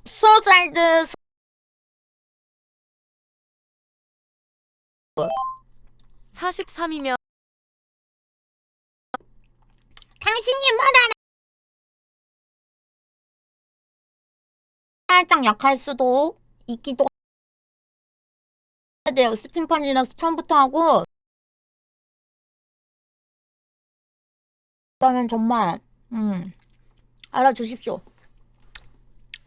수어사이드 43이면 당신이 말하라. 살짝 약할 수도 있기도 해야 돼요. 스팀판이라서 처음부터 하고 일단은 정말 알아주십시오.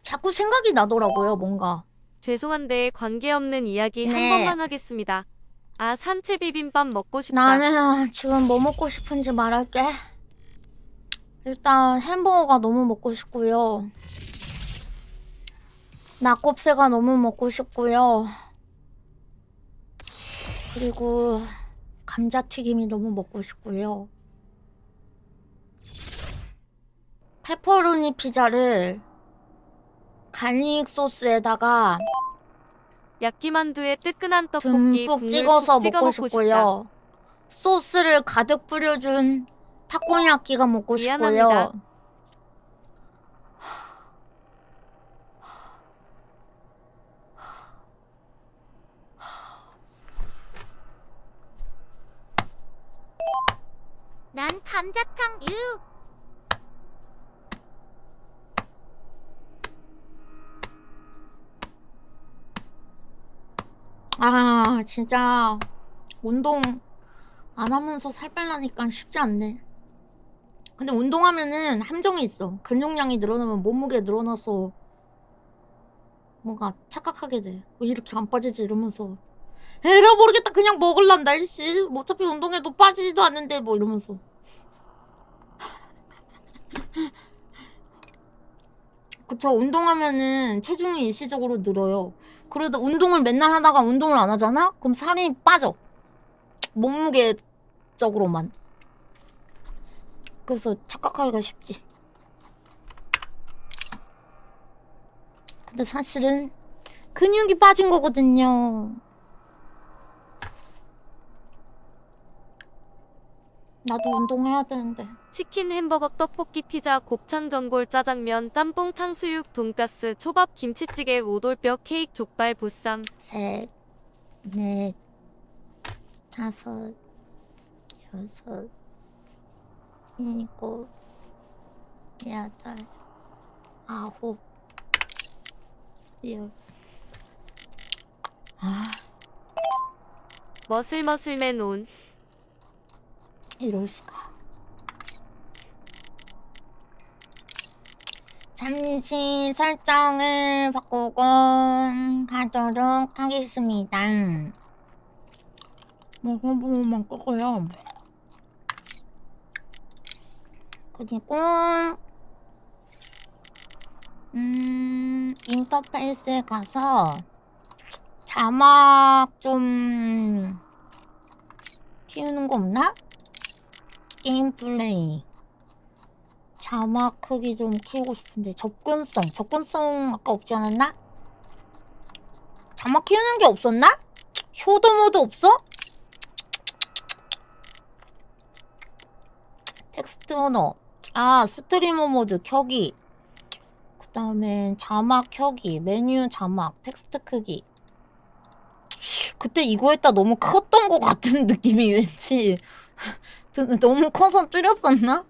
자꾸 생각이 나더라고요, 뭔가. 죄송한데 관계없는 이야기 네. 한 번만 하겠습니다. 아, 산채 비빔밥 먹고 싶다. 나는 지금 뭐 먹고 싶은지 말할게. 일단 햄버거가 너무 먹고 싶고요. 낙곱새가 너무 먹고 싶고요. 그리고 감자튀김이 너무 먹고 싶고요. 페퍼로니 피자를 갈릭 소스에다가 야끼만두에 뜨끈한 떡볶이 듬뿍 국물 찍어서 푹 찍어 먹고 먹고 싶고요. 소스를 가득 뿌려준 타코야끼가 먹고 미안합니다. 싶고요. 난 감자탕 유. 아, 진짜 운동 안 하면서 살 빼려니까 쉽지 않네. 근데 운동하면은 함정이 있어. 근육량이 늘어나면 몸무게 늘어나서 뭔가 착각하게 돼. 왜 이렇게 안 빠지지 이러면서 에라 모르겠다 그냥 먹을란다 이씨. 뭐 어차피 운동해도 빠지지도 않는데 뭐 이러면서. 그쵸, 운동하면은 체중이 일시적으로 늘어요. 그래도 운동을 맨날 하다가 운동을 안 하잖아? 그럼 살이 빠져. 몸무게적으로만. 그래서 착각하기가 쉽지. 근데 사실은 근육이 빠진 거거든요. 나도 운동해야 되는데. 치킨, 햄버거, 떡볶이, 피자, 곱창, 전골, 짜장면, 짬뽕, 탕수육, 돈가스, 초밥, 김치찌개, 오돌뼈, 케이크, 족발, 보쌈. 셋, 넷, 다섯, 여섯, 일곱, 여덟, 아홉, 열. 아, 머슬머슬맨 온. 이럴 수가. 잠시 설정을 바꾸고 가도록 하겠습니다. 뭐 한 번만 끄고요. 그리고 인터페이스에 가서 자막 좀 키우는 거 없나? 게임 플레이 자막 크기 좀 키우고 싶은데 접근성 아까 없지 않았나? 자막 키우는 게 없었나? 효도 모드 없어? 텍스트 언어 아 스트리머 모드 켜기 그 다음에 자막 켜기 메뉴 자막 텍스트 크기 그때 이거 했다 너무 컸던 것 같은 느낌이 왠지 너무 커서 줄였었나?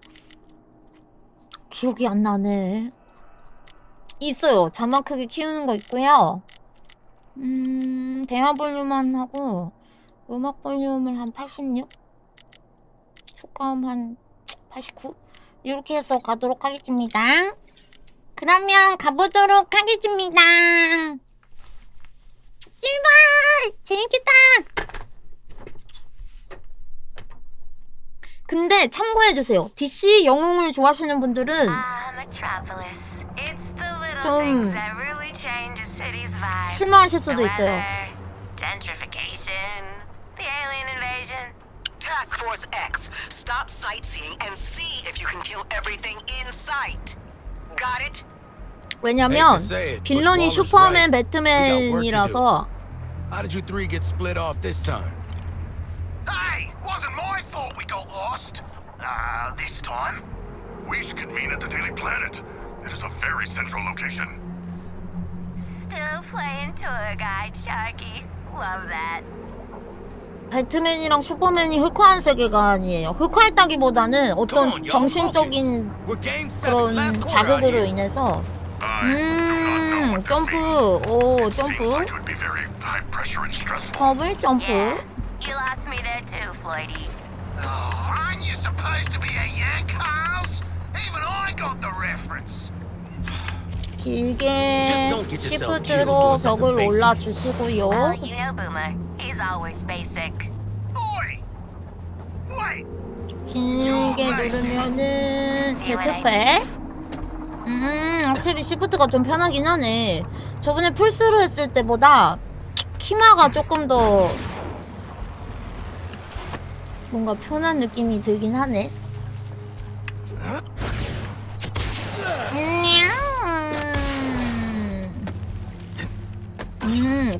기억이 안 나네. 있어요. 자막 크기 키우는 거 있고요. 대화 볼륨만 하고 음악 볼륨을 한 86? 효과음 한 89? 이렇게 해서 가도록 하겠습니다. 그러면 가보도록 하겠습니다. 출발! 재밌겠다! 근데 참고해주세요. DC 영웅을 좋아하시는 분들은 좀 실망하실 수도 있어요. Task Force X, stop sightseeing and see if you can kill everything in sight. Got it? 왜냐면 빌런이 슈퍼맨 배트맨이라서. How did you three get split off this time? Hey, wasn't my fault we got lost. This time. We should get mean at the Daily Planet. It is a very central location. Still playing tour guide, Sharky. Love that. 배트맨이랑 슈퍼맨이 흑화한 세계관이에요. 흑화했다기보다는 어떤 정신적인 We're game 7. 그런 Last quarter out 자극으로 here. 인해서 I do not know what this 점프, means. 오 It seems 점프, like it would be very high pressure and stressful. 버블 점프. Yeah, you lost me there too, Floydie. Oh, aren't you supposed to be a yank, Carls? Even I got the reference. 길게 Just don't get yourself killed 시프트로 doing something 벽을 basic. 올라주시고요. Well, you know Boomer. He's always basic. Oi! Wait! 길게 누르면은 제트팩. 확실히 시프트가 좀 편하긴 하네. 저번에 풀스로 했을 때보다 키마가 조금 더 뭔가 편한 느낌이 들긴 하네.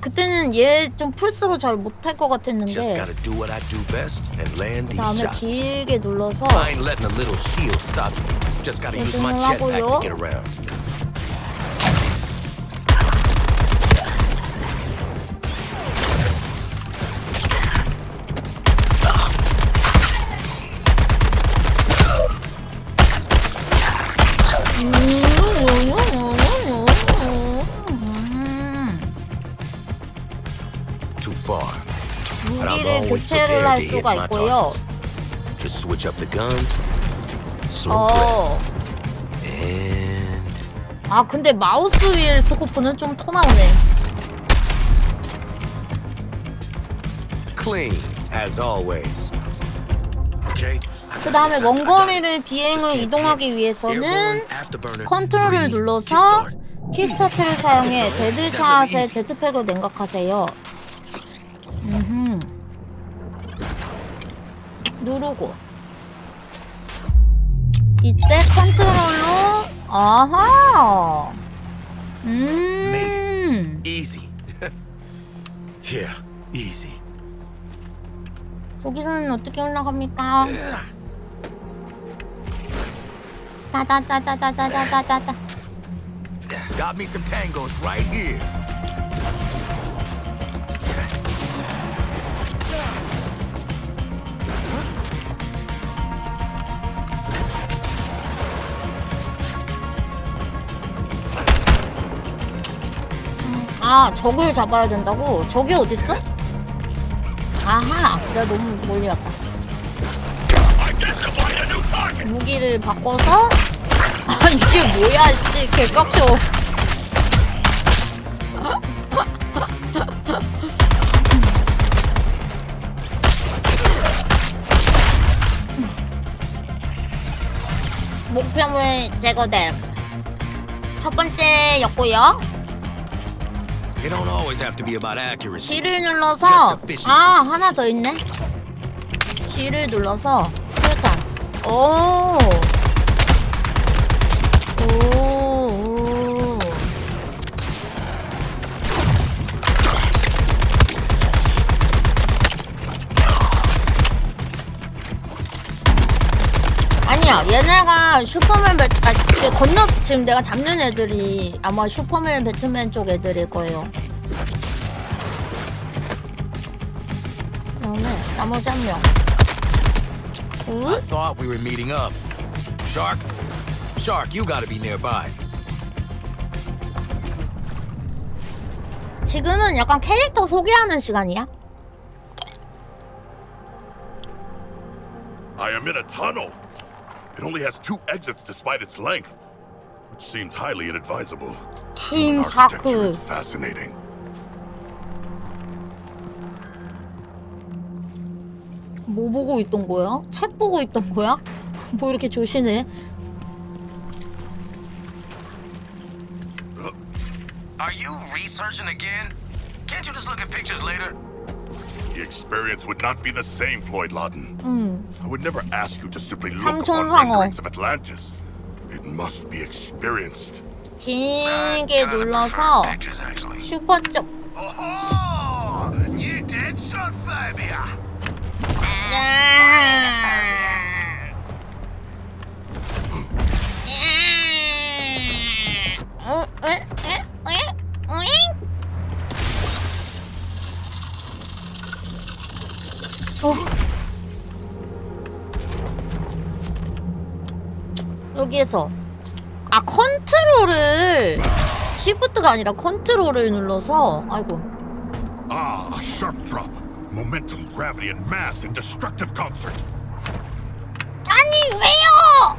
그때는 얘 좀 풀스로 잘 못할 것 Just 같았는데 gotta do what I do best and land these 다음에 shots. 길게 눌러서 I ain't letting a little shield stop me. Just gotta use my jetpack to get around. Too far. But I'm 무기를 always 교체를 prepared 할 to hit 수가 my 있고요. targets. Just switch up the guns. Slow play. And 아 근데 마우스 휠 스코프는 좀 토 나오네. clean as always. Okay. 그 다음에 원거리를 비행을 이동하기 위해서는 컨트롤을 눌러서 킥스타트를 사용해 데드샷의 제트팩을 냉각하세요. 누르고 이때 컨트롤로 아하 Easy. Yeah, easy. 저기서는 어떻게 올라갑니까? 따다다다다다다다다. Got me some tangos right here. 아, 적을 잡아야 된다고? 적이 어딨어? 아하, 내가 너무 멀리 갔다. 무기를 바꿔서 아, 이게 뭐야, 씨, 개깝쳐. 목표물 제거됨. 첫 번째였고요. It don't always have to be about accuracy. G를 눌러서 아 하나 더 있네. G를 눌러서 수류탄. 오. 오. 아니야 얘네가 슈퍼맨 건너 지금 내가 잡는 애들이 아마 슈퍼맨 배트맨 쪽 애들일 거예요. 그다음에 나머지 한 명. I thought we were meeting up. Shark? Shark, you gotta be nearby. 지금은 약간 캐릭터 소개하는 시간이야. I am in a tunnel. It only has 2 exits despite its length, which seems highly inadvisable. 킹 Architecture 샤크. is fascinating. 뭐 보고 있던 거야? 책 보고 있던 거야? 뭐 이렇게 조신해? Are you researching again? Can't you just look at pictures later? The experience would not be the same, Floyd Lawton. I would never ask you to simply look upon 삼천상어. renderings of Atlantis. It must be experienced. 길게 눌러서 Pictures, actually. 슈퍼 쪽. Oh, you did shot phobia. 여기에서 컨트롤을 시프트가 아니라 컨트롤을 눌러서 아이고 Ah, a sharp drop. Momentum, gravity, and mass in destructive concert. 아니 왜요?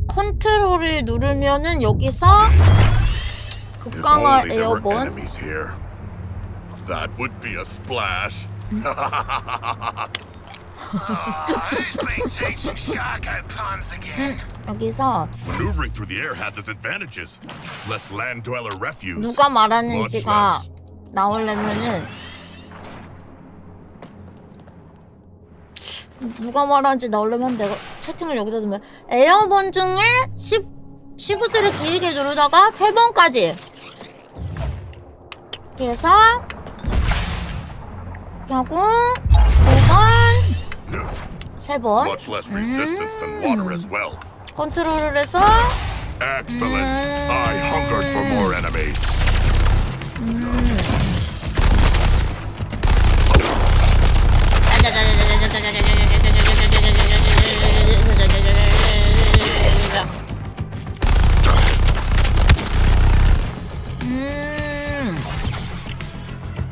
컨트롤을 누르면은 여기서 If 급강화 only there were 에어본 enemies here. That would be a splash. Who's been teaching Sharko puns again? 여기서 Maneuvering through the air has its advantages. Less land dweller refuse. 누가 Much 말하는지가 less. 나오려면은 누가 말하는지 나오려면 내가 채팅을 여기다 두면 에어본 중에 시프트를 길게 누르다가 3번까지 그래서 하고 2번 3번 Much less resistance than water as well. 컨트롤을 해서 Excellent. I hungered for more enemies.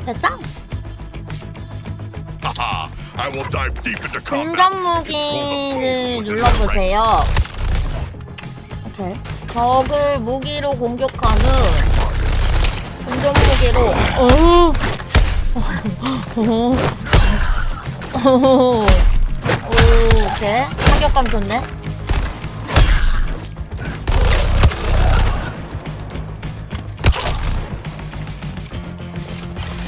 됐죠? Haha. I will dive deep into combat. 공전 무기를 눌러보세요. 오케이. 적을 무기로 공격한 후 공전 무기로 오케이. 타격감 좋네.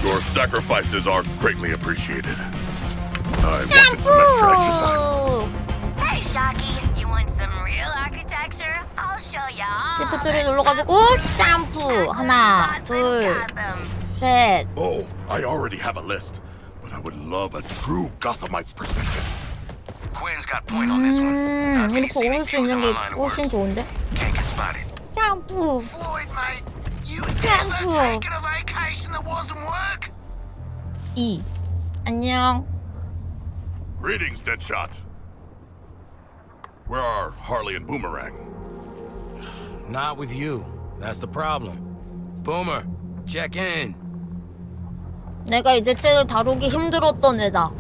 Your sacrifices are greatly appreciated. I wanted some extra exercise. Hey, Shocky, you want some real architecture? I'll show ya. 시프트를 눌러가지고 점프 하나 둘 셋. Oh, I already have a list, but I would love a true Gothamite's perspective. Quinn's got point on this one. Not many 이렇게 오를 scenic 수 views 있는 게 online work. 훨씬 좋은데. Can't get spotted. 점프. Floyd, mate, you Damn ever cool. taken a vacation that wasn't work? 2. 안녕. Greetings, Deadshot. Where are Harley and Boomerang? Not with you. That's the problem. Boomer, check in. 내가 이제 쟤를 다루기 힘들었던 애다.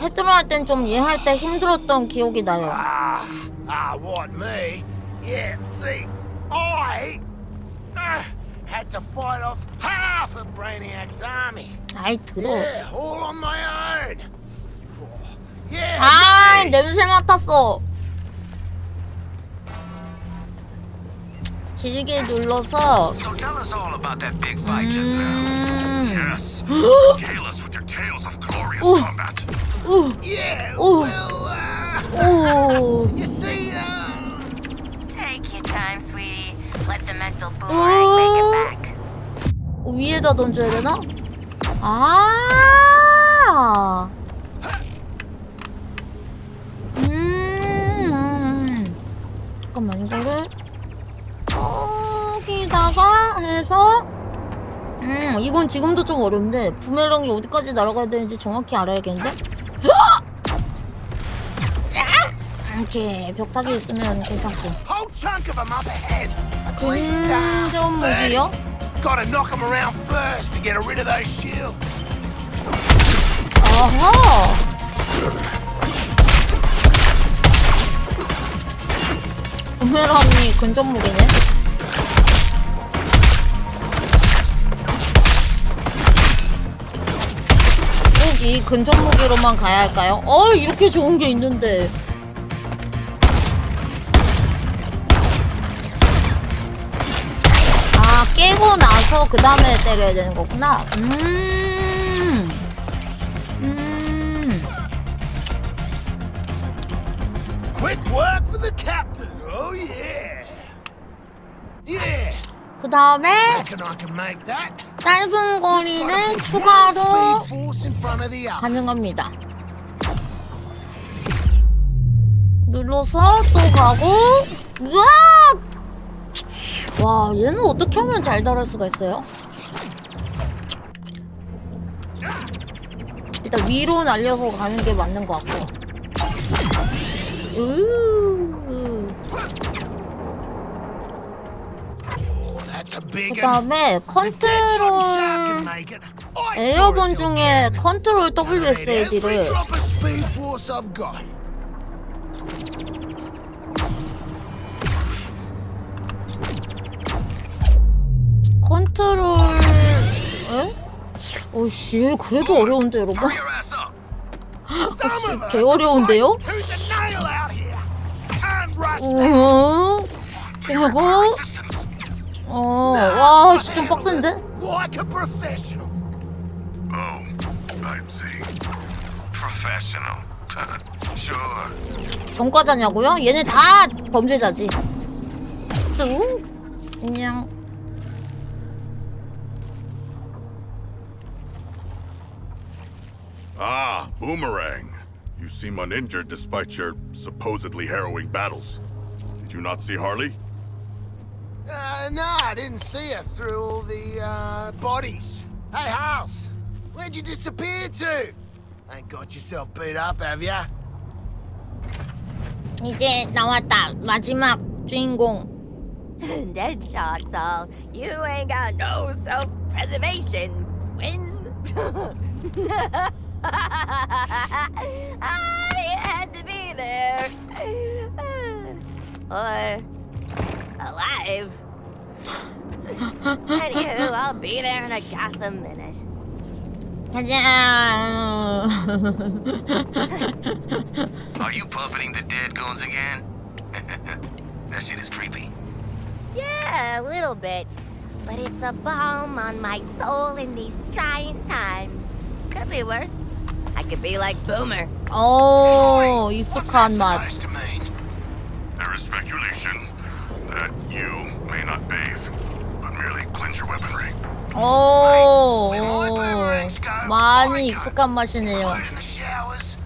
헤드로 할 땐 좀 이해할 때 힘들었던 기억이 나요. What, me? Yeah, see, I had to fight off half of Brainiac's army. 아이 들어. Yeah, all on my own. Yeah, 아 me. 냄새 맡았어. 길게 눌러서 So tell us all about that big fight just now. Yes. Regale us with your tales of glorious combat. Yeah, 오. well, 오. you see, Take your time, sweetie. Let the mental boomerang make it back. 위에다 던져야 되나? 아. 잠깐만 이거를 여기다가 해서 이건 지금도 좀 어려운데 부메랑이 어디까지 날아가야 되는지 정확히 알아야겠는데? 이렇게 벽타기 있으면 괜찮고 whole chunk of them up ahead. At least, 근접 무기요? gotta knock them around first to get rid of those shields. 어허 부메랑이 근접 무기네? 꼭 이 근접 무기로만 가야 할까요? 이렇게 좋은 게 있는데 깨고 나서 그 다음에 때려야 되는 거구나. Quick work for the captain. Oh yeah. Yeah. 그 다음에 Reckon I can make that. 짧은 Just gotta 거리는 put 추가로 one speed force in front of the other. 가능합니다. 눌러서 또 가고. 으악! 와, 얘는 어떻게 하면 잘 다룰 수가 있어요? 일단 위로 날려서 가는 게 맞는 것 같고. 그 다음에 컨트롤 에어본 중에 컨트롤 WSAD를 컨트롤 에? 오씨 그래도 어려운데 여러분. 오씨 개 어려운데요? 그리고 와, 씨, 좀 빡센데? Like a professional. Oh, I see. Professional. Sure. 전과자냐고요? 얘네 다 범죄자지. 쑥 그냥 Ah, Boomerang. You seem uninjured despite your supposedly harrowing battles. Did you not see Harley? No, I didn't see her through all the, bodies. Hey, House, where'd you disappear to? Ain't got yourself beat up, have ya? 이제 나왔다. 마지막 주인공. Dead shots all. You ain't got no self-preservation, Quinn. I had to be there. Or alive. Anywho, I'll be there in a Gotham minute. 가자. Are you puppeting the dead goons again? That shit is creepy. Yeah, a little bit. But it's a balm on my soul in these trying times. Could be worse. I could be like Boomer. 오, 익숙한 맛. Supposed to mean? There is speculation that you may not bathe, but merely cleanse your weaponry. 오, boomerangs go, 많이 I go. 익숙한 맛이네요. Including the showers,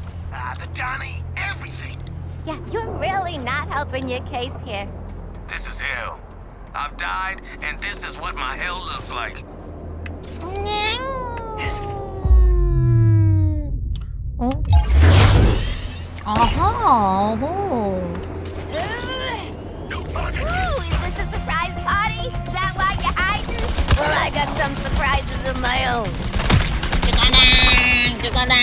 the dunny, everything. Yeah, you're really not helping your case here. This is hell. I've died, and this is what my hell looks like. 어? 아하, 오. Ooh, is this a surprise party? Is that why you're hiding? Well, I got some surprises of my own. 죽어라.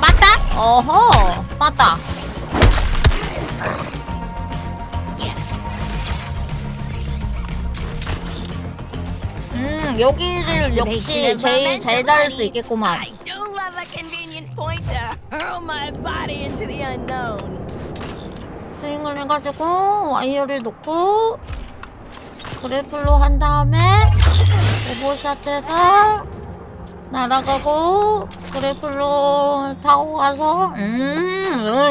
맞다? 어허, 맞다. 여기를 역시 제일 잘 다룰 수 있겠구만. I do love a convenient point to hurl my body into the unknown. 스윙을 해가지고 와이어를 놓고 그래플로 한 다음에 오버샷해서 날아가고 그래플로 타고 가서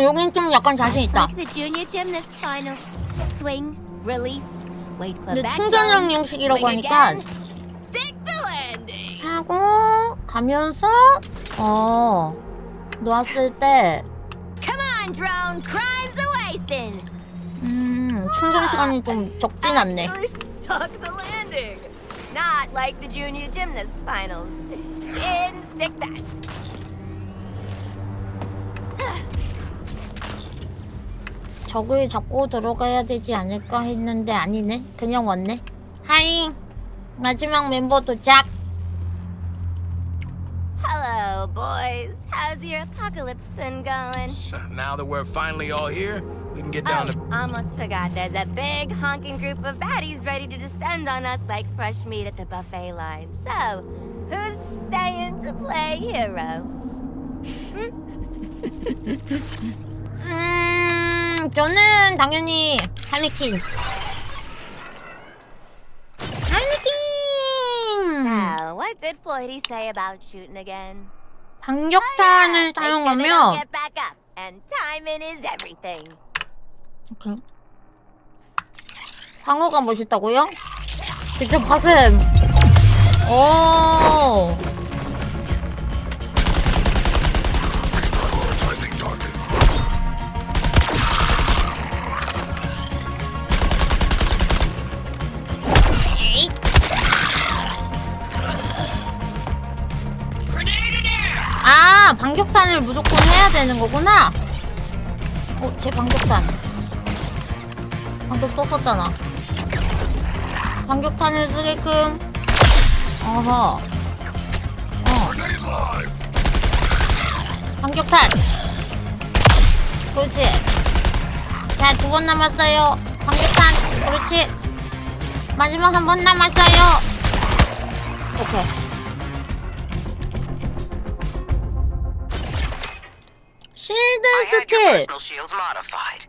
여긴 좀 약간 자신 있다. Just like the junior gymnast finals. Swing, release, wait for 근데 back 충전형 zone, 형식이라고 swing 하니까 again, stick the landing. 하고 가면서 놓았을 때 Come on, drone, crimes a wasting. 충전 시간이 좀 적진 않네. Actually stuck the landing. Not like the junior gymnast finals. Didn't stick that. 적을 잡고 들어가야 되지 않을까 했는데 아니네. 그냥 왔네. 하이. 마지막 멤버 도착. Hello, boys. How's your apocalypse been going? Now that we're finally all here, we can get down to... Almost forgot. There's a big honking group of baddies ready to descend on us like fresh meat at the buffet line. So, who's staying to play hero? 저는 당연히 할리퀸. 할리퀸. Now, what did Floydie say about shooting again? 방격탄을 Make sure they don't 사용하면 get back up. And timing is everything. 오케이. 상어가 멋있다고요? 직접 가셈. 오. 아, 반격탄을 무조건 해야 되는 거구나. 제 반격탄. 방금 떴었잖아. 반격탄을 쓰게끔. 어허. 반격탄. 그렇지. 자, 2번 남았어요. 반격탄. 그렇지. 마지막 1번 남았어요. 오케이. 쉴드 I had your 스틸. personal shields modified.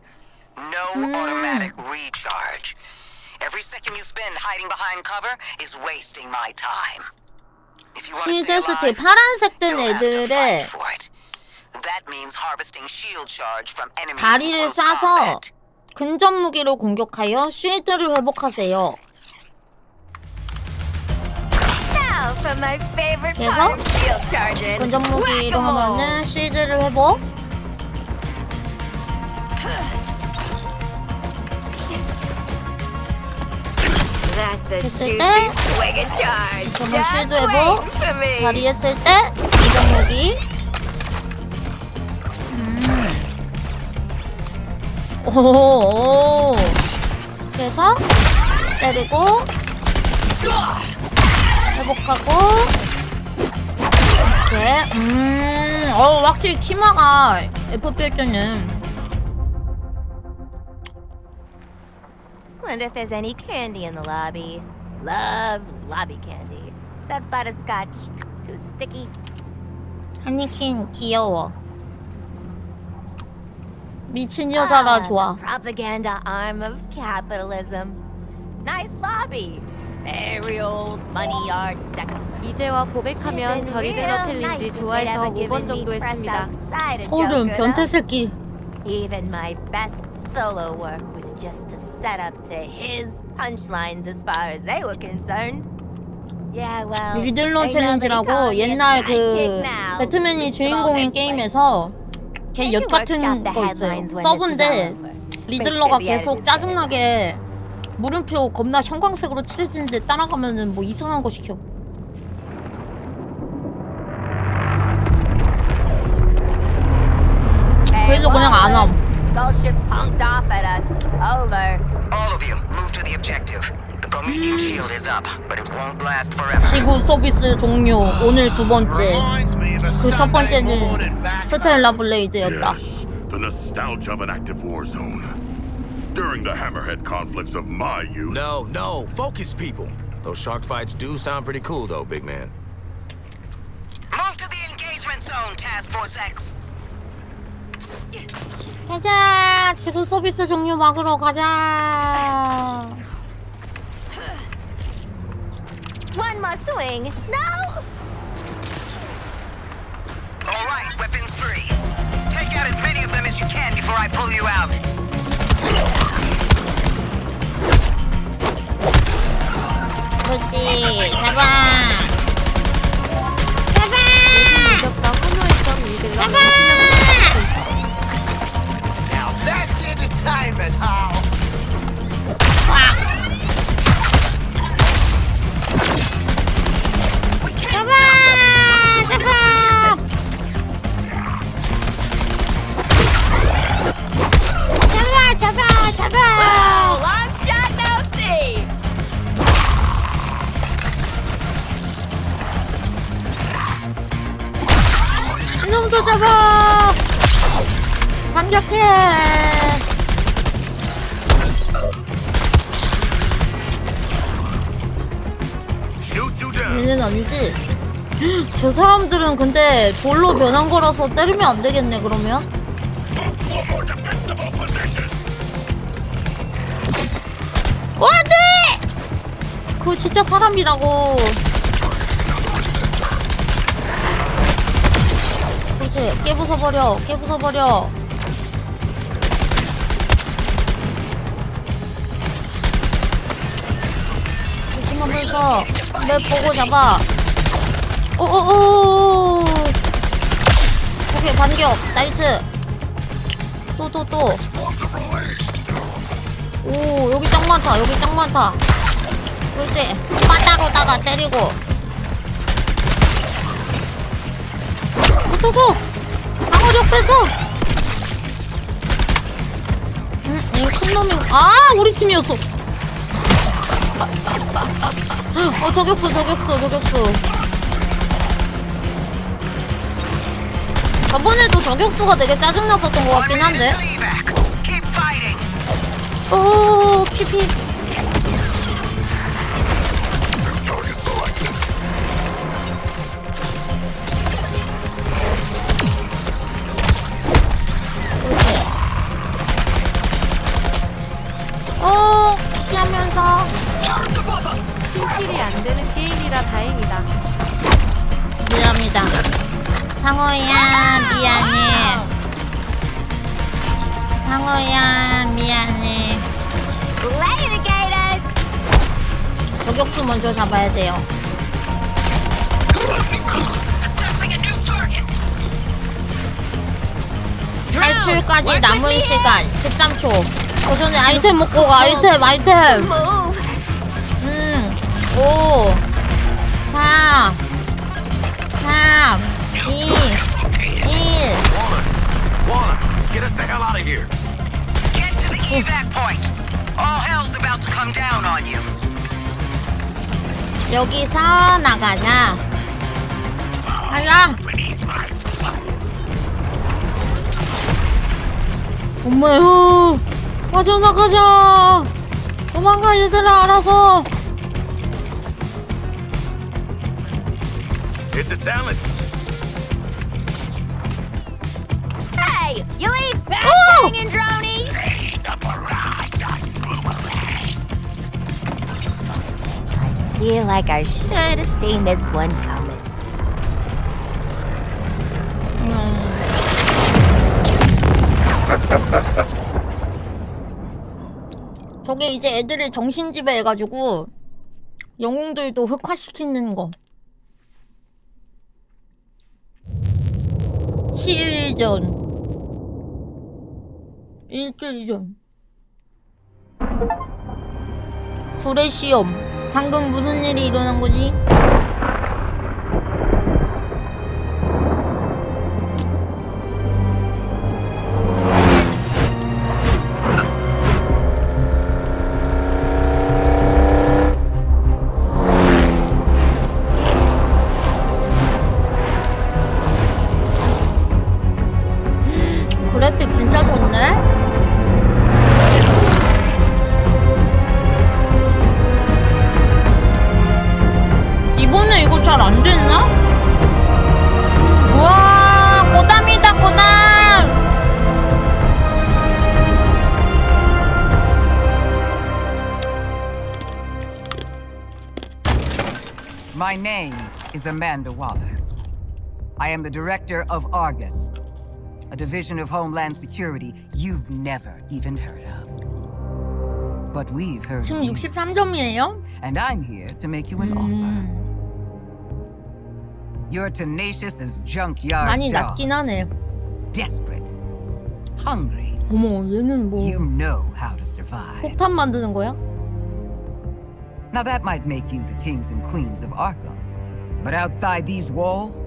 No automatic recharge. Every second you spend hiding behind cover is wasting my time. If you want to 쉴드 stay 스틸. alive, 파란색 된 you'll have to 애들의 fight for it. That means harvesting shield charge from enemies in 다리를 close 쏴서 combat. 근접 무기로 공격하여 쉴드를 회복하세요. Now for my favorite 그래서 part of shield charging. 근접 무기로 Whack-a-mole. 하면은 쉴드를 회복. That's a 했을 juicy 때 swing and charge. 정말 Just 쉴드 회복. waiting for me. 다리 했을 때 근접 무기. 오. 그래서 때리고 회복하고. 이렇게. 확실히 키마가 FPL 때는. Wonder if there's any candy in the lobby. Love lobby candy. Except butterscotch. Too sticky. 하니킨 귀여워. 미친 여자라 좋아. The propaganda arm of capitalism. Nice lobby. Very old money yard deco. 이제와 고백하면 저 리들러 챌린지 좋아해서 5번 정도 했습니다. 소름 변태 새끼. Even my best solo work was just a setup to his punchlines as far as they were concerned. Yeah, well. 리들러 챌린지라고 옛날 그 배트맨이 주인공인 게임에서 걔 엿 같은 거 있어요. 서브인데 리들러가 계속 짜증나게 물음표 겁나 형광색으로 칠해지는데 따라가면은 뭐 이상한 거 시켜. 그래서 그냥 안 함. Skull ships honked off at us. Over. All of you, move to the objective. The Promethean shield is up, but it won't last forever. 지구 서비스 종료. 오늘 2번째. 그 첫 번째는 스텔라 블레이드였다. Yes, the nostalgia of an active war zone. During the hammerhead conflicts of my youth. No, focus, people. Those shark fights do sound pretty cool, though, big man. Move to the engagement zone, Task Force X. 가자. 지구 서비스 종료 막으러 가자. One more swing. No! All right, weapons free. Take out as many of them as you can before I pull you out. 그렇지. 잡아. 이겼다 환호했던 리들러. Now that's entertainment, Hal. Well, long shot, no see. 이놈도 잡아. 반격해. 얘는 아니지. 저 사람들은 근데 돌로 변한 거라서 때리면 안 되겠네. 그러면 안돼. 그거 진짜 사람이라고. 그렇지. 깨부숴버려. 깨부숴버려. 조심하면서 맵 보고 잡아. 오오오. 오케이 반격. 나이스. 또. 오 여기 짱 많다. 여기 짱 많다. 그렇지. 바닥으로다가 때리고. 붙어서 방어력 뺐어. 이 큰 놈이 우리 팀이었어. 저격수. 저번에도 저격수가 되게 짜증났었던 것 같긴 한데. 피피. 피하면서. 팀킬이 안 되는 게임이라 다행이다. 미안합니다. 상어야 미안해. 상어야 미안해. Later, gators! 저격수 먼저 잡아야 돼요. 탈출까지 남은 시간 13초. 전에 아이템 먹고 가. 아이템. 5 4 3 2 1 Get us the hell out of here. Get to the evac point. All hell's about to come down on you. 여기서 나가자. 가자. 엄마야. 빠져나가자. 도망가 얘들아 알아서. It's a talent. Hey, you leave back hanging, Droney! I feel like I should have seen this one coming. 저게 이제 애들을 정신지배해가지고 영웅들도 흑화시키는 거. 실전. 일주일 전. 불의 시험. 방금 무슨 일이 일어난 거지? 그래픽 진짜 좋네? 이번에 이거 잘 안 됐나? 우와, 고담이다, 고담! My name is Amanda Waller. I am the director of Argus, a division of Homeland Security you've never even heard of. But we've heard 지금 of you, 63점이에요? and I'm here to make you an offer. You're tenacious as junkyard 많이 dogs. 낮긴 하네. Desperate, hungry. 어머, 얘는 뭐 You know how to survive. 폭탄 만드는 거야? Now that might make you the kings and queens of Arkham, but outside these walls,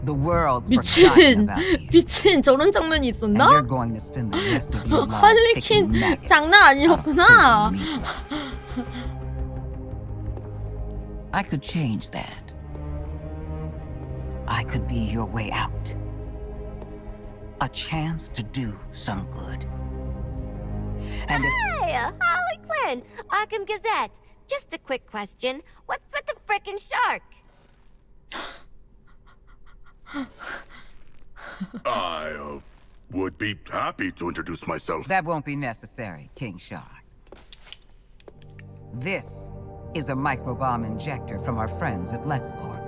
the world's forgotten 미친, about you. 미친 저런 장면이 And 있었나? you're going to spend the rest of your lives picking 할리퀸 maggots 장난 아니었구나. out of prison meatloaf. I could change that. I could be your way out. A chance to do some good. And if Hey, Harley Quinn, Arkham Gazette. Just a quick question. What's with the frickin' shark? I would be happy to introduce myself. that won't be necessary, King Shark. This is a microbomb injector from our friends at Lex Corp.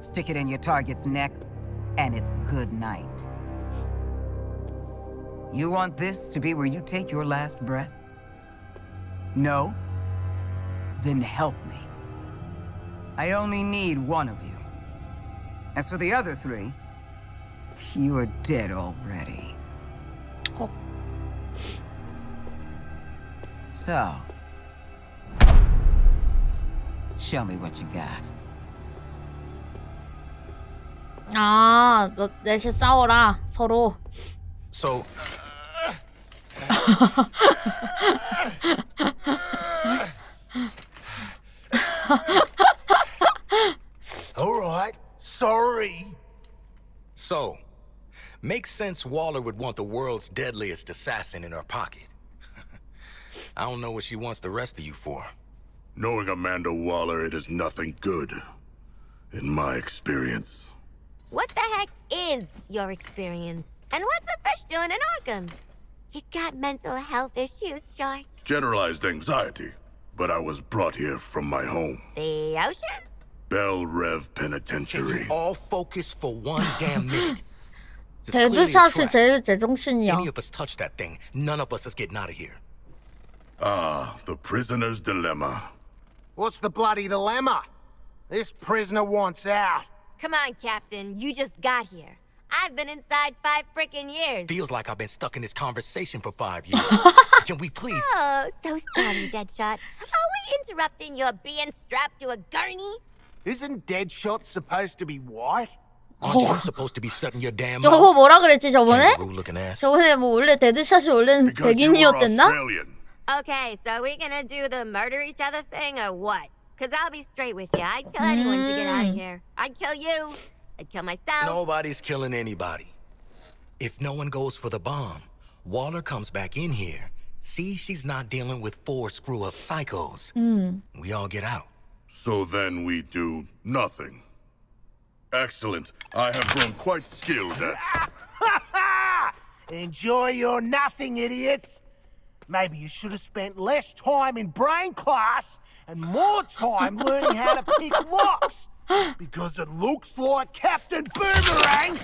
Stick it in your target's neck, and it's good night. You want this to be where you take your last breath? No? Then help me. I only need one of you. As for the other three, you're dead already. Oh. So, show me what you got. 아, 너 넷이 싸워라 서로. So, All right, sorry. so, makes sense Waller would want the world's deadliest assassin in her pocket. I don't know what she wants the rest of you for. Knowing Amanda Waller, it is nothing good. In my experience. What the heck is your experience? And what's the fish doing in Arkham? You got mental health issues, Shark? Generalized anxiety. But I was brought here from my home. The ocean? Bell Rev Can Penitentiary. you all focus for one damn minute? It's clearly a 데드샷이 trap. 제일 제정신이야. Any of us touch that thing, none of us is getting out of here. Ah, the prisoner's dilemma. What's the bloody dilemma? This prisoner wants out. Come on, Captain. You just got here. I've been inside 5 frickin' years. Feels like I've been stuck in this conversation for 5 years. Can we please? Oh, so sorry, Deadshot. Are we interrupting your being strapped to a gurney? Isn't Deadshot supposed to be white? Aren't you supposed to be shutting your damn 저거 mouth? 뭐라 그랬지 저번에? Kangaroo-looking ass. 저번에 뭐 원래 데드샷이 원래는 Because you are 백인이었댔나? Australian. Okay, so we gonna do the murder each other thing or what? Cause I'll be straight with you. I'd kill anyone to get out of here. I'd kill you. I'd kill myself. Nobody's killing anybody. If no one goes for the bomb, Waller comes back in here, sees she's not dealing with 4 screw-up psychos. We all get out. So then we do nothing. Excellent. I have grown quite skilled at... Enjoy your nothing, idiots. Maybe you should have spent less time in brain class and more time learning how to pick locks. Because it looks like Captain Boomerang.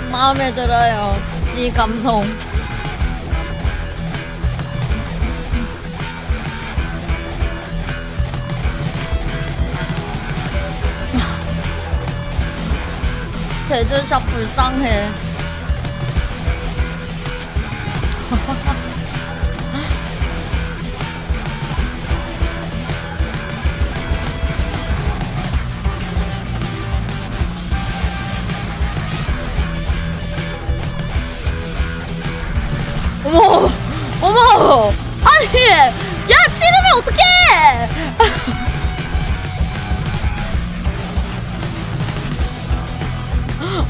마음에 들어요. 이 감성. 데드샷 불쌍해. 어머, 어머, 아니, 야 찌르면 어떡해?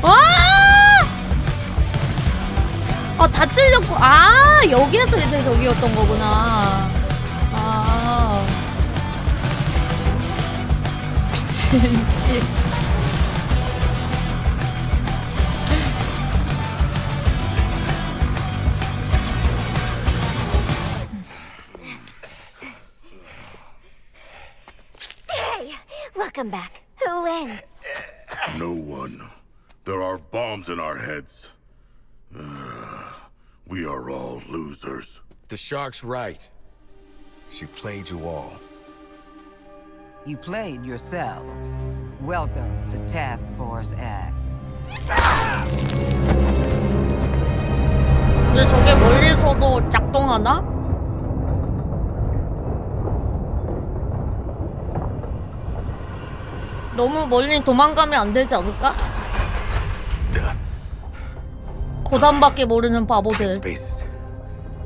와! 아, 다 찔렸고, 아, 여기에서 이제 저기였던 거구나. 아, 미친 씨. Hey, welcome back. Who wins? No one. There are bombs in our heads. We are all losers. The shark's right. She played you all. You played yourselves. Welcome to Task Force X. 근데 저게 멀리서도 작동하나? 너무 멀리 도망가면 안 되지 않을까? 고단밖에 모르는 바보들. Spaces.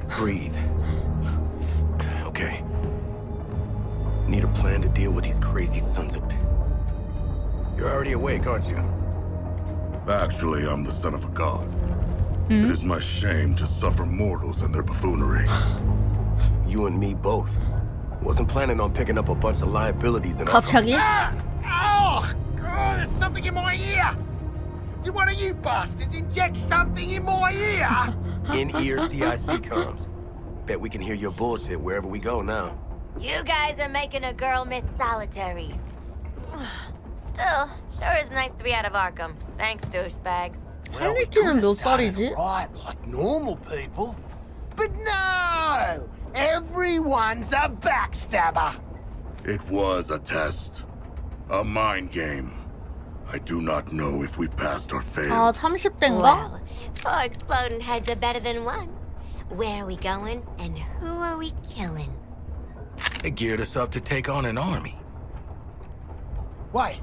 Breathe. Okay. Need a plan to deal with these crazy sons of... You're already awake, aren't you? Actually, I'm the son of a god. It is my shame to suffer mortals and their buffoonery. You and me both. Wasn't planning on picking up a bunch of liabilities in 갑자기? Oh, there's something in my ear. Did one of you bastards inject something in my ear? In-ear CIC comms. Bet we can hear your bullshit wherever we go now. You guys are making a girl miss solitary. Still, sure is nice to be out of Arkham. Thanks, douchebags. 헨리키는 몇 살이지? Right, like normal people. But no! Everyone's a backstabber. It was a test. A mind game. I do not know if we passed or failed. 아, 30대인가? Well, 4 exploding heads are better than 1. Where are we going, and who are we killing? They geared us up to take on an army. Wait.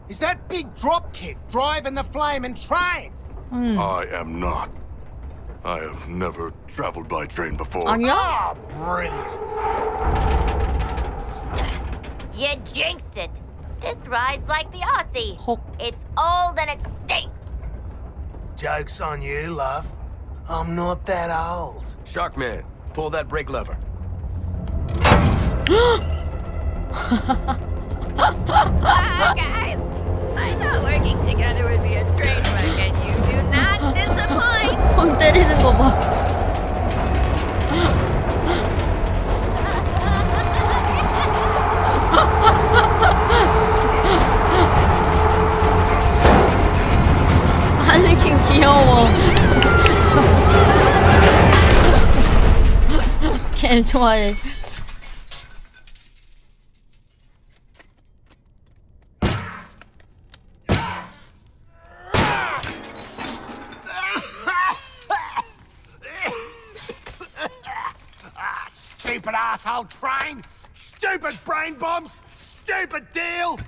Is that big dropkick driving the flaming train? I am not. I have never traveled by train before. 아니야? Oh, brilliant. You jinxed it. This ride's like the Aussie. 헉. It's old and it stinks. Joke's on you, love. I'm not that old. Sharkman, pull that brake lever. Guys, I thought working together would be a train wreck, and you do not disappoint. 손 때리는 거 봐. 하늘킨 귀여워. 걔 좋아해. Stupid asshole train! Stupid brain bombs! Stupid deal!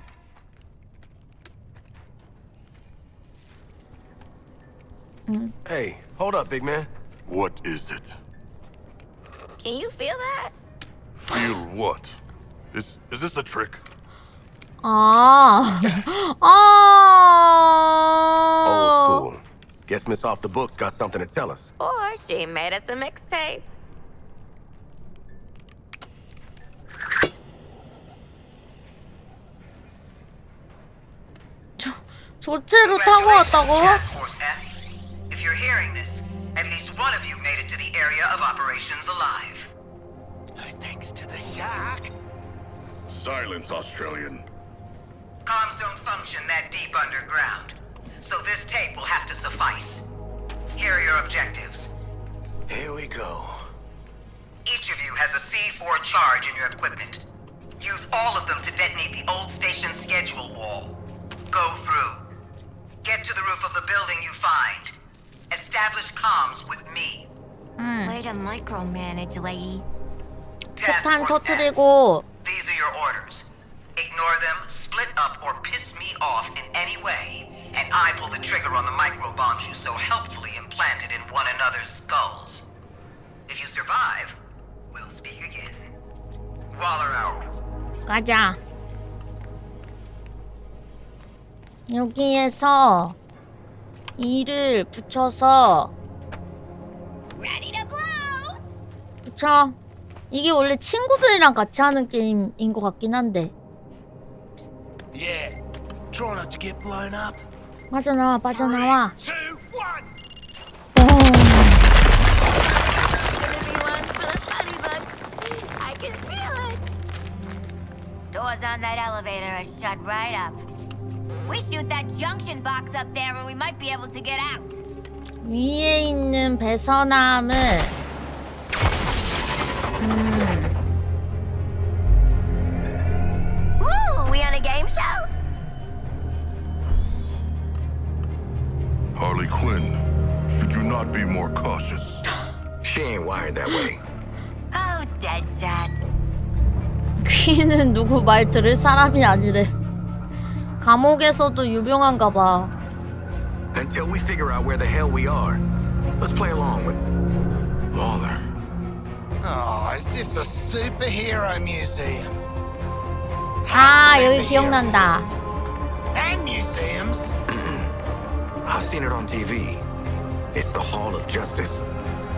Hey, hold up, big man. What is it? Can you feel that? Feel what? Is this a trick? 아. 아. Old school. Guess Miss Off the Books got something to tell us. Or she made us a mixtape. 조체로 타고 왔다고? Task Force S. If you're hearing this, at least one of you made it to the area of operations alive. Thanks to the shark. Silence, Australian. Comms don't function that deep underground, so this tape will have to suffice. Here are your objectives. Here we go. Each of you has a C4 charge in your equipment. Use all of them to detonate the old station schedule wall. Go through. Get to the roof of the building you find. Establish comms with me. Way to micromanage, lady. Task 폭탄 Force 터뜨리고. S. These are your orders. Ignore them, split up, or piss me off in any way, and I pull the trigger on the microbombs you so helpfully implanted in one another's skulls. If you survive, we'll speak again. Waller out. 가자. 여기에서 이를 붙여서 Ready to blow! 붙여. 이게 원래 친구들이랑 같이 하는 게임인 것 같긴 한데. Yeah. Try not to get blown up. 빠져나와, 빠져나와. 3, 2, 1. Gonna be one for the funny books. I can feel it. Doors on that elevator are shut right up. We shoot that junction box up there and we might be able to get out. 위에 있는 배선함을 Ooh, we on a game show? Harley Quinn, should you not be more cautious? She ain't wired that way. Oh, Deadshot. 퀸은 누구 말 들을 사람이 아니래. 감옥에서도 유명한가 봐. Until we figure out where the hell we are, let's play along with Waller. Oh, is this a superhero museum? 아, 여기 기억난다. And museums. I've seen it on TV. It's the Hall of Justice.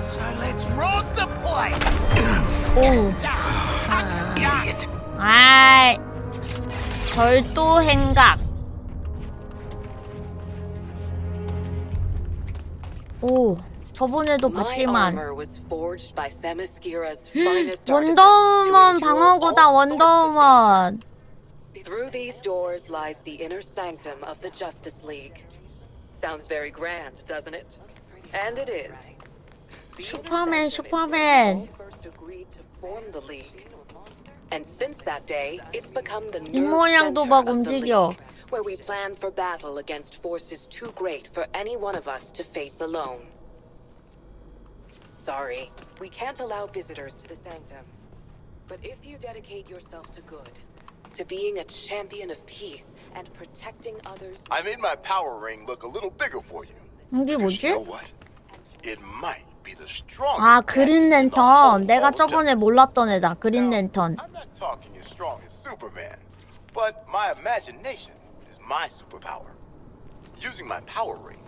So let's rob the place. 오. Idiot. 아이. 절도 행각. 오, 저번에도 봤지만 원더우먼 방어구다. 원더우먼. Through these doors lies the inner sanctum of the Justice League. Sounds very grand, doesn't it? And it is. 슈퍼맨, 슈퍼맨. First agreed to form the League. And since that day, it's become the nerve 입모양도 center 막 of the 움직여. League, where we plan for battle against forces too great for any one of us to face alone. Sorry, we can't allow visitors to the sanctum. But if you dedicate yourself to good, to being a champion of peace and protecting others... I made my power ring look a little bigger for you. 이게 Because you know 뭐지? what? It might be the strongest 아, bat 그린 in the whole 랜턴. 내가 of 저번에 justice. 몰랐던 애다. 그린 랜턴. I'm not talking as strong as Superman, but my imagination is my superpower. Using my power ring,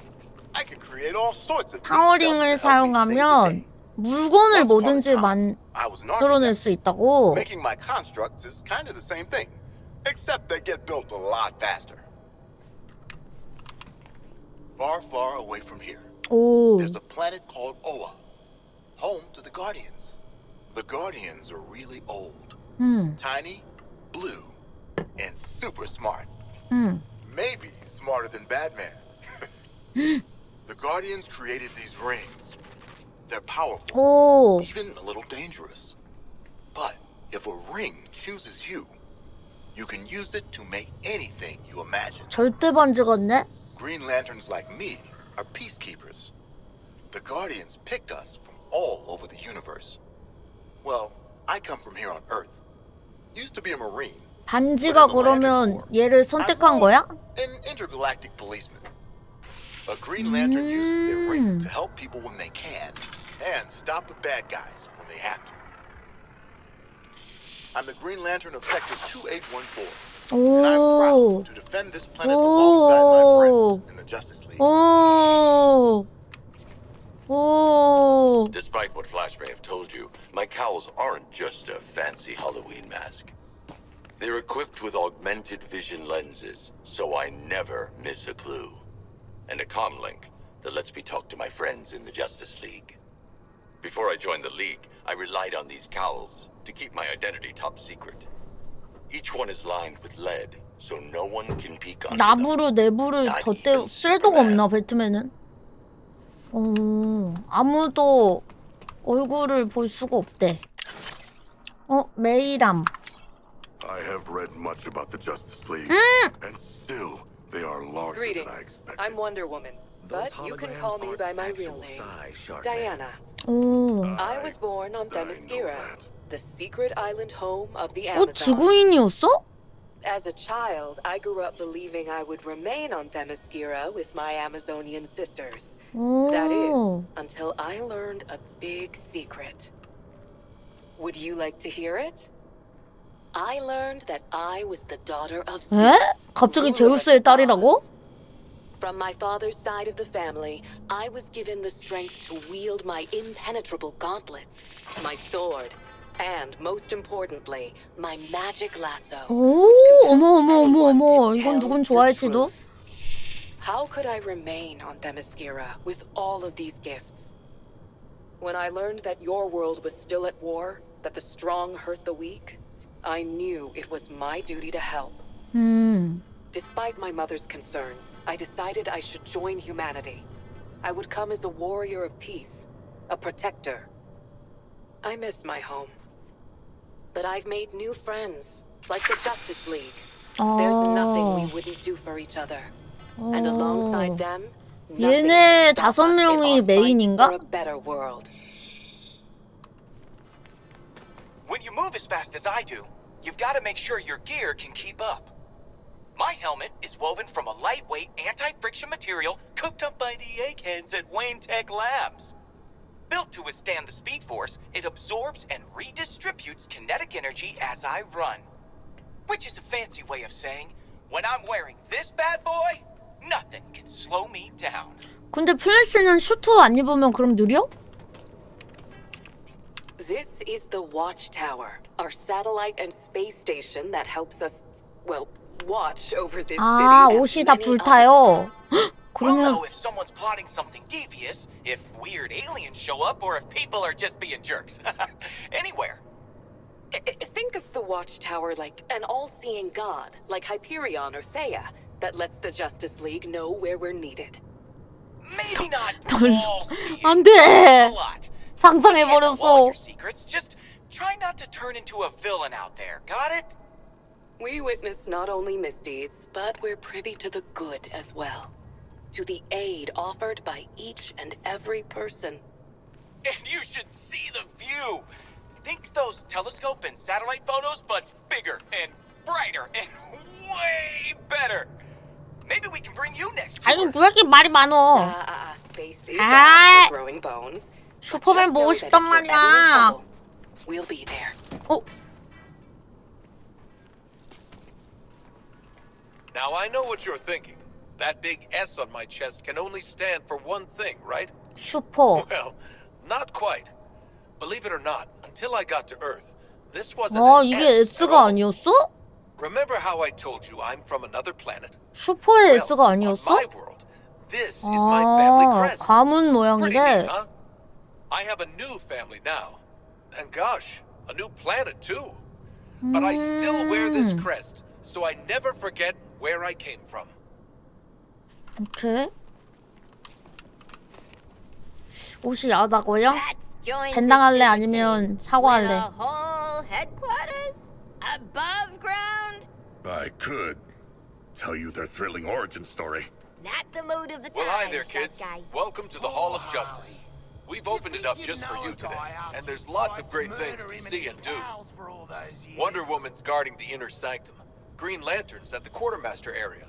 I can create all sorts of 파워링을 사용하면 물건을 뭐든지 만들어낼 수 있다고. Making my constructs is kind of the same thing, except they get built a lot faster. Far, far away from here, 오. there's a planet called Oa, home to the Guardians. The Guardians are really old, tiny, blue, and super smart. Maybe smarter than Batman. The Guardians created these rings. They're powerful, 오. even a little dangerous. But if a ring chooses you, you can use it to make anything you imagine. 절대 반지 같네? Green Lanterns like me are peacekeepers. The Guardians picked us from all over the universe. Well, I come from here on Earth. Used to be a Marine. 반지가 그러면 얘를 선택한 거야? An intergalactic policeman. A Green Lantern uses their ring to help people when they can, and stop the bad guys when they have to. I'm the Green Lantern of Sector 2814. And I'm 오. proud to defend this planet alongside my friends in the Justice League. 오. 오. Despite what Flash may have told you, my cowls aren't just a fancy Halloween mask. They're equipped with augmented vision lenses, so I never miss a clue. And a comlink that lets me talk to my friends in the Justice League. Before I joined the League, I relied on these cowls to keep my identity top secret. Each one is lined with lead, so no one can peek under them. 나무로 내부를 덧대 쓸 데가 없나 배트맨은? 아무도 얼굴을 볼 수가 없대. 메이람. I have read much about the Justice League, and still they are larger than I Greetings. expected. I'm Wonder Woman, but you can call me by my real name, Diana. 오. I was born on I know Themyscira, that. the secret island home of the Amazon. 지구인이었어? As a child, I grew up believing I would remain on Themyscira with my Amazonian sisters. That is, until I learned a big secret. Would you like to hear it? I learned that I was the daughter of 에? Zeus. 갑자기 ruler of 제우스의 the 딸이라고? gods. From my father's side of the family, I was given the strength to wield my impenetrable gauntlets, my sword, and most importantly, my magic lasso. 오, 어머. 이건 누군 좋아할지도? How could I remain on Themyscira with all of these gifts? When I learned that your world was still at war, that the strong hurt the weak, I knew it was my duty to help. Despite my mother's concerns, I decided I should join humanity. I would come as a warrior of peace, a protector. I miss my home. But I've made new friends, like the Justice League. There's nothing we wouldn't do for each other. And alongside them, nothing 얘네 can stop 5명이 us in our fight 메인인가? for a better world. When you move as fast as I do, you've got to make sure your gear can keep up. My helmet is woven from a lightweight anti-friction material cooked up by the eggheads at Wayne Tech Labs. Built to withstand the speed force, it absorbs and redistributes kinetic energy as I run. Which is a fancy way of saying, when I'm wearing this bad boy, nothing can slow me down. 근데 플래시는 슈트 안 입으면 그럼 느려? This is the Watchtower, our satellite and space station that helps us, well, watch over this 아, city. 옷이 다 불타요. 헉, We'll 그러면 know if someone's plotting something devious, if weird aliens show up, or if people are just being jerks. Anywhere. Think of the Watchtower like an all-seeing god, like Hyperion or Theia, that lets the Justice League know where we're needed. Maybe not 덜- all seeing 안 돼. a lot. We can't know all 상상해버렸어. your secrets. Just try not to turn into a villain out there, got it? We witness not only misdeeds, but we're privy to the good as well. To the aid offered by each and every person. And you should see the view! Think those telescope and satellite photos, but bigger and brighter and way better. Maybe we can bring you next 아니 tour. 왜 이렇게 말이 많어? Spacey, 아, growing bones. 슈퍼맨 보고 싶단 말이야. We'll be there. 어? Now I know what you're thinking. That big S on my chest can only stand for one thing, right? 슈퍼. Well, not quite. Believe it or not, until I got to Earth, this wasn't an 이게 S at S가 all. 아니었어? Remember how I told you I'm from another planet? 슈퍼의 Well, S가 on 아니었어? my world, this is my family crest. 가문 Pretty 모양이래. neat, huh? I have a new family now. And gosh, a new planet too. But I still wear this crest, so I never forget where I came from. 오케이. 옷이 야하다고요? That's joins 벤당할래 the 아니면 city. 사과할래? With a whole headquarters? Above ground? I could tell you their thrilling origin story. Not the mood of the time, Well, hi there, shut kids. guy. Welcome to the Hall of Justice. We've opened it up just for you today, and there's lots of great things to see and do. Wonder Woman's guarding the inner sanctum, Green Lantern's at the quartermaster area,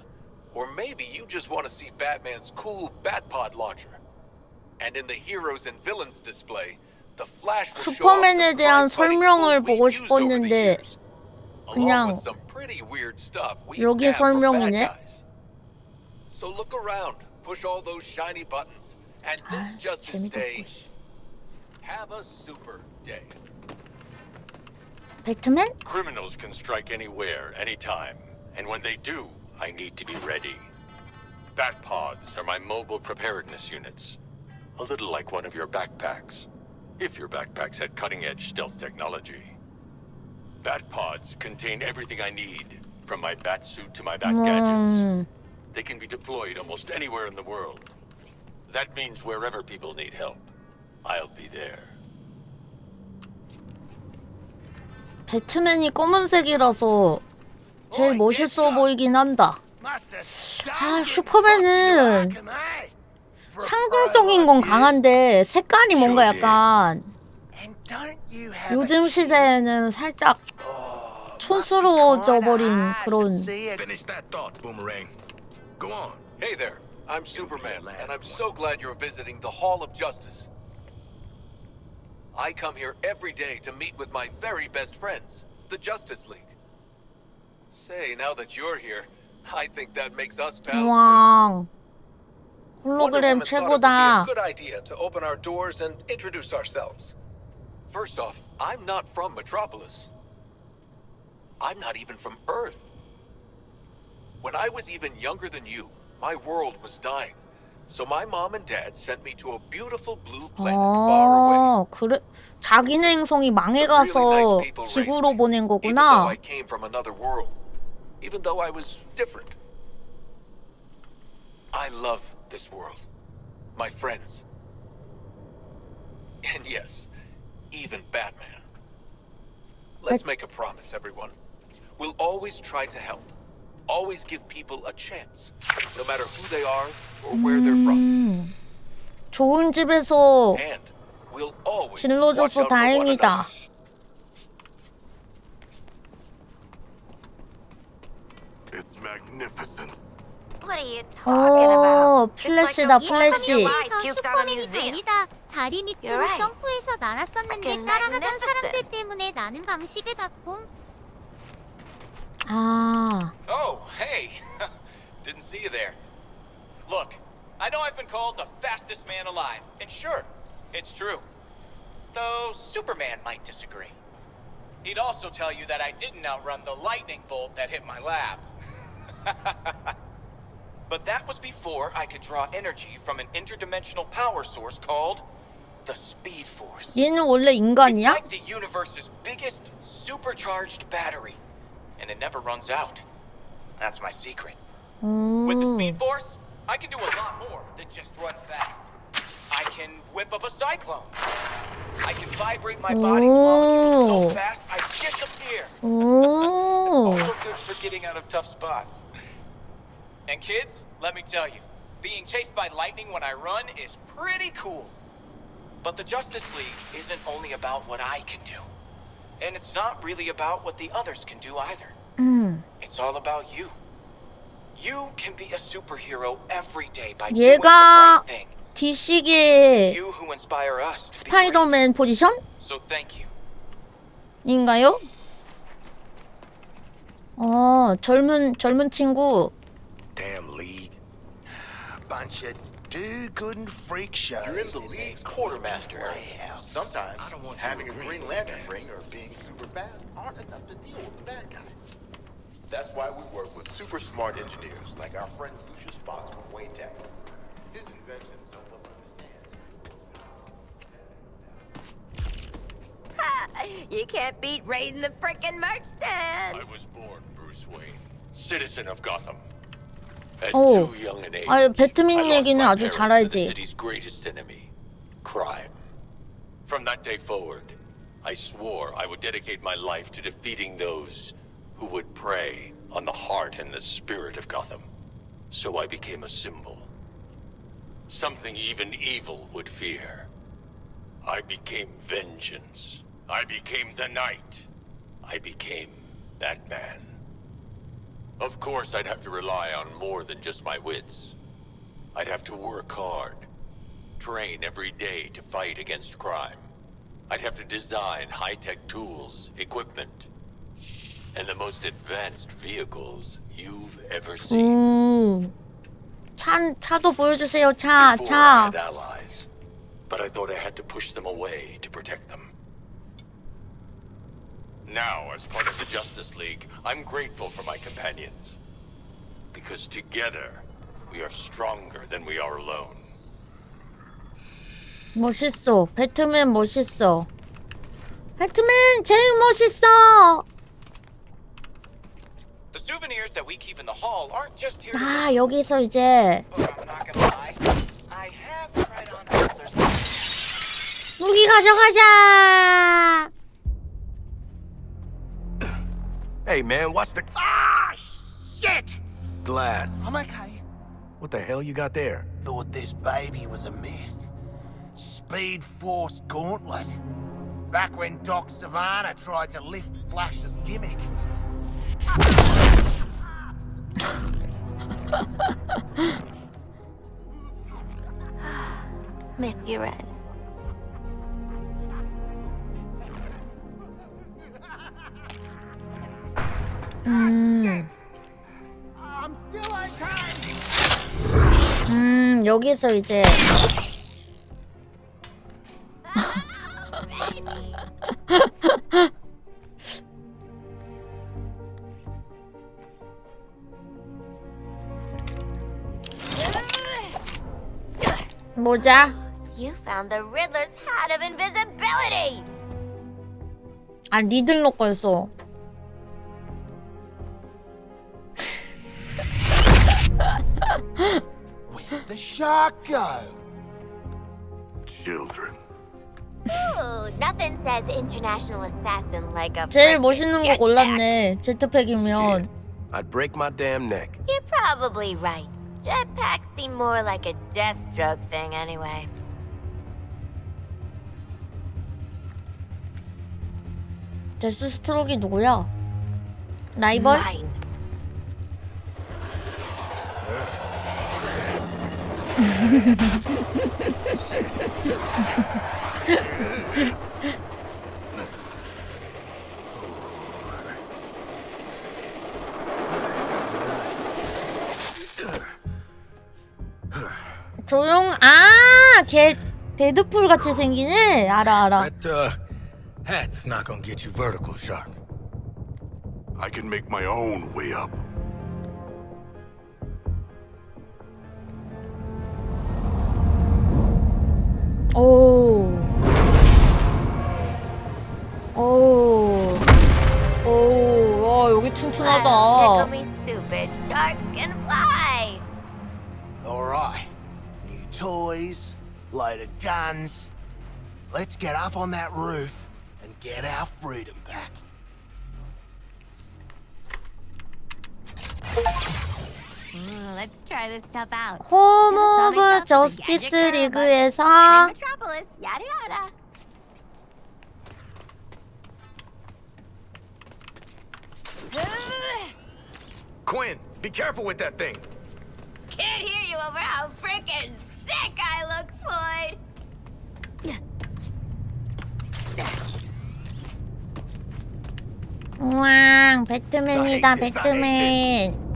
or maybe you just want to see Batman's cool Batpod launcher. And in the heroes and villains display, the Flash will show off 슈퍼맨에 some 대한 crime-fighting 설명을 tools 보고 we've used over the 싶었는데 years, along 그냥 with some pretty weird stuff we've 여기 nabbed from bad 설명이네. guys. So look around, push all those shiny buttons, and this Justice Day, have a super day. 배트맨? Criminals can strike anywhere, anytime. And when they do, I need to be ready. Bat pods are my mobile preparedness units. A little like one of your backpacks. If your backpacks had cutting-edge stealth technology. Bat pods contain everything I need, from my bat suit to my bat gadgets. They can be deployed almost anywhere in the world. That means wherever people need help, I'll be there. 배트맨이 검은색이라서 제일 멋있어 보이긴 한다. 슈퍼맨은 상징적인 건 강한데 색깔이 뭔가 약간 요즘 시대에는 살짝 촌스러워져 버린 그런. Finish that thought, Boomerang. Go on. Hey there, I'm Superman, and I'm so glad you're visiting the Hall of Justice. I come here every day to meet with my very best friends, the Justice League. Say, now that you're here, I think that makes us pals too. 와, Wonder 홀로그램 Woman thought it would 최고다. be a good idea to open our doors and introduce ourselves. First off, I'm not from Metropolis. I'm not even from Earth. When I was even younger than you, my world was dying. So my mom and dad sent me to a beautiful blue planet far away. 그래. 자기네 행성이 망해가서 지구로 보낸 Even though 거구나. I came from another world, even though I was different. I love this world, my friends, and yes, even Batman. Let's make a promise, everyone. We'll always try to help. Always give people a chance, no matter who they are or where they're from. 좋은 집에서 And we'll always watch 길러줘서 out for one 다행이다. another. It's magnificent. What are you talking about? 플래시다, 플래시. 슈퍼맨이 달리다 다리 밑으로 You're right. 점프해서 날았었는데 Fucking 따라가던 magnificent. 사람들 때문에 나는 방식을 바꿈. 아, Oh, hey. Didn't see you there. Look, I know I've been called the fastest man alive, and sure, it's true. Though Superman might disagree. He'd also tell you that I didn't outrun the lightning bolt that hit my lab. But that was before I could draw energy from an interdimensional power source called the Speed Force. 얘는 원래 It's 인간이야? like the universe's biggest supercharged battery, and it never runs out. That's my secret. With the Speed Force, I can do a lot more than just run fast. I can whip up a cyclone. I can vibrate my body's molecules so fast I disappear. It's also good for getting out of tough spots. And kids, let me tell you, being chased by lightning when I run is pretty cool. But the Justice League isn't only about what I can do. And it's not really about what the others can do either. It's all about you. You can be a superhero every day by doing the right thing. DC계 You who inspire us to be 스파이더맨 포지션? So thank you. 인가요? 젊은 친구. Damn league. Bunch of do-good and freak shows. You're in the league's quartermaster area. Sometimes having a Green Lantern ring or being super fast aren't enough to deal with the bad guys. That's why we work with super smart engineers like our friend Lucius Fox from Wayne Tech. His inventions help us understand. You can't beat raiding the frickin' merch stand. I was born Bruce Wayne, citizen of Gotham. At 오, too young an age, 배트맨 I lost 얘기는 my 아주 parents 잘 to the 알지. city's greatest enemy, crime. From that day forward, I swore I would dedicate my life to defeating those who would prey on the heart and the spirit of Gotham. So I became a symbol. Something even evil would fear. I became vengeance. I became the Knight. I became Batman. Of course, I'd have to rely on more than just my wits. I'd have to work hard, train every day to fight against crime. I'd have to design high-tech tools, equipment, and the most advanced vehicles you've ever seen. 차도 보여주세요. 차. Before I had allies, but I thought I had to push them away to protect them. Now, as part of the Justice League, I'm grateful for my companions. Because together, we are stronger than we are alone. 멋있어. 배트맨 멋있어. 배트맨 제일 멋있어. The souvenirs that we keep in the hall aren't just here. 여기서 이제 I'm not gonna lie. I have tried on Riddler's. 무기 가져가자. Hey, man, watch the... Ah, shit! glass. I'm okay. What the hell you got there? Thought this baby was a myth. Speed Force gauntlet. Back when Doc Savannah tried to lift Flash's gimmick. Miss you, Red. 여기서 이제 모자. You found the Riddler's hat of invisibility. 리들러 거였어. Where'd the shark go? Children. Ooh, nothing says international assassin like a 제일 frickin' 멋있는 거 jetpack. 골랐네. 제트팩이면. I'd break my damn neck. You're probably right. Jetpacks seem more like a Deathstroke thing anyway. 데스스트로크 누구야? 라이벌? Mine. 걔 데드풀 같이 생기네. 알아. That, hat's not gonna get you vertical, Shark. I can make my own way up. 여기 튼튼하다. Tickle me stupid. Sharks can fly. All right. New toys, load of guns. Let's get up on that roof and get our freedom back. Let's try this stuff out. 홈 오브 저스티스 리그에서 Metropolis, yada yada. Quinn, be careful with that thing. Can't hear you over how frickin' sick I look, Floyd. 우왕 배트맨이다 배트맨.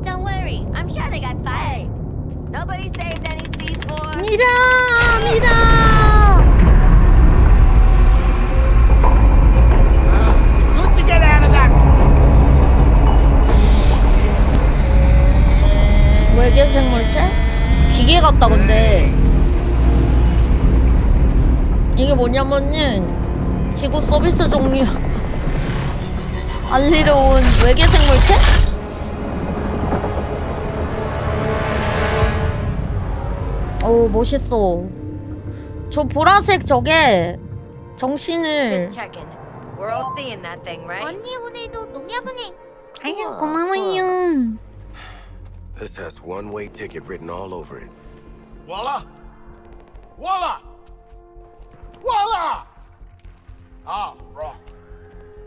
Don't worry, I'm sure they got fired. Nobody saved any C4. 밀어 밀어. Good to get out of that place. 외계 생물체? 기계 같다 근데. 이게 뭐냐면은 지구 서비스 종류 알리러 온 외계 생물체? 오 멋있어. 저 보라색 저게 정신을. Just checking. We're all seeing that thing, right? 언니 오늘도 농협은행. 아유 고마워요. This has one-way ticket written all over it. Walla? Walla! Walla! Oh, right.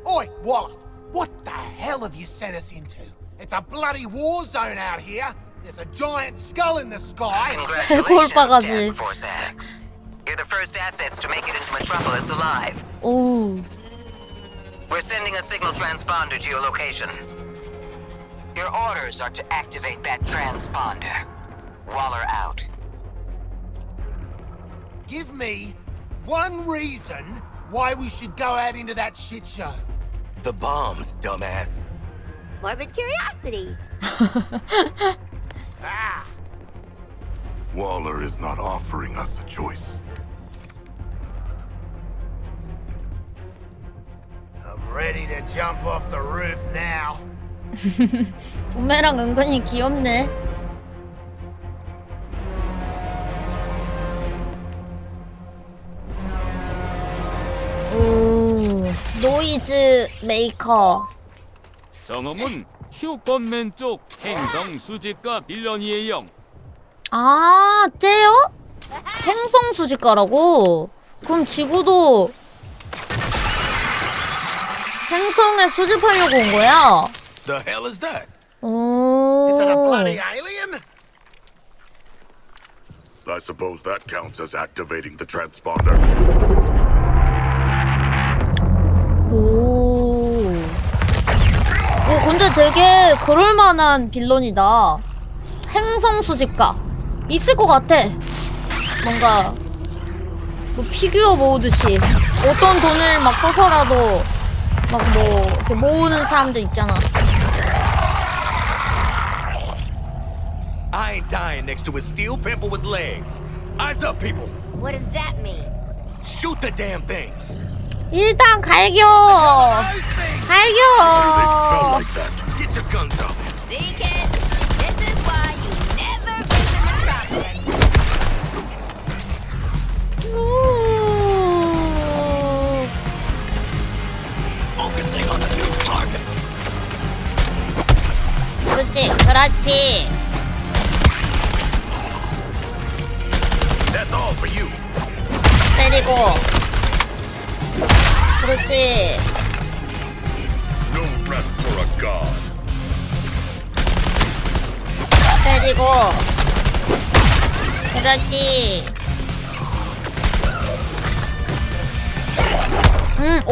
Oi, Walla, what the hell have you sent us into? It's a bloody war zone out here. There's a giant skull in the sky. Congratulations, Task Force X. You're the first assets to make it into Metropolis alive. 오. We're sending a signal transponder to your location. Your orders are to activate that transponder. Waller out. Give me one reason why we should go out into that shit show. The bombs, dumbass. Morbid curiosity. Ah! Waller is not offering us a choice. I'm ready to jump off the roof now. 부메랑 은근히 귀엽네. 오, 노이즈 메이커. 정음은 슈퍼맨 쪽 행성 수집가 빌런이에요. 아, 쟤요? 행성 수집가라고? 그럼 지구도 행성에 수집하려고 온 거야? The hell is that? 오. Is it a bloody alien? I suppose that counts as activating the transponder. 오. 오, 근데 되게 그럴만한 빌런이다. 행성 수집가. 있을 것 같아. 뭔가 뭐 피규어 모으듯이 어떤 돈을 막 써서라도 막 뭐 이렇게 모으는 사람들 있잖아. I ain't dying next to a steel pimple with legs. Eyes up, people. What does that mean? Shoot the damn things. 일단 갈겨. 갈겨. Get your guns up. See, kid? This is why you never visit Metropolis. Focusing on a new target. 그렇지, 그렇지. That's all for you. 때리고. 그렇지. No rest for a god. 때리고. 그렇지.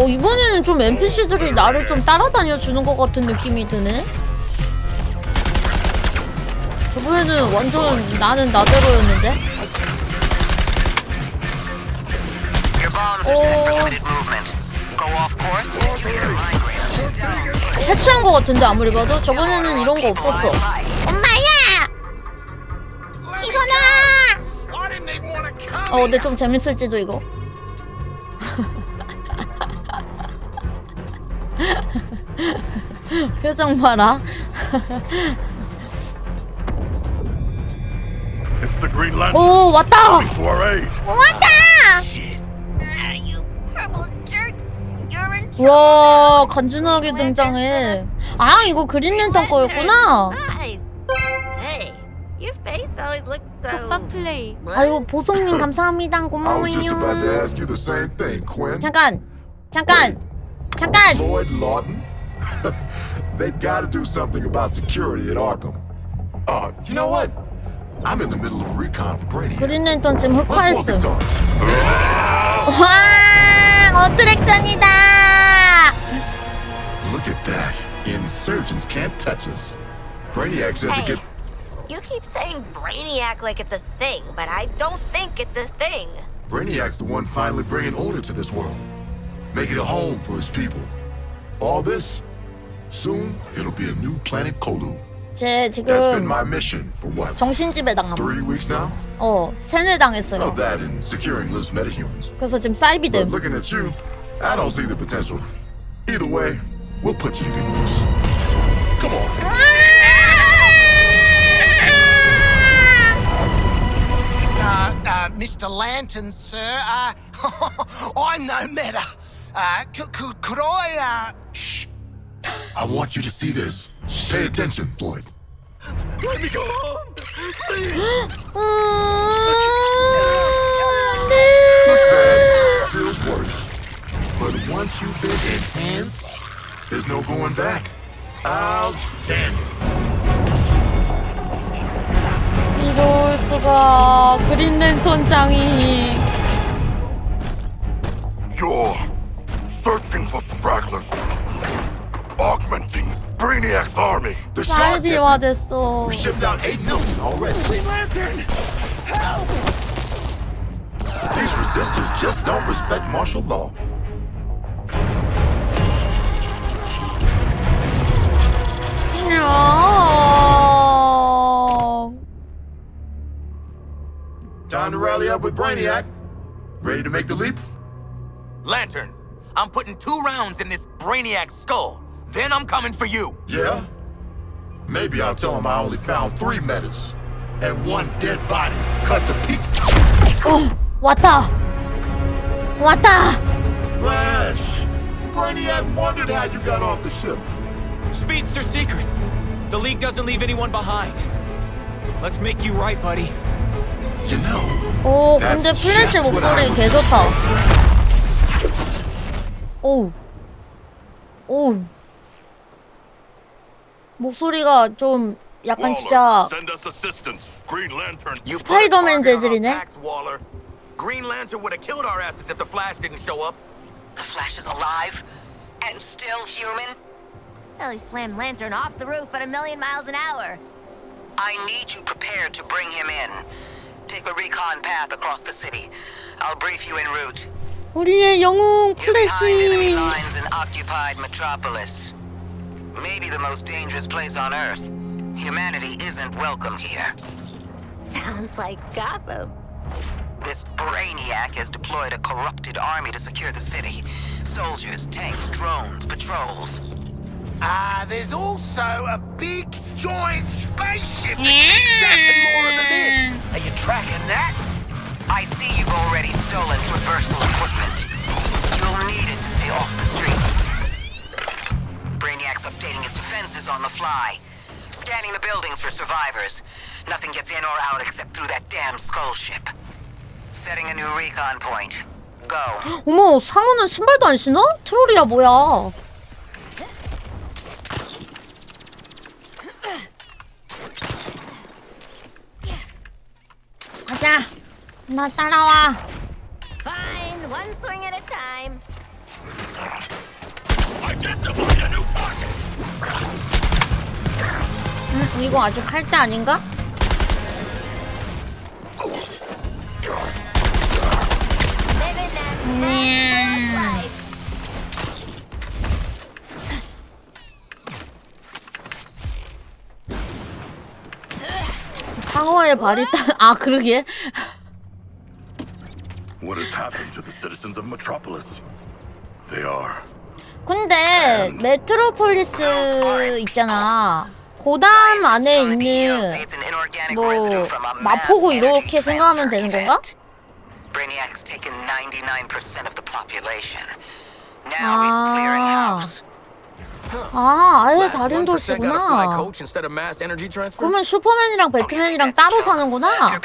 이번에는 좀 NPC들이 나를 좀 따라다녀 주는 것 같은 느낌이 드네. 저번에는 완전 나는 나대로였는데. 해체한 것 같은데 아무리 봐도 저번에는 이런 거 없었어. 엄마야! 이거나! 근데 좀 재밌을지도 이거. 표정 봐라. It's the Green Lantern. 오, 왔다! Coming to our aid. 왔다! You purple jerks. You're in 와, 간지나게 등장해. 아, 이거 그린랜턴 거였구나. Nice. Hey, your face always looks so. 촉박 플레이. 아이고, 보성님 감사합니다. I was just about to 고마워요. ask you the same thing, Quinn. 잠깐! Lloyd Lawton? They've got to do something about security at Arkham. You know what? I'm in the middle of a recon for Brainiac. 그린랜턴 지금 Let's walk 흑화했음. and talk. 와, 어트랙션이다! Look at that. Insurgents can't touch us. Brainiac says it Hey, get... you keep saying Brainiac like it's a thing, but I don't think it's a thing. Brainiac's the one finally bringing order to this world. Making a home for his people. All this, soon it'll be a new planet Kolu. 쟤 That's been 지금 my mission for what? 정신지배 당함. 3 weeks now? 세뇌당했어요. Of that and securing loose metahumans. 그래서 지금 But 사이비됨. looking at you, I don't see the potential. Either way, we'll put you to good use. Come on. Mr. Lantern, sir, I'm no matter. Could I, Shh. I want you to see this. Pay attention, Floyd. Let me go home. Looks bad, feels worse. But once you've been enhanced, there's no going back. Outstanding. 이럴 수가. 그린랜턴장이. You're searching for stragglers. Augmenting Brainiac's army. The shark gets it. 사이비화됐어. We shipped out 8 million already. Green Lantern, help! These resistors just don't respect martial law. No. Time to rally up with Brainiac. Ready to make the leap? Lantern, I'm putting 2 rounds in this Brainiac skull. Then I'm coming for you. Yeah? Maybe I'll tell him I only found 3 metas and 1 dead body cut to pieces. 왔다. Flash! Brainiac wondered how you got off the ship. Speedster secret. The League doesn't leave anyone behind. Let's make you right, buddy. You know, 오, 근데 플래시 목소리 개 좋다. 오. 목소리가 좀 약간 진짜 Send us assistance. Green Lantern. 스파이더맨 재질이네. Waller. Green Lantern would have killed our asses if the Flash didn't show up. The Flash is alive and still human. Well, he slammed Lantern off the roof at 1,000,000 miles an hour. I need you prepared to bring him in. Take a recon path across the city. I'll brief you en route. 우리의 영웅 You're behind enemy 플래시. lines in occupied Metropolis. Maybe the most dangerous place on Earth. Humanity isn't welcome here. Sounds like Gotham. This Brainiac has deployed a corrupted army to secure the city. Soldiers, tanks, drones, patrols. There's also a big, giant spaceship that keeps zapping more of them in. Are you tracking that? I see you've already stolen traversal equipment. You'll need it to stay off the streets. Brainiac's updating his defenses on the fly. Scanning the buildings for survivors. Nothing gets in or out except through that damn skull ship. Setting a new recon point. Go. 어머, 상어는 신발도 안 신어? 트롤이야 뭐야? 가자. 나 따라와. Fine, one swing at a time. Identify a new target. 이거 아직 할 때 아닌가? Living that fast life. 상어의 발이 아 그러게. What has happened to the citizens of Metropolis? They are. 근데 메트로폴리스 있잖아. 고담 안에 있는 뭐 마포구 이렇게 생각하면 되는 건가? Brainiac's taken 99% of the population. Now he's clearing house. 아, 아예 다른 도시구나. 그러면 슈퍼맨이랑 배트맨이랑 따로 사는구나.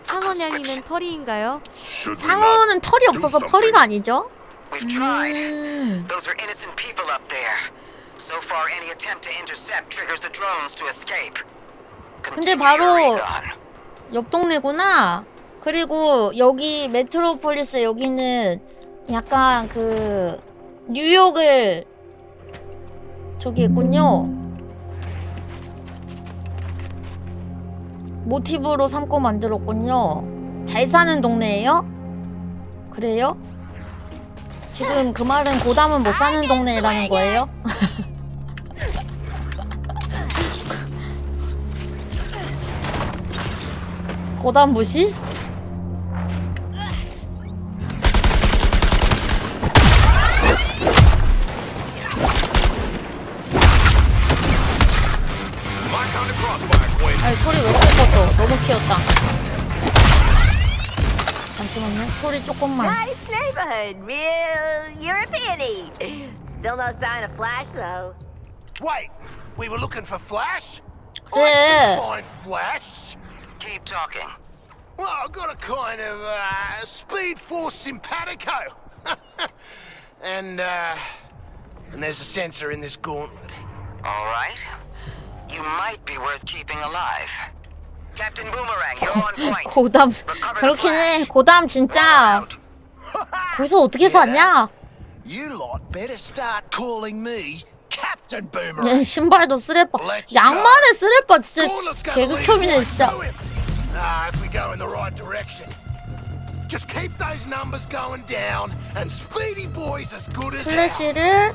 상어냥이는 펄이인가요? 상어는 털이 없어서 펄이가 아니죠? We've tried. Those are innocent people up there. So far, any attempt to intercept triggers the drones to escape. 근데 바로 옆 동네구나. 그리고 여기 메트로폴리스 여기는 약간 그 뉴욕을 저기 있군요. 모티브로 삼고 만들었군요. 잘 사는 동네예요? 그래요? 지금 그 말은 고담은 못 사는 동네라는 거예요? 고담 무시? 아니 소리 왜 이렇게 컸어? 너무 키웠다. 잠시만요. 소리 조금만. Nice neighborhood, real European-y. Still no sign of Flash, though. Wait, we were looking for Flash? 그래. I can find Flash. Keep talking. Well, I've got a kind of Speed Force simpatico. and there's a sensor in this gauntlet. All right. You might be worth keeping alive. Captain Boomerang, you're on point. 고담 그렇긴 해. 고담 진짜 거기서 어떻게 샀냐? You lot better start calling me Captain Boomerang. 얘 신발도 쓰레빠. 양말에 쓰레빠 진짜 개극혐이네 진짜. If we go in the right direction. Just keep those numbers going down and Speedy Boy's as good as 플래시를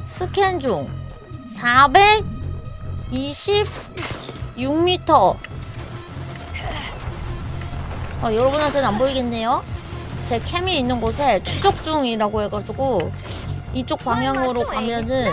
스캔 중. 426m. 여러분한테는 안 보이겠네요. 제 캠이 있는 곳에 추적 중이라고 해가지고 이쪽 방향으로 가면은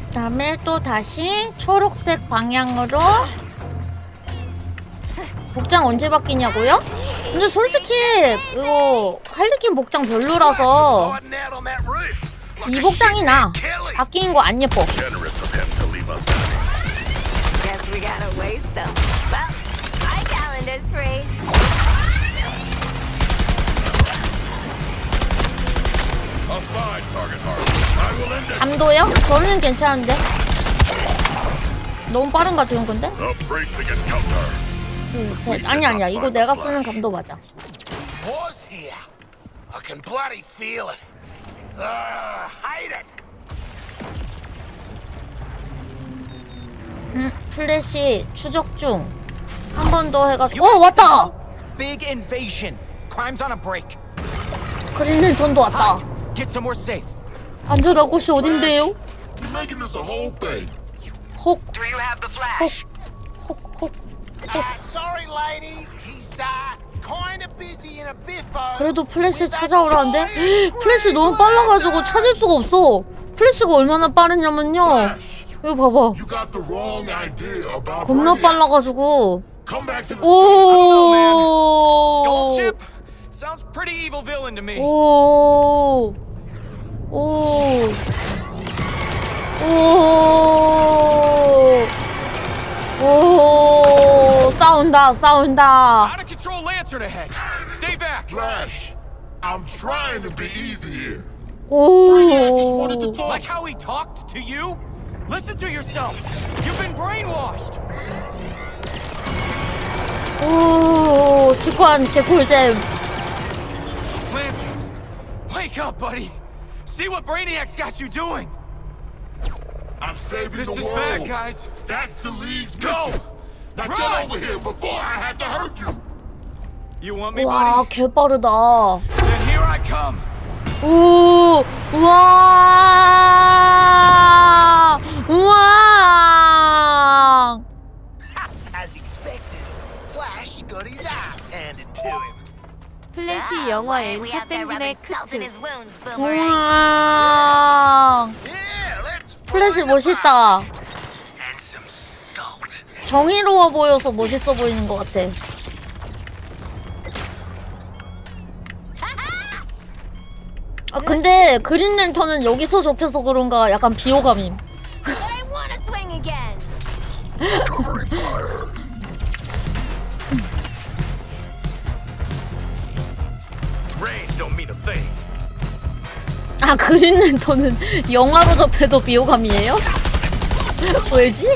그다음에 또 다시 초록색 방향으로. 복장 언제 바뀌냐고요? 근데 솔직히 이거 할리퀸 복장 별로라서 이 복장이 나. 바뀐 거 안 예뻐. Guess we gotta waste them. Well, my calendar's free. 감도요? 저는 괜찮은데. 너무 빠른가 지금 근데? 둘, 셋. 아니야. 이거 내가 쓰는 감도 맞아. Was here. I can bloody feel it. Hate it. 플래시 추적 중. 한 번 더 해가지고. 왔다. Big invasion. Crime's on a break. 그린랜턴도 왔다. Get somewhere safe. 안전한 곳이 어딘데요? You're making this a whole thing. 혹. Do you have the flash? 혹. Sorry, lady. He's kind of busy in a biffo. 그래도 플래시 찾아오라는데? 플래시 너무 빨라가지고 찾을 수가 없어. 플래시가 얼마나 빠르냐면요. 이거 봐봐. You got the wrong idea about 겁나 Brainiac. 빨라가지고. Come back to the 오. Skullship? Sounds pretty evil villain to me. 오. 싸운다. Out of control lantern ahead. Stay back. Flash. I'm trying to be easy here. 오. Like how he talked to you? Listen to yourself. You've been brainwashed. 오, 직관 개꿀잼. Lantern, wake up, buddy. See what Brainiac's got you doing. I'm saving This the is world. bad, guys. That's the League's Go. mission. Now Run. get over here before I have to hurt you. You want me, 와, buddy? 개 빠르다. Then here I come. 오, 우와. As expected. Flash got his ass handed to him. 플래시 영화 N차 땡긴의 크트. 우와. 플래시 멋있다. 정의로워 보여서 멋있어 보이는 것 같아. 아 근데 그린랜턴은 여기서 접혀서 그런가 약간 비호감임. 아 그린랜턴은 영화로 접해도 비호감이에요? 왜지?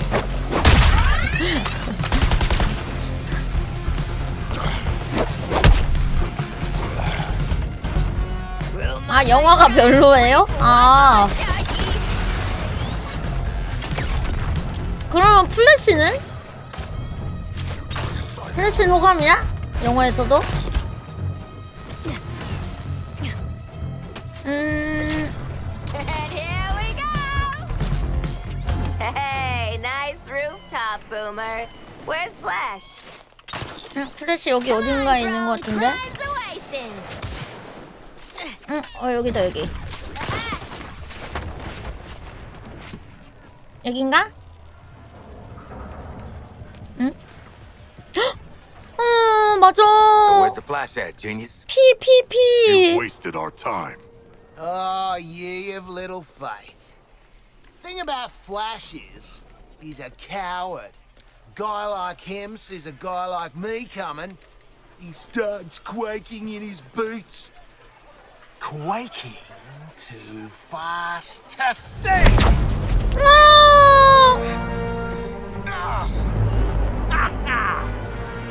아 영화가 별로예요? 아 그러면 플래시는? 플래시는 호감이야? 영화에서도? And here we go! Hey, nice rooftop, Boomer. Where's Flash? 플래시 여기 어딘가에 있는 것 같은데? 응, 여기다 여기. 여긴가? 응? 맞아. So where's the Flash at, genius? P. Wasted our time. Oh, ye of little faith. Thing about Flash is, he's a coward. Guy like him sees a guy like me coming, he starts quaking in his boots. Quaking too fast to see.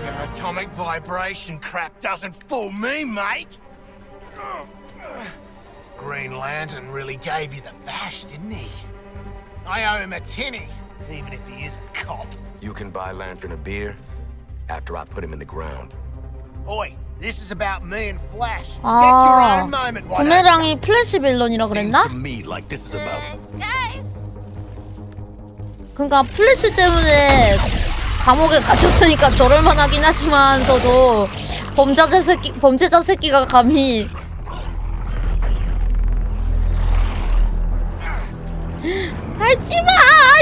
Your atomic vibration crap doesn't fool me, mate. Green Lantern really gave you the bash, didn't he? I owe him a tinny, even if he is a cop. You can buy Lantern a beer after I put him in the ground. Oi, this is about me and Flash. Get your 아 own moment, why don't 구매랑이 플래시 빌런이라 그랬나? Seems to me like this is about 그러니까 플래시 때문에 감옥에 갇혔으니까 저럴만 하긴 하지만서도 범죄자 새끼가 감히 밟지마!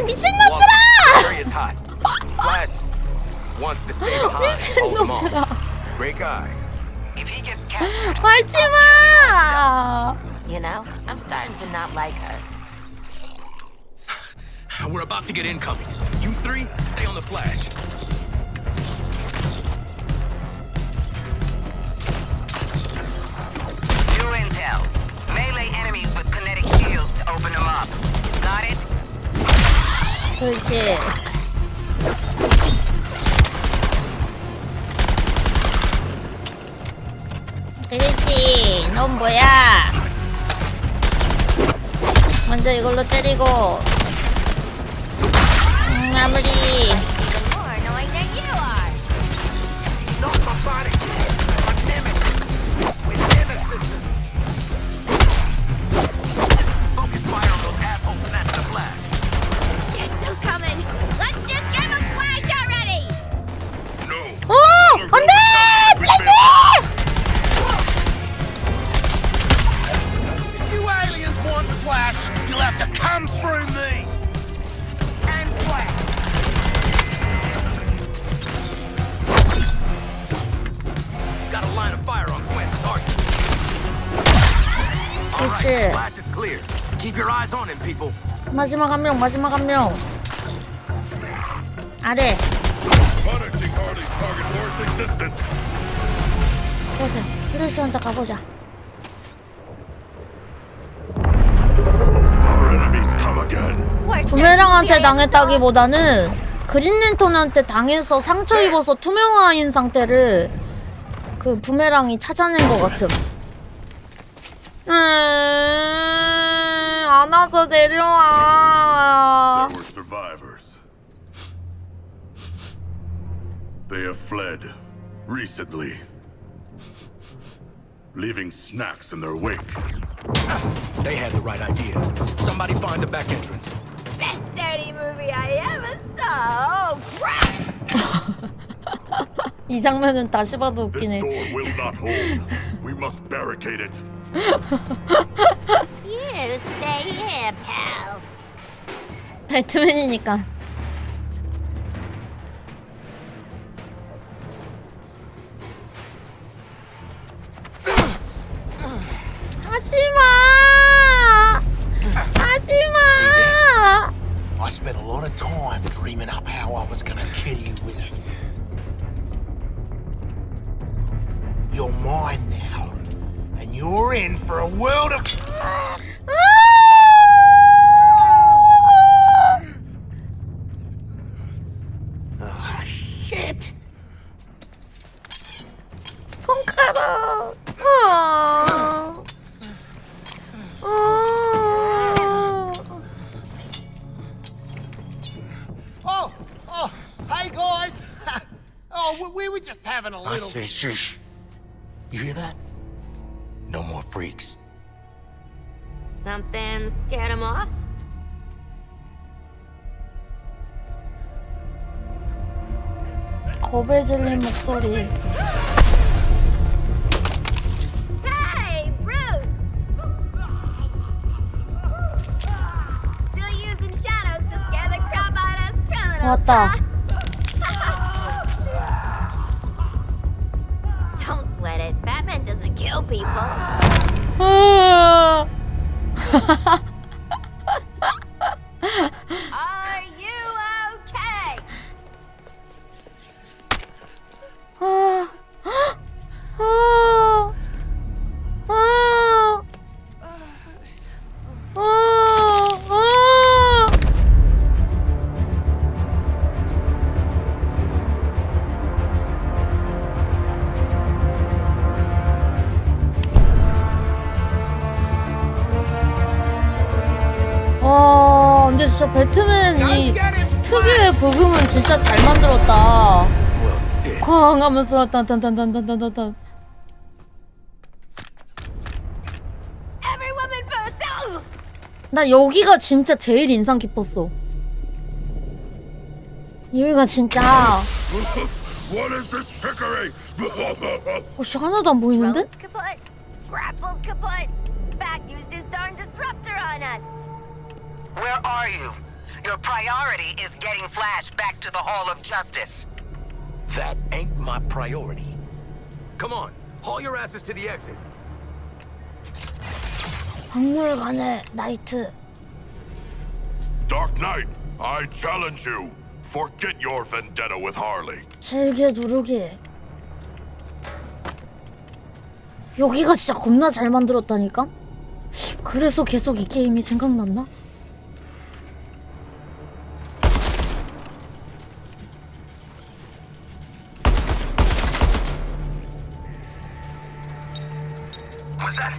미친놈들아! 미친놈들아 밟지마! You know, I'm starting to not like her. We're about to get incoming. You three, stay on the Flash. New intel. Melee enemies with kinetic shields to open them up. Got it? 그렇지. 그렇지. 넌 뭐야? 먼저 이걸로 때리고. 마무리. More annoying than you are. Not my body. My nemesis. We're nemesis. Focus fire on those assholes and that's the Flash. They're still coming. Let's just give them Flash already. 어! 안 돼! 플래시! If you aliens want Flash, you'll have to come through me. And Flash. Got a line of fire on Quinn's target. All right, 그렇지. Flash is clear. Keep your eyes on him, people. 마지막 한 명, 마지막 한 명. 아래. Punishing Harley's target worth existence. 됐어. 플래시 혼자 가보자. Our enemies come again. 부메랑한테 당했다기보다는 그린랜턴한테 당해서 상처 입어서 투명화인 상태를 그 부메랑이 찾아낸 것 같음. 안 와서 내려와. There were survivors. They have fled recently, leaving snacks in their wake. They had the right idea. Somebody find the back entrance. Best dirty movie I ever saw. Oh, crap! 이 장면은 다시 봐도 This 웃기네. door will not hold. We must barricade it. You stay here, pal. 배트맨이니까. 하지마! 하지마! I spent a lot of time dreaming up how I was gonna kill you with it. You're mine now, and you're in for a world of... Ah, shit! 손가락. Oh, hey guys! Oh, we were just having a I little... said shh. You hear that? No more freaks. Something scared him off? 겁에 질린 목소리. Hey, Bruce! Still using shadows to scare the crap out of us criminals, 왔다. Don't sweat it. Batman doesn't kill people. Are you okay? 근데 진짜 배트맨 이 특유의 부금은 진짜 잘 만들었다. 쾅 하면서 딴딴딴딴딴딴딴. Every woman for herself! 나 여기가 진짜 제일 인상 깊었어. 여기가 진짜. What is this trickery? 씨 하나도 안 보이는데? Drones kaput. Grapples kaput. Back used his darn disruptor on us. Where are you? Your priority is getting Flash back to the Hall of Justice. That ain't my priority. Come on, haul your asses to the exit. 박물관의 나이트. Dark Knight, I challenge you. Forget your vendetta with Harley. 길게 누르기. 여기가 진짜 겁나 잘 만들었다니까? 그래서 계속 이 게임이 생각났나? Was that?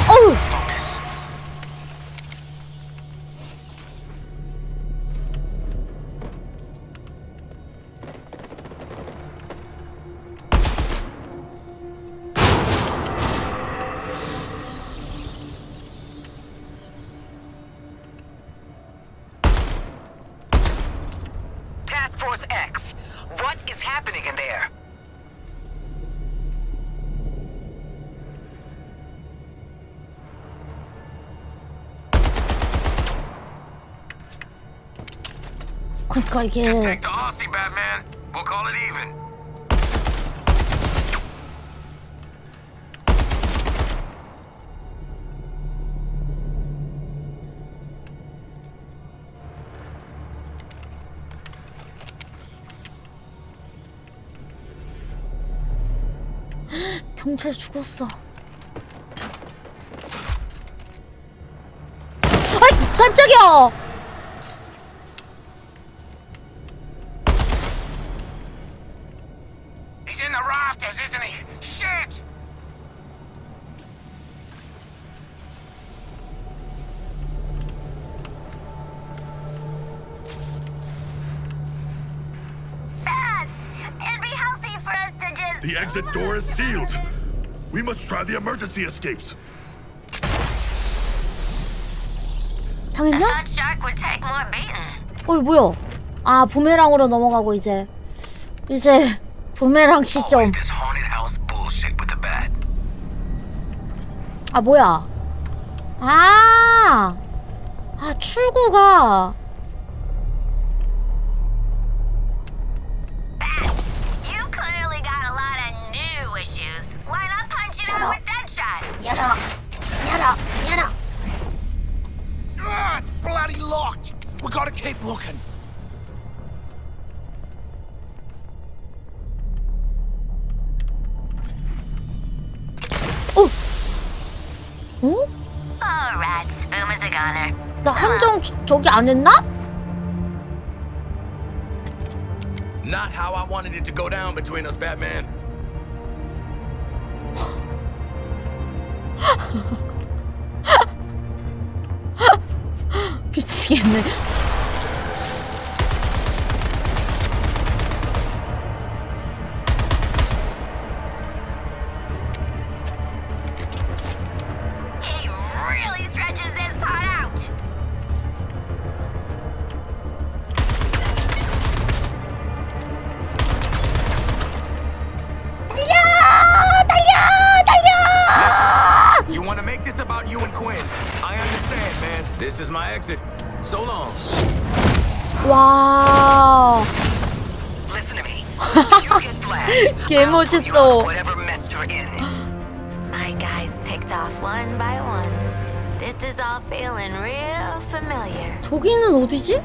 어우! Focus. Task Force X, what is happening in there? 그러니까 이게 Just take the Aussie, Batman. We'll call it even. 경찰 죽었어. 아이 깜짝이야. He's in the rafters, isn't he? Shit! Bats! It'd be healthy for us to just... The exit door is sealed. We must try the emergency escapes. I 당했냐? thought Shark would take more beating. 어이 뭐야? 아 부메랑으로 넘어가고 이제 부메랑 시점. Always this haunted house bullshit with the bat. 아 뭐야? 아 출구가. You clearly got a lot of new issues. Why not punch it out with Deadshot? 열어. Ah, it's bloody locked. We gotta keep looking. 어? Oh, rats. Boom is a goner. 나 함정 저기 안 했나? Not how I wanted it to go down between us, Batman. 미치겠네. He really stretches this part out. 달려! You want to make this about you and Quinn? I understand, man. This is my exit. So long. 와. Listen to me. You get Flash. 개 멋있어. Whatever mess you're in. My guys picked off one by one. This is all feeling real familiar. 저기는 어디지?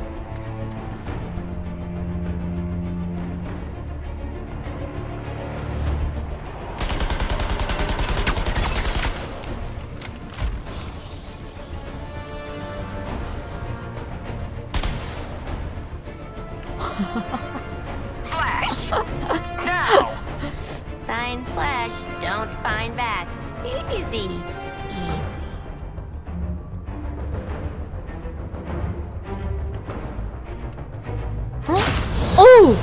Flash. Now. Find Flash, don't find bats. Easy. 어우!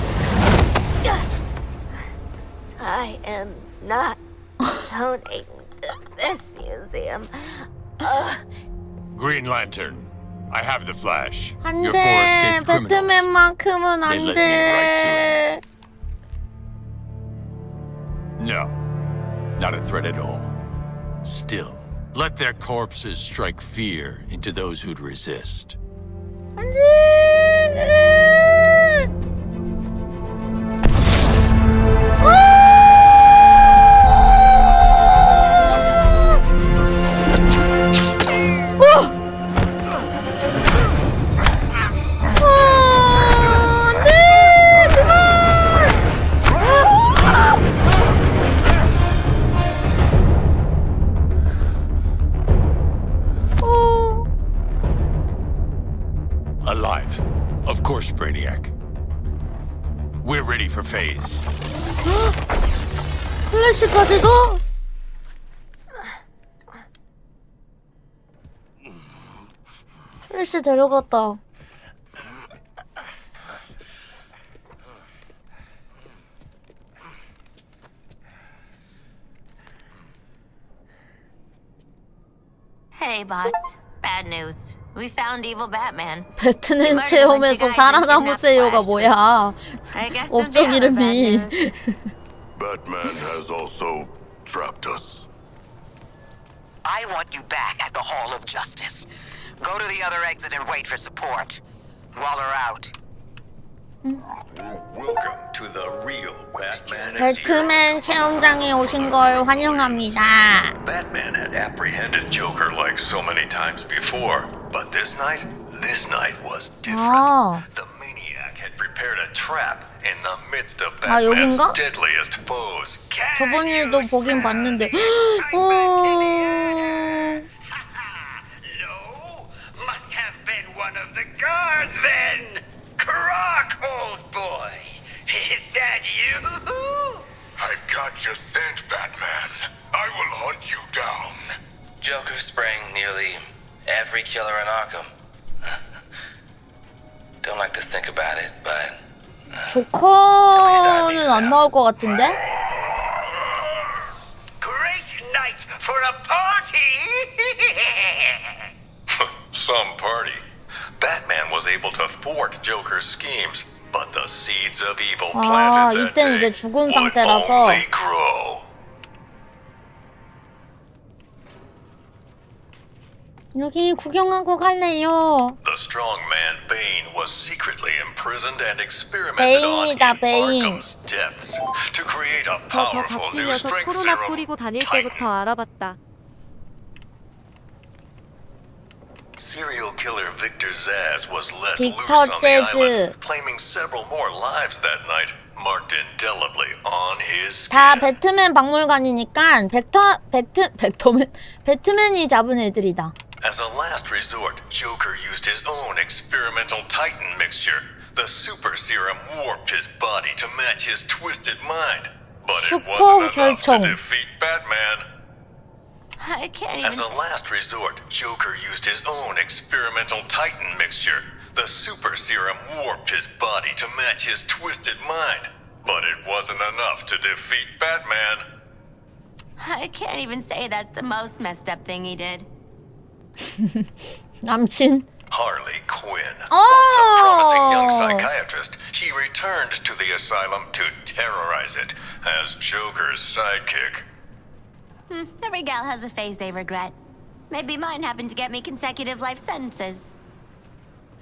I am not donating to this museum. Green Lantern, I have the Flash. 안 Your four 돼. escaped criminals. 배트맨만큼은 They 안 let me right 돼. No, not a threat at all. Still, let their corpses strike fear into those who'd resist. 안 돼. Alive. Of course, Brainiac. We're ready for phase. 플래시까지도? 플래시 데려갔다. Hey, boss. Bad news. We found evil Batman. 배트맨 체험에서 살아남으세요가 뭐야? 업종 이름이. Batman has also trapped us. I want you back at the Hall of Justice. Go to the other exit and wait for support. Waller out. Welcome to the real Batman. 배트맨 체험장에 오신 걸 환영합니다. Batman had apprehended Joker like so many times before, but this night was different. The maniac had prepared a trap in the midst of Batman's 여긴가? deadliest foes. 저번 일도 보긴 봤는데. Must have been one of the guards then. Croc, old boy. Is that you? I've got your scent, Batman. I will hunt you down. Joker spraying nearly every killer in Arkham. Don't like to think about it, but 조커는 안 나올 것 같은데? great night for a party. Some party. Batman was able to thwart Joker's schemes, But the seeds of evil 아, planted that 이때는 day 이제 죽은 would 상태라서. only grow. 여기 구경하고 갈래요. The strong man Bane was secretly imprisoned and experimented on in 베인이다, 베인. Arkham's depths to create a 저 powerful 박쥐 new 녀석 strength 코로나 serum. 뿌리고 다닐 때부터 알아봤다. Serial killer Victor Zsasz was let 빅터 loose on the 재즈. island, claiming several more lives that night, marked indelibly on his 다 skin. 배트맨 박물관이니까 배트맨이 잡은 애들이다. As a last resort, Joker used his own experimental Titan mixture. The super serum warped his body to match his twisted mind. But it wasn't enough to 혈청. defeat Batman. I can't As even... a last resort, Joker used his own experimental Titan mixture. The super serum warped his body to match his twisted mind. But it wasn't enough to defeat Batman. I can't even say that's the most messed up thing he did. 남친. Harley Quinn. Oh! Once a promising young psychiatrist, she returned to the asylum to terrorize it as Joker's sidekick. Every gal has a phase they regret. Maybe mine happened to get me consecutive life sentences.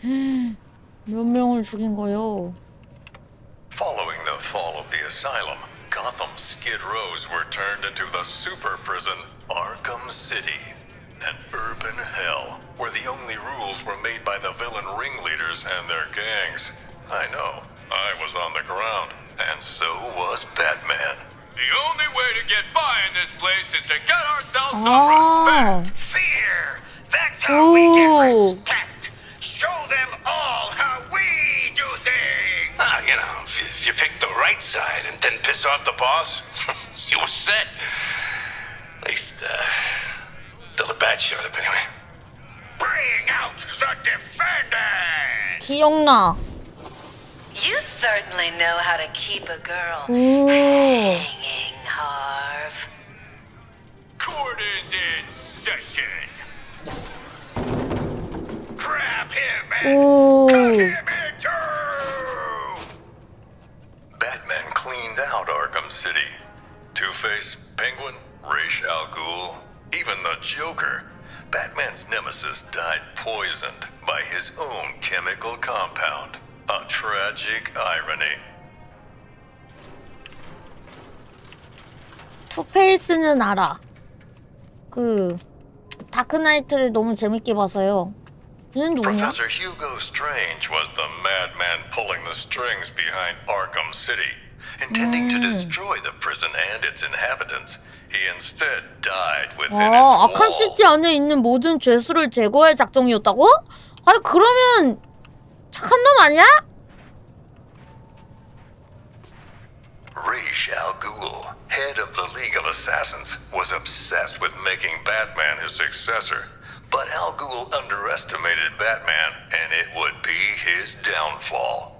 몇 명을 죽인 거요? Following the fall of the asylum, Gotham's Skid Rows were turned into the super prison Arkham City. An urban hell where the only rules were made by the villain ringleaders and their gangs. I know, I was on the ground, and so was Batman. The only way to get by in this place is to get ourselves some respect. Fear! That's how we get respect. Show them all how we do things. You know, if you pick the right side and then piss off the boss, you were set. At least, till the bad showed up anyway. Bring out the defenders! 기억나. You certainly know how to keep a girl 오. hanging, Harv. Court is in session. Grab him and 오. cut him in two! Batman cleaned out Arkham City. Two-Face, Penguin, Ra's al Ghul, even the Joker. Batman's nemesis died poisoned by his own chemical compound. A tragic irony. 투페이스는 알아. 그 다크나이트를 너무 재밌게 봐서요. 얘는 누구냐? Professor Hugo Strange was the madman pulling the strings behind Arkham City. Intending to destroy the prison and its inhabitants, he instead died within its 아, 아캄 walls. 시티 안에 있는 모든 죄수를 제거할 작정이었다고? 아니 그러면 착한 놈 아니야? Ra's al Ghul, head of the League of Assassins, was obsessed with making Batman his successor. But Al Ghul underestimated Batman, and it would be his downfall.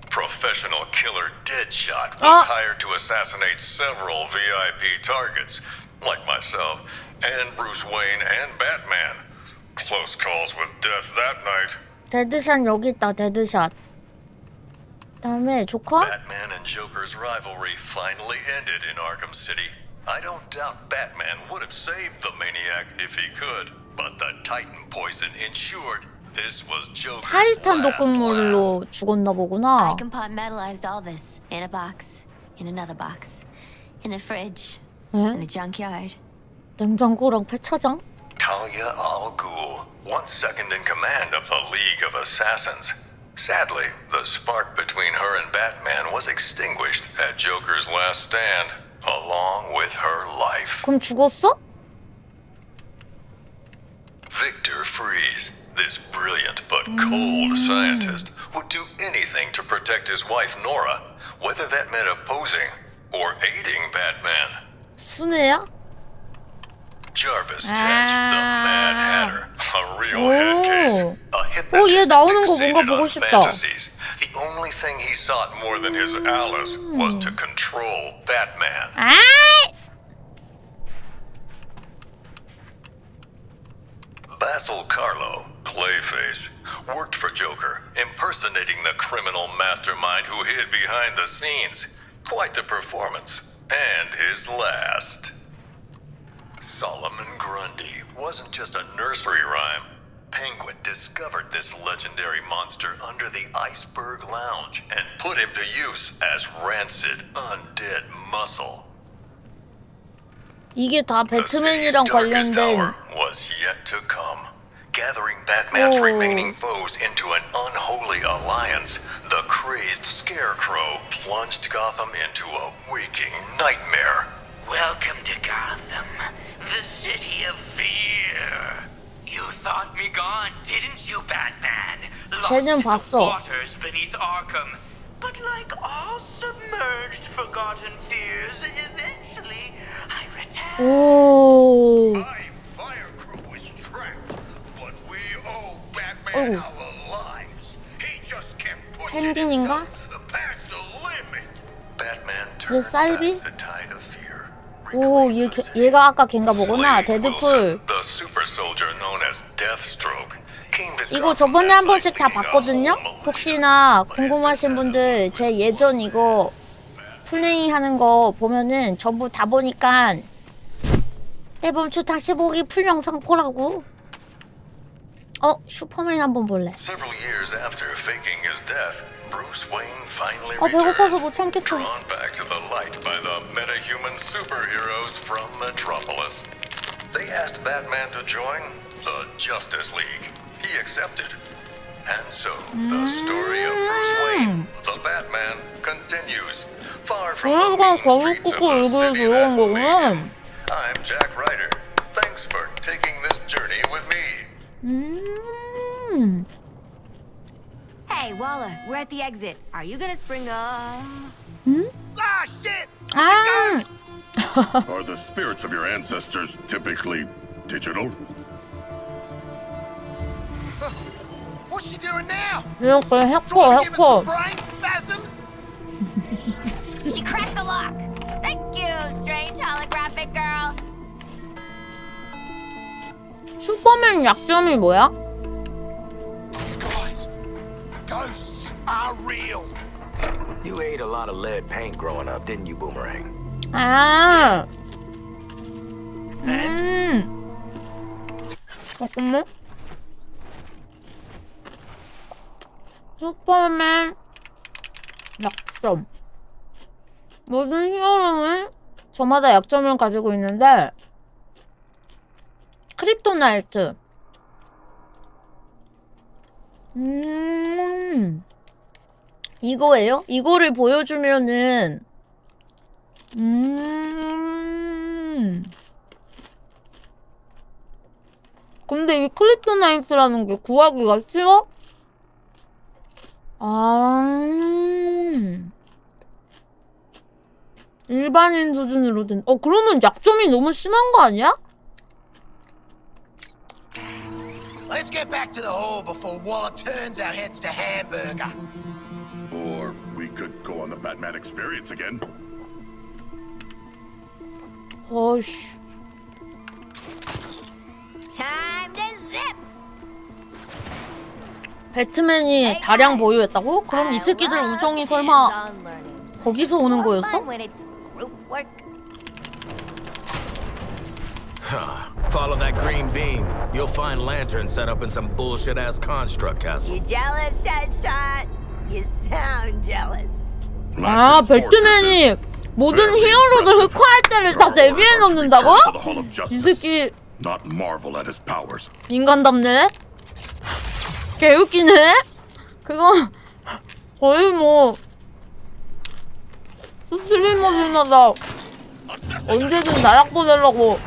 Professional killer Deadshot was hired to assassinate several VIP targets, like myself, and Bruce Wayne and Batman. Close calls with death that night. 데드샷 여기 있다. 데드샷. 그다음에 조커? Batman and Joker's rivalry finally ended in Arkham City. I don't doubt Batman would have saved the maniac if he could, but the Titan poison ensured this was Joker's 타이탄 last 독극물로 죽었나 I 보구나. compartmentalized all this in a box, in another box, in a fridge, 에? in a junkyard. 냉장고랑 폐차장? Talia al Ghul, once second in command of the League of Assassins. Sadly, the spark between her and Batman was extinguished at Joker's last stand, along with her life. 그럼 죽었어? Victor Freeze, this brilliant but cold scientist, would do anything to protect his wife Nora, whether that meant opposing or aiding Batman. 순애야? Jarvis Tent, the Mad Hatter, a real head case, a 오, 얘 hypnotist 나오는 거 뭔가 fixated 보고 on 싶다. fantasies. The only thing he sought more than his Alice was to control Batman. Basil Karlo, Clayface. Worked for Joker, impersonating the criminal mastermind who hid behind the scenes. Quite the performance. And his last. Solomon Grundy wasn't just a nursery rhyme. Penguin discovered this legendary monster under the Iceberg Lounge and put him to use as rancid, undead muscle. 이게 다 배트맨이랑 관련된. Was yet to come. Gathering Batman's remaining foes into an unholy alliance, the crazed Scarecrow plunged Gotham into a waking nightmare. Welcome to Gotham, the city of fear. You thought me gone, didn't you, Batman? 쟤는 Lost to 봤어. the waters beneath Arkham. But like all submerged, forgotten fears, eventually I returned. 오. My fire crew was trapped, but we owe Batman our lives. He just kept pushing 펭귄인가? past the limit. Batman 얘 turned 사이비? back the tide of fear. 오, 얘가 아까 걔인가 보구나. 데드풀. The super soldier known as Deathstroke came to 이거 저번에 한 번씩 다 봤거든요? 혹시나 궁금하신 분들 제 예전 이거 플레이 하는 거 보면은 전부 다 보니까 대범추 다시 보기 풀 영상 보라고. 슈퍼맨 한번 볼래. Several years after faking his death, Bruce Wayne finally 배고파서 못 참겠어. drawn back to the light by the metahuman superheroes from Metropolis. They asked Batman to join the Justice League. He accepted. And so, the story of Bruce Wayne, the Batman, continues. Far from the mean streets of the city that made him. I'm Jack Ryder. Thanks for taking this journey with me. Hey, Waller, we're at the exit. Are you gonna spring Ah, shit! Are the spirits of your ancestors typically digital? What's she doing now? 이렇게 해커. Brain spasms? She cracked the lock. Thank you, strange holographic girl. 슈퍼맨 약점이 뭐야? Guys, ghosts are real. You ate a lot of lead paint growing up, didn't you, Boomerang? 아. 잠깐만. 슈퍼맨 약점. 모든 히어로는 저마다 약점을 가지고 있는데 크립토나이트. 이거예요? 이거를 보여주면은 근데 이 크립토나이트라는 게 구하기가 쉬워? 일반인 수준으로 된. 그러면 약점이 너무 심한 거 아니야? Let's get back to the hall before Waller turns our heads to hamburger. Or we could go on the Batman experience again. 어이씨. Time to zip. 배트맨이 다량 보유했다고? 그럼 이 새끼들 우정이 설마 거기서 오는 거였어? Follow that green beam. You'll find lanterns set up in some bullshit-ass construct castle. You jealous, Deadshot? You sound jealous. 아, 배트맨이 모든 히어로들 흑화할 때를 다 대비해 놓는다고? 이 새끼 Not marvel at his powers. 인간답네? 개웃기네? 그건 거의 뭐 스트리머 누나다 언제든 나락 보내려고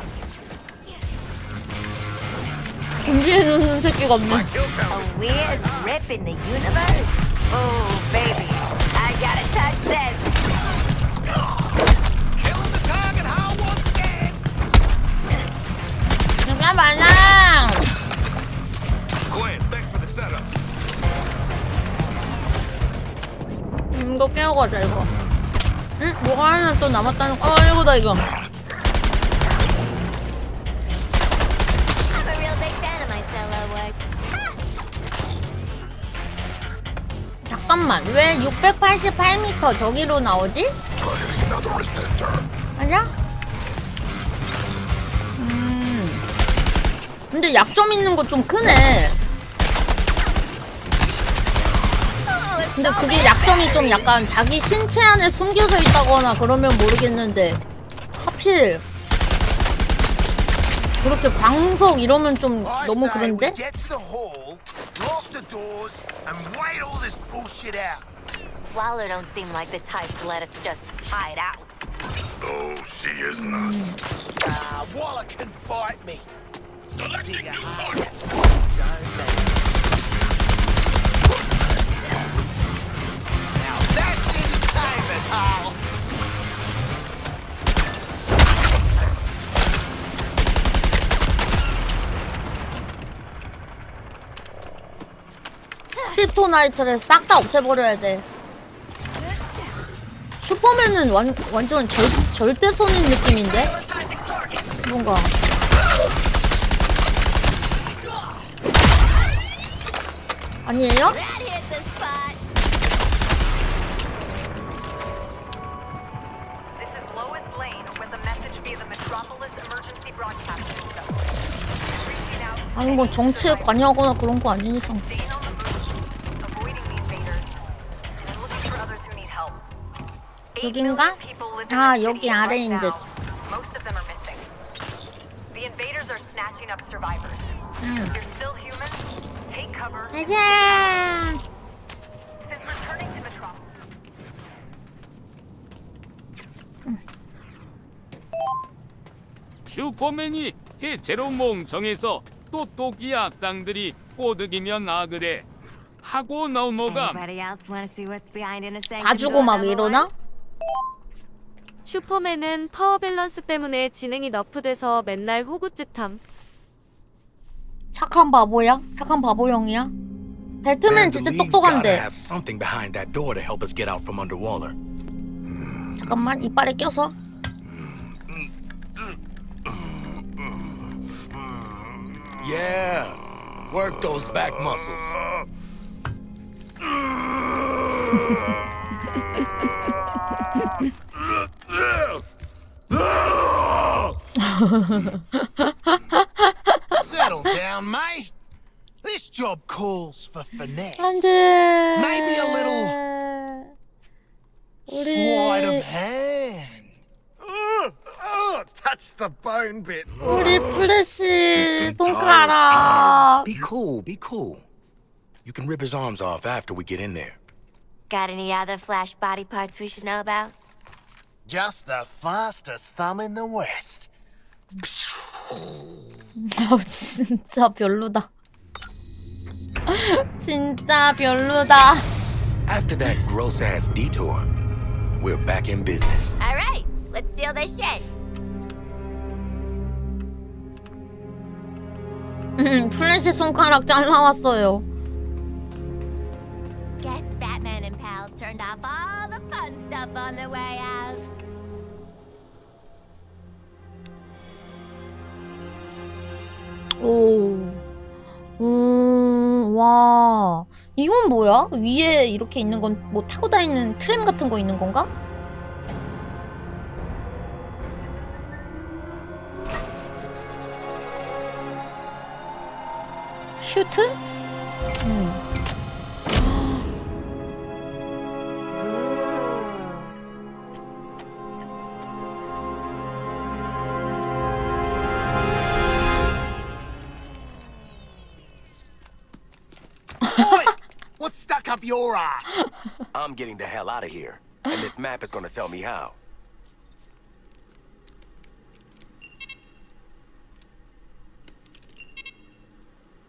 준비해놓는 새끼 같네. A weird rip in the universe? Oh, baby, I gotta touch this. Killing the target hole once again. 누가 많아? Gwen, thanks for the setup. 이거 깨고 가자 이거. 뭐가 하나 또 남았다는. 이거다 이거. I'm a real big fan of my solo work. Ha! 잠깐만, 왜 688m 저기로 나오지? 아니야? 근데 약점 있는 거 좀 크네. 근데 그게 약점이 좀 약간 자기 신체 안에 숨겨져 있다거나 그러면 모르겠는데 하필 그렇게 광석 이러면 좀 너무 그런데? Waller don't seem like the type to let us just hide out. Oh, she is not. Waller can fight me. Selecting new target. Now that's entertainment, Hal. 크립토나이트를 싹 다 없애버려야 돼. 슈퍼맨은 완전 절대선인 느낌인데? 뭔가 아니에요? 아니 뭐 정치에 관여하거나 그런 거 아닌 이상. 여긴가? 아 여기 아래인 듯. 가자. 슈퍼맨이 대체로 멍청해서 똑똑이 악당들이 꼬드기면 악을 하고 넘어감. 봐주고 막 이러나? 슈퍼맨은 파워 밸런스 때문에 지능이 너프돼서 맨날 호구짓함. 착한 바보야? 착한 바보형이야? 배트맨 진짜 똑똑한데. 잠깐만 이빨에 껴서. Yeah, work those back muscles. Settle down, mate. This job calls for finesse. 안 돼. Maybe a little sleight of hand. Touch the bone bit. 우리 플래시 손가락. Be cool, be cool. You can rip his arms off after we get in there. Got any other Flash body parts we should know about? Just the fastest thumb in the West. 진짜 별로다. 진짜 별로다. After that gross-ass detour, we're back in business. All right, let's steal this shit. 플래시 손가락 잘라왔어요. Guess Batman and pals turned off all the fun stuff on the way out. 와. 이건 뭐야? 위에 이렇게 있는 건 뭐 타고 다니는 트램 같은 거 있는 건가? 슈트? What's stuck up your ass? I'm getting the hell out of here, and this map is gonna tell me how.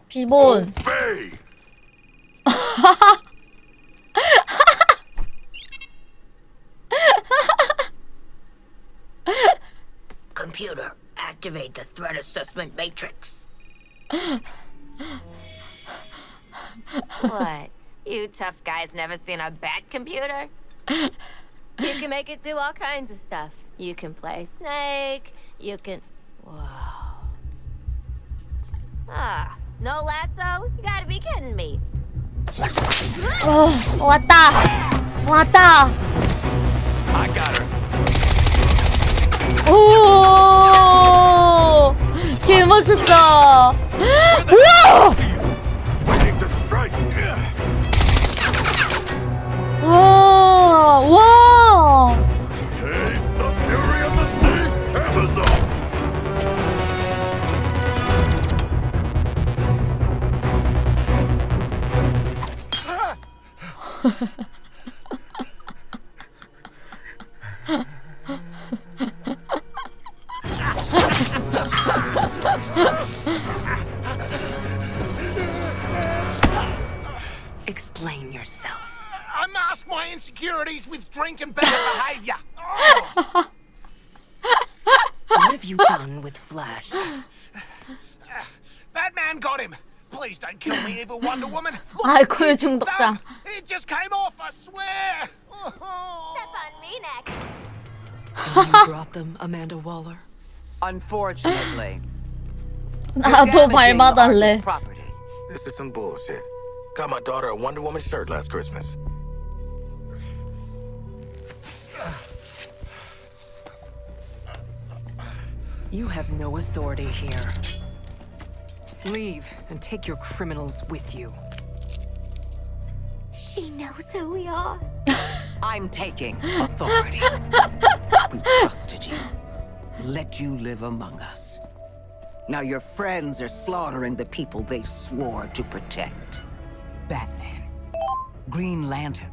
비본. Computer, activate the threat assessment matrix. What? You tough guys never seen a bat computer? You can make it do all kinds of stuff. You can play Snake, you can... Whoa. Ah, no lasso? You gotta be kidding me. 왔다. 왔다. I got her. 오, 개 멋있어. 우와! Waiting to strike. 와, 와. Taste the fury of the sea, Amazon. Explain yourself. I mask my insecurities with drink and bad behavior. What have you done with Flash? Batman got him. Please don't kill me, evil Wonder Woman. Look, 알코올 it's 중독자. done. It just came off, I swear. Step on me next. You brought them, Amanda Waller? Unfortunately. 나도 밟아달래. This is some bullshit. Got my daughter a Wonder Woman shirt last Christmas. You have no authority here. Leave and take your criminals with you. She knows who we are. I'm taking authority. We trusted you. Let you live among us. Now your friends are slaughtering the people they swore to protect. Batman, Green Lantern,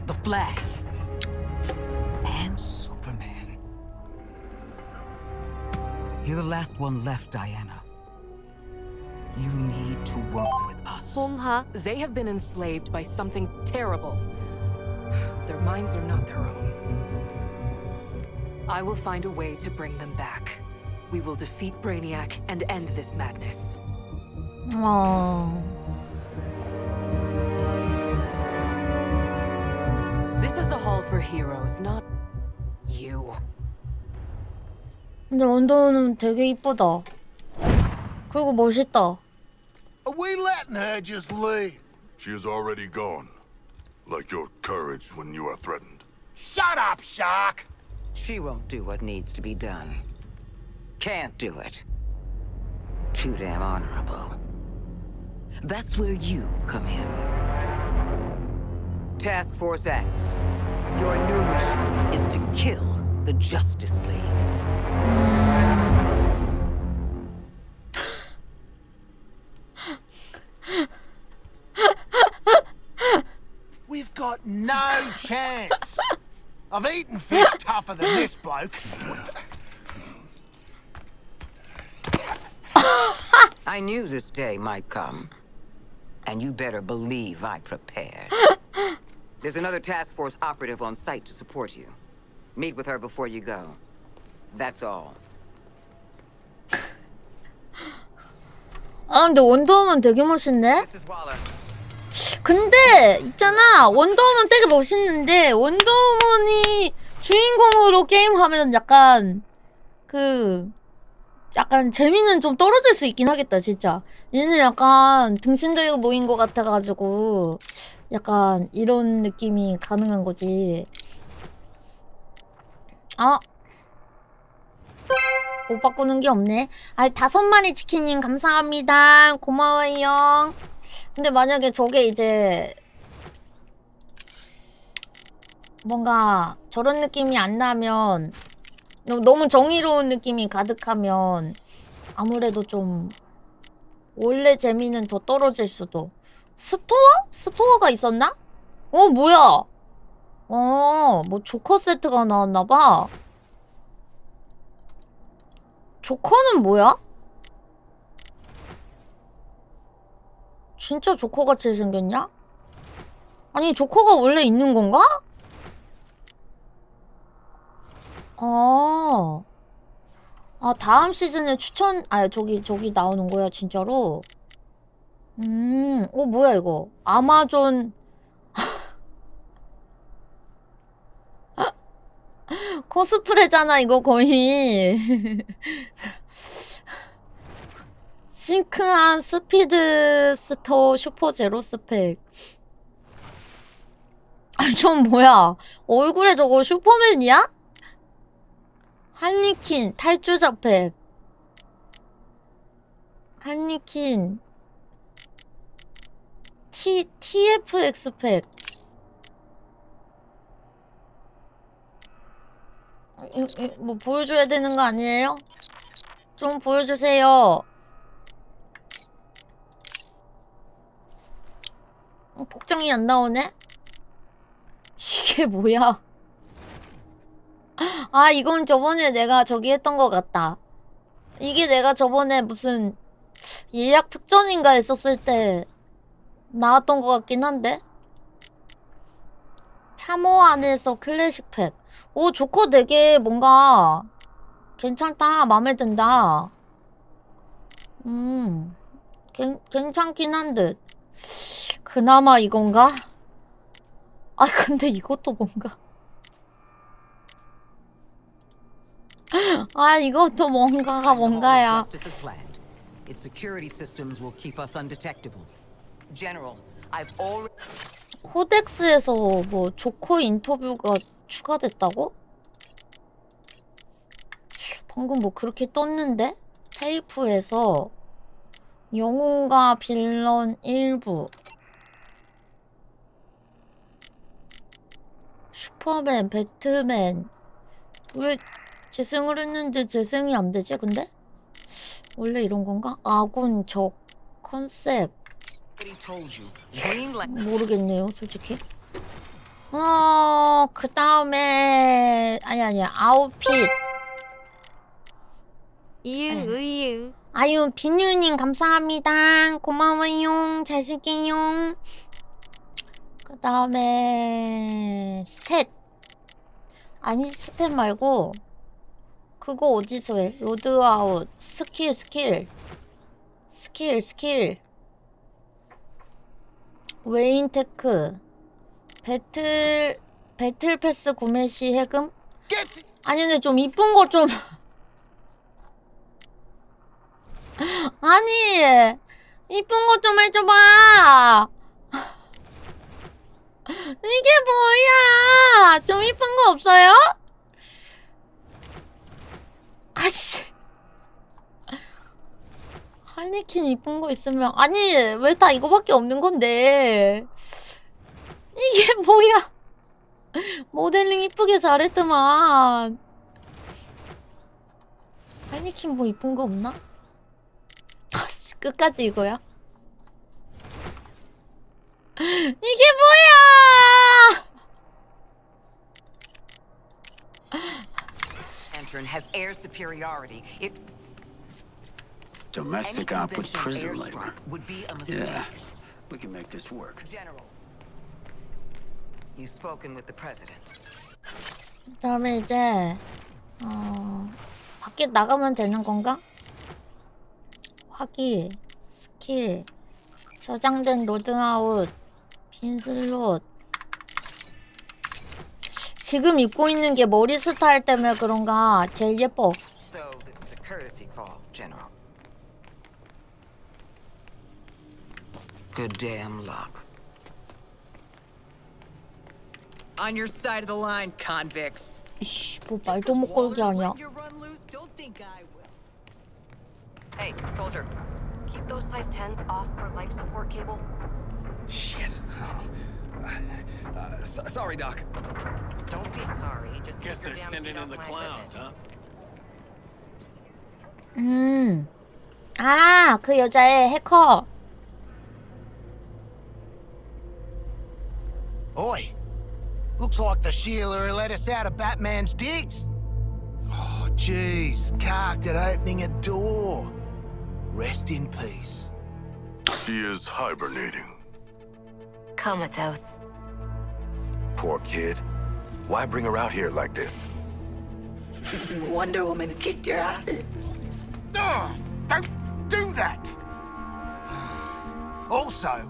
The Flash, and Superman. You're the last one left, Diana. You need to work with us. 봄하. They have been enslaved by something terrible. Their minds are not their own. I will find a way to bring them back. We will defeat Brainiac and end this madness. This is a hall for heroes, not you. 근데 원더우는 되게 이쁘다. 그리고 멋있다. Are we letting her just leave? She is already gone. Like your courage when you are threatened. Shut up, Shark. She won't do what needs to be done. Can't do it. Too damn honorable. That's where you come in. Task Force X. Your new mission is to kill the Justice League. We've got no chance. I've eaten fish tougher than this bloke. I knew this day might come. And you better believe I prepared. There's another task force operative on site to support you. Meet with her before you go. That's all. 아 근데 원더우먼 되게 멋있네? 근데 있잖아 원더우먼 되게 멋있는데 원더우먼이 주인공으로 게임하면 약간 약간 재미는 좀 떨어질 수 있긴 하겠다 진짜. 얘는 약간 등신 들고 모인 것 같아가지고 약간 이런 느낌이 가능한 거지. 아 옷 바꾸는 게 없네. 아 5마리 치킨님 감사합니다. 고마워요. 근데 만약에 저게 이제 뭔가 저런 느낌이 안 나면 너무 정의로운 느낌이 가득하면 아무래도 좀 원래 재미는 더 떨어질 수도. 스토어? 스토어가 있었나? 뭐야? 뭐 조커 세트가 나왔나봐. 조커는 뭐야? 진짜 조커같이 생겼냐? 아니 조커가 원래 있는 건가? 다음 시즌에 저기 나오는 거야 진짜로? 뭐야 이거? 아마존 코스프레잖아 이거 거의. 싱크한 스피드 스토 슈퍼 제로 스펙. 아, 좀 뭐야? 얼굴에 저거 슈퍼맨이야? 할리퀸 탈주자 팩. 할리퀸 TFX 팩. 뭐 보여줘야 되는 거 아니에요? 좀 보여주세요. 복장이 안 나오네? 이게 뭐야? 아, 이건 저번에 내가 저기 했던 것 같다. 이게 내가 저번에 무슨 예약 특전인가 했었을 때 나왔던 것 같긴 한데? 참호 안에서 클래식 팩. 오, 조커 되게 뭔가 괜찮다. 마음에 든다. 괜찮긴 한 듯. 그나마 이건가? 아, 근데 이것도 뭔가. 아, 이것도 뭔가가 뭔가야. Its security systems will keep us undetectable. General, I've already. 코덱스에서 뭐 조커 인터뷰가 추가됐다고? 방금 뭐 그렇게 떴는데? 테이프에서 영웅과 빌런 일부, 슈퍼맨, 배트맨. 왜 재생을 했는데 재생이 안 되지, 근데? 원래 이런 건가? 아군, 적, 컨셉. 모르겠네요, 솔직히. 그 다음에 아니야 아웃핏. 이응 의응. 아유, 비뉴님 감사합니다. 고마워요. 잘 쓸게요. 그 다음에 스탯. 아니, 스탯 말고 그거 어디서 해? 로드아웃. 스킬. 웨인테크. 배틀 패스 구매 시 해금? 아니, 근데 좀 이쁜 거 좀. 아니, 이쁜 거 좀 해줘봐. 이게 뭐야? 좀 이쁜 거 없어요? 아씨. 할리퀸 이쁜 거 있으면. 아니, 왜 다 이거밖에 없는 건데. 이게 뭐야? 모델링 이쁘게 잘했더만. 할리퀸 뭐 이쁜 거 없나? 아씨, 끝까지 이거야? 이게 뭐야? Lantern has air superiority. If Domestic any op with conventional prison airstrike labor. would be a mistake. Yeah, we can make this work. General, you've spoken with the president. 그 다음에 이제 밖에 나가면 되는 건가? 화기, 스킬, 저장된 로드아웃, 빈 슬롯. 지금 입고 있는 게 머리 스타일 때문에 그런가 제일 예뻐. So this is a courtesy call, General. Good damn luck. On your side of the line, convicts. 이씨, 뭐 말도 못 걸게 하냐. Hey, soldier. Keep those size 10s off our life support cable. Shit. Sorry, Doc. Don't be sorry. Just Guess keep your they're damn sending feet in the off my clowns, equipment. huh? 아, 그 여자의 해커. Oi. Looks like the Sheila let us out of Batman's digs. Oh, jeez. Carked at opening a door. Rest in peace. She is hibernating. Comatose. Poor kid. Why bring her out here like this? Wonder Woman kicked your asses. Don't do that! Also,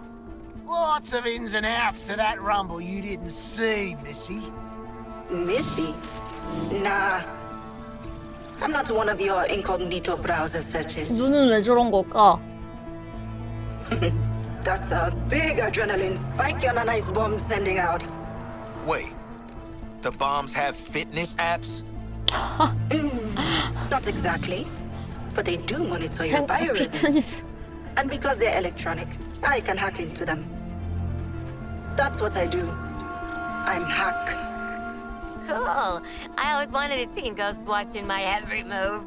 lots of ins and outs to that rumble you didn't see, Missy. Missy? Nah. I'm not one of your incognito browser searches. 눈은 왜 저런 걸까? That's a big adrenaline spike on a nice bomb sending out. Wait, the bombs have fitness apps? Not exactly, but they do monitor your biorhythm. And because they're electronic, I can hack into them. That's what I do. I'm hack. Cool. I always wanted a teen ghost watching my every move.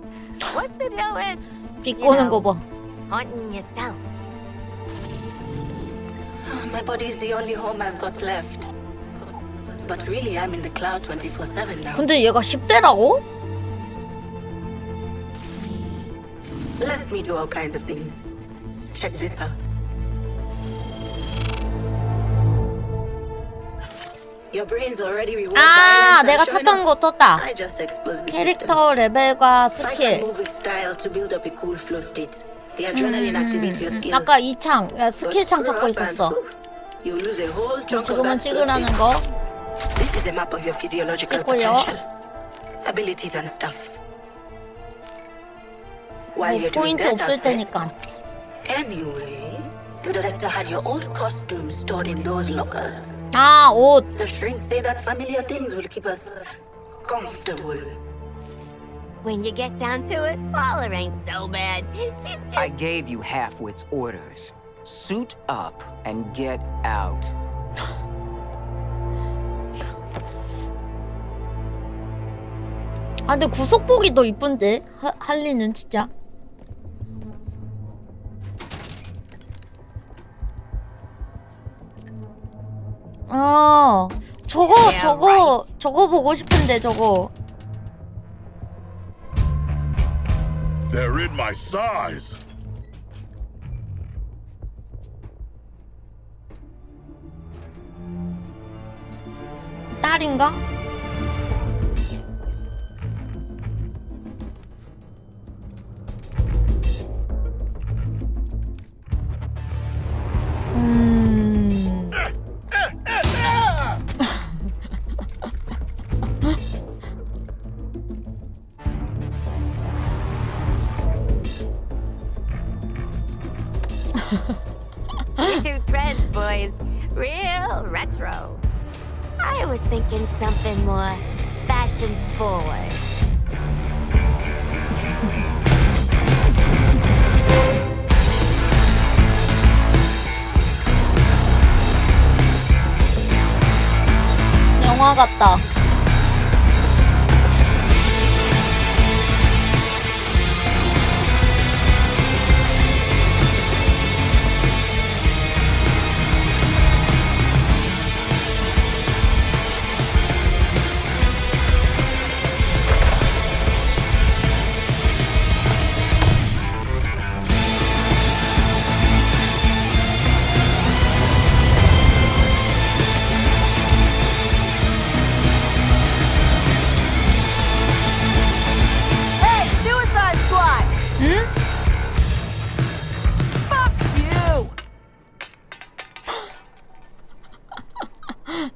What's the deal with, 비꼬는 거 봐. haunting yourself? My body's the only home I've got left. But really, I'm in the cloud 24/7 now. 근데 얘가 10대라고? Let me do all kinds of things. Check this out. Your brain's already rewarded. 아, 내가 찾던 거 떴다. I just exposed the 캐릭터 레벨과 system. Try 스킬. to move with style to build up a cool flow state. The adrenaline activates your skills. 아까 이 창, 스킬 창 찾고 있었어. You lose a whole chunk of 지금은 that flow 찍으라는 state. 거. This is a map of your physiological 찍고요. potential, abilities and stuff. While you're doing 포인트 that 없을 out there, 테니까. anyway, the director had your old costumes stored in those lockers. 아, 옷. The shrinks say that familiar things will keep us comfortable. When you get down to it, Paula ain't so bad. She's just... I gave you half-wit's orders. Suit up and get out. 아, 근데 구속복이 더 이쁜데? 할리는 진짜. 저거 보고 싶은데, 저거. They're in my size. 딸인가? New threads, boys. Real retro. I was thinking something more fashion forward. 영화 같다.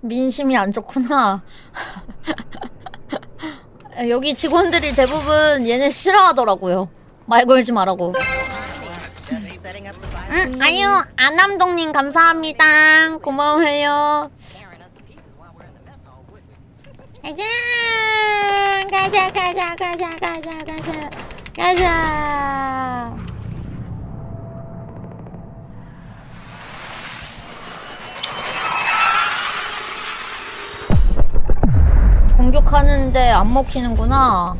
민심이 안 좋구나. 여기 직원들이 대부분 얘네 싫어하더라고요. 말 걸지 말라고. 아유, 안남동님 감사합니다. 고마워요. 가자. 공격하는데 안 먹히는구나.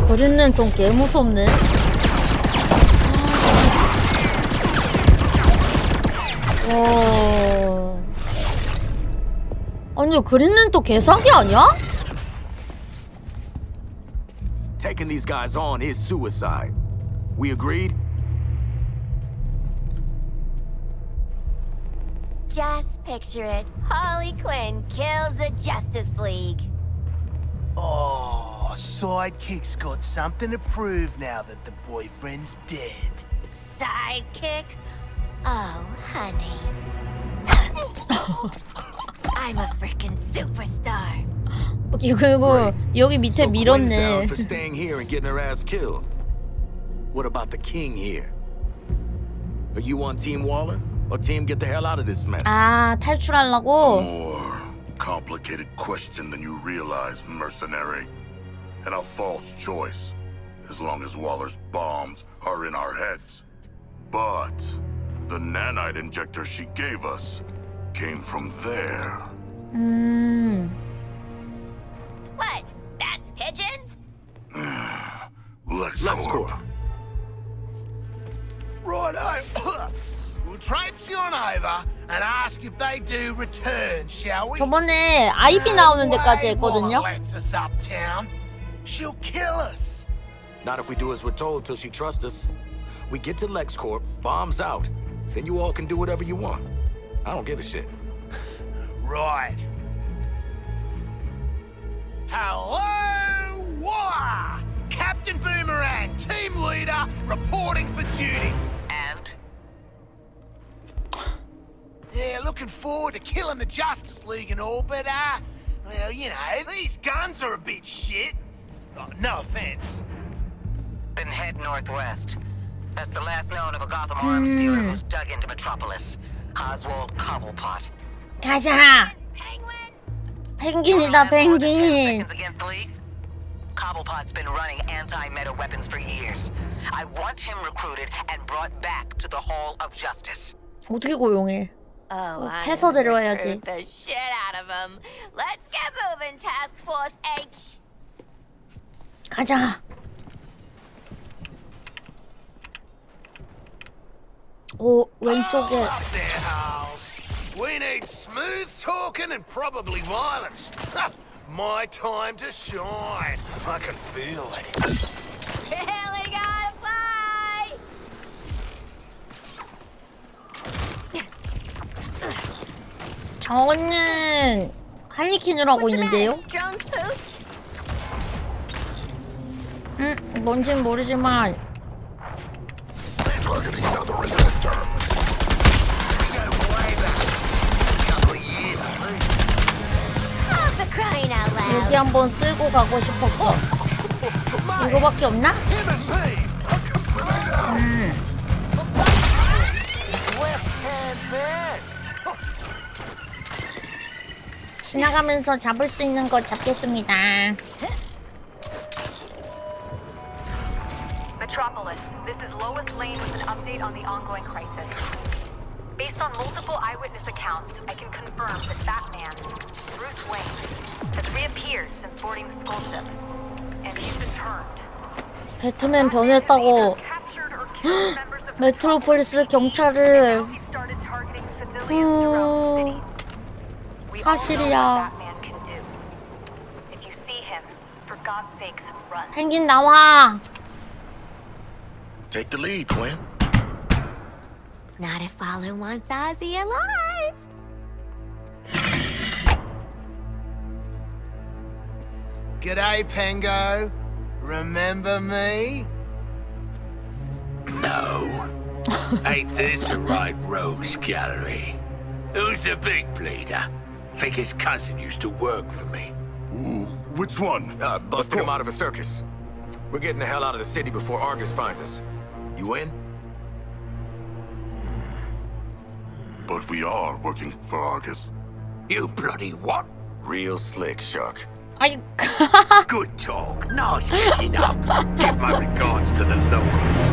거리는 좀 개 무섭네. 와. 아니 그린은 또 개사기 아니야? Taking these guys on is suicide. We agreed? Just picture it. Harley Quinn kills the Justice League. Oh, Sidekick's got something to prove now that the boyfriend's dead. Sidekick? Oh, honey. I'm a freaking superstar. 그리고 여기 밑에 So Quinn's 밀었네. down for staying here and getting her ass killed. What about the king here? Are you on Team Waller or Team Get the hell out of this mess? 아, 탈출하려고? More complicated question than you realize, mercenary. And a false choice, as long as Waller's bombs are in our heads. But the nanite injector she gave us came from there. What? That pigeon? Lex Corp. Righto. We'll traipse on over and ask if they do return, shall we? 저번에 아이비 나오는 데까지 했거든요. Lets us uptown. She'll kill us. Not if we do as we're told till she trusts us. We get to Lex Corp, bombs out, then you all can do whatever you want. I don't give a shit. Right. Hello, Waller! Captain Boomerang, team leader, reporting for duty. And? Yeah, looking forward to killing the Justice League and all, but, well, you know, these guns are a bit shit. Oh, no offense. Then head northwest. That's the last known of a Gotham arms dealer who's dug into Metropolis. Oswald Cobblepot. 가자. 펭귄이다, 펭귄. Against the League? Cobblepot's been running anti-meta weapons for years. I want him recruited and brought back to the Hall of Justice. 어떻게 고용해? Oh, 해서 데려와야지. recruit the shit out of him. Let's get moving, Task Force H. 가자. 오, 왼쪽에. We need smooth talking and probably violence. My time to shine. I can feel it. Really gotta fly! 저는 할리퀸을 하고 있는데요. Drone's pooch? 뭔진 모르지만. Targeting another resistor. Oh, for crying out loud. 여기 한번 쓰고 가고 싶었어. 이거밖에 없나? 지나가면서 잡을 수 있는 거 잡겠습니다. Metropolis, this is Lois Lane with an update on the ongoing crisis. Based on multiple eyewitness accounts, I can confirm that Batman, Bruce Wayne, has reappeared since boarding the school ship. And he's returned. 배트맨 변했다고. 메트로폴리스 경찰을. 사실이야. 펭귄 나와. Take the lead, Quinn. Not if Waller wants Ozzy alive. G'day, Pengo. Remember me? No. Ain't this a right rose gallery? Who's the big bleeder? Think his cousin used to work for me. Ooh, which one? Busted him out of a circus. We're getting the hell out of the city before Argus finds us. You in? But we are working for Argus. You bloody what? Real slick, Shark. 아이. Good talk. Nice catching up. Give my regards to the locals.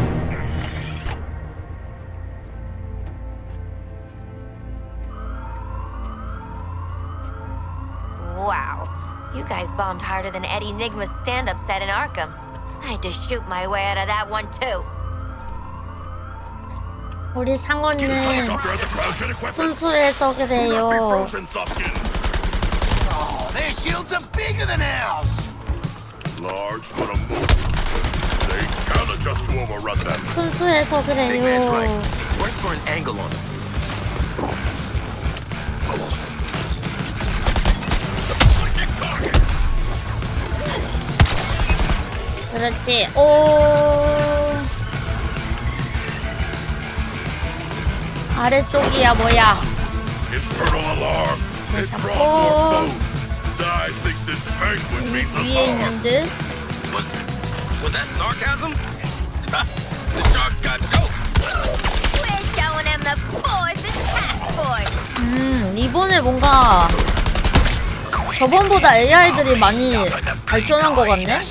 Wow. You guys bombed harder than Eddie Nigma's stand-up set in Arkham. I had to shoot my way out of that one, too. 우리 상어는 순수해서 그래요. Oh, their shields are bigger than ours. Large but a move. They challenge us to overrun them. 순수해서 Big man's right. 그래요. Work for an angle on them. 그렇지. 오. 아래쪽이야 뭐야? Infernal alarm. 오케이, 잡고. I think this penguin means us 위에 all. 있는 듯. Was that sarcasm? The sharks got jokes. We're showing him the force and task force. 이번에 뭔가 저번보다 AI들이 많이 발전한 것 같네?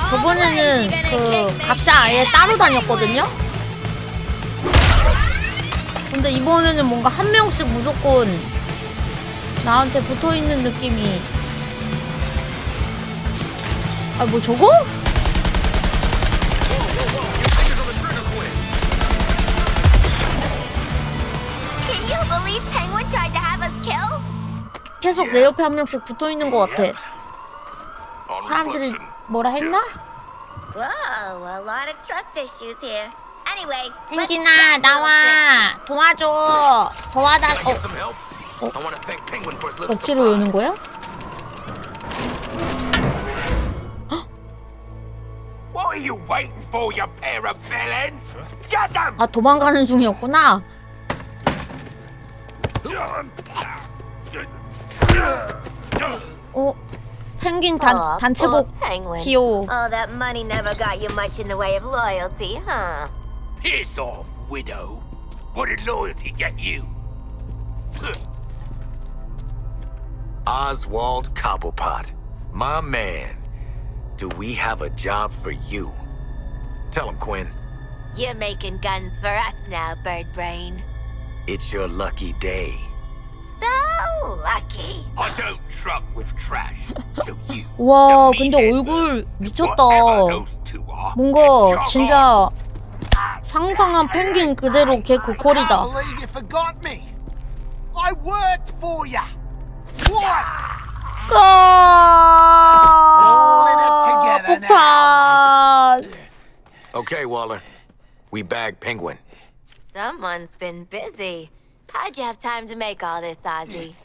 저번에는 그 각자 아예 따로 다녔거든요? 근데 이번에는 뭔가 한 명씩 무조건 나한테 붙어있는 느낌이. 아, 뭐 저거? Can you believe Penguin tried to have us killed? 계속 내 옆에 한 명씩 붙어있는 것 같아. 사람들이 뭐라 했나? Whoa, a lot of trust issues here. Anyway, 펭귄아, 나와! 도와줘! 도와달... 억지로 여는 거야? What are you waiting for, you pair of villains? Get them! 아, 도망가는 중이었구나. 펭귄 단체복 귀여워. Oh, that money never got you much in the way of loyalty, huh? Piss off, widow. What did loyalty get you? Oswald Cobblepot, my man. Do we have a job for you? Tell him, Quinn. You're making guns for us now, Bird Brain. It's your lucky day. So lucky. I don't truck with trash, so you. 와, 근데 얼굴 미쳤다. 뭔가 진짜 상상한 펭귄 그대로 걔 고퀄이다. I believe you forgot me. I worked for you. Twice. 폭탄. Okay, Waller. We bagged Penguin. Someone's been busy. How'd you have time to make all this, Ozzy?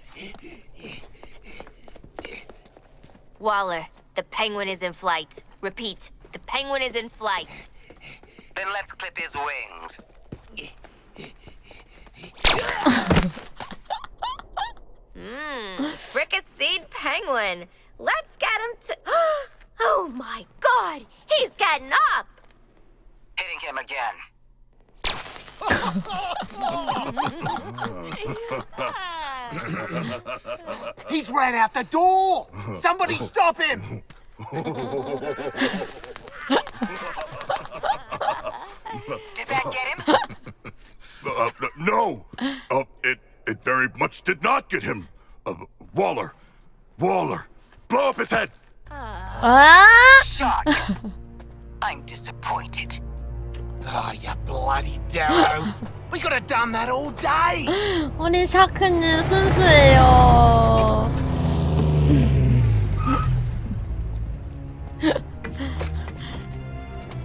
Waller, the Penguin is in flight. Repeat, the Penguin is in flight. Then let's clip his wings. Fricasseed Penguin. Let's get him to... Oh my god, he's getting up! Hitting him again. He's ran out the door. Somebody stop him. Did that get him? No. It very much did not get him. Waller, blow up his head. Shot. I'm disappointed. Oh, you bloody Darrow. We could have done that all day. 우리 샤크님 순수해요.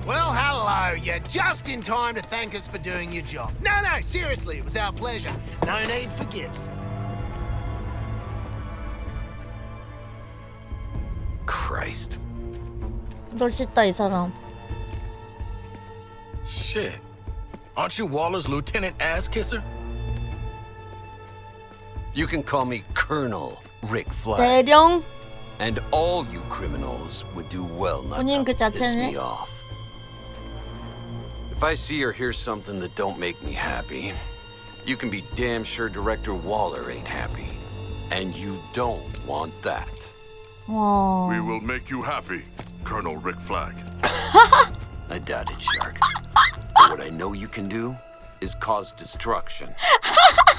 Well, hello. You're just in time to thank us for doing your job. No, seriously, it was our pleasure. No need for gifts. Christ. 멋있다 이 사람. Shit. Aren't you Waller's lieutenant ass kisser? You can call me Colonel Rick Flag. 대령. And all you criminals would do well not 본인 그 to piss 자체네. me off. If I see or hear something that don't make me happy, you can be damn sure Director Waller ain't happy. And you don't want that. 와. We will make you happy, Colonel Rick Flag. I doubt it, Shark. But what I know you can do is cause destruction.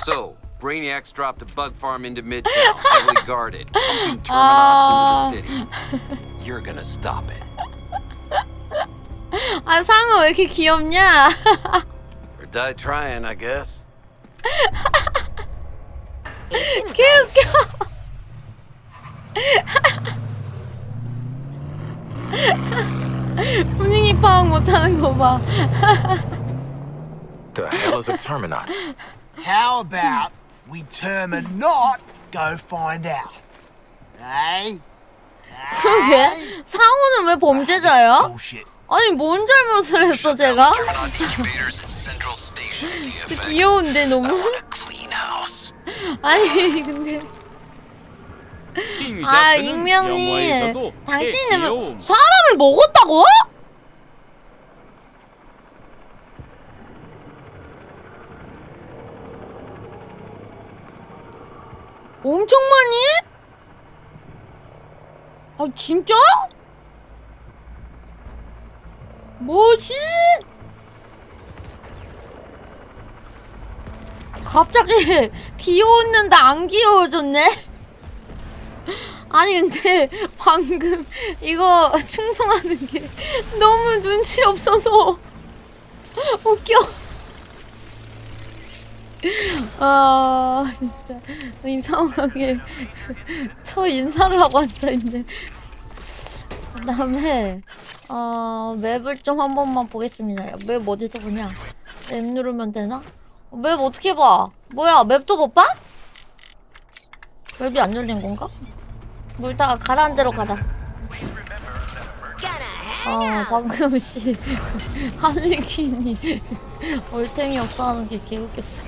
So, Brainiacs dropped a bug farm into Midtown, heavily guarded, pumping terminons into the city. You're gonna stop it. 아, 상어 왜 이렇게 귀엽냐? Or die trying, I guess. 개웃겨. 분위기 파악 못하는 거 봐. The hell is a terminot? How about we not go find out? Hey? 그게? 상어는 왜 범죄자야? 아니 뭔 잘못을 했어 제가? Central Station TFX. 귀여운데 너무. I want a clean house. 아니 근데 킹 아 샤크는 익명님 영화에서도 당신은 귀여움. 사람을 먹었다고? 엄청 많이? 아 진짜? 뭐지? 갑자기 귀여웠는데 안 귀여워졌네? 아니 근데 방금 이거 충성하는 게 너무 눈치 없어서 웃겨. 아 진짜 이상하게 저 인사를 하고 앉아있네. 그 다음에 맵을 좀 한 번만 보겠습니다. 맵 어디서 보냐? 맵 누르면 되나? 맵 어떻게 봐? 뭐야 맵도 못 봐? 맵이 안 열린 건가? 뭐 이따가 가라앉은 대로 가자. 방금 씨 할리퀸이 얼탱이 없어 하는 게 개웃겼어.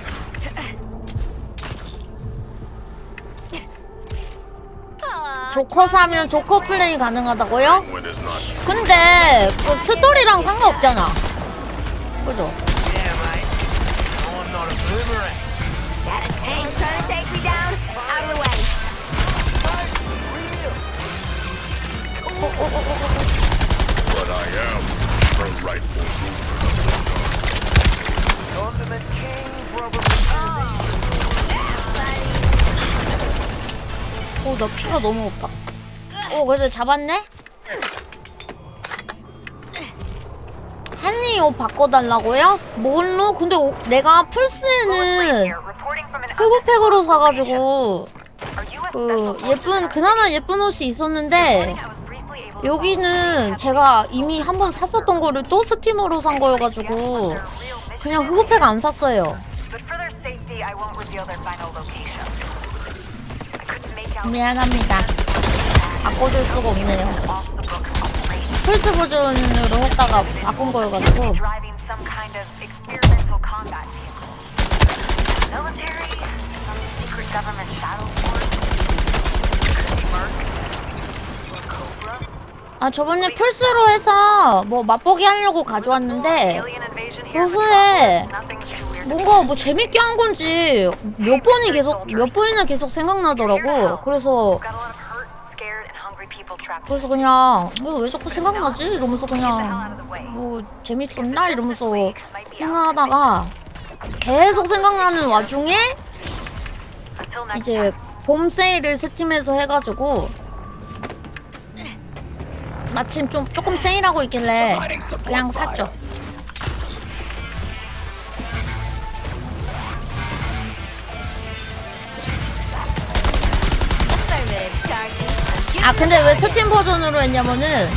조커 사면 조커 플레이 가능하다고요? 근데 그 스토리랑 상관없잖아. 그죠? But I am her rightful ruler. 나 피가 너무 없다. 그래도 잡았네? 한니 옷 바꿔달라고요? 뭘로? 근데 내가 플스에는 흑우팩으로 사가지고 그나마 예쁜 옷이 있었는데 여기는 제가 이미 한번 샀었던 거를 또 스팀으로 산 거여가지고 그냥 흑우팩 안 샀어요. 미안합니다. 바꿔줄 수가 없네요. 플스 버전으로 했다가 바꾼 거여가지고. 저번에 플스로 해서 뭐 맛보기 하려고 가져왔는데 그 후에 뭔가 뭐 재밌게 한 건지 몇 번이나 계속 생각나더라고. 그래서 그냥 왜 자꾸 생각나지? 이러면서 그냥 뭐 재밌었나? 이러면서 생각하다가 계속 생각나는 와중에 이제 봄 세일을 스팀에서 해가지고 마침 조금 세일하고 있길래 그냥 샀죠. 근데 왜 스팀 버전으로 했냐면은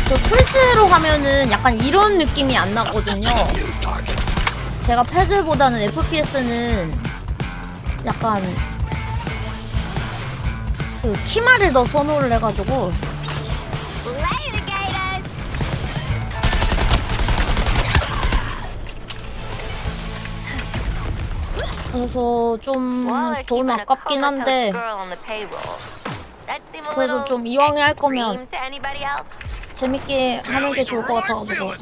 저 플스로 하면은 약간 이런 느낌이 안 나거든요. 제가 패드보다는 FPS는 약간 그 키마를 더 선호를 해가지고 그래서 좀 돈 아깝긴 한데 그래도 좀 이왕에 할 거면 재밌게 하는 게 좋을 것 같아가지고.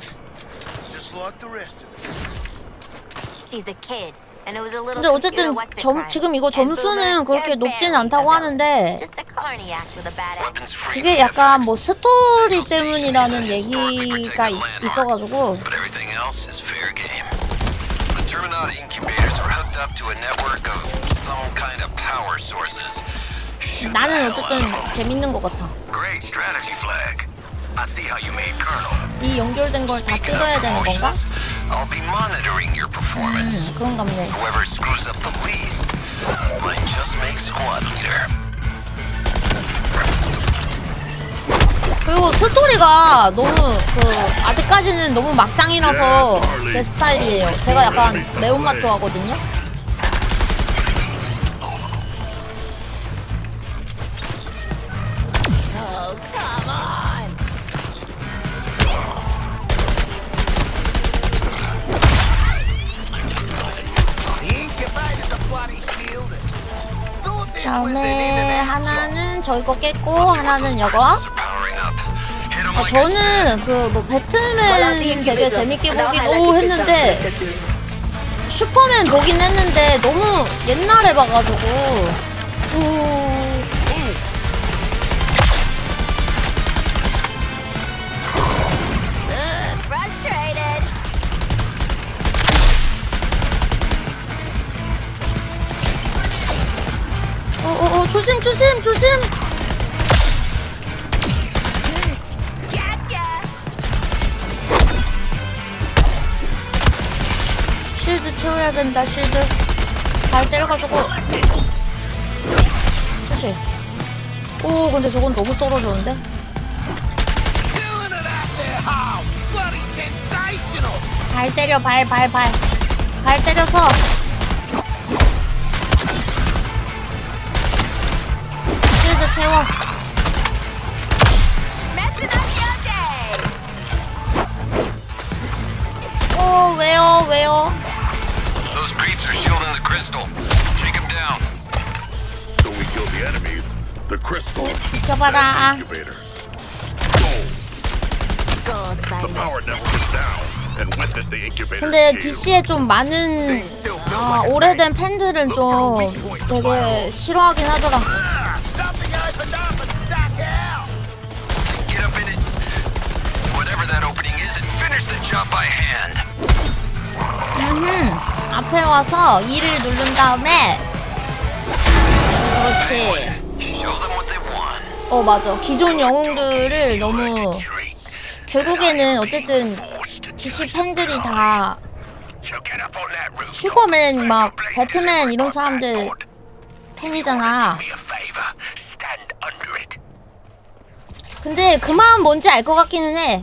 근데 어쨌든 지금 이거 점수는 그렇게 높진 않다고 하는데 그게 약간 뭐 스토리 때문이라는 얘기가 있어가지고 나는 어쨌든 재밌는 것 같아. 이 연결된 걸 다 뜯어야 되는 건가? 그런가 보네. 그리고 스토리가 너무 아직까지는 너무 막장이라서 제 스타일이에요. 제가 약간 매운맛 좋아하거든요. 그다음에 하나는 저기 거 깼고 하나는 이거. 저는 그 뭐 배트맨 되게 재밌게 보긴 했는데 슈퍼맨 보긴 했는데 너무 옛날에 봐가지고. 조심. 실드 채워야 된다. 실드 잘 때려가지고. 그치? 오, 근데 저건 너무 떨어졌는데? 발 때려, 발 때려서. 실드 채워. 오, 왜요? Those creeps are shielding the crystal. Take them down. So we kill the enemies. The crystal. 비켜봐라. Incubators. The power never was down, and with it the incubator. 근데 DC에 좀 많은 오래된 팬들은 좀 되게 싫어하긴 하더라. Get up in its whatever that opening is and finish the job by hand. 앞에 와서 2를 누른 다음에 그렇지. 맞아. 기존 영웅들을 너무 결국에는 어쨌든 DC 팬들이 다 슈퍼맨 막 배트맨 이런 사람들 팬이잖아. 근데 그 마음 뭔지 알 것 같기는 해.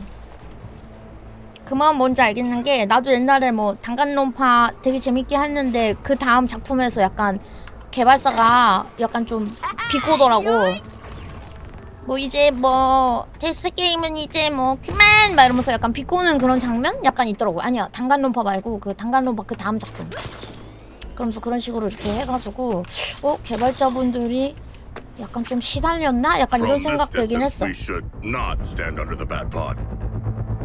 그 마음 뭔지 알겠는 게 나도 옛날에 뭐 단간론파 되게 재밌게 했는데 그 다음 작품에서 약간 개발사가 약간 좀 비꼬더라고. 뭐 이제 뭐 데스 게임은 이제 뭐 그만 막 이러면서 약간 비꼬는 그런 장면 약간 있더라고. 아니야, 단간론파 말고 그 단간론파 그 다음 작품. 그러면서 그런 식으로 이렇게 해가지고 개발자분들이 약간 좀 시달렸나? 약간 이런 생각 들긴 했어.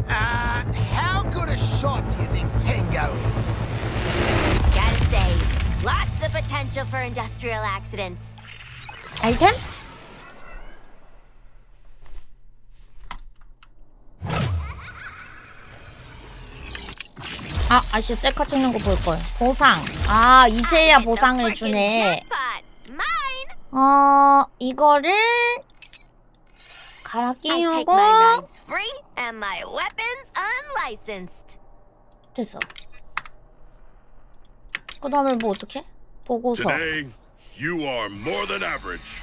How good a shot do you think Pengo is? Gotta say, lots of potential for industrial accidents. 아이템? 아씨 셀카 찍는 거 볼걸. 보상. 이제야 보상을 주네. 이거를 갈아 끼우고 됐어. 그 다음에 뭐 어떡해? 보고서. Today, you are more than average.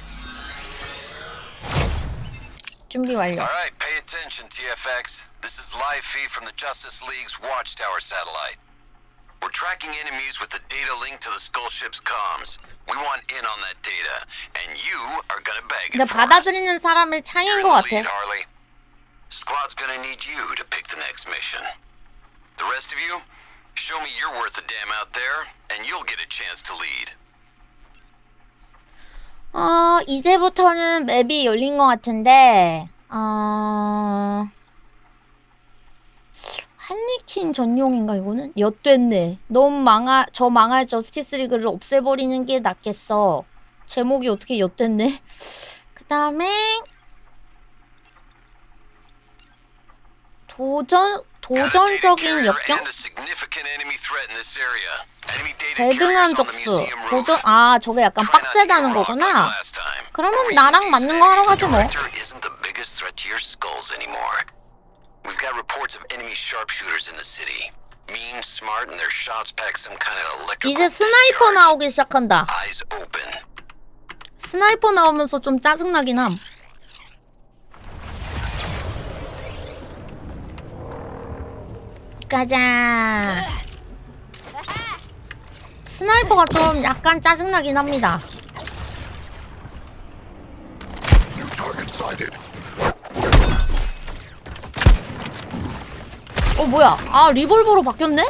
준비 완료. All right, pay attention, TFX. This is live feed from the Justice League's Watchtower satellite. We're tracking enemies with the data link to the Skull ship's comms. We want in on that data, and you are gonna beg it. 근데 받아들이는 사람의 차이인 것 같아. Harley. Squad's gonna need you to pick the next mission. The rest of you, show me you're worth a damn out there, and you'll get a chance to lead. 이제부터는 맵이 열린 것 같은데, 할리퀸 전용인가 이거는? 엿됐네. 저 망할 저스티스 리그를 없애버리는 게 낫겠어. 제목이 어떻게 엿됐네. 그 다음에 도전적인 역경? 대등한 적수. 저게 약간 빡세다는 거구나. 그러면 나랑 맞는 거 하러 가지 뭐. We've got reports of enemy sharpshooters in the city. Mean, smart, and their shots pack some kind of electrical. 이제 스나이퍼 나오기 시작한다. Eyes open. 스나이퍼 나오면서 좀 짜증나긴 함. 가자. 스나이퍼가 좀 약간 짜증나긴 합니다. 뭐야? 리볼버로 바뀌었네?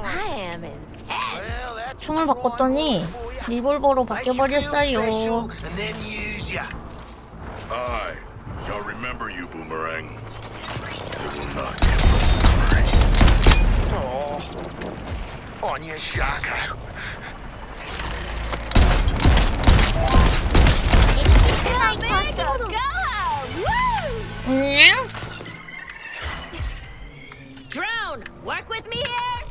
I am intense. 총을 바꿨더니 리볼버로 바뀌어버렸어요. I shall remember you, Boomerang. It will not. Oh, on your Sharko. Drone, work with me here.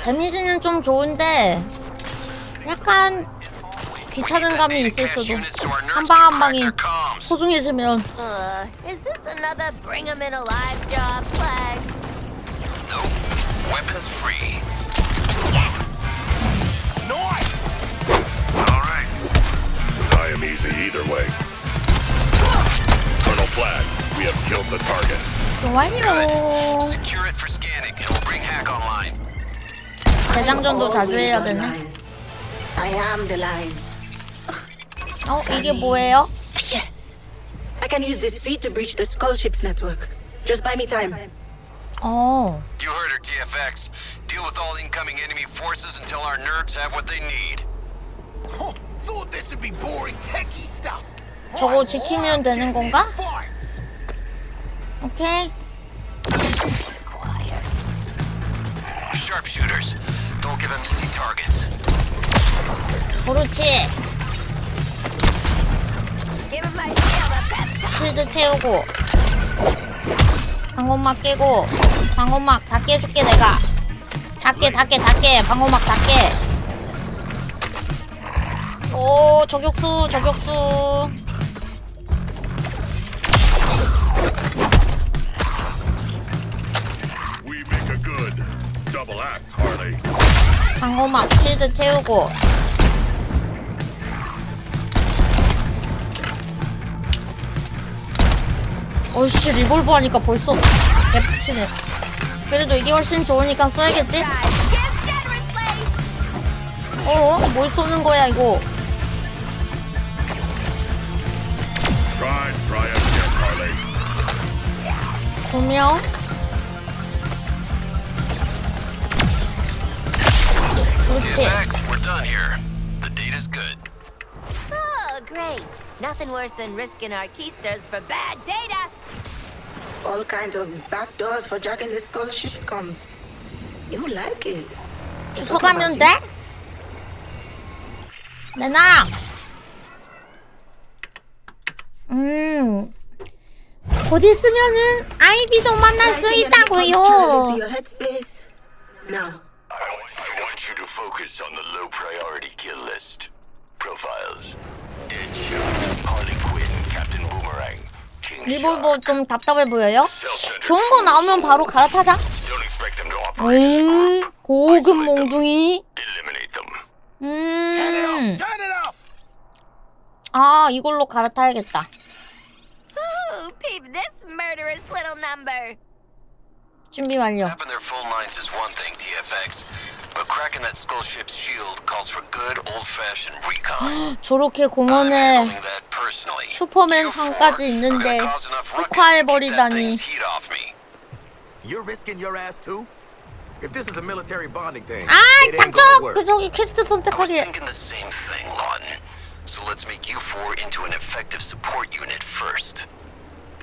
데미지는 좀 좋은데 약간 귀찮은 감이 있을 수도. 한 방 한 방이 소중해지면. Is this another bring 'em in alive job, Flag? Nope. Weapons free. Nice! Alright. I am easy either way. Colonel Flag, we have killed the target. 좋아요. Secure it for scanning and we'll bring Hack online. 대장전도 자주 해야 되네. I am the line. 이게 뭐예요? Yes. I can use this feed to breach the Skull Ships network. Just buy me time. You heard her, TFX. Deal with all incoming enemy forces until our nerds have what they need. Oh, thought this would be boring techie stuff. 저거 지키면 되는 건가? 오케이. Sharpshooters. Don't give them easy targets. 그렇지. 실드 채우고 방어막 깨고 방어막 다 깨줄게 내가. 다 깨 방어막 다 깨. 오 저격수 We make a good double act, Harley. 방어막 실드 채우고. 어이씨 리볼버 하니까 벌써 개빡치네. 그래도 이게 훨씬 좋으니까 써야겠지? 뭘 쏘는 거야 이거? Try again, Harley. 2명. 그렇지. TFX, we're done here. The data's good. Oh, great. Nothing worse than risking our keysters for bad data. All kinds of backdoors for jacking the Skull Ships comms. You like it. 주워가면 돼? 내놔. 곧 있으면은 아이비도 만날 수 있다고요. Now. I want you to focus on the low priority kill list. Profiles. Deadshot, Harley Quinn, Captain Boomerang. 리볼버 좀 답답해 보여요? 좋은 거 나오면 바로 갈아타자. 고급 몽둥이. 이걸로 갈아타야겠다. Ooh, peep this murderous little number. 준비 완료. Tapping their phone lines is one thing, TFX. But cracking that skull ship's shield calls for good old-fashioned recon. 저렇게 공원에 슈퍼맨 상까지 있는데 흑화해버리다니. You're risking your ass too? If this is a military bonding thing, 닥쳐! 저기 퀘스트 선택하기. Thinking the same thing, Lawton. So let's make you four into an effective support unit first.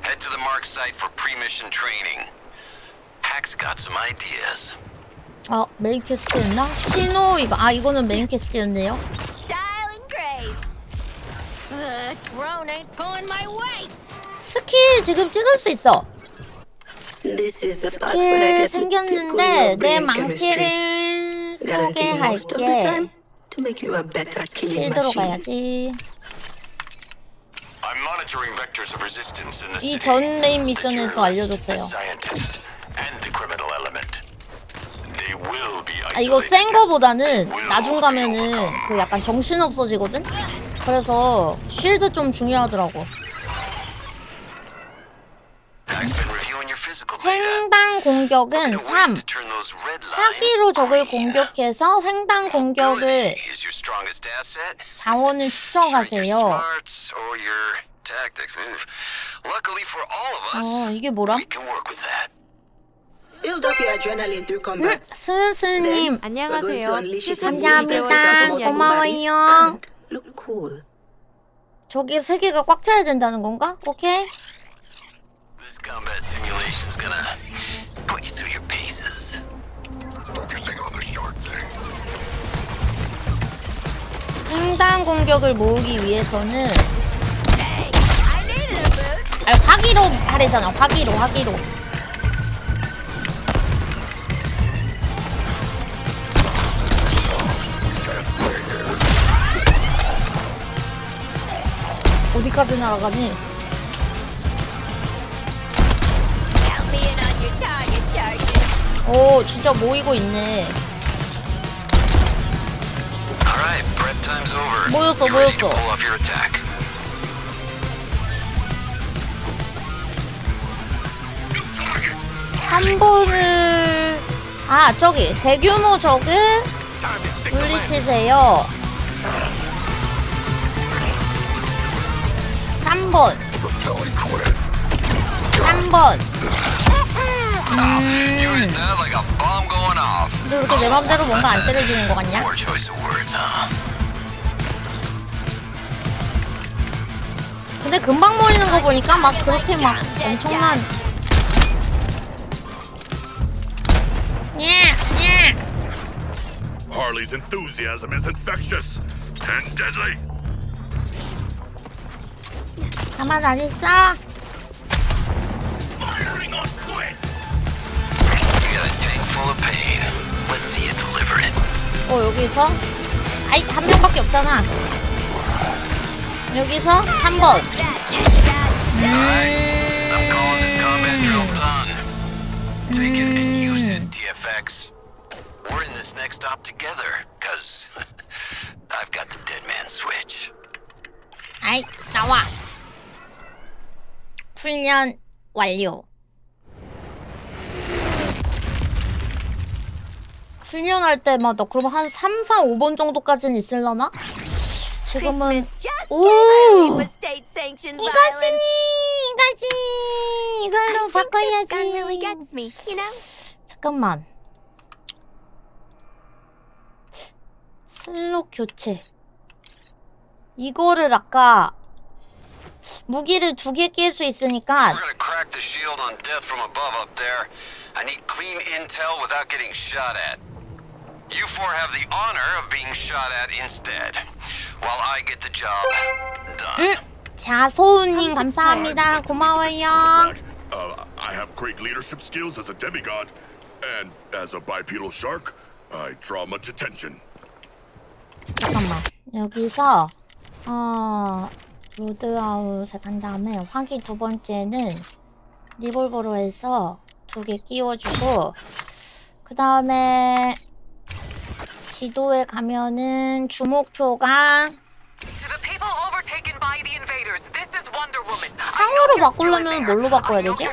Head to the mark site for pre-mission training. Hack's got some ideas. 메인 퀘스트였나? 신호 이거는 메인 퀘스트였네요. Style and grace. Drone ain't pulling my weight. 스킬 지금 찍을 수 있어. 스킬 생겼는데 내 망치를 쏘게 할게. 실드로 가야지. 이 전 메인 미션에서 알려줬어요. 이거 센 거보다는 나중 가면은 그 약간 정신 없어지거든? 그래서 쉴드 좀 중요하더라고. 횡단 공격은 3. 사기로 적을 공격해서 횡단 공격을 자원을 축적하세요. tactics. Luckily for all of us, 이게 뭐라? we can work with that. Build up your adrenaline through combat. 스스님 안녕하세요. 감사합니다. 고마워요. Look cool. 저기 세 개가 꽉 차야 된다는 건가? 오케이. This combat simulation's gonna put you through your paces. Focusing on the shark thing. 횡단 공격을 모으기 위해서는 화기로 하래잖아. 화기로. 어디까지 날아가니? 오, 진짜 모이고 있네. Alright, prep time's over. 모였어. Pull off your attack. 한 번을 저기 대규모 적을 물리치세요. 3번. You hit that like a bomb going off. 근데 이렇게 내 맘대로 뭔가 안 때려지는 거 같냐? Poor choice of words, huh? 근데 금방 모이는 거 보니까 막 그렇게 막 엄청난 Harley's enthusiasm is infectious and deadly. 가만 안 있어? Firing on point. You got a tank full of pain. Let's see you deliver it. 여기서 한 명밖에 없잖아. 여기서 3번. I'm calling this combat drill done. Take it and use it, TFX. We're in this next stop together, cause I've got the dead man switch. 나와. 훈련 완료. 훈련할 때마다 그럼 한 3, 4, 5번 정도까지는 있을려나? 지금은 이걸로 바꿔야지. 잠깐만. 슬롯 교체. 이거를 아까 무기를 2개 낄 수 있으니까. We're gonna crack the shield on death from above up there. I need clean intel without getting shot at. You four have the honor of being shot at instead, while I get the job done. 자소우님 감사합니다. 고마워요. I have great leadership skills as a demigod, and as a bipedal shark, I draw much attention. 잠깐만. 여기서 로드아웃에 간 다음에 화기 2번째는 리볼버로 해서 2개 끼워주고, 그 다음에 지도에 가면은 주목표가 상어로 바꾸려면 뭘로 바꿔야 되지?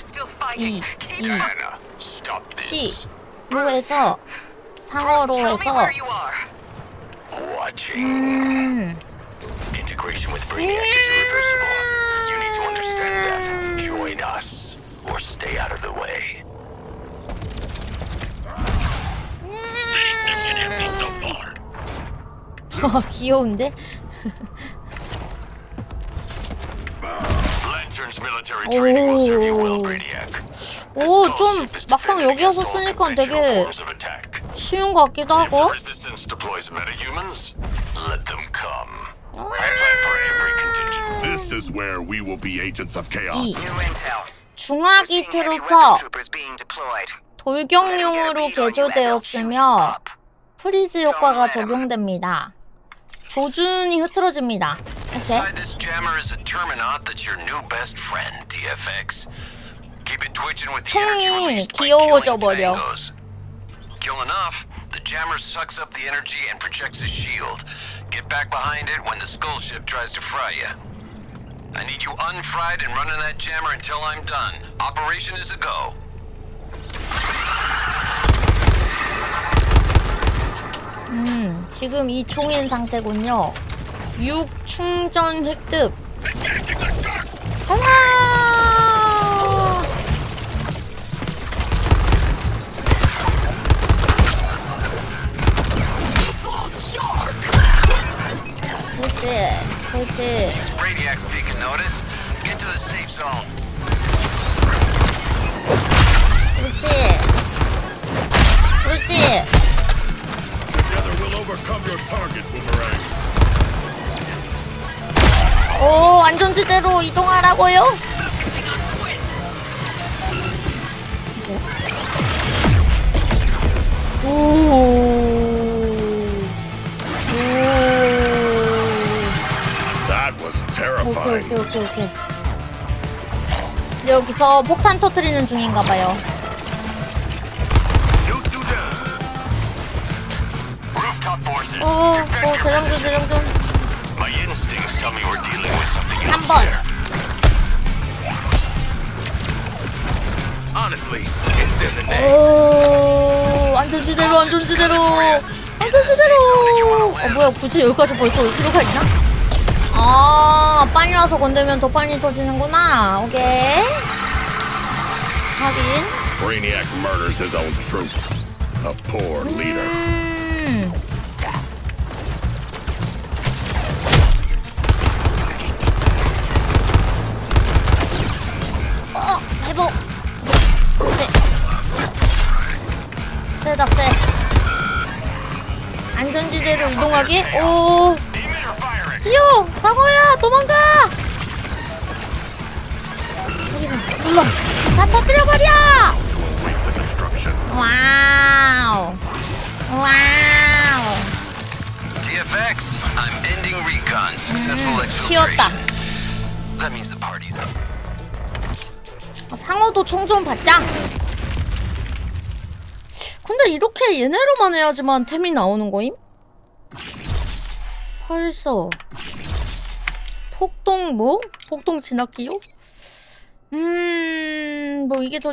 C로 해서 상어로 해서 Integration with Brainiac is irreversible. You need to understand that. Join us, or stay out of the way. City section empty so far. 귀여운데? Lantern's military training will serve you well, Brainiac. 좀 막상 여기 와서 쓰니까 되게 쉬운 것 같기도 하고. Resistance deploys metahumans. Let them come. I plan for every contingency. This is where we will be agents of chaos. 중화기 트루퍼 돌격용으로 개조되었으며 프리즈 효과가 적용됩니다. 조준이 흐트러집니다. 이렇게. Inside this jammer is a terminaut that's your new best friend, TFX. Keep it twitching with the energy released by 귀여워져 killing 버려. tangos. Kill enough, the jammer sucks up the energy and projects a shield. Get back behind it when the skull ship tries to fry you. I need you unfried and running that jammer until I'm done. Operation is a go. 지금 이 총인 상태군요. 6 충전 획득. 가자. 그렇지. Brainiac's taking notice. Get to the safe zone. 그렇지. Together we'll overcome your target, Boomerang. 오, 안전지대로 이동하라고요? That was terrifying. 오케이. 여기서 폭탄 터뜨리는 중인가봐요. Rooftop forces. 재장전. My instincts tell me we're dealing with something else 3번. here. Honestly, it's in the name. 오, 안전지대로. 뭐야, 굳이 여기까지 벌써 올 필요가 있나? 아, 빨리 와서 건들면 더 빨리 터지는구나. 오케이. 확인. Brainiac murders his own troops. A poor leader. 회복. 그렇지. 세다. 안전지대로 이동하기. 오. 뛰어! 사과야! 도망가! 여기서 눌러! 다 터뜨려버려! 와우! TFX, I'm ending recon. Successful exfiltration. 쉬었다. That means the party's up. 상어도 총 좀 받자. 근데 이렇게 얘네로만 해야지만 템이 나오는 거임? 펄서 폭동 폭동 진압기요? 뭐 이게 더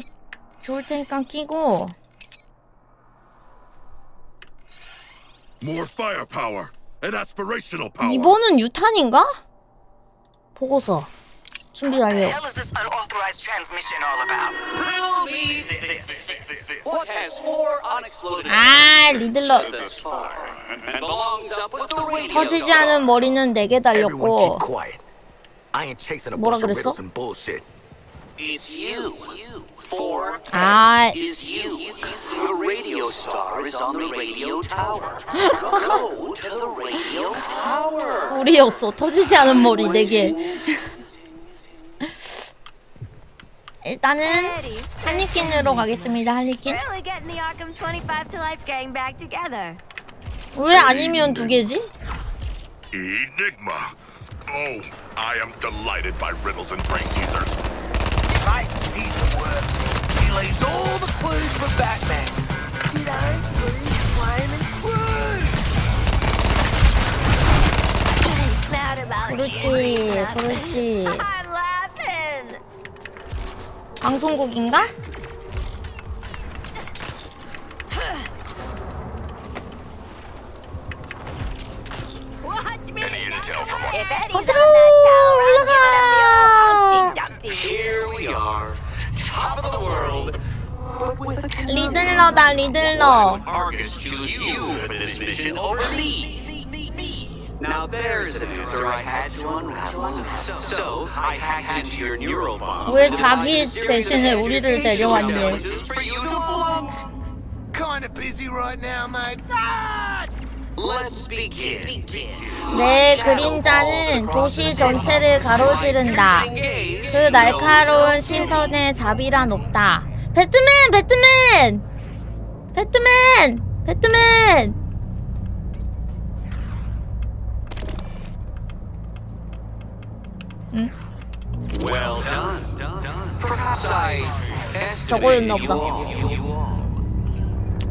좋을 테니까 끼고. More firepower and aspirational power. 이번은 유탄인가? 보고서 준비 완료. What is this unauthorized transmission all about? What has 4 unexploded 아, 리들러. thus far and belongs up with the radio. 터지지 않은 머리는 4개 달렸고. I ain't chasing a 뭐라 bunch of 그랬어? riddles and bullshit. It's you. 4 아, is you. The radio star is on the radio tower. Go to the radio tower. 우리였어. 터지지 않은 머리 4개. 일단은 할리퀸으로 가겠습니다. 할리퀸. Really getting the Arkham 25 to life gang back together. 왜 아니면 2개지? Enigma. Oh, I am delighted by riddles and brain teasers. Mate, he's the worst. He leaves all the clues for Batman. You don't lose flaming clues. He's mad about 그렇지. I'm laughing. 방송국인가? Watch me. Any intel from If Eddie's on that tower, I'm giving him the old Humpty Dumpty. Here we are, top of the world. But with a 리들러다, 리들러. Argus choose you for this mission over me. Now there's an answer I had to unravel. So I hacked into your neural bomb. 왜 자기 대신에 우리를 데려왔니? For you to flunk. Kinda busy right now, mate. Let's begin. 내 그림자는 도시 전체를 가로지른다. 그 날카로운 시선에 자비란 없다. 배트맨! 응? Well done. Perhaps I 저거였나 estimated 보다. you all.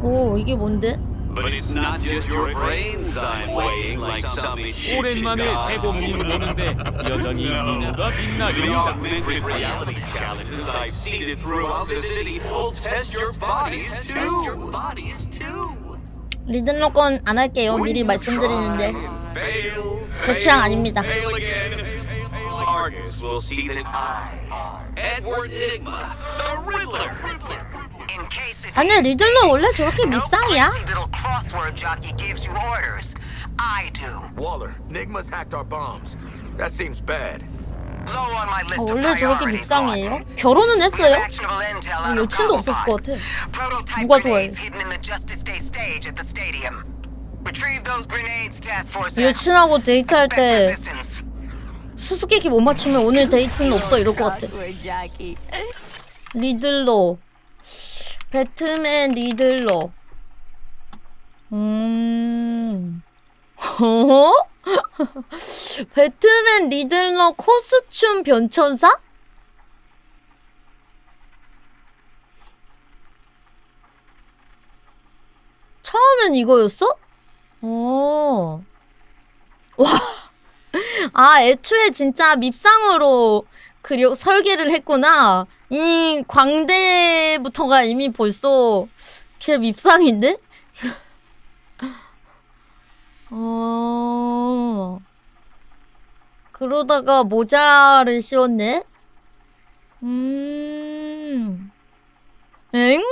오, 이게 뭔데? But it's not just your brains I'm weighing like some 오랜만에 새봄님 보는데 여전히 미모가 The 빛나십니다. augmented reality challenges I've seeded throughout the city will test your bodies too. 리들러 건 안 할게요. 미리 말씀드리는데. 제 취향 아닙니다. Our Argus will see that I, Edward Enigma, the Riddler. 아니 리들러 원래 저렇게 밉상이야? Little crossword jockey gives you orders. I do. Waller, Nigma's hacked our bombs. That seems bad. Low on my list of 원래 저렇게 priorities. 밉상이에요? 결혼은 했어요? Actionable intel on 여친도 없었을 것 같아. Prototype 누가 좋아해? grenades hidden in the Justice Day stage at the stadium. Retrieve those grenades, Task Force. 여친하고 데이트할 때 수수께끼 못 맞추면 오늘 데이트는 없어 이럴 것 같아. 리들러 배트맨 리들러 어? 배트맨 리들러 코스튬 변천사? 처음엔 이거였어? 어. 와. 아, 애초에 진짜 밉상으로 설계를 했구나. 이 광대부터가 이미 벌써 걔 밉상인데? 그러다가 모자를 씌웠네? 엥?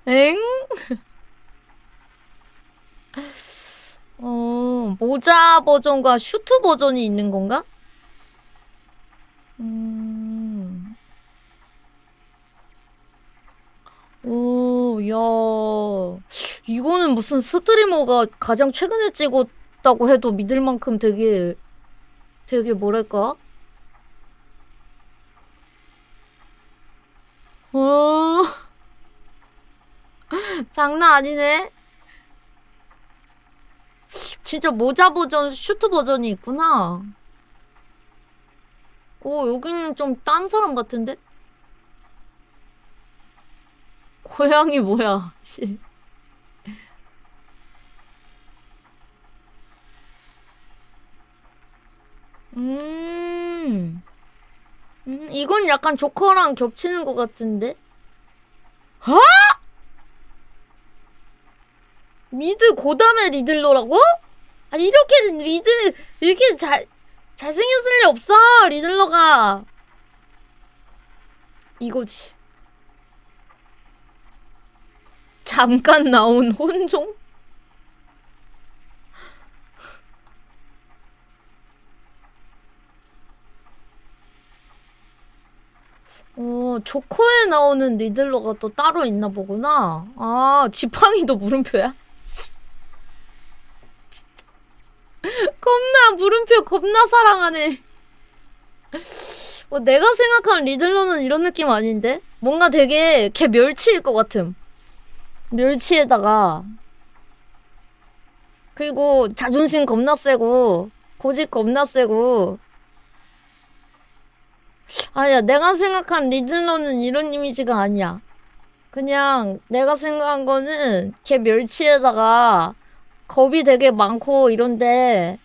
엥? 모자 버전과 슈트 버전이 있는 건가? 오, 야. 이거는 무슨 스트리머가 가장 최근에 찍었다고 해도 믿을 만큼 되게 뭐랄까? 장난 아니네. 진짜 모자 버전, 슈트 버전이 있구나. 오, 여기는 좀 딴 사람 같은데? 고양이 뭐야, 씨. 이건 약간 조커랑 겹치는 것 같은데? 아! 미드 고담의 리들러라고? 아니 이렇게 이렇게 잘생겼을 리 없어 리들러가. 이거지. 잠깐 나온 혼종? 조커에 나오는 리들러가 또 따로 있나 보구나. 아, 지팡이도 물음표야? 진짜. 물음표 겁나 사랑하네. 내가 생각한 리들러는 이런 느낌 아닌데? 뭔가 되게 걔 멸치일 것 같음. 멸치에다가 그리고 자존심 겁나 세고 고집 겁나 세고. 아니야, 내가 생각한 리들러는 이런 이미지가 아니야. 그냥 내가 생각한 거는 걔 멸치에다가 겁이 되게 많고 이런데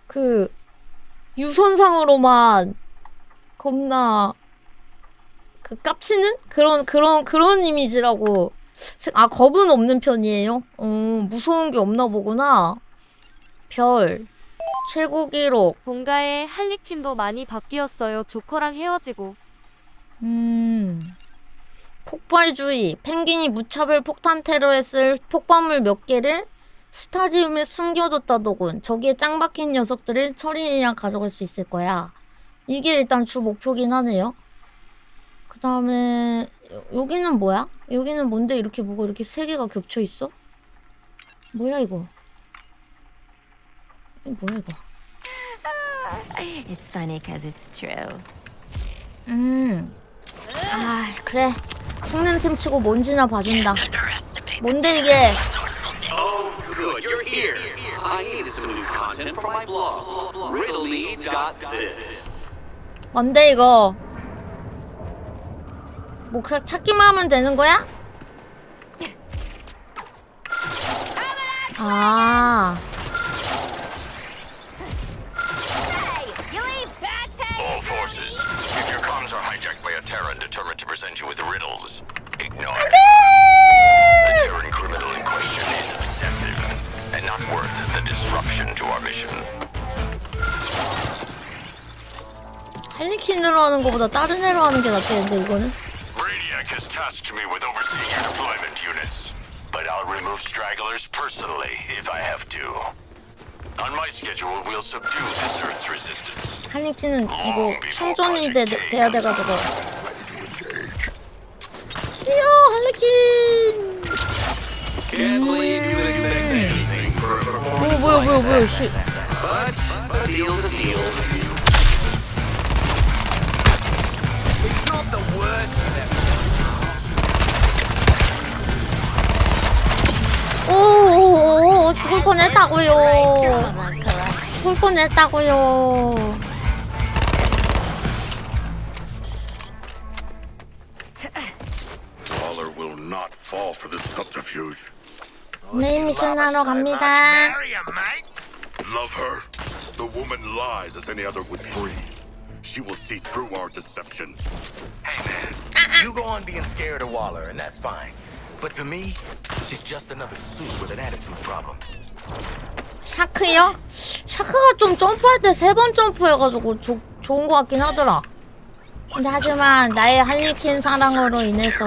그 유선상으로만 겁나 그 깝치는 그런 이미지라고. 아, 겁은 없는 편이에요? 무서운 게 없나 보구나. 별 최고 기록. 본가의 할리퀸도 많이 바뀌었어요. 조커랑 헤어지고. 폭발주의. 펭귄이 무차별 폭탄 테러에 쓸 폭발물 몇 개를 스타디움에 숨겨뒀다더군. 저기에 짱 박힌 녀석들을 처리해야 가져갈 수 있을 거야. 이게 일단 주 목표긴 하네요. 그 다음에 여기는 뭐야? 여기는 뭔데 이렇게 뭐가 이렇게 세 개가 겹쳐 있어? 뭐야 이거? 이게 뭐야 이거? It's funny because it's true. 아, 그래. 속는 셈 치고 뭔지나 봐준다. 뭔데 이게? Oh, good, you're here. I needed some new content for my blog. riddleme.this. 뭔데 이거? 뭐 그냥 찾기만 하면 되는 거야? 아. All forces, if your comms are hijacked by a Terran determined to present you with riddles, ignore it. The Terran criminal in question is obsessive and not not worth the disruption to our mission. 할리퀸으로 하는 것보다 다른 애로 하는 게 낫겠는데 이거는? Brainiac has tasked me with overseeing your deployment units, but I'll remove stragglers personally if I have to. On my schedule, we'll subdue this Earth's resistance. 할리퀸은 이거 충전이 돼야 돼가지고. 이야 할리퀸. 뭐야 씨. 오 죽을 뻔했다고요. 죽을 뻔했다고요. Waller will not fall for this subterfuge. 메인 미션 하러 갑니다. Love her. The woman lies as any other would breathe. She will see through our deception. Hey man, you go on being scared of Waller, and that's fine. But to me, she's just another suit with an attitude problem. 샤크요? 샤크가 좀 점프할 때 3번 점프해가지고 좋은 것 같긴 하더라. 근데 하지만 나의 할리퀸 사랑으로 인해서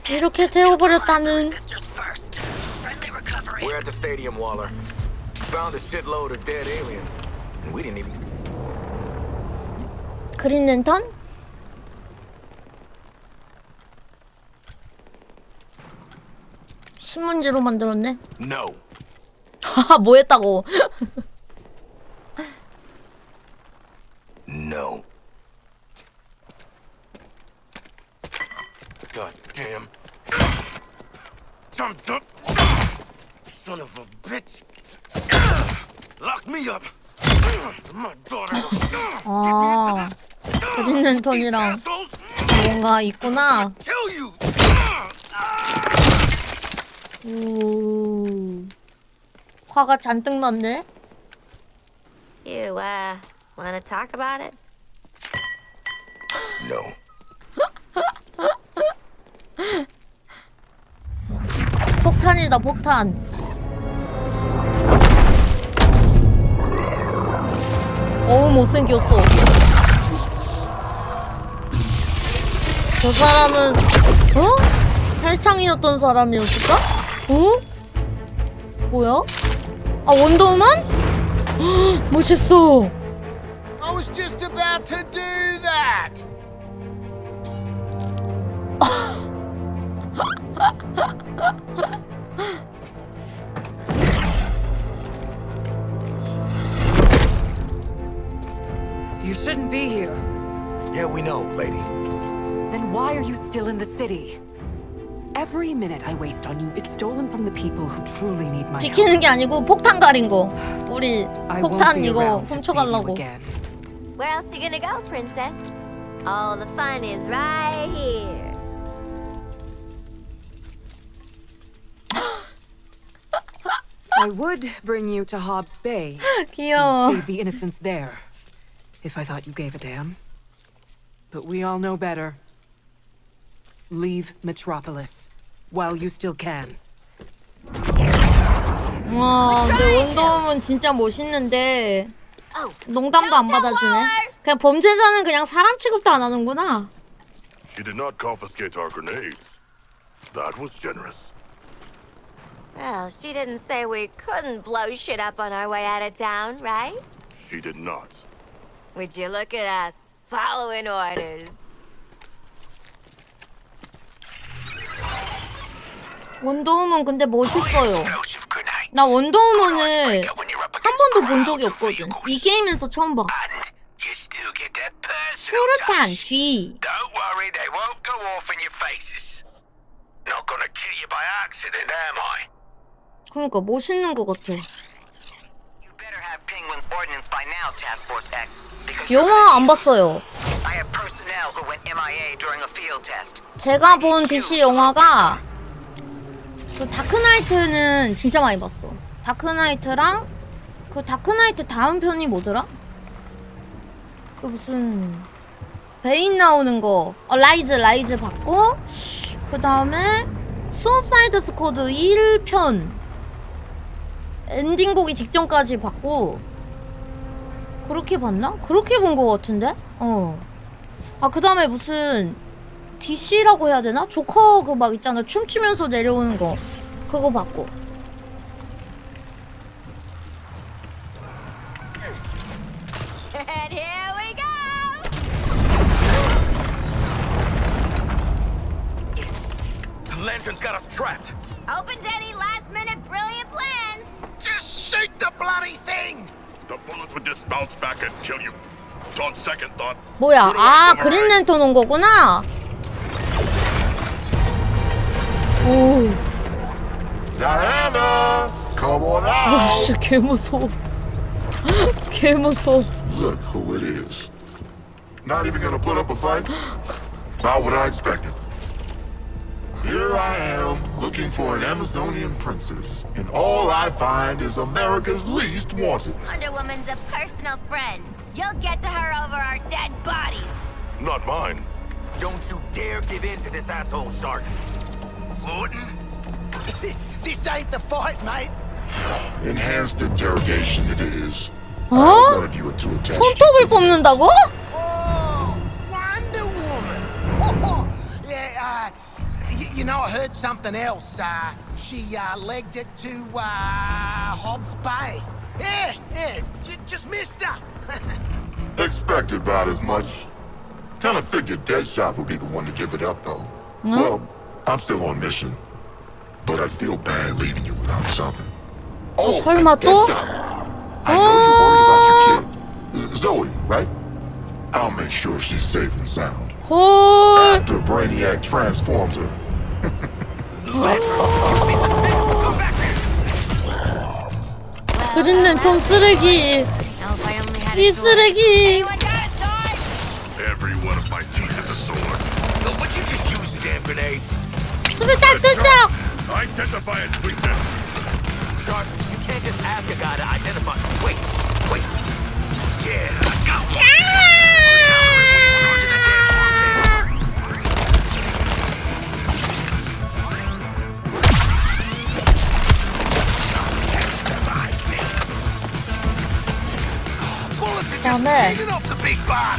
이렇게 태워버렸다는. We're at the stadium, Waller. Found a shitload of dead aliens, and we didn't even. 그린 랜턴? 신문지로 만들었네. No. 하하 뭐 했다고. No. God damn. Son of a bitch. Lock me up. My daughter. 아, 그린 랜턴이랑 뭔가 있구나. 오, 화가 잔뜩 났네. You, wanna talk about it? No. 폭탄이다, 폭탄. 어우, 못생겼어. 저 사람은, 어? 헬창이었던 사람이었을까? 어? 뭐야? 아, 원더우먼? 헉, 멋있어. I was just about to do that. You shouldn't be here. Yeah, we know, lady. Then why are you still in the city? Every minute I waste on you is stolen from the people who truly need my help. 비키는 게 아니고 폭탄 가린 거. 우리 폭탄 이거 훔쳐가려고. Where else you gonna go, princess? All the fun is right here. I would bring you to Hobbs Bay 귀여워. to save the innocents there, if I thought you gave a damn. But we all know better. Leave Metropolis while you still can. 와, 근데 원더우먼 진짜 멋있는데 농담도 안 받아주네. 그냥 범죄자는 그냥 사람 취급도 안 하는구나. She did not confiscate our grenades. That was generous. Well, she didn't say we couldn't blow shit up on our way out of town, right? She did not. Would you look at us, following orders? 원더우먼 근데 멋있어요. 나 원더우먼을 한 번도 본 적이 없거든. 이 게임에서 처음 봐. 수류탄 G. Don't worry, they won't go off in your faces. Not gonna kill you by accident, am I? 그러니까 멋있는 것 같아. Penguin's ordnance by now, Task Force X. 영화 안 봤어요. I have personnel who went MIA during a field test. 제가 본 DC 영화가 그 다크나이트는 진짜 많이 봤어. 다크나이트랑 그 다크나이트 다음 편이 뭐더라? 그 무슨 베인 나오는 거 라이즈 봤고, 그 다음에 수어사이드 스쿼드 1편 엔딩 보기 직전까지 봤고, 그렇게 봤나? 그렇게 본 거 같은데? 아, 그 다음에 무슨 DC라고 해야 되나? 조커 그 막 있잖아, 춤추면서 내려오는 거, 그거 봤고. And here we go! The lantern's got us trapped. Open to any last-minute brilliant plans! Just shoot the bloody thing! The bullets would just bounce back and kill you. On second thought. 뭐야? 아, 그린 랜턴 온 거구나. 오. Diana, come on out. 아씨, 개 무서워. 개 무서워. Look who it is. Not even gonna put up a fight? Not what I expected. Here I am, looking for an Amazonian princess, and all I find is America's least wanted. Wonder Woman's a personal friend. You'll get to her over our dead bodies. Not mine. Don't you dare give in to this asshole shark. Lawton? This ain't the fight, mate. Enhanced interrogation it is. 어? None of you are too attached. 손톱을 뽑는다고? Oh, Wonder Woman. Yeah, you know, I heard something else. She legged it to Hobbs Bay. Yeah, just missed her. Expected about as much. Kind of figured Deadshot would be the one to give it up, though. Well, I'm still on mission. But I'd feel bad leaving you without something. Oh, 설마 또? I know you're worried about your kid. Zoe, right? I'll make sure she's safe and sound. 헐. After Brainiac transforms her. 그린 랜턴 쓰레기. 이 쓰레기. Every one of my teeth is a sword. Would you just use the damn grenades? 수류탄 투척. Identify its weakness. Shark, you can't just ask a guy to identify. Wait. Yeah, go. 그다음에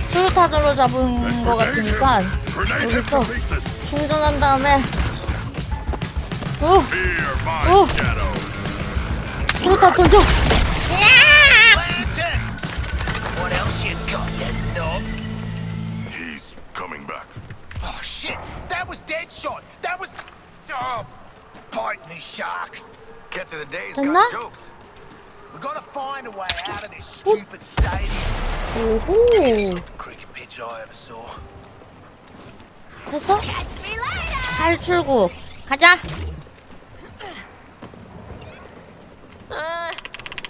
수류탄으로 잡은 거 같으니까 여기서 충전한 다음에 수류탄 던져. What else you got, you knob? He's coming back. Oh shit! That was Deadshot. That was. Oh, bite me, shark. Catch of the day's 됐나? got jokes. We gotta find a way out of this stupid stadium. 오호. Cricket pitch I ever saw. 됐어? 탈출구 가자. I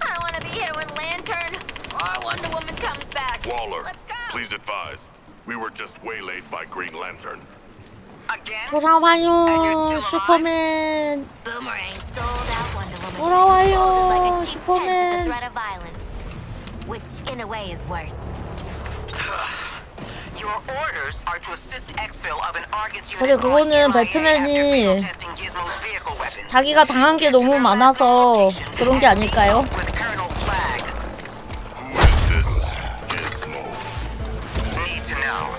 don't want to be here when Lantern or Wonder Woman comes back. Waller, please advise. We were just waylaid by Green Lantern. 돌아와요 슈퍼맨. Boomerang sold out Wonder Woman. 돌아와요 The 슈퍼맨. threat of violence, which in a way is worse. Your orders are to assist exfil of an Argus 근데 unit. 그거는 배트맨이 자기가 당한 게 너무 많아서 그런 게 아닐까요? Need to know.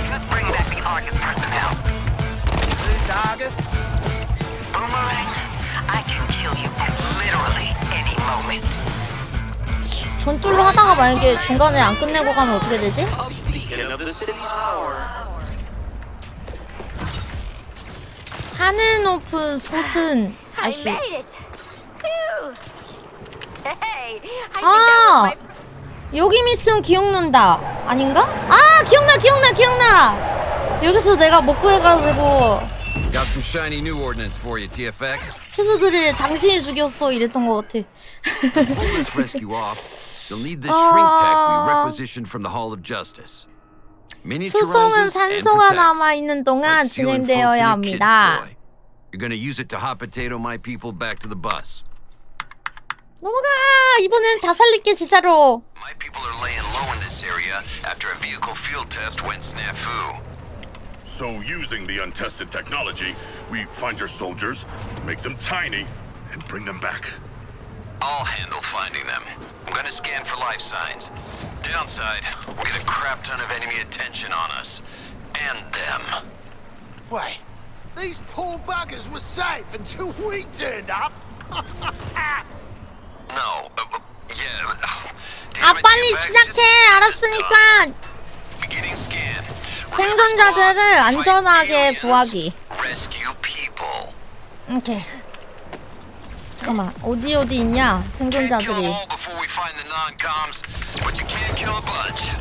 Just bring back the Argus personnel. Who's Argus? Boomerang, I can kill you at literally any moment. 전투를 하다가 만약에 중간에 안 끝내고 가면 어떻게 되지? 하늘 높은 솟은 I 아씨. made it. Phew. Hey, I think that 아 was my. 여기 미션 기억난다. 아닌가? 아 기억나. 여기서 내가 못 구해가지고 Got some shiny new ordnance for you, TFX. 친구들이 당신이 죽였어 이랬던 것 같아. To pull this rescue off, you'll need the shrink tech we requisitioned from the Hall of Justice. 수송은 산소가 남아 있는 동안 진행되어야 합니다. You're gonna use it to hot potato my people back to the bus. 넘어가! 이번엔 다 살릴게 진짜로. My people are laying low in this area after a vehicle field test went snafu. So using the untested technology, we find your soldiers, make them tiny, and bring them back. I'll handle finding them. I'm gonna scan for life signs. Downside, we'll get a crap ton of enemy attention on us. And them. Wait, these poor buggers were safe until we turned up? No, yeah. 아 빨리 시작해. 알았으니까. Beginning scan. 생존자들을 안전하게 구하기. Rescue people. 오케이. 잠깐만 어디 있냐 생존자들이. Before we find the non-coms, but you can't kill a bunch.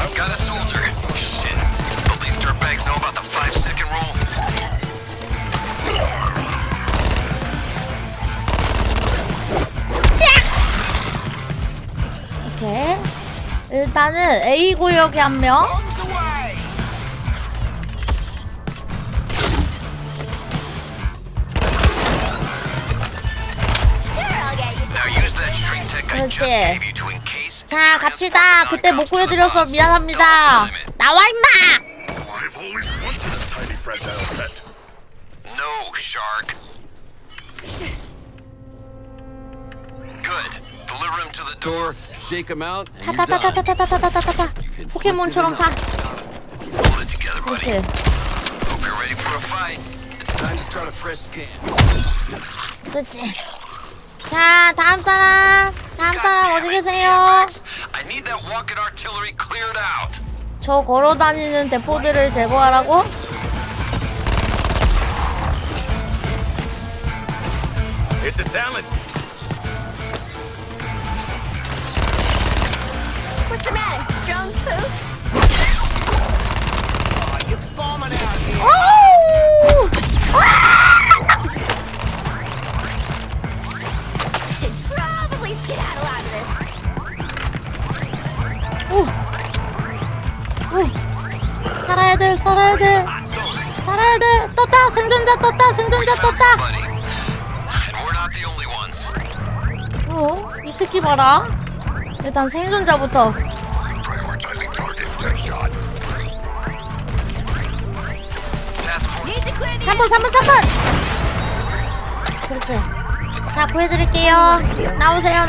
I've got a soldier. Shit. Don't these dirtbags know about the 5-second rule? 오케이. 일단은 A 구역에 한 명. 그렇지. 자 갑시다. 그때 못 구해드려서 미안합니다. 나와 임마. No, shark. Good. Deliver him to the door. Shake him out. And you're done. 타타타타타타타타타타타. 포켓몬처럼 타. Hold it together, buddy. 그렇지. Hope you're ready for a fight. It's time to start a fresh scan. 그렇지. 자 다음 사람 어디 계세요? I need that walking artillery cleared out. 저 걸어다니는 대포들을 제거하라고? It's a talent. What's the matter? Drones poop? Oh, you're bombing out here. Oh! Should probably skedaddle out of this. 살아야 돼. 떴다. 생존자 떴다. 이 새끼 봐라. 일단 생존자부터. 3번. 그렇지. 자 구해드릴게요. 나오세요.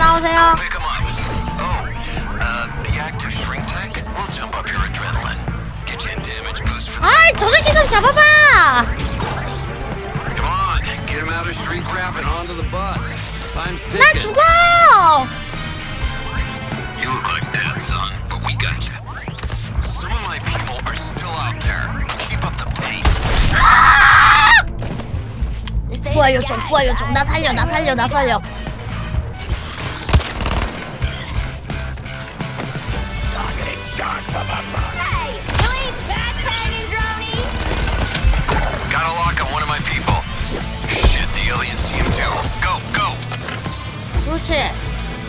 아이 저 새끼 좀 잡아봐. Come on, get him out of shrink wrap and onto the bus. Time's 나 ticking. 죽어. You look like death, son, but we got you. Some of my people are still out there. Keep up the pace. 부하 요청. 나 살려. Hey, you ain't backpedaling, droney! Got a lock on one of my people. Shit, the aliens see him too. Go! 그렇지.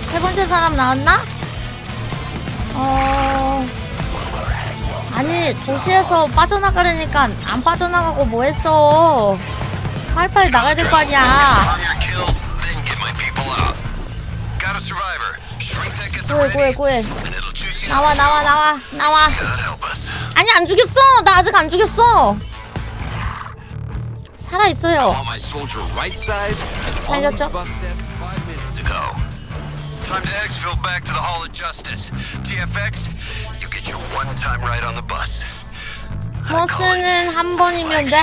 세 번째 사람 나왔나? 아니 도시에서 빠져나가려니까 안 빠져나가고 뭐 했어. 빨리빨리 나가야 될 거 아니야. 구해. 나와. 아니 안 죽였어. 나 아직 안 죽였어. 살아 있어요. 살렸죠? Time to exfil back to the Hall of Justice. TFX, you get your one-time ride on the bus. 버스는 한 번이면 돼?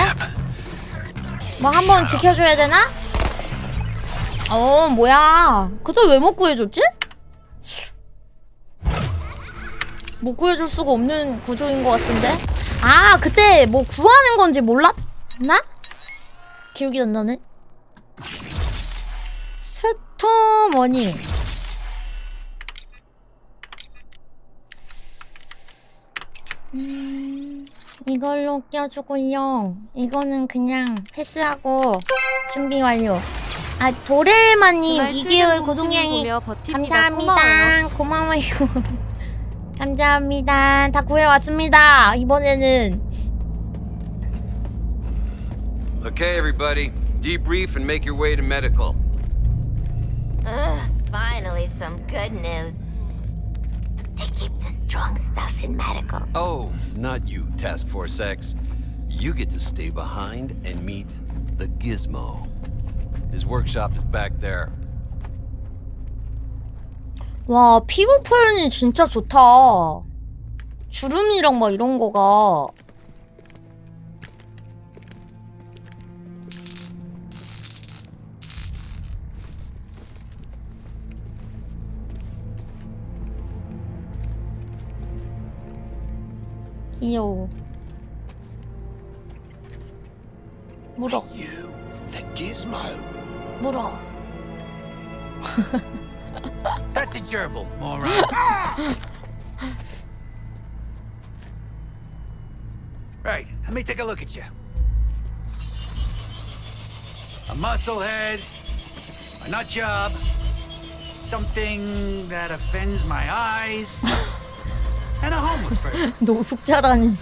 뭐 한 번 지켜줘야 되나? 뭐야. 그때 왜 못 구해줬지? 못 구해줄 수가 없는 구조인 것 같은데? 아 그때 뭐 구하는 건지 몰랐나? 기억이 안 나네. 스톰머니. 이걸로 껴주고요. 이거는 그냥 패스하고 준비 완료. 아 도레마님 2개월 구독량이 감사합니다. 고마워요. 감사합니다. 다 구해왔습니다. 이번에는 Okay, everybody, debrief and make your way to medical. Finally some good news. They keep the strong stuff in medical. Oh, not you, Task Force X. You get to stay behind and meet the Gizmo. His workshop is back there. 와, 피부 표현이 진짜 좋다. 주름이랑 막 이런 거가. 귀여워. 물어. You, the Gizmo. 물어. That's a gerbil, moron. Right, let me take a look at you. A musclehead, a nut job, something that offends my eyes, and a homeless person. 노숙자라니.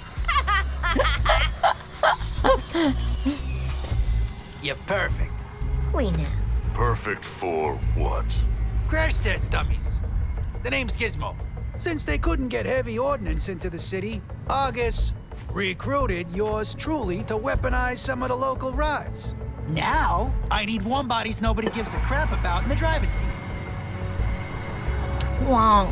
You're perfect. We know. Perfect for what? Crash test dummies. The name's Gizmo. Since they couldn't get heavy ordnance into the city, August recruited yours truly to weaponize some of the local rides. Now, I need warm bodies nobody gives a crap about in the driver's seat. Wow.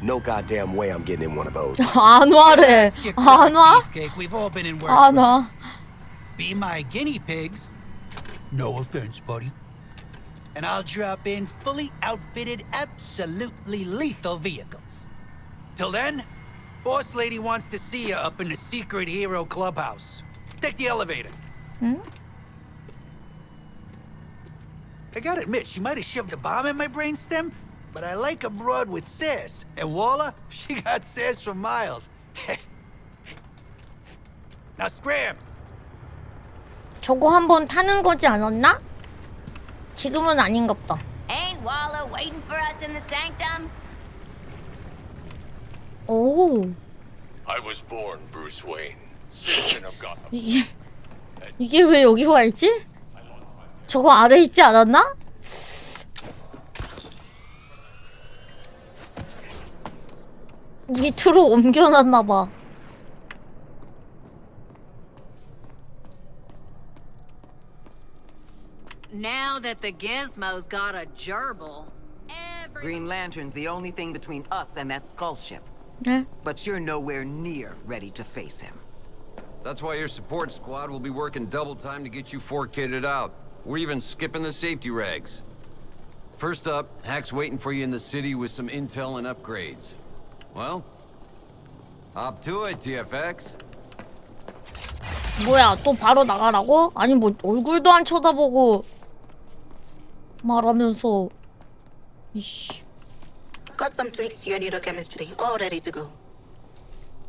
No goddamn way I'm getting in one of those. 안 와래. 안 와? We've all been in worse 안 와. places. Be my guinea pigs. No offense, buddy. And I'll drop in fully outfitted, absolutely lethal vehicles. Till then, boss lady wants to see you up in the secret hero clubhouse. Take the elevator. Hmm? I gotta admit, she might have shoved a bomb in my brainstem, but I like a broad with sass. And Waller, she got sass for miles. Now scram! 저거 한번 타는 거지 않았나? 지금은 아닌갑다. Ain't Waller waiting for us in the sanctum? 오. I was born Bruce Wayne, citizen of Gotham. 이게 왜 여기 와 있지? 저거 아래 있지 않았나? 밑으로 옮겨놨나 봐. Now that the Gizmo's got a gerbil, Green Lantern's the only thing between us and that skull ship. 네? But you're nowhere near ready to face him. That's why your support squad will be working double time to get you four kitted out. We're even skipping the safety rags. First up, Hack's waiting for you in the city with some intel and upgrades. Well, hop to it, TFX. 뭐야, 또 바로 나가라고? 아니 뭐 얼굴도 안 쳐다보고 말하면서 이씨. Got some tweaks to your neurochemistry, all ready to go.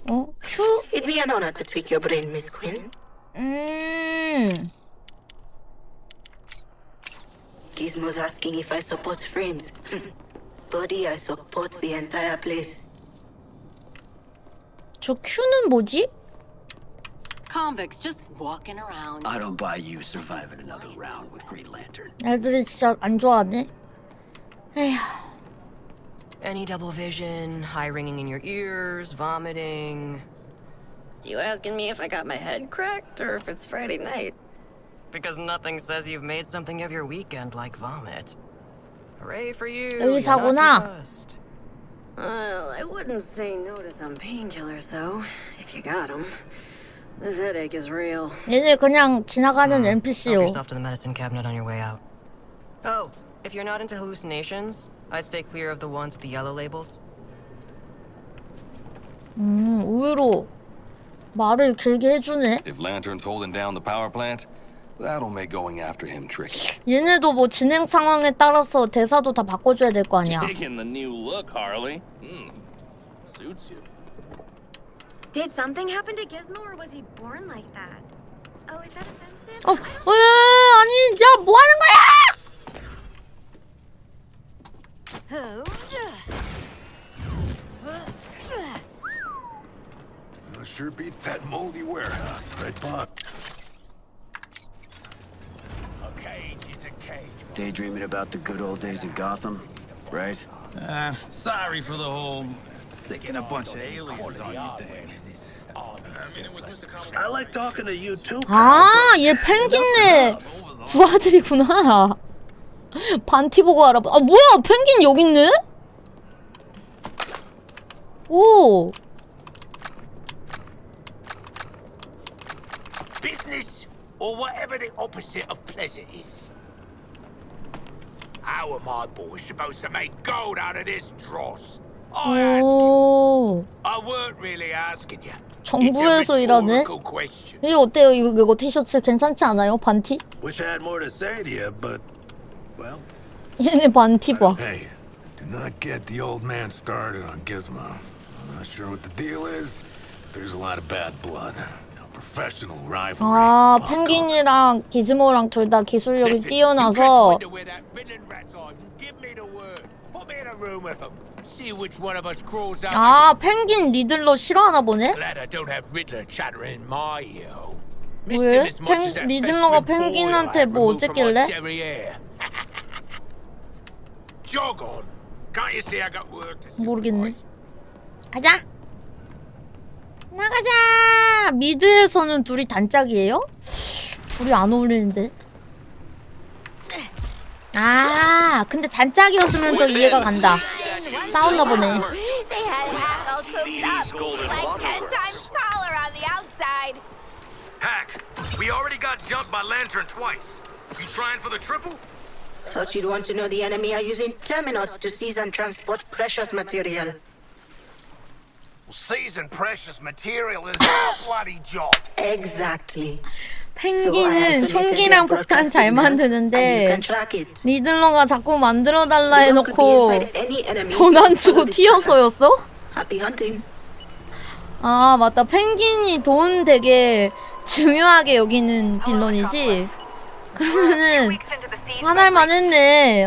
어? 큐? It'd be an honor to tweak your brain, Miss Quinn. Gizmo's asking if I support frames. Buddy, I support the entire place. 저 큐는 뭐지? convicts just walking around. I don't buy you surviving another round with Green Lantern. 애들이 진짜 안 좋아하네. 에휴. Any double vision, high ringing in your ears, vomiting. You asking me if I got my head cracked or if it's Friday night? Because nothing says you've made something of your weekend like vomit. Hooray for you! 의사구나. Well, I wouldn't say no to some painkillers though, if you got them. This headache is real. 얘네 그냥 지나가는 Help NPC요. yourself to the medicine cabinet on your way out. Oh, if you're not into hallucinations, I'd stay clear of the ones with the yellow labels. 의외로 말을 길게 해주네. If Lantern's holding down the power plant, That'll make going after him tricky. 얘네도 뭐 진행 상황에 따라서 대사도 다 바꿔줘야 될 거 아니야. Digging the new look, Harley. Suits you. Did something happen to Gizmo, or was he born like that? Oh, is that offensive? 아니, 야, 뭐 하는 Well, sure beats that moldy warehouse, Red Box. A cage is a cage. Daydreaming about the good old days of Gotham, right? Sorry for the whole sicking a bunch of aliens on you thing. I like talking to you too. 아, 얘 펭귄네 부하들이구나. 반티 보고 알아봐. 아, 뭐야, 펭귄 여기 있네? 오. Business, or whatever the opposite of pleasure is. How are my boys supposed to make gold out of this dross? I asked you. I weren't really asking you. 정부에서 일하네? 이거 어때요? 이거 티셔츠 괜찮지 않아요? 반티? Wish I had more to say to you, but well. 얘네 반티 봐. Hey, do not get the old man started on Gizmo. I'm not sure what the deal is. There's a lot of bad blood. Professional rivalry. 아, 펭귄이랑 기즈모랑 둘 다 기술력이 뛰어나서 아, 펭귄 리들러 싫어하나 보네? 왜? 리들러가 펭귄한테 뭐 어쨌길래? 모르겠네. 가자! 나가자! 미드에서는 둘이 단짝이에요? 둘이 안 어울리는데? 아, 근데 단짝이었으면 더 이해가 간다. 싸웠나 보네. They had Hack all cooped up, like 10 times taller on the outside. Hack, we already got jumped by Lantern twice. You trying for the triple? Thought you'd want to know the enemy are using terminals to seize and transport precious material. Seizing precious material is our bloody job. Exactly. 펭귄은 총기랑 폭탄 잘 만드는데 리들러가 자꾸 만들어달라 해놓고 돈 안 주고 튀어서였어? 아, 맞다. 펭귄이 돈 되게 중요하게 여기는 빌런이지? 그러면은 화날만 했네.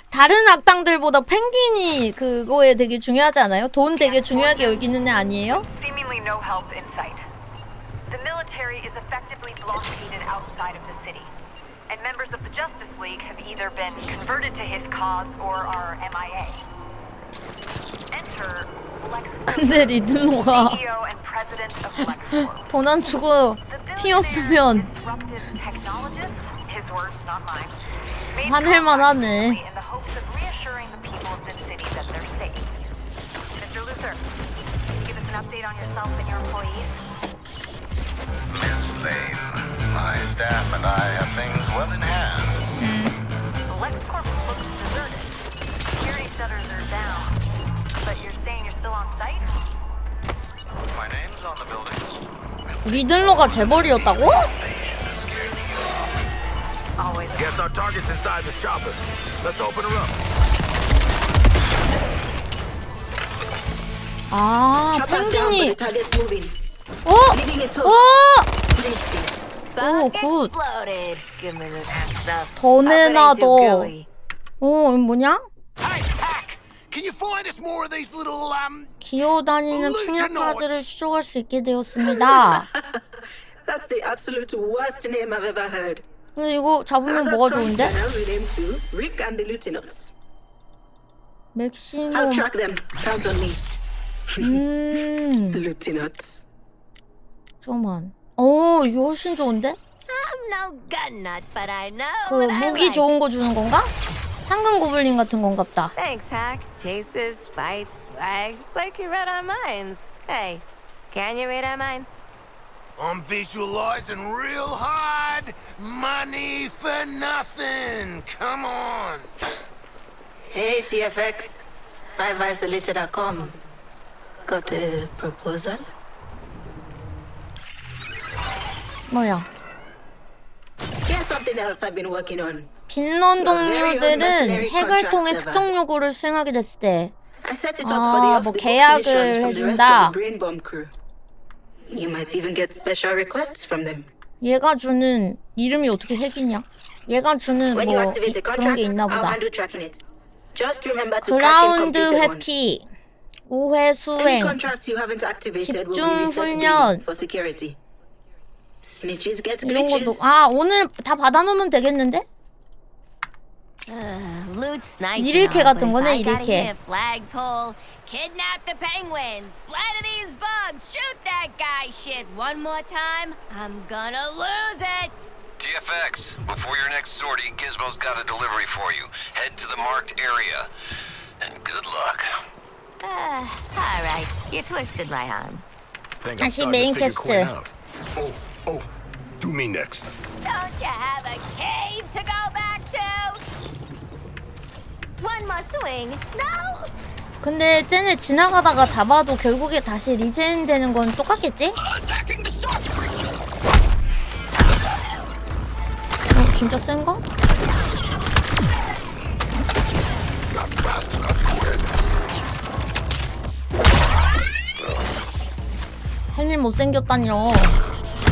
다른 악당들보다 펭귄이 그거에 되게 중요하지 않아요? 돈 되게 중요하게 여기는 애 아니에요? Seemingly no help in sight. The military is effectively blockaded outside of the city, and members of the Justice League have either been converted to his cause or are MIA. Enter Lex Corp, 근데 리들러가 CEO and president of Lex Corp. 돈 안 주고 튀었으면 His words, not mine. 화낼만 하네. In the hopes of reassuring the people of this city that they're safe. Mr. Luther, can you give us an update on yourself and your employees? Miss Lane, my staff and I have things well in hand. The Lex Corp looks deserted. Security shutters are down. But you're saying you're still on site? My name's on the building. 리들러가 재벌이었다고? Guess our target's inside this chopper. Let's open her up. 아, 펭귄이 오, 굿. 더 내놔, 더. 이거 뭐냐? Can you find us more of these little 기어다니는 풍약카드를 추적할 수 있게 되었습니다. That's the absolute worst name I've ever heard. 이거 잡으면 뭐가 좋은데? Rick and the Lieutenants. 맥시멈. I'll track them. Count on me. Lieutenants. 잠깐만. 이거 훨씬 좋은데? I'm no gun nut, but I know 그 what I 무기 like. 좋은 거 주는 건가? 황금 고블린 같은 건갑다. Thanks, Hack. Chases, fights, swag. It's like you read our minds. Hey, can you read our minds? I'm visualizing real hard. Money for nothing. Come on. Hey, TFX. I've isolated our comms. Got a proposal? 뭐야? something else I've been working on. 빌런 동료들은 핵을 통해 특정 요구를 수행하게 됐을 때 I set it up for the 뭐 off-the-book 계약을 missions from the rest of 해준다. the brain bomb crew. You might even get special requests from them. 얘가 주는 이름이 어떻게 핵이냐? 얘가 주는 When you 뭐 activate a 그런 contract, 게 있나 I'll 보다. handle tracking it. Just remember to cash in 그라운드 completed ones. 회피, 5회 Any 수행, contracts you haven't activated will be 집중 reset 훈련. daily for security. Snitches get 이런 것도 glitches. 오늘 다 받아놓으면 되겠는데? Loot's nice 일일캐 and all, 같은 but 거네, if I gotta 일일캐. hit Flag's hole, kidnap the penguins, splatter these bugs, shoot that guy shit one more time, I'm gonna lose it! TFX, before your next sortie, Gizmo's got a delivery for you. Head to the marked area. And good luck. Alright, you twisted my arm. Think I'm 다시 starting 메인 to figure 캐스트. Quinn out. Oh, do me next. Don't you have a cave to go back to? One more swing, no? 근데 쟤네 지나가다가 잡아도 결국에 다시 리젠 되는 건 똑같겠지? 진짜 센가? 할 일 못생겼다뇨.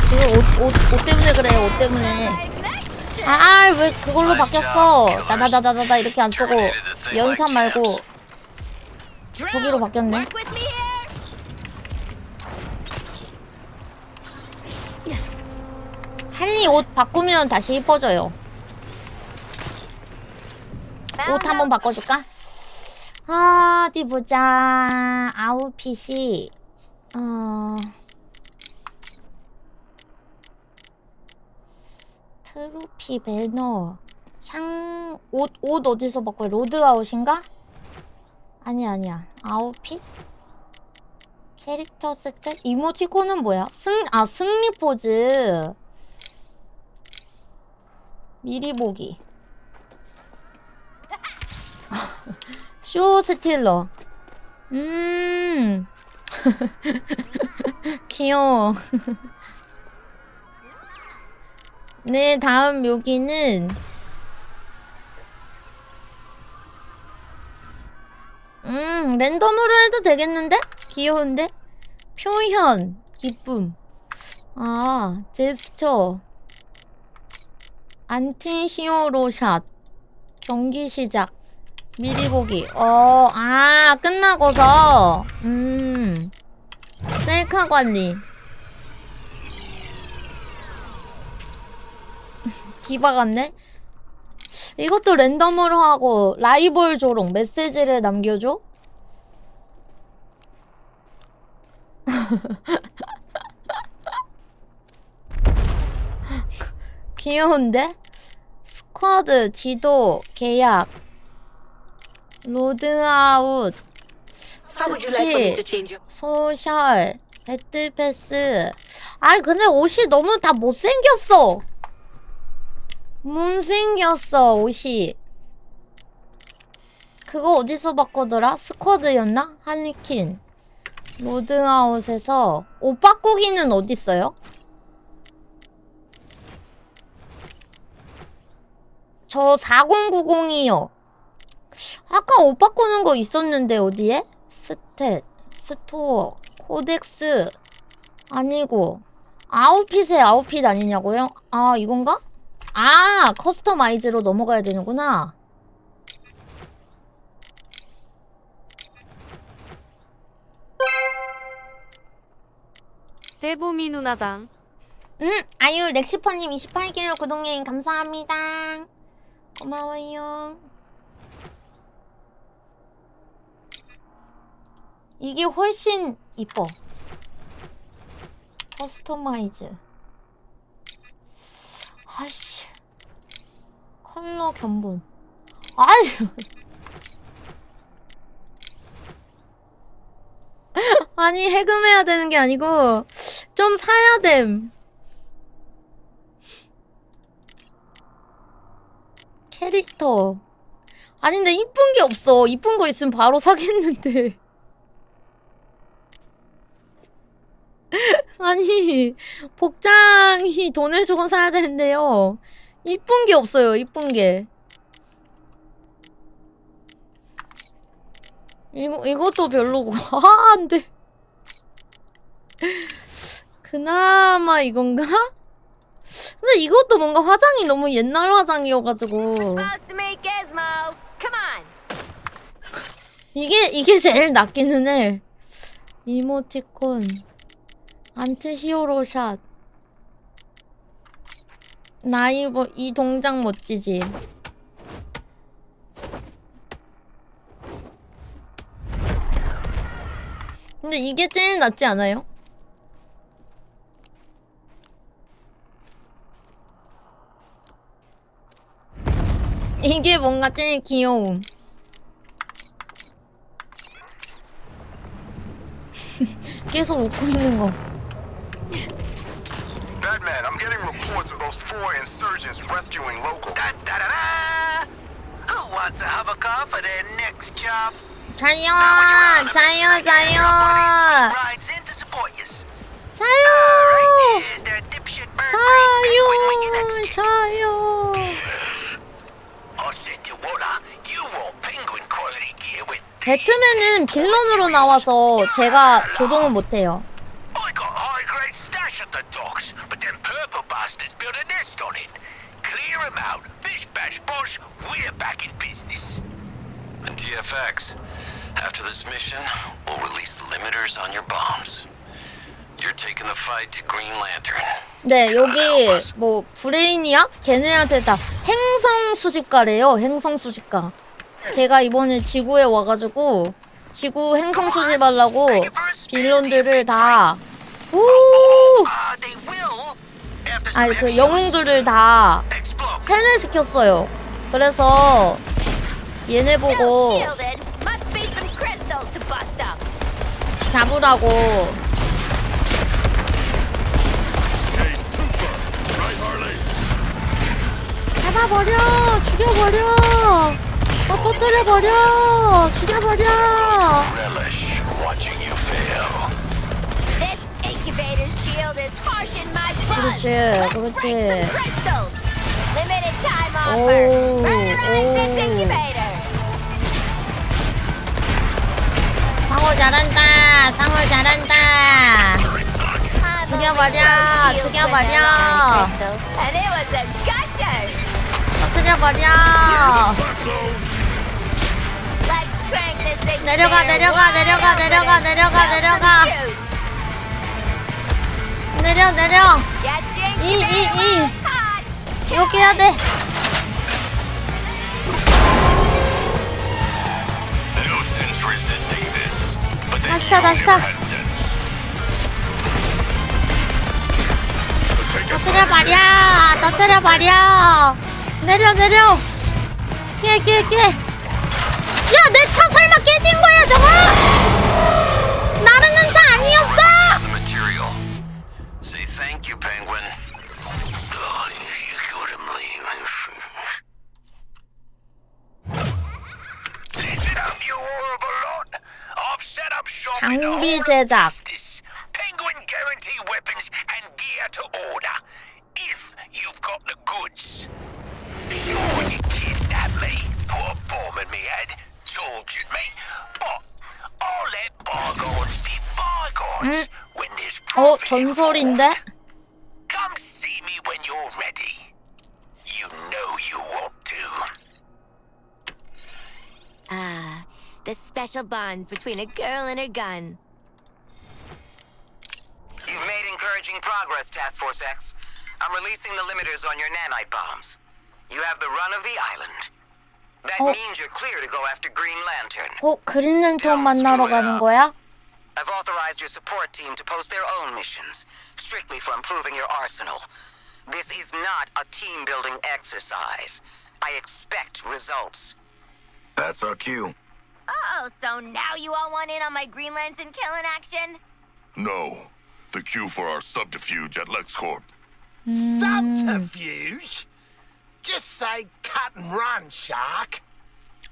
그거 옷 때문에 그래, 옷 때문에. 왜 그걸로 바뀌었어? 나다다다다다 이렇게 안 쓰고 연산 말고 저기로 바뀌었네. 할리 옷 바꾸면 다시 이뻐져요. 옷 한번 바꿔줄까? 어디 보자. 아웃핏이 트로피 배너 옷 어디서 바꿔요? 로드아웃인가? 아니야 아웃핏? 캐릭터 세트? 이모티콘은 뭐야? 승리 포즈. 미리 보기. 쇼 스틸러. 귀여워. 네, 다음 묘기는 랜덤으로 해도 되겠는데? 귀여운데? 표현, 기쁨. 제스처. 안티 히어로샷. 경기 시작. 미리 보기. 끝나고서. 셀카 관리. 디바 같네? 이것도 랜덤으로 하고 라이벌 조롱 메시지를 남겨줘? 귀여운데? 스쿼드, 지도, 계약, 로드아웃, 스킬, 소셜, 배틀패스. 근데 옷이 너무 다 못생겼어. 못생겼어 옷이. 그거 어디서 바꾸더라? 스쿼드였나? 할리퀸. 로드아웃에서 옷 바꾸기는 어딨어요? 저 4090이요. 아까 옷 바꾸는 거 있었는데 어디에? 스탯, 스토어, 코덱스 아니고 아웃핏에 아웃핏 아니냐고요? 이건가? 커스터마이즈로 넘어가야 되는구나. 대보미 누나당. 아유, 렉시퍼님 28개월 구독님 감사합니다. 고마워요. 이게 훨씬 이뻐. 커스터마이즈. 아이씨. 컬러 견본. 아니, 해금해야 되는 게 아니고 좀 사야 됨. 캐릭터. 아니, 근데 이쁜 게 없어. 이쁜 거 있으면 바로 사겠는데. 아니, 복장이 돈을 주고 사야 되는데요. 이쁜 게 없어요. 이쁜 게. 이것도 별로고. 아, 안 돼. 그나마 이건가? 근데 이것도 뭔가 화장이 너무 옛날 화장이어가지고. 이게 제일 낫기는 해. 이모티콘. 안티 히어로 샷. 나이버 이 동작 멋지지. 근데 이게 제일 낫지 않아요? 이게 뭔가 제일 귀여움. 계속 웃고 있는 거. Batman, I'm getting reports of those 4 insurgents rescuing local. Da-da-da-da! Who wants to have a car for their next job? 자요! Rides in to support you. 자요! Here's their dipshit bird 자요! I said to Water, you want penguin quality gear with 배트맨은 빌런으로 나와서 제가 조종을 못해요. I got high-grade stash at the docks, but them purple bastards built a nest on it. Clear them out. Bish bash bosh, we're back in business. And TFX, after this mission, we'll release the limiters on your bombs. You're taking the fight to Green Lantern. 네, 여기 뭐 브레이니악? 걔네한테 다 행성 수집가래요. 행성 수집가. 걔가 이번에 지구에 와가지고 지구 행성 수집하려고 빌런들을 다 아니 그 영웅들을 다 세뇌시켰어요. 그래서 얘네 보고 잡으라고. 잡아버려! 죽여버려! 터뜨려버려! 죽여버려! 그렇지, 그렇지. 오. 상호 잘한다! 상호 잘한다! 죽여버려! 죽여버려! 터뜨려버려! 내려가 내려가 내려가 내려가 내려가 내려가 내려 이 이렇게 해야 돼. 다시 타 터뜨려버려 내려 깨 야, 내 차 설마 깨진 거야, 저거? 나르는 차 아니었어? Say thank you, Penguin. 장비 제작. Penguin guarantee weapons and gear to order if you've got the goods. You wouldn't kidnap me, put a bomb in me head, tortured me, but I'll let bygones be bygones when there's profit 전설인데? Come see me when you're ready. You know you want to. The special bond between a girl and her gun. You've made encouraging progress, Task Force X. I'm releasing the limiters on your nanite bombs. You have the run of the island. That means you're clear to go after Green Lantern. 그린 랜턴 만나러 가는 거야? I've authorized your support team to post their own missions, strictly for improving your arsenal. This is not a team-building exercise. I expect results. That's our cue. Oh, so now you all want in on my Green Lantern killing action? No. The cue for our subterfuge at Lex Corp. Subterfuge? Just say cut and run, Shark.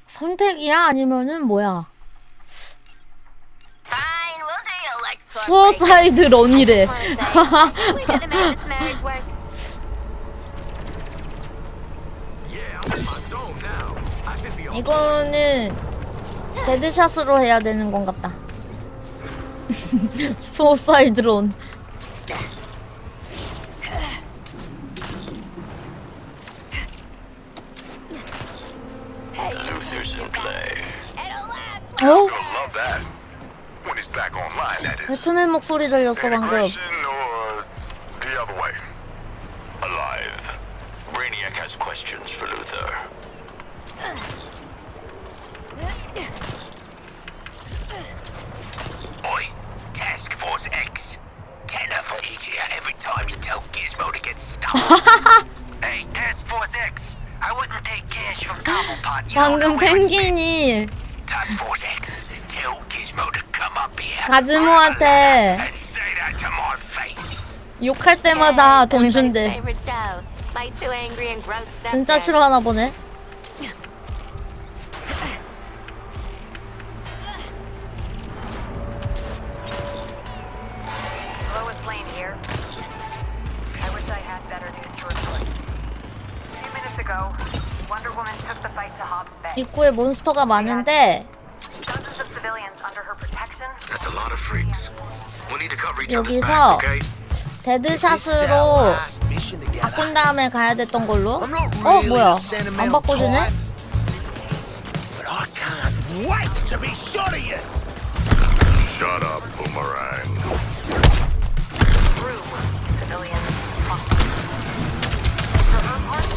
선택이야? 아니면은 뭐야? Fine, we'll do your Lex Corp. 수어사이드 런이래. We could have made this marriage work. 이거는 데드샷으로 해야 되는 건 같다. 수어사이드론. Luther's in play. 어? Gonna love that. When he's back online, that is. 배트맨 목소리 들렸어 방금. Integration or the other way? Alive. Brainiac has questions for Luther. Oi, Task Force X. Tenner for each year every time you tell Gizmo to get stuck. Hey, Task Force X. I wouldn't take cash from Cobblepot. You don't know 방금 where it's 펭귄이 Task Force X. Tell Gizmo to come up here. 가즈모한테 And say that to my face. 욕할 때마다 돈 준대. 진짜 싫어하나 보네. Lois Lane here. I wish I had better news to report. A few minutes ago, Wonder Woman took the fight to Hobbs Bay. 입구에 몬스터가 많은데 Dozens of civilians under her protection. That's a lot of freaks. We need to cover each other's backs, 여기서 okay? 데드샷으로 바꾼 다음에 가야 됐던 걸로. 뭐야? 안 바꿔주네? But I can't wait to be shot of you. Shut up, Boomerang. Through civilians. For her part,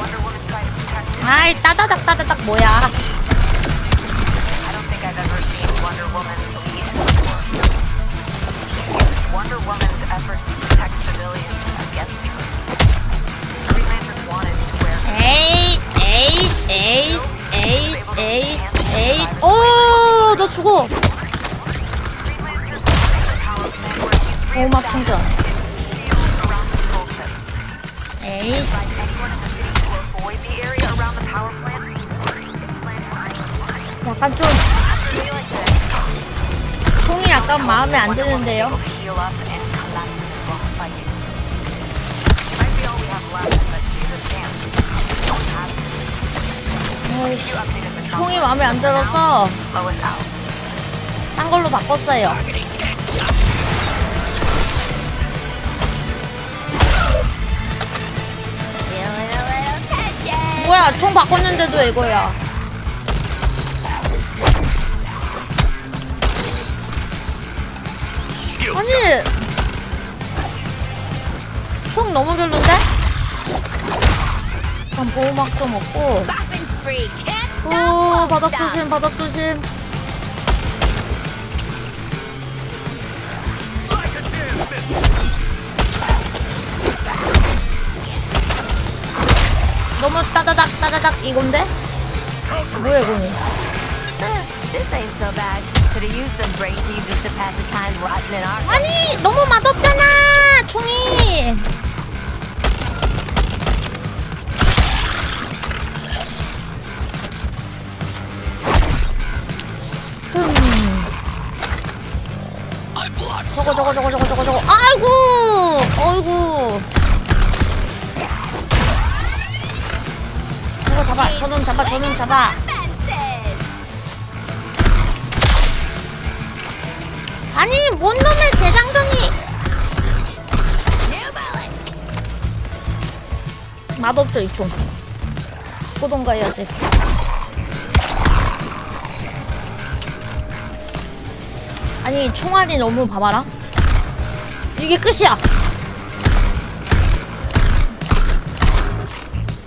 Wonder Woman tried to protect her. 아이 따다닥 뭐야? I don't think I've ever seen Wonder Woman lead before. Wonder Woman's efforts to protect civilians against her. Green Lantern wanted to wear 에이. 오, 너 죽어. 보호막 충전. 에이. 약간 좀 총이 약간 마음에 안 드는데요. 어이씨, 총이 마음에 안 들어서 딴 걸로 바꿨어요. 뭐야, 총 바꿨는데도 이거야. 아니, 총 너무 별론데? 그럼 보호막 좀 없고. 오, 바닥 조심. 너무 따다닥 이건데? 뭐야 이거는? This ain't so bad. Could have used some brain teasers to pass the time rotting in Arkham. 아니, 너무 맛없잖아, 총이. 저거. 아이고. 저놈 잡아. 아니, 뭔 놈의 재장전이. 맛없죠, 이 총. 고동가 해야지. 아니, 총알이 너무 봐봐라. 이게 끝이야.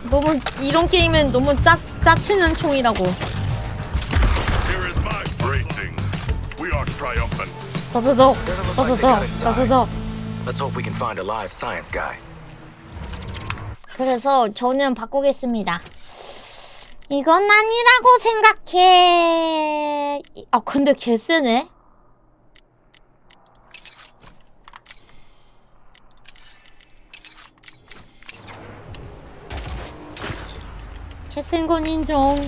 너무 이런 게임은 너무 짜치는 총이라고. Here is my bracing. We are triumphant. 더더더. Let's hope we can find a live science guy. 그래서 저는 바꾸겠습니다. 이건 아니라고 생각해. 아, 근데 개 세네. 개센 건 인정.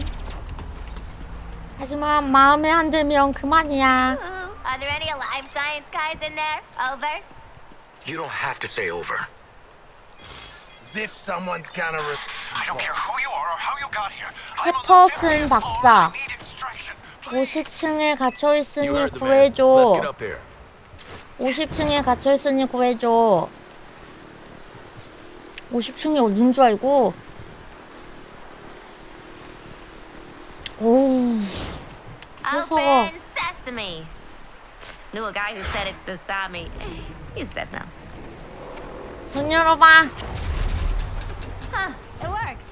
하지만 마음에 안 들면 그만이야. Are there any alive science guys in there? Over? You don't have to say over. As if someone's gonna I don't care who you are or how you got here. 페퍼슨 박사 50층에 갇혀있으니 구해줘. 50층에 갇혀있으니 구해줘. 50층이 어딘 줄 알고. 오우 무서워. Open sesame. Knew a guy who said it's sesame. He's dead now. 문 열어봐. Huh, it worked.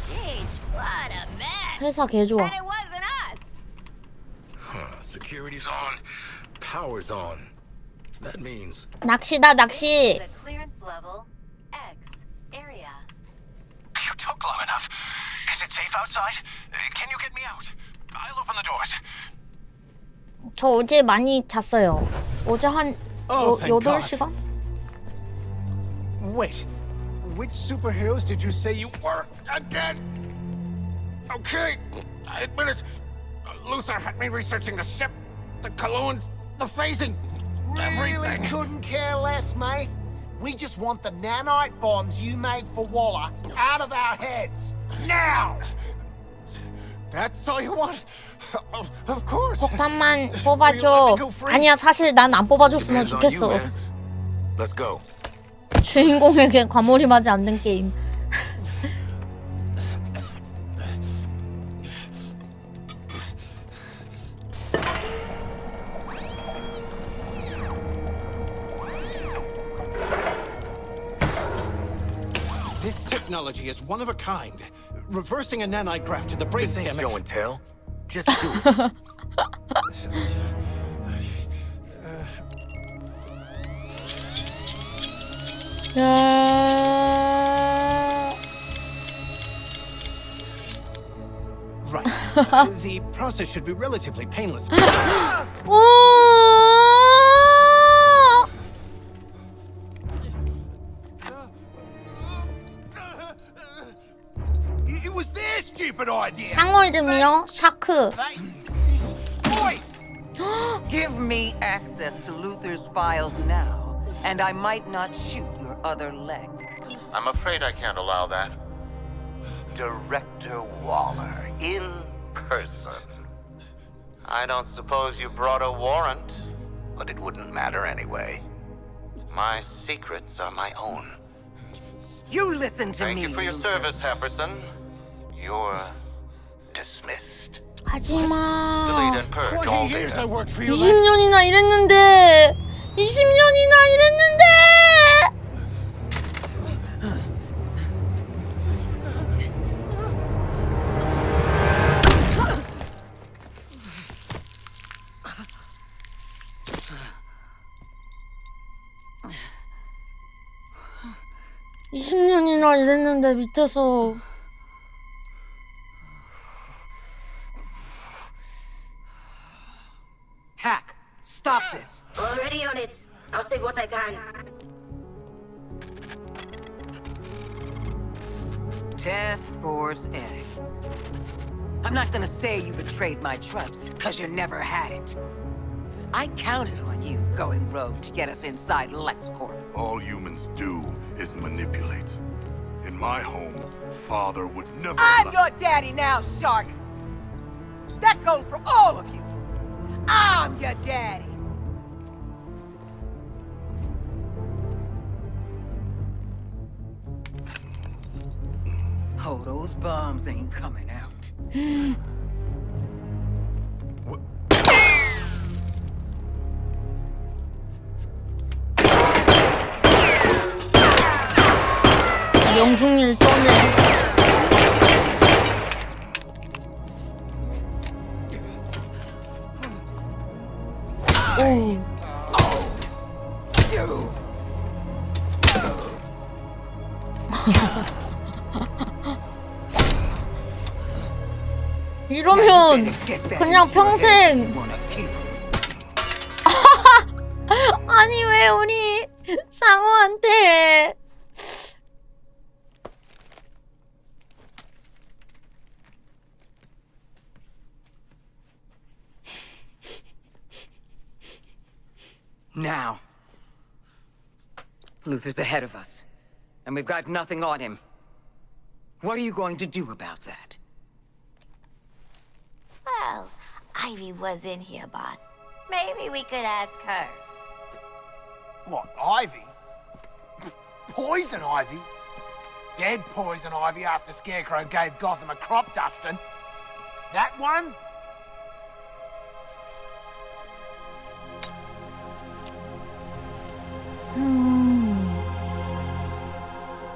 Sheesh, what a mess. 회사 개 좋아. And it wasn't us. Security's on. Power's on. That means 낚시다 낚시. The clearance level X area. You took long enough. Is it safe outside? Can you get me out? I'll open the doors. 저 어제 많이 잤어요. 어제 한 8시간? Wait, which superheroes did you say you were again? Okay, I admit it. Luther had me researching the ship, the colognes, the phasing, everything. Really couldn't care less, mate. We just want the nanite bombs you made for Waller out of our heads. Now! That's all you want? Of course. 폭탄만 뽑아줘. 아니야, 사실 난 안 뽑아줬으면 좋겠어. Let's go. 주인공에게 과몰입하지 않는 게임. This technology is one of a kind. Reversing a nanite graft to the brain This ain't stem. show and tell. Just do it. Right. The process should be relatively painless. It was their stupid idea. 상월드미요? 샤크. Give me access to Luther's files now, and I might not shoot your other leg. I'm afraid I can't allow that. Director Waller, in person. I don't suppose you brought a warrant, but it wouldn't matter anyway. My secrets are my own. You listen to me. Thank you for your Luther. service, Happerson. You're dismissed. 하지마. Delete and purge all 20 years I data. worked for you. 20년이나 일했는데. 20년이나 일했는데. (20년이나) 일했는데 밑에서 Hack, stop this. Already on it. I'll save what I can. Death Force X. I'm not gonna say you betrayed my trust, cause you never had it. I counted on you going rogue to get us inside Lex Corp. All humans do is manipulate. In my home, father would never I'm your daddy now, Shark. That goes for all of you. I'm your daddy. Oh, those bombs ain't coming out. 명중률 떠네. 오. 이러면 그냥 평생 아니 왜 우리 상호한테 Now. Luther's ahead of us. and we've got nothing on him. What are you going to do about that? Well, Ivy was in here, boss. Maybe we could ask her. What, Ivy? Poison Ivy? Dead poison Ivy after Scarecrow gave Gotham a crop dusting. That one?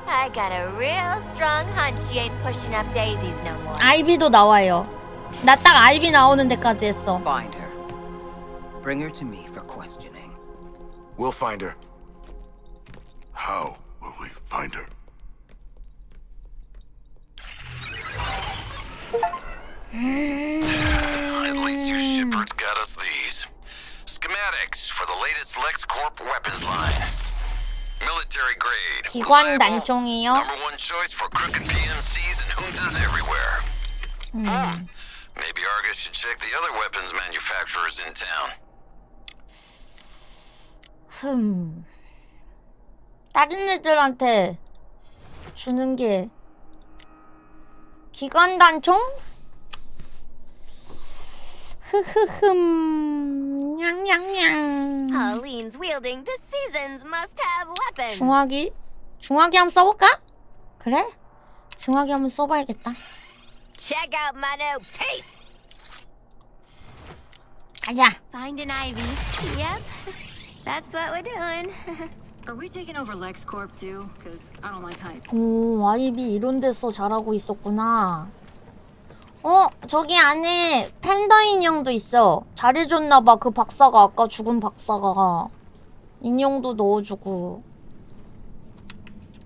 I got a real strong hunch she ain't pushing up daisies no more. 아이비도 나와요. 나 딱 아이비 나오는 데까지 했어. Find her. Bring her to me for questioning. We'll find her. How will we find her? At least your shipper's got us these. Schematics for the latest Lex Corp weapons line. Military grade. 기관 단총이요? Number one choice for crooked PMCs and juntas everywhere. Maybe Argus should check the other weapons manufacturers in town. 다른 애들한테 주는 게 기관 단총? 냥냥냥. Pauline's wielding the seasons must have weapons. 중화기? 중화기 한번 써볼까? 그래? 중화기 한번 써봐야겠다. Check out my new piece. 가자. Find an Ivy. Yep. That's what we're doing. Are we taking over Lex Corp too? Because I don't like heights. 오, 아이비 이런 데서 잘하고 있었구나. 저기 안에 팬더 인형도 있어. 잘해줬나봐. 그 박사가, 아까 죽은 박사가. 인형도 넣어주고.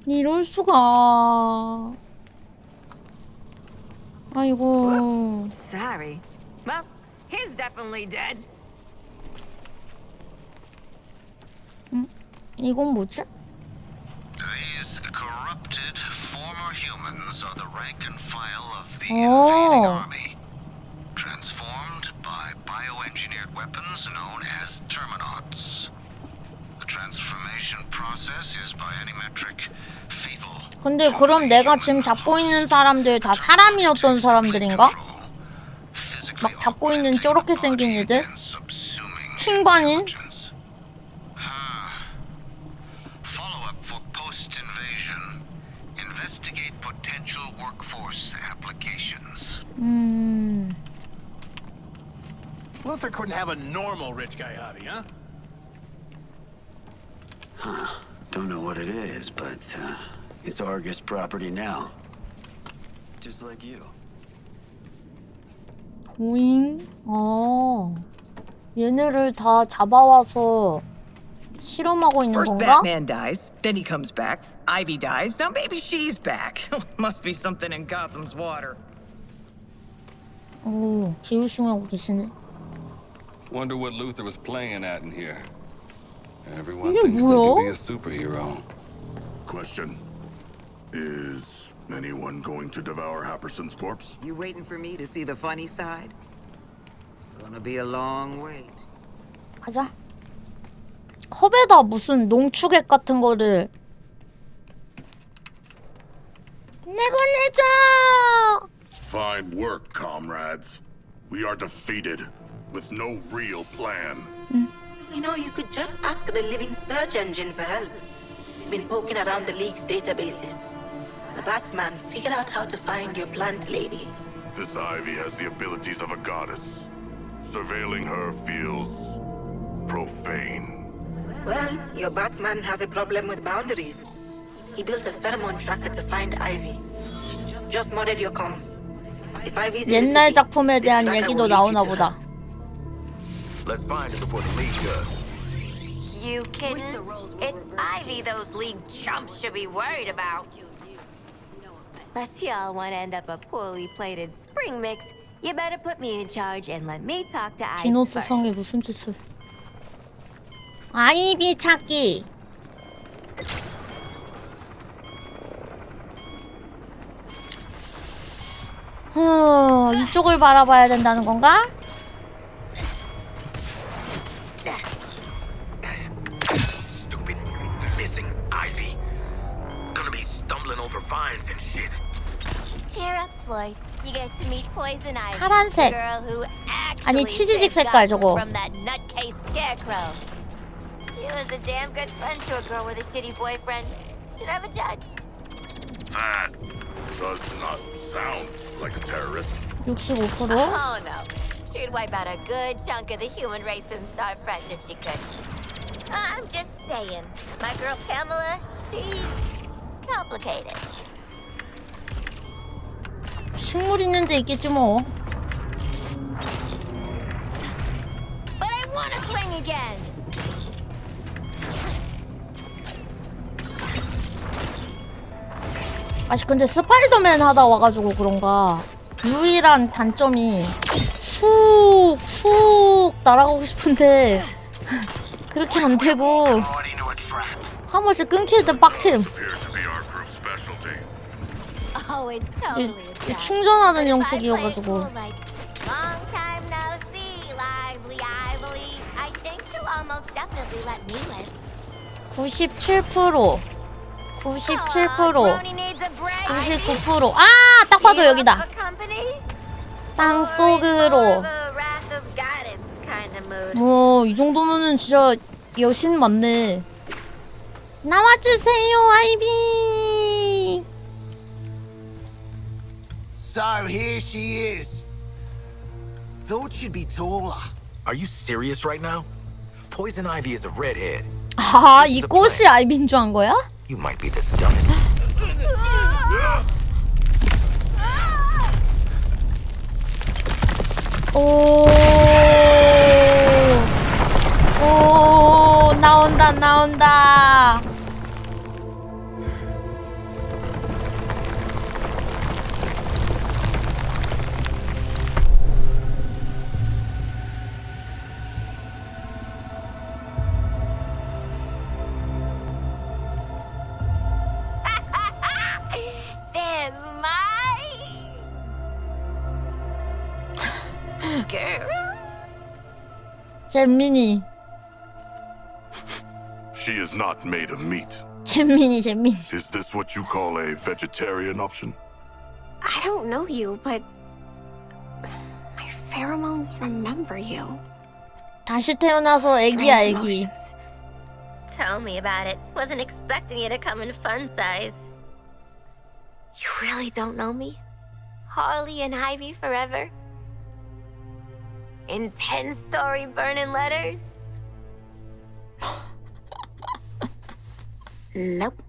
이럴 수가. 아이고. Sorry. Well, he's definitely dead. 이건 뭐지? These corrupted former humans are the rank and file of the invading army. Transformed by bioengineered weapons known as terminauts. The transformation process is by any metric fatal. 근데 그럼 내가 지금 잡고 있는 사람들 다 사람이었던 사람들인가? 막 잡고 있는 저렇게 생긴 애들? 킹반인? Investigate potential workforce applications. Luther couldn't have a normal rich guy hobby, huh? Huh. Don't know what it is, but it's Argus property now. Just like you. 오잉? 얘네를 다 잡아와서 실험하고 있는 First 건가? Batman dies, then he comes back. Ivy dies, now maybe she's back. Must be something in Gotham's water. 오, 제우심하고 계시네. Wonder what Luther was playing at in here. Everyone 이게 thinks they can be 뭐야? a superhero. Question. Is anyone going to devour Happerson's corpse? You waiting for me to see the funny side? Gonna be a long wait. 가자. 컵에다 무슨 농축액 같은 거를 내보내줘! Fine work, comrades. We are defeated, with no real plan. You know, you could just ask the living search engine for help. We've been poking around the League's databases. The Batman figured out how to find your plant lady. This Ivy has the abilities of a goddess. Surveilling her feels profane. Well, your Batman has a problem with boundaries. He built a pheromone tracker to find Ivy. Just modded your comms. If Ivy's in the 옛날 city, 작품에 this 대한 tracker 얘기도 will lead you 나오나 to 보다. Let's find it before the League does. You kidding? It's Ivy those League chumps should be worried about. Unless y'all want to end up a poorly plated spring mix, you better put me in charge and let me talk to Ivy 디노스 first. 성이 무슨 짓을. 아이비 찾기. 이쪽을 바라봐야 된다는 건가? Stupid missing Ivy. Gonna be arsenal for fines and shit. Cheer up, Floyd. You get to meet Poison Ivy, the 파란색. girl who 아니 actually 치즈직 saved 색깔 Gotham 저거. from that nutcase scarecrow. She was a damn good friend to a girl with a shitty boyfriend. Should have a judge. That does not sound like a terrorist. 65%? Oh no. She'd wipe out a good chunk of the human race and start fresh if she could. I'm just saying. My girl Pamela, she's complicated. 식물 있는 데 있겠지 뭐. But I want to swing again. 아씨 근데 스파이더맨 하다 와가지고 그런가 유일한 단점이 쑥 날아가고 싶은데 그렇게 안 되고 한 번씩 끊길 때 빡침. Oh, it's totally a 충전하는 형식이어가지고. Long time no see, lively Ivy. I think she'll almost definitely let me live. 97%, 97%, 99%. 아, 딱 봐도 여기다. 땅 속으로. 이 정도면은 진짜 여신 맞네. 나와주세요, 아이비. So here she is. Thought she'd be taller. Are you serious right now? Poison Ivy is a redhead. 아, 이 꽃이 아이비인 줄 안 거야? You might be the dumbest. 오, 나온다. There's my girl. 잼민이. She is not made of meat. 잼민이. Is this what you call a vegetarian option? I don't know you, but my pheromones remember you. 다시 태어나서 애기야, 애기. Tell me about it. Wasn't expecting you to come in fun size. You really don't know me? Harley and Ivy forever? In 10-story burning letters? Nope.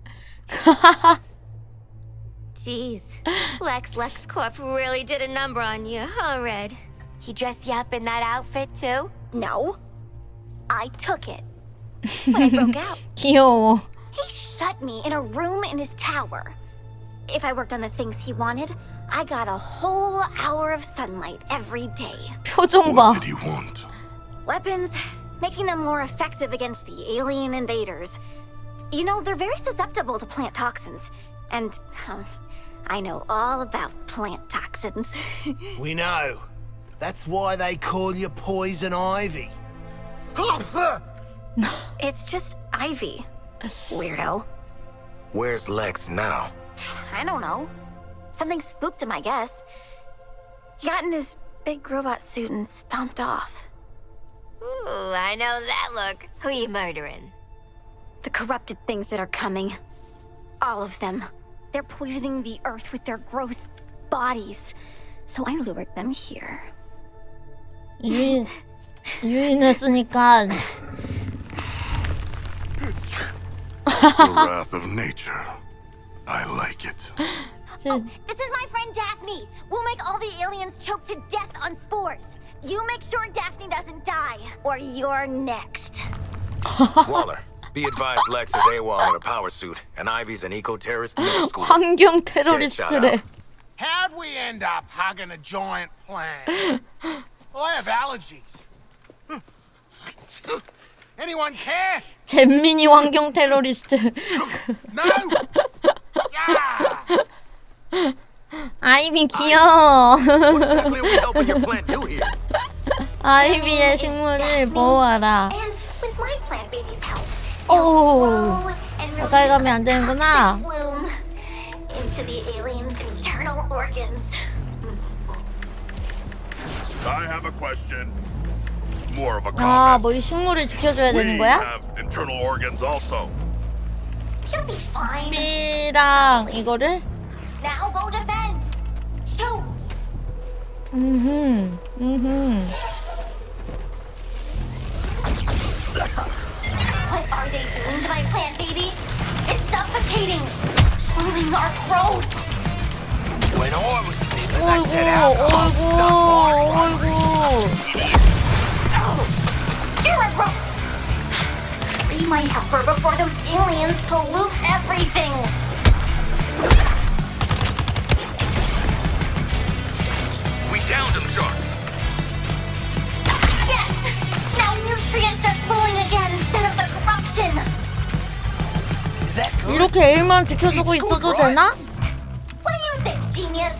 Jeez. Lex Corp really did a number on you, huh, Red? He dressed you up in that outfit, too? No. I took it. But I broke out. 귀여워. He shut me in a room in his tower. If I worked on the things he wanted, I got a whole hour of sunlight every day. 표정 봐. What did he want? Weapons, making them more effective against the alien invaders. You know, they're very susceptible to plant toxins. And I know all about plant toxins. We know. That's why they call you Poison Ivy. It's just Ivy. Weirdo. Where's Lex now? I don't know. Something spooked him, I guess. He got in his big robot suit and stomped off. Ooh, I know that look. Who you murdering? The corrupted things that are coming. All of them. They're poisoning the earth with their gross bodies. So I lured them here. 유인했으니까. The wrath of nature. I like it. Oh, this is my friend Daphne. We'll make all the aliens choke to death on Spores. You make sure Daphne doesn't die, or you're next. Waller, be advised Lex is AWOL in a power suit, and Ivy's an eco-terrorist middle school. 환경 테러리스트래. How'd we end up hugging a giant plant? I have allergies. Anyone care? 잼민이 환경 테러리스트. No! 아이비 귀여워. What exactly are we helping your plant do here? 아이비의 식물을 보호하라. And with my plant baby's help. 오, 가까이 가면 안 되는구나. Bloom. to the aliens' internal organs. I have a question. More of a 아, comment. 뭐 이 식물을 지켜줘야 되는 We 거야? have internal organs also. You'll be fine. B랑 이거를? Now go defend. Shoot. What are they doing to my plant, baby? It's suffocating. Swallowing our growth. When I was a kid, they 어이구, said alcohol stuff Irreproachable. Free my helper before those aliens pollute everything. We downed him, Shark. Yes! Now nutrients are flowing again instead of the corruption. Is that good? 이렇게 애만 지켜주고 있어도 되나? What do you think, genius?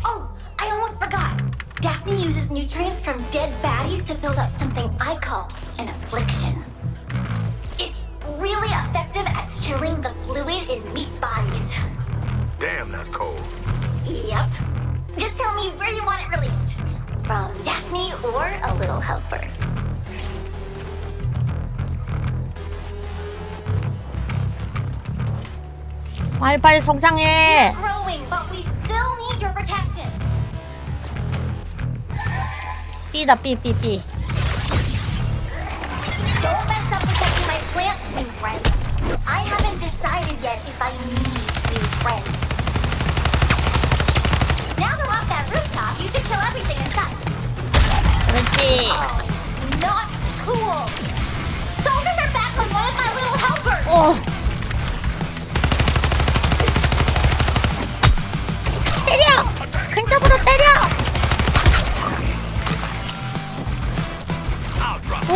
Oh, I almost forgot. Daphne uses nutrients from dead baddies to build up something I call an affliction. It's really effective at chilling the fluid in meat bodies. Damn, that's cold. Yep. Just tell me where you want it released. From Daphne or a little helper. 빨리빨리 성장해. Growing, but we still need your protection. B다, B. Don't mess up protecting my plants, new friends. I haven't decided yet if I need new friends. Now they're off that rooftop, you should kill everything in sight. 그렇지. Oh, not cool. Soldiers are back on one of my little helpers. 때려! 근접으로 때려! 오!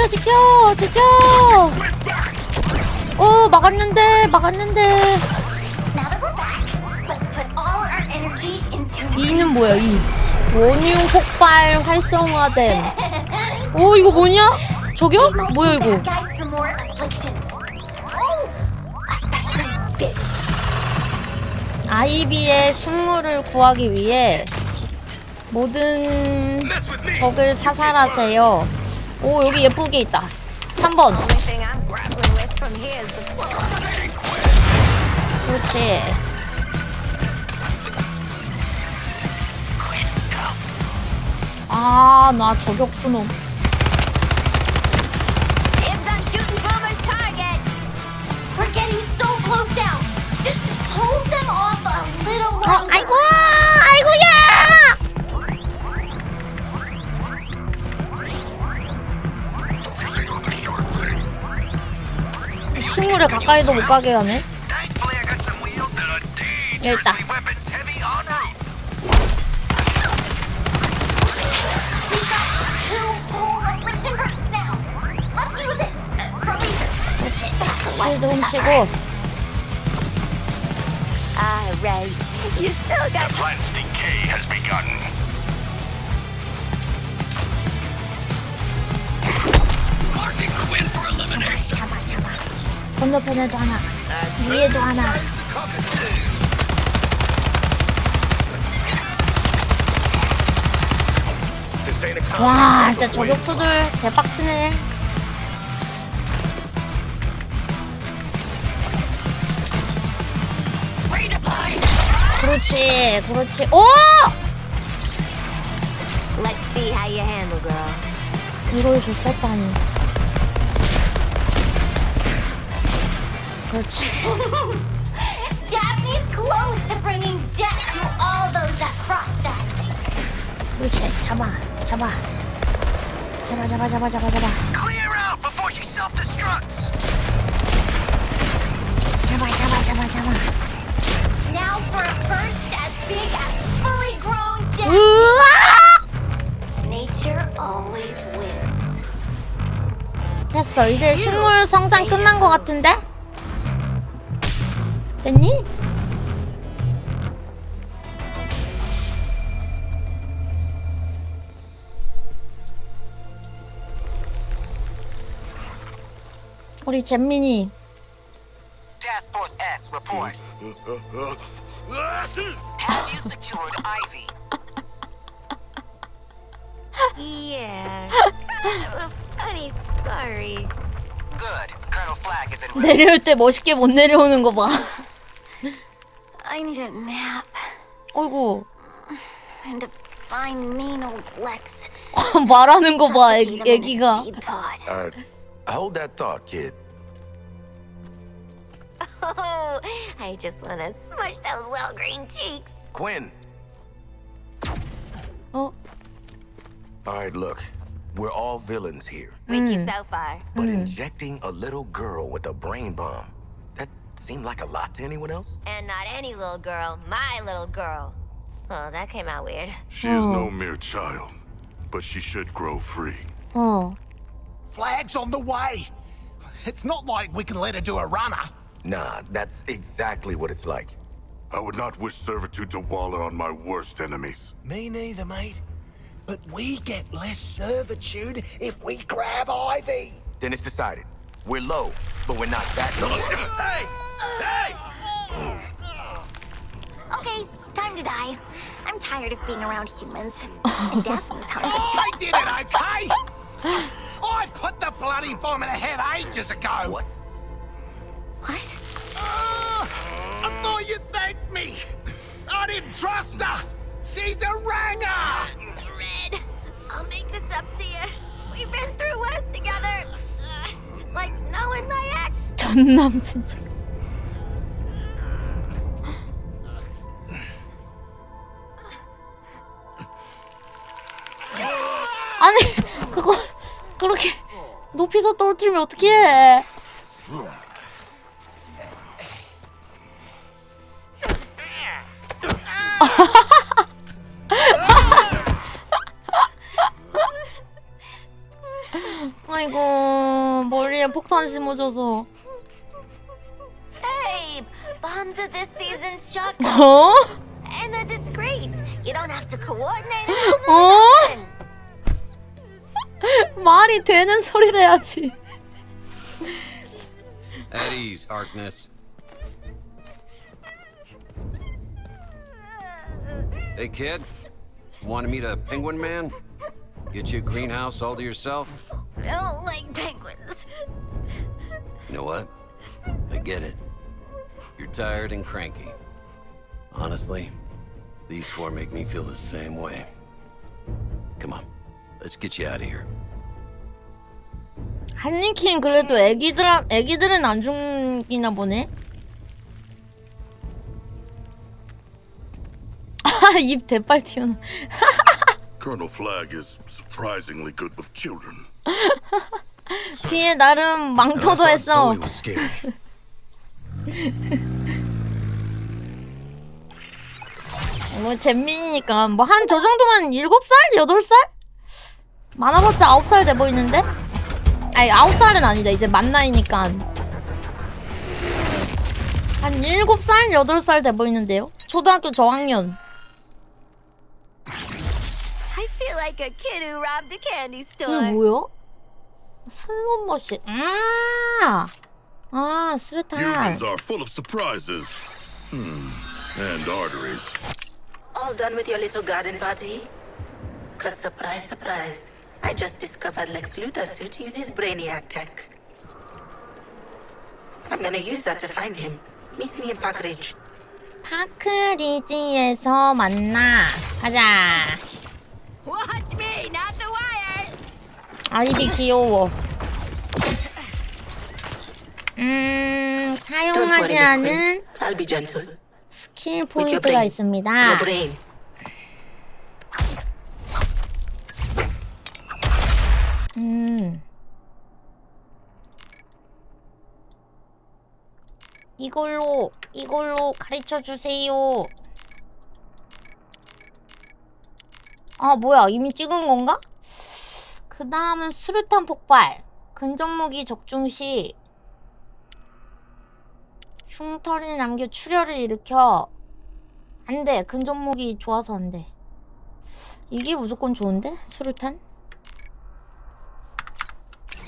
지켜! 오, 막았는데. Now that we're back, let's put all our energy into 이는 뭐야, 이? 원흉 폭발 활성화됨. 오, 이거 뭐냐? 저기요? 뭐야, 이거? guys for more afflictions. Oh, especially big. 아이비의 식물을 구하기 위해 모든 적을 사살하세요. 오, 여기 예쁘게 있다. 3번. 그렇지. 아, 나 저격수놈. We're getting so close now. Just hold them off a little longer. 아이고야! 식물에 가까이도 못 가게 하네. 일단. 그렇지. 실드 훔치고. Alright. You still got. The plant's decay has begun. Marking Quinn for elimination. 건너편에도 하나. 위에도 하나. 와, 진짜 저격수들 대박치네. 그렇지. 오! Let's see how you handle, girl. 이걸 줬었다니. 그렇지. Daphne's close to bringing death to all those that crossed us. 그렇지. 잡아. Clear out before she self-destructs. 잡아. Now for a first as big as fully grown death. Nature always wins. 됐어. 이제 식물 성장 끝난 것 같은데? 됐니? 우리 잼민이. Task Force X, report. Have you secured Ivy? Yeah, kind of a funny story. Good. Colonel Flag is in. 내려올 때 멋있게 못 내려오는 거 봐. I need a nap. 어이구. And to find mean old Lex. 말하는 거 봐, 애기가. Hold that thought, kid. Oh, I just want to smush those little green cheeks. Quinn. Oh. Alright, look. We're all villains here. With you so far. But injecting a little girl with a brain bomb, that seemed like a lot to anyone else? And not any little girl, my little girl. Oh, that came out weird. She is no mere child, but she should grow free. Oh. Flag's on the way. It's not like we can let her do a runner. Nah, that's exactly what it's like. I would not wish servitude to Waller on my worst enemies. Me neither, mate. But we get less servitude if we grab Ivy. Then it's decided. We're low, but we're not that low. Hey! Hey! Okay, time to die. I'm tired of being around humans. And Daphne's hungry. I did it, okay? I put the bloody bomb in her head ages ago. What? What? I thought you'd thank me. I didn't trust her. She's a ranger. Red, I'll make this up to you. We've been through worse together. Like knowing my ex. 전남 진짜. 아니 그걸 그렇게 높이서 떨어뜨리면 어떡해. 아이고 머리에 폭탄 심어줘서. Hey, bombs are this season's shotgun. 어? And they're discreet. You don't have to coordinate. 어? 말이 되는 소리를 해야지. At ease, Harkness. Hey, kid. Want to meet a penguin man? Get you a greenhouse all to yourself? I don't like penguins. You know what? I get it. You're tired and cranky. Honestly, these four make me feel the same way. Come on, let's get you out of here. 한니킨 그래도 애기들은 안 죽이나 보네. 입 대빨 튀어나. Colonel Flag is surprisingly good with children. 뒤에 나름 망토도 했어. 뭐 잼민이니까 뭐 한 저 정도면 7살? 8살? 많아봤자 9살 돼 보이는데? 아니 9살은 아니다. 이제 만 나이니까 한 7살? 8살 돼 보이는데요? 초등학교 저학년. I feel like a kid who robbed a candy 이게 store. 뭐야? 슬롯머신. 스르탄. Humans are full of surprises. And arteries. All done with your little garden party? 'Cause surprise, surprise. I just discovered Lex Luthor's suit uses Brainiac tech. I'm gonna use that to find him. Meet me in Park Ridge. 파크리지에서 만나. 가자. Watch me, not the wires. 아이디 귀여워. 사용하지 않은 I'll be gentle. 스킬 포인트가 있습니다. Your brain. 이걸로 가르쳐 주세요. 아 뭐야 이미 찍은 건가? 그 다음은 수류탄 폭발. 근접무기 적중 시 흉터를 남겨 출혈을 일으켜. 안돼. 근접무기 좋아서 안돼. 이게 무조건 좋은데? 수류탄?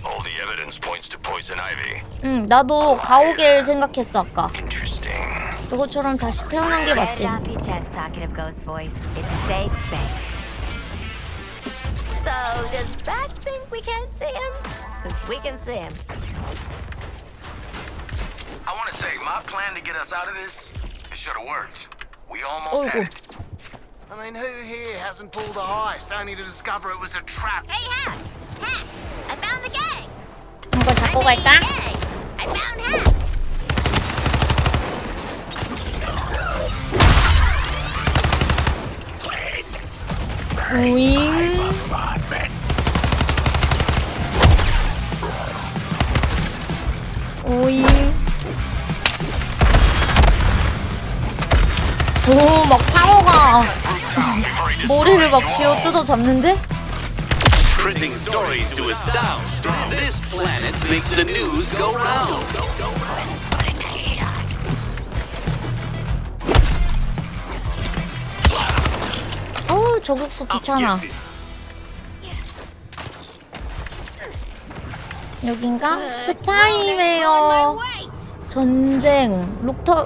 All the evidence points to poison ivy. 나도 가오갤 생각했어 아까. 그것처럼 다시 태어난 게 맞지. Get it off your chest, talkative ghost voice. It's a safe space. So, does Bat think we can't see him? 'Cause we can see him. I want to say, my plan to get us out of this, it should have worked. We almost had it. I mean, who here hasn't pulled a heist only to discover it was a trap? Hey, Hat! Hat! I found the gang! 이거 잡고 갈까? I found Hat! 오잉. 오잉. 오, 막 상어가 머리를 막 쥐어 뜯어 잡는데? Printing stories to astound. This planet makes the news go round. 어우, 저격수 귀찮아. 여긴가? 스파이웨어 전쟁.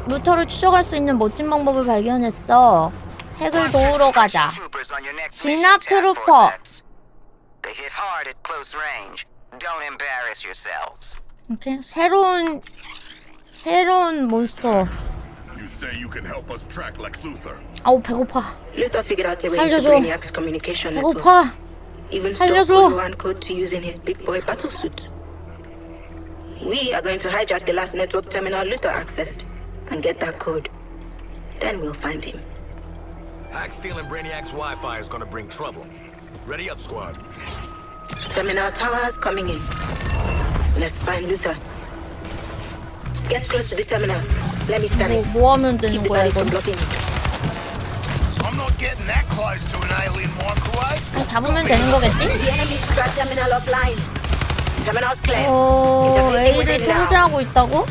루터를 추적할 수 있는 멋진 방법을 발견했어. 핵을 도우러 가자. 진압 트루퍼. They hit hard at close range. Don't embarrass yourselves. 오케이. 새로운 몬스터. You say you can help us track Lex Luthor. 아우, 배고파. Luthor figured out a way to 살려줘. Brainiac's communication network. 배고파. Even stole 살려줘. code one code to use in his big boy battlesuit. We are going to hijack the last network terminal Luthor accessed and get that code. Then we'll find him. Hack stealing Brainiac's Wi-Fi is gonna bring trouble. Ready up, squad. Terminal towers coming in. Let's find Luthor. Get close to the terminal. Let me scan it. 뭐 하면 되는 거야, 이건? I'm not getting that close to an alien microwave. 잡으면 되는 거겠지? The enemy's got terminal offline. Terminal's clear. 오, A를 통제하고 있다고?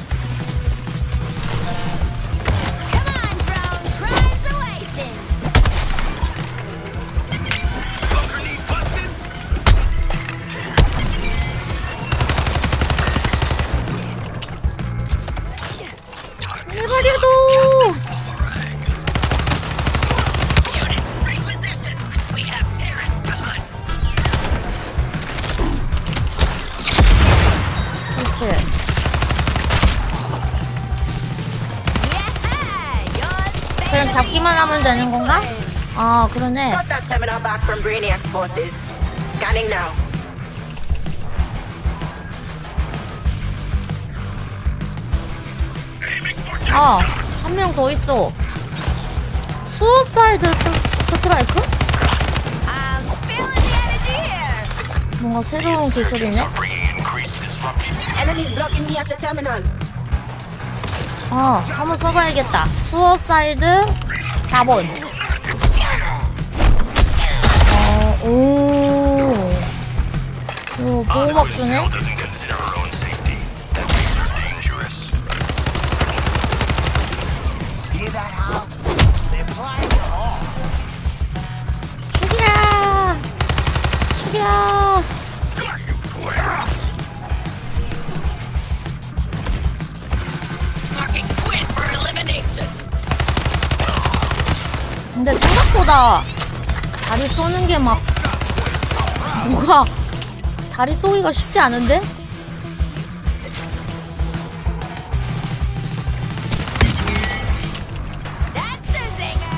해버려도. 그렇지. 그냥 잡기만 하면 되는 건가? 아, 그러네. Got that terminal back from Brainiac's forces. Scanning now. 아, 한 명 더 있어. 수어사이드 스트라이크? 뭔가 새로운 기술이네. Enemies blocking me at the terminal. 아, 한번 써봐야겠다. 수어사이드 4번. 오. 이거 보호막 주네? 죽이라! 죽이라! 근데 생각보다 다리 쏘는 게 막 뭐가 다리 쏘기가 쉽지 않은데?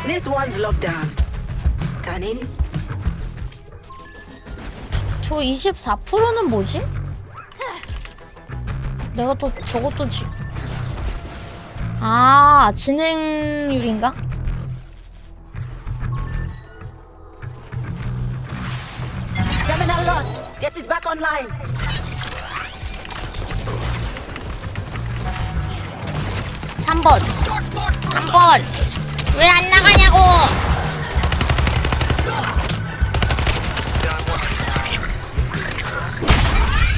This one's locked down. Scanning. 저 24%는 뭐지? 내가 또 저것도 아, 진행률인가? Terminal lost. Get it back online. 삼 번 왜 안 나가냐고!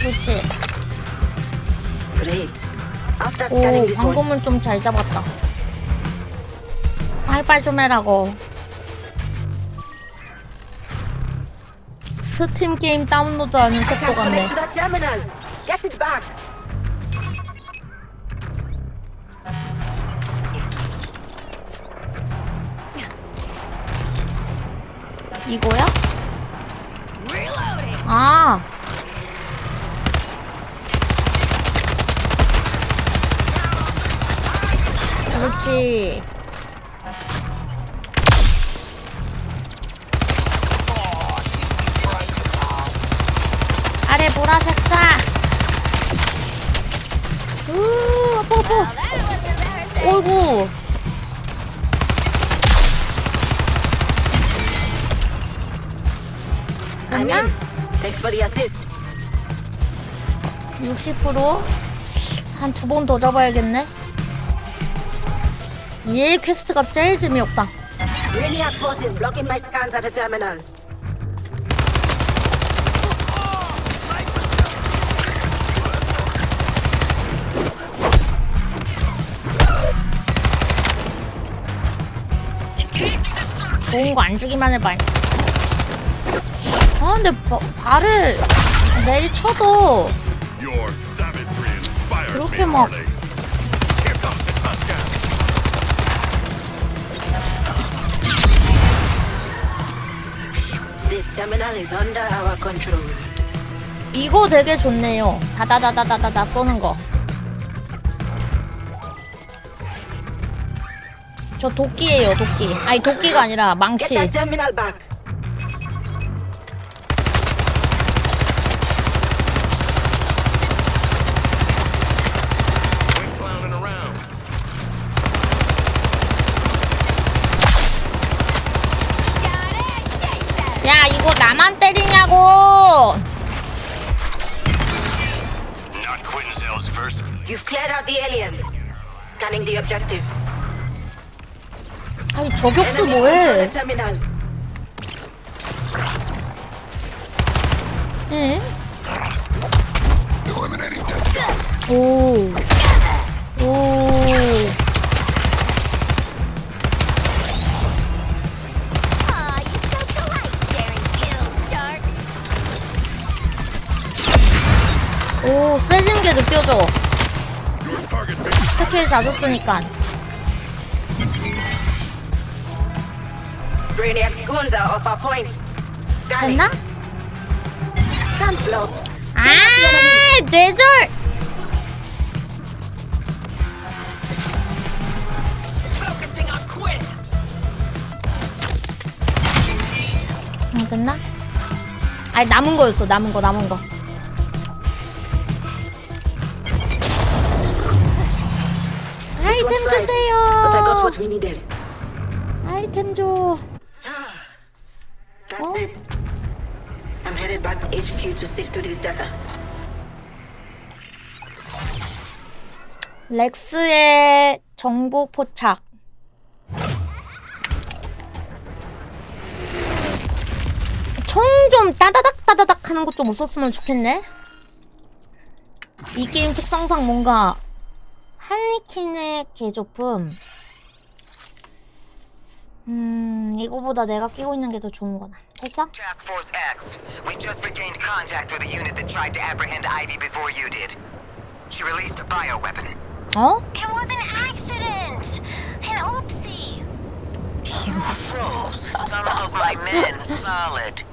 그렇지. Great. After scanning 오, this one. 방금은 좀 잘 잡았다. 빨빨 좀 해라고. 스팀 게임 다운로드하는 속도 같네. Get it back. 이거야? 아. 그렇지. 아래 보라색 쏴. 아파. 어이구. I'm in. Thanks for the assist. 60%? 한 2번 더 잡아야겠네. 얘 퀘스트가 제일 재미없다. Brainiac forces blocking my scans at a terminal. 좋은 거 안 주기만 해봐. 아 근데 발을 내일 쳐도 그렇게 막 This terminal is under our control. 이거 되게 좋네요. 다다다다다다 쏘는 거. 저 도끼예요, 도끼. 아니 도끼가 아니라 망치. Get that terminal back. 야 이거 나만 때리냐고. You've cleared out the aliens. Scanning the objective. 아니 저격수 뭐해? 응? 오. 오, 세진 게 느껴져. 스킬 자주 쓰니까. 됐나? 아, 뇌절! 됐나? 아니, 남은 거였어, 남은 거. 아이템 주세요. 아이템 줘. That's it. I'm headed back to HQ to sift through this data. 렉스의 정보 포착. 총 좀 따다닥 하는 것 좀 없었으면 좋겠네. 이 게임 특성상 뭔가 한니킨의 개조품. 이거보다 내가 끼고 있는 게 더 좋은 거다. 됐어? Task Force X, we just regained contact with a unit that tried to apprehend Ivy before you did. She released a bioweapon. 어? It was an accident! An oopsie! You froze some of my men solid.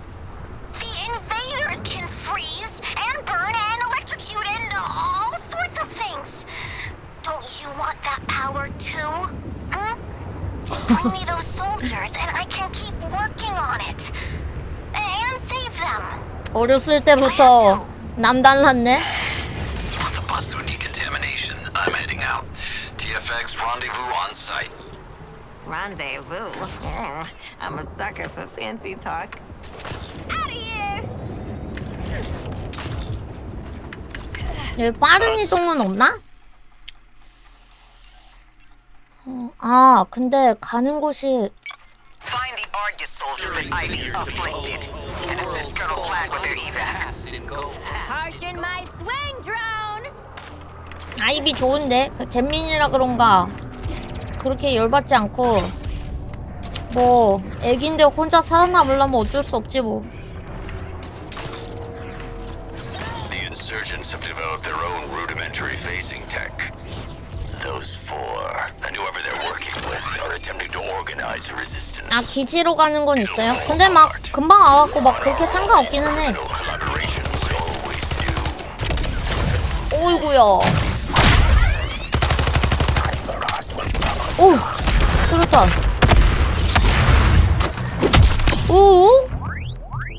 The invaders can freeze and burn and electrocute and all sorts of things. Don't you want that power too? Huh? Bring me those soldiers and I can keep working on it. And save them. 어렸을 때부터 남달랐네. On the bus through decontamination. I'm heading out. TFX rendezvous on site. Rendezvous? I'm a sucker for fancy talk. Out of here! 여기 빠른 이동은 없나? 아, 근데 가는 곳이 Find the Argus soldiers that Ivy afflicted and assist Colonel Flag with their evac. Caution my swing drone! 아이비 좋은데? 잼민이라 그런가 그렇게 열받지 않고 뭐 애긴데 혼자 살아남으려면 어쩔 수 없지 뭐. insurgents have developed their own rudimentary phasing tech. Those four, and whoever they're working with, are attempting to organize a resistance. 아, 기지로 가는 건 있어요? 근데 막 금방 와갖고 막 그렇게 상관없기는 해. 오이구야. 오! 수류탄. 오!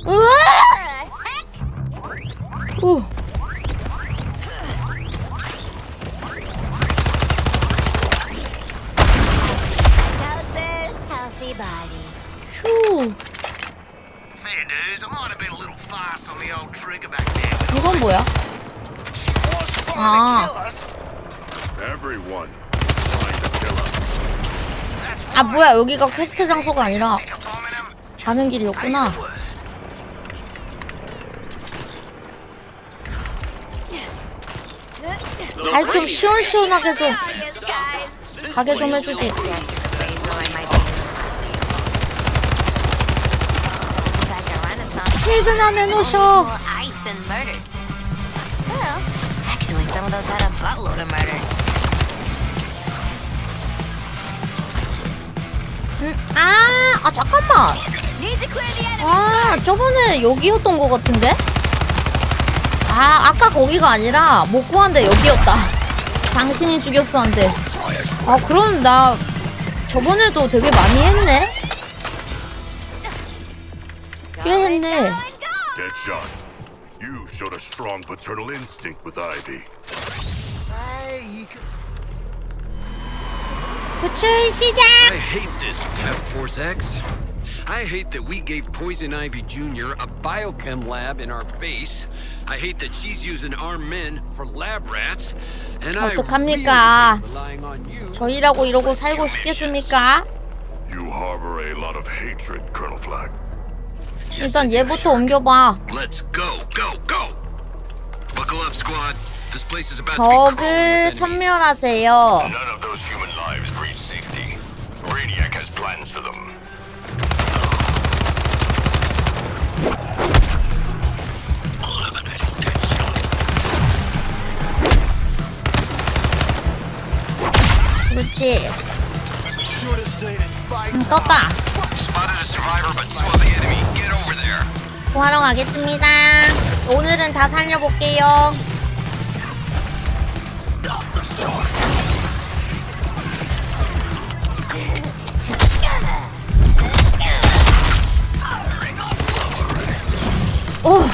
우와! 오! 휴. 이건 뭐야? 아. 아, 뭐야, 여기가 퀘스트 장소가 아니라 가는 길이었구나. 날 좀 시원시원하게 좀 가게 좀 해주지. 필드나 내놓으셔. 아, 잠깐만. 아, 저번에 여기였던 것 같은데? 아, 아까 거기가 아니라 못 구한데 여기였다. 당신이 죽였어 한데. 아, 그럼 나 저번에도 되게 많이 했네? 꽤 했네. Deadshot, you showed a strong paternal instinct with Ivy. 구출 시작! I hate this, Task Force X. I hate that we gave Poison Ivy Jr. a biochem lab in our base. I hate that she's using armed men for lab rats. And I 어떡합니까? really relying on you. 저희라고 이러고 살고 싶겠습니까? You harbor a lot of hatred, Colonel Flag. 일단 얘부터 옮겨봐. Let's go, go, go! Buckle up, squad. This place is about to be crawling with 적을 enemies. 섬멸하세요. None of those human lives reach safety. Brainiac has plans for them. 그렇지. 떴다. Spotted a survivor, but saw the enemy. Get over there. 구하러 가겠습니다. 오늘은 다 살려볼게요. 오!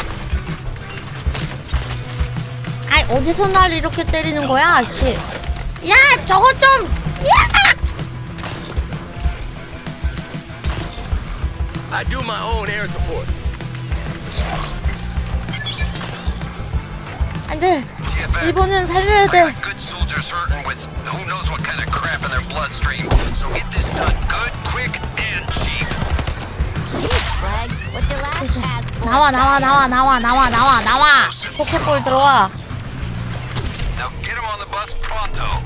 아이, 어디서 날 이렇게 때리는 거야, 씨. 야, 저거 좀! 야! I do my own air support. 안 돼. 일본은 살려야 돼. Good soldiers hurting with who knows what kind of crap in their bloodstream. So get this done good, quick, and cheap. 나와. 포켓볼 들어와. Now get him on the bus pronto.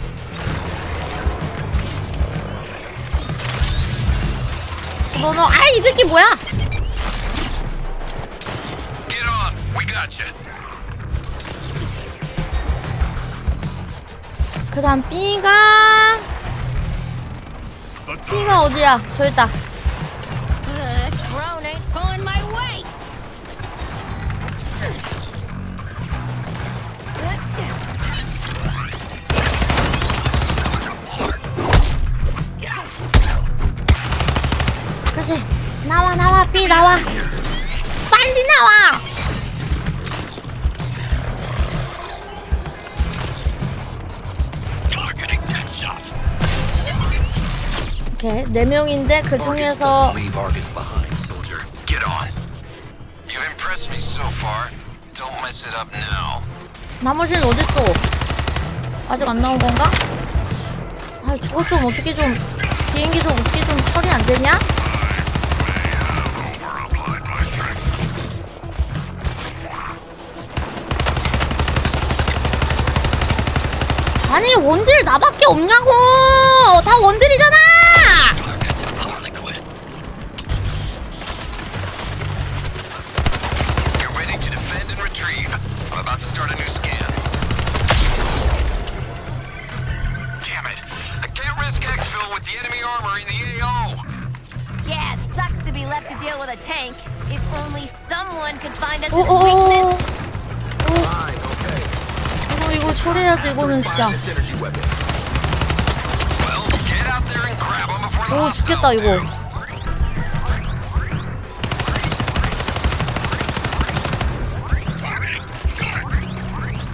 집어넣어. 아, 이 새끼 뭐야? Get on. We got you. 그 다음 B가 어디야? 저기 있다. 그치? 나와 B 나와. 빨리 나와. 오케이, 4명인데 그 중에서 Leave Argus behind, soldier. Get on. You've impressed me so far. Don't mess it up now. 나머지는 어딨어? 아직 안 나온 건가? 아, 저거 좀 어떻게 좀 비행기 좀 어떻게 좀 처리 안 되냐? 아니, 원딜 나밖에 없냐고! 다 원딜이잖아! Get ready to defend and retrieve. I'm about to start a new scan. Damn it! I can't risk exfil with the enemy armor in the AO. Yeah, sucks to be left to deal with a tank. If only someone could find us its weakness. 이거 처리해야지. 이거는 진짜. 오, 죽겠다 이거.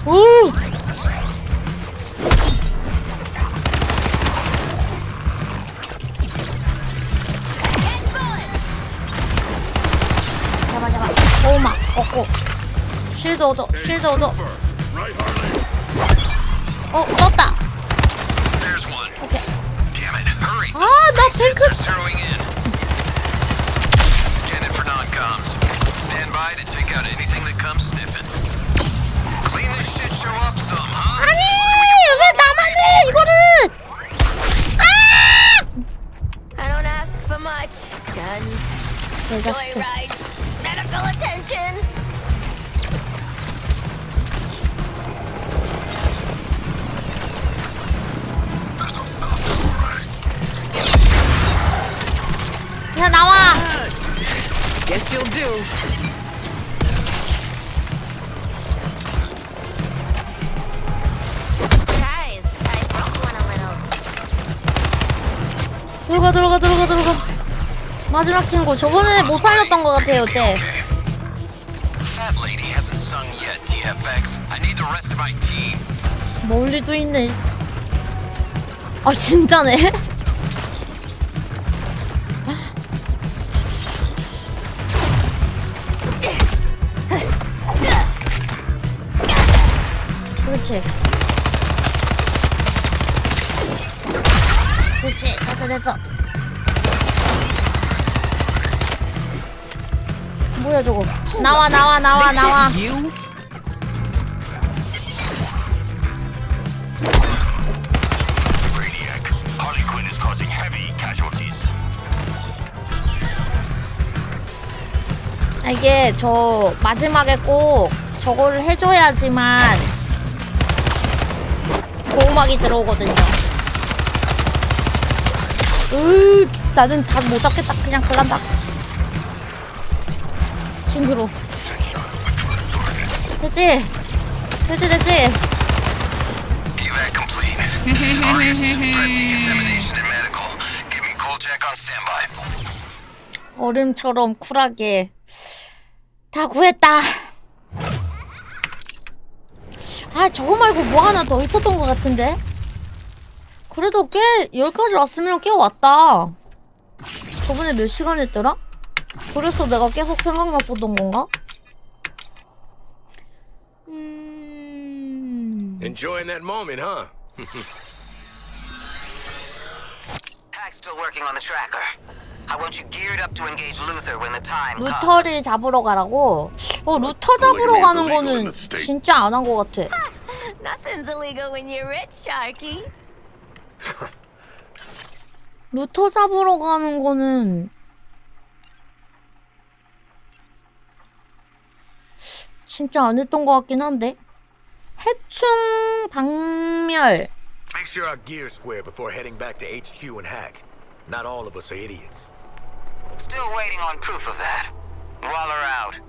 오! 잡아. 오마, 얻고. 쉴드 얻어. 떴다. 오케이. 아, 나 탱크. Scan it for non-coms. Stand by to take out anything that comes sniffing. Clean this shit show up some, huh? 아니, 왜 나만 해 이거를? I don't ask for much. Guns, joyride, medical attention. 야, 나와. Guess you'll do. Guys, I broke one a little. 들어가. 마지막 친구. 저번에 못 살렸던 것 같아요, 쟤. That lady hasn't sung yet, TFX. I need the rest of my team. 멀리도 있네. 아, 진짜네. 그렇지. 됐어. 뭐야 저거. 나와. 아, 이게 저 마지막에 꼭 저거를 해줘야지만 보호막이 들어오거든요. 나는 다 못 잡겠다. 그냥 갈란다. 징그러. 됐지? Evac complete. Argus, prep decontamination and medical. Give me cool check on standby. 얼음처럼 쿨하게 다 구했다. 아, 저거 말고 뭐 하나 더 있었던 것 같은데? 그래도 꽤 여기까지 왔으면 꽤 왔다. 저번에 몇 시간 했더라? 그래서 내가 계속 생각났었던 건가? Enjoying that moment, huh? Hack's still working on the tracker. I want you geared up to engage Luther when the time comes. 루터를 잡으러 가라고? 루터 잡으러 가는 거는 진짜 안 한 거 같아. Nothing's illegal when you're rich, Sharky. 루터 잡으러 가는 거는 진짜 안 했던 것 같긴 한데. 해충 박멸. Make sure our gear's square before heading back to HQ and hack. Not all of us are idiots. Still waiting on proof of that. Waller out.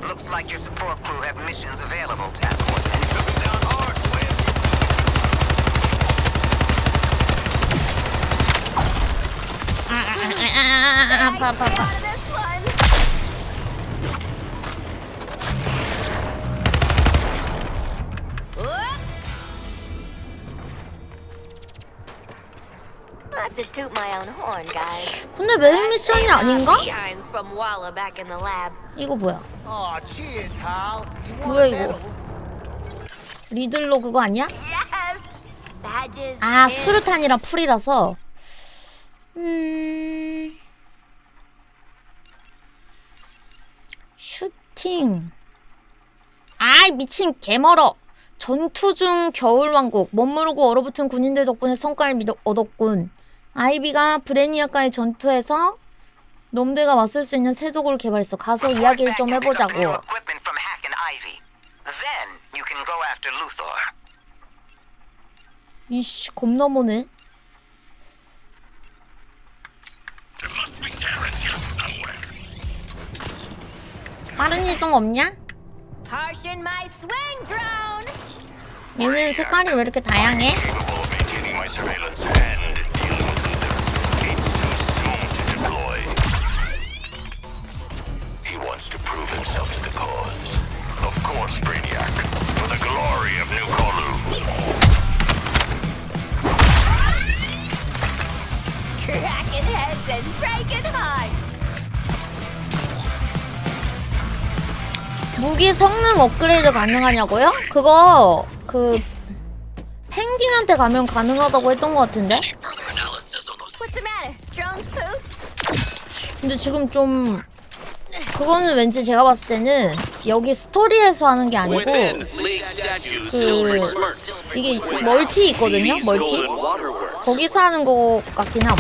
Looks like your support crew have missions available, Task Force. Down hard, Flynn. Not to toot my own horn, guys. 근데 메인 미션이 아닌가? Behinds from Walla back in the lab. 이거 뭐야? Oh, cheers, Hal. 뭐야 이거? 리들러 그거 아니야? Yes. Badges. 아, 수류탄이랑 풀이라서. 슈팅. 아이, 미친 개멀어. 전투 중 겨울왕국. 멋모르고 얼어붙은 군인들 덕분에 성과를 얻었군. 아이비가 브레니아과의 전투에서 놈들과 맞설 수 있는 새 도구를 개발했어. 가서 이야기를 좀 해보자고. Equipment from Hack and Ivy. Then you can go after Luthor. 이씨 겁나 모네. 빠른 이동 없냐? Harshen my swing drone. 얘는 색깔이 왜 이렇게 다양해? Maintaining my surveillance and dealing with Luther. It's too soon to deploy. He wants to prove himself to the cause. Of course, Brainiac. For the glory of New Kolu. Cracking heads and breaking hearts. 무기 성능 업그레이드 가능하냐고요? 그거 그 펭귄한테 가면 가능하다고 했던 것 같은데? What's the matter? Drones poo? 근데 지금 좀 그거는 왠지 제가 봤을 때는 여기 스토리에서 하는 게 아니고 그 이게 멀티 있거든요? 멀티? 거기서 하는 것 같긴 함.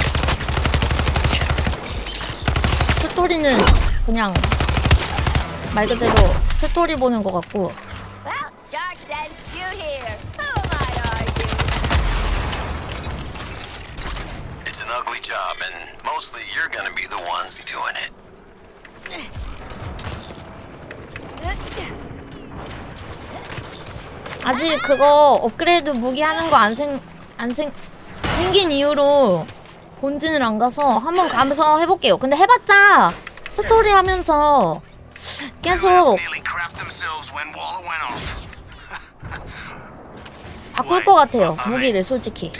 스토리는 그냥 말 그대로 스토리 보는 것 같고. Well, Shark says shoot here. Who am I to argue? It's an ugly job, and mostly you're gonna be the ones doing it. 아직 그거 업그레이드 무기 하는 거 생긴 이후로 본진을 안 가서 한번 가면서 해볼게요. 근데 해봤자 스토리 하면서 계속 바꿀 것 같아요. 무기를 솔직히.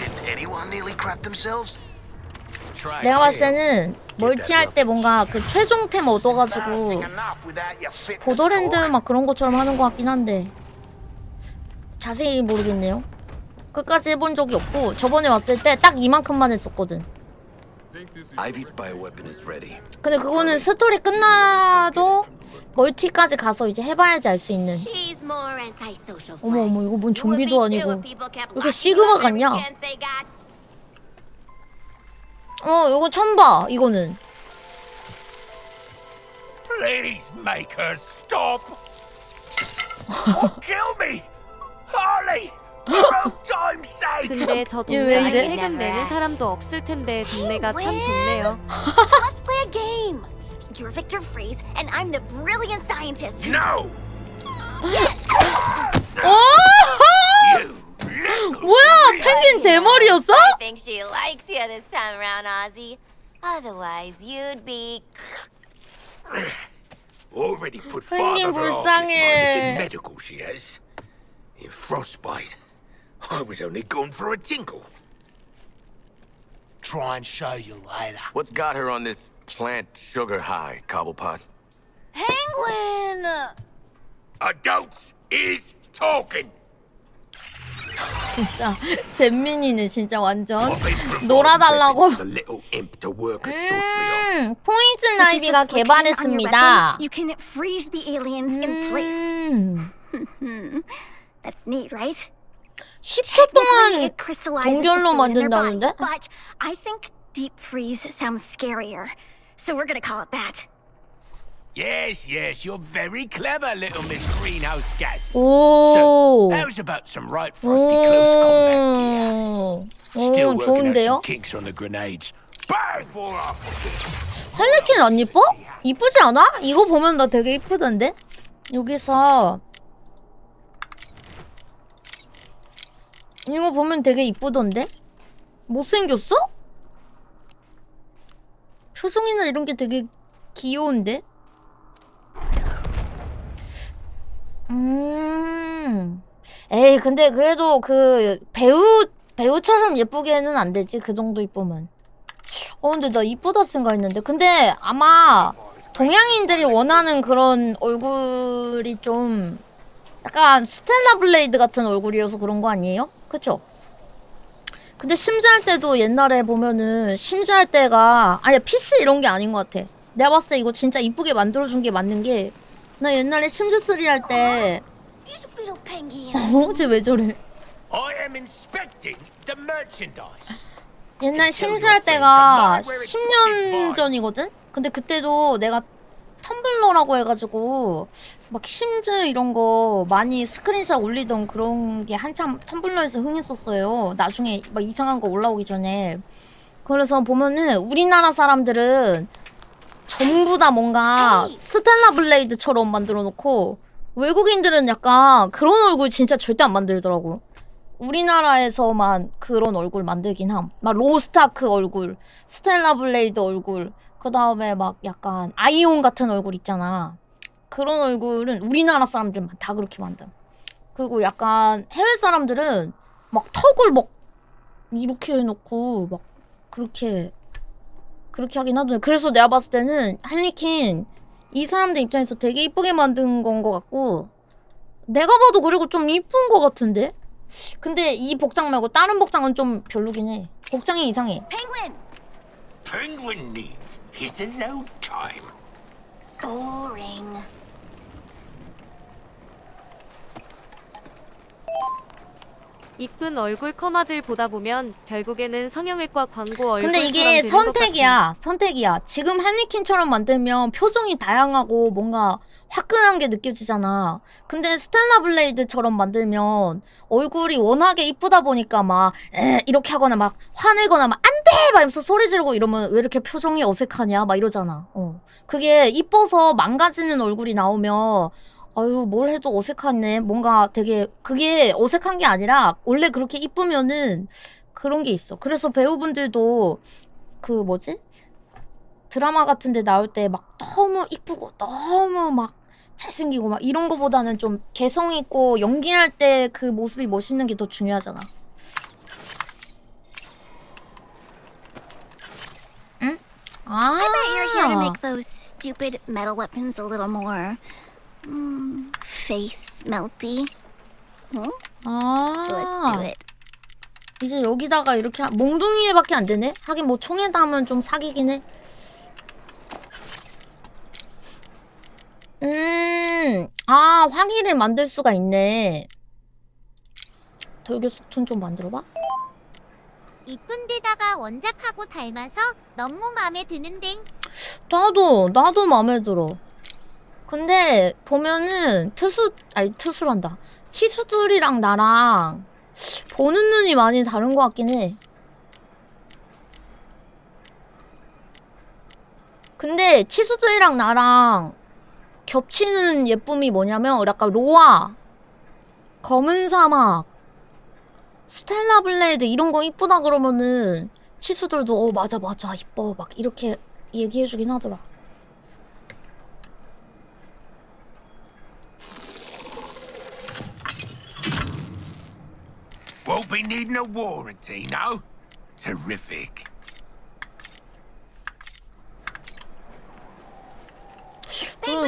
내가 봤을 때는 멀티할 때 뭔가 그 최종템 얻어가지고 보더랜드 막 그런 것처럼 하는 것 같긴 한데 자세히 모르겠네요. 끝까지 해본 적이 없고 저번에 왔을 때 딱 이만큼만 했었거든. Ivy's bioweapon is ready. 근데 그거는 스토리 끝나도 멀티까지 가서 이제 해봐야지 알 수 있는. 어머 어머 이거 뭔 좀비도 아니고 왜 이렇게 시그마 같냐? 이거 처음 봐 이거는. Please make her stop. Or kill me. Harley. 근데 저 얘 왜 동네에 이래? 세금 내는 사람도 없을 텐데 동네가 참 좋네요. Let's play a game. You're Victor Freeze, and I'm the brilliant scientist. No. 뭐야 펭귄 대머리였어? I think she likes you this time around, Ozzy. Otherwise, you'd be. Already put 펭귄 father of Arkham 불쌍해. in medical, she has. In frostbite. I was only gone for a tinkle. Try and show you later. What's got her on this plant sugar high, Cobblepot? Penguin! Adults is talking. 진짜 잼민이네 진짜 완전 놀아달라고. The little imp to work a sorcery on. 포이즌 아이비가 개발했습니다. You can freeze the aliens in place. That's neat, right? 10초 동안 It crystallizes the 동결로 fluid in their bodies, 만든다는데? but I think deep freeze sounds scarier, so we're gonna call it that. Yes, yes, you're very clever, little Miss Greenhouse Gas. 오. So, how's about some right frosty close combat gear? Still working out 좋은데요? some kinks on the grenades. Bang! For off. 할리퀸 안 이뻐? 이쁘지 않아? 이거 보면 나 되게 이쁘던데? 여기서 이거 보면 되게 이쁘던데? 못생겼어? 표정이나 이런 게 되게 귀여운데? 에이 근데 그래도 그 배우처럼 예쁘게는 안 되지. 그 정도 이쁘면. 근데 나 이쁘다 생각했는데. 근데 아마 동양인들이 원하는 그런 얼굴이 좀 약간 스텔라 블레이드 같은 얼굴이어서 그런 거 아니에요? 그쵸? 근데 심즈할 때도 옛날에 보면은 심즈할 때가 아니야 PC 이런 게 아닌 것 같아. 내가 봤을 때 이거 진짜 이쁘게 만들어준 게 맞는 게 나 옛날에 심즈3 할 때 쟤 왜 저래? I am inspecting the merchandise. 옛날 심즈할 때가 10년 전이거든? 근데 그때도 내가 텀블러라고 해가지고 막 심즈 이런 거 많이 스크린샷 올리던 그런 게 한참 텀블러에서 흥했었어요. 나중에 막 이상한 거 올라오기 전에. 그래서 보면은 우리나라 사람들은 전부 다 뭔가 스텔라 블레이드처럼 만들어 놓고 외국인들은 약간 그런 얼굴 진짜 절대 안 만들더라고. 우리나라에서만 그런 얼굴 만들긴 함. 막 로스타크 얼굴, 스텔라 블레이드 얼굴, 그 다음에 막 약간 아이온 같은 얼굴 있잖아. 그런 얼굴은 우리나라 사람들만 다 그렇게 만듦. 그리고 약간 해외 사람들은 막 턱을 막 이렇게 해놓고 막 그렇게 하긴 하던데. 그래서 내가 봤을 때는 할리퀸 이 사람들 입장에서 되게 이쁘게 만든 건 것 같고, 내가 봐도 그리고 좀 이쁜 것 같은데? 근데 이 복장 말고 다른 복장은 좀 별로긴 해. 복장이 이상해. Penguin! Penguin needs his alone time. Boring. 이쁜 얼굴 커마들 보다 보면 결국에는 성형외과 광고 얼굴처럼 근데 이게 되는 것 선택이야. 선택이야. 지금 할리퀸처럼 만들면 표정이 다양하고 뭔가 화끈한 게 느껴지잖아. 근데 스텔라 블레이드처럼 만들면 얼굴이 워낙에 이쁘다 보니까 막 이렇게 하거나 막 화내거나 막 안 돼! 막 이러면서 소리 지르고 이러면 왜 이렇게 표정이 어색하냐? 막 이러잖아. 그게 이뻐서 망가지는 얼굴이 나오면 아유 뭘 해도 어색하네. 뭔가 되게 그게 어색한 게 아니라 원래 그렇게 이쁘면은 그런 게 있어. 그래서 배우분들도 그 뭐지? 드라마 같은 데 나올 때 막 너무 이쁘고 너무 막 잘생기고 막 이런 거보다는 좀 개성 있고 연기할 때 그 모습이 멋있는 게 더 중요하잖아. 응? 아. I bet you're here to make those stupid metal weapons a little more face melty. Huh? Let's do it. 이제 여기다가 이렇게 몽둥이에밖에 안 되네? 하긴 뭐 총에다 하면 좀 사기긴 해. 화기를 만들 수가 있네. 돌격속촌 좀 만들어봐. 이쁜 데다가 원작하고 닮아서 너무 마음에 드는데. 나도 마음에 들어. 근데 보면은 트수란다. 치수들이랑 나랑 보는 눈이 많이 다른 것 같긴 해. 근데 치수들이랑 나랑 겹치는 예쁨이 뭐냐면 약간 로아, 검은 사막, 스텔라 블레이드 이런 거 이쁘다 그러면은 치수들도 맞아 이뻐 막 이렇게 얘기해주긴 하더라. Won't be needing a warranty, no? Terrific.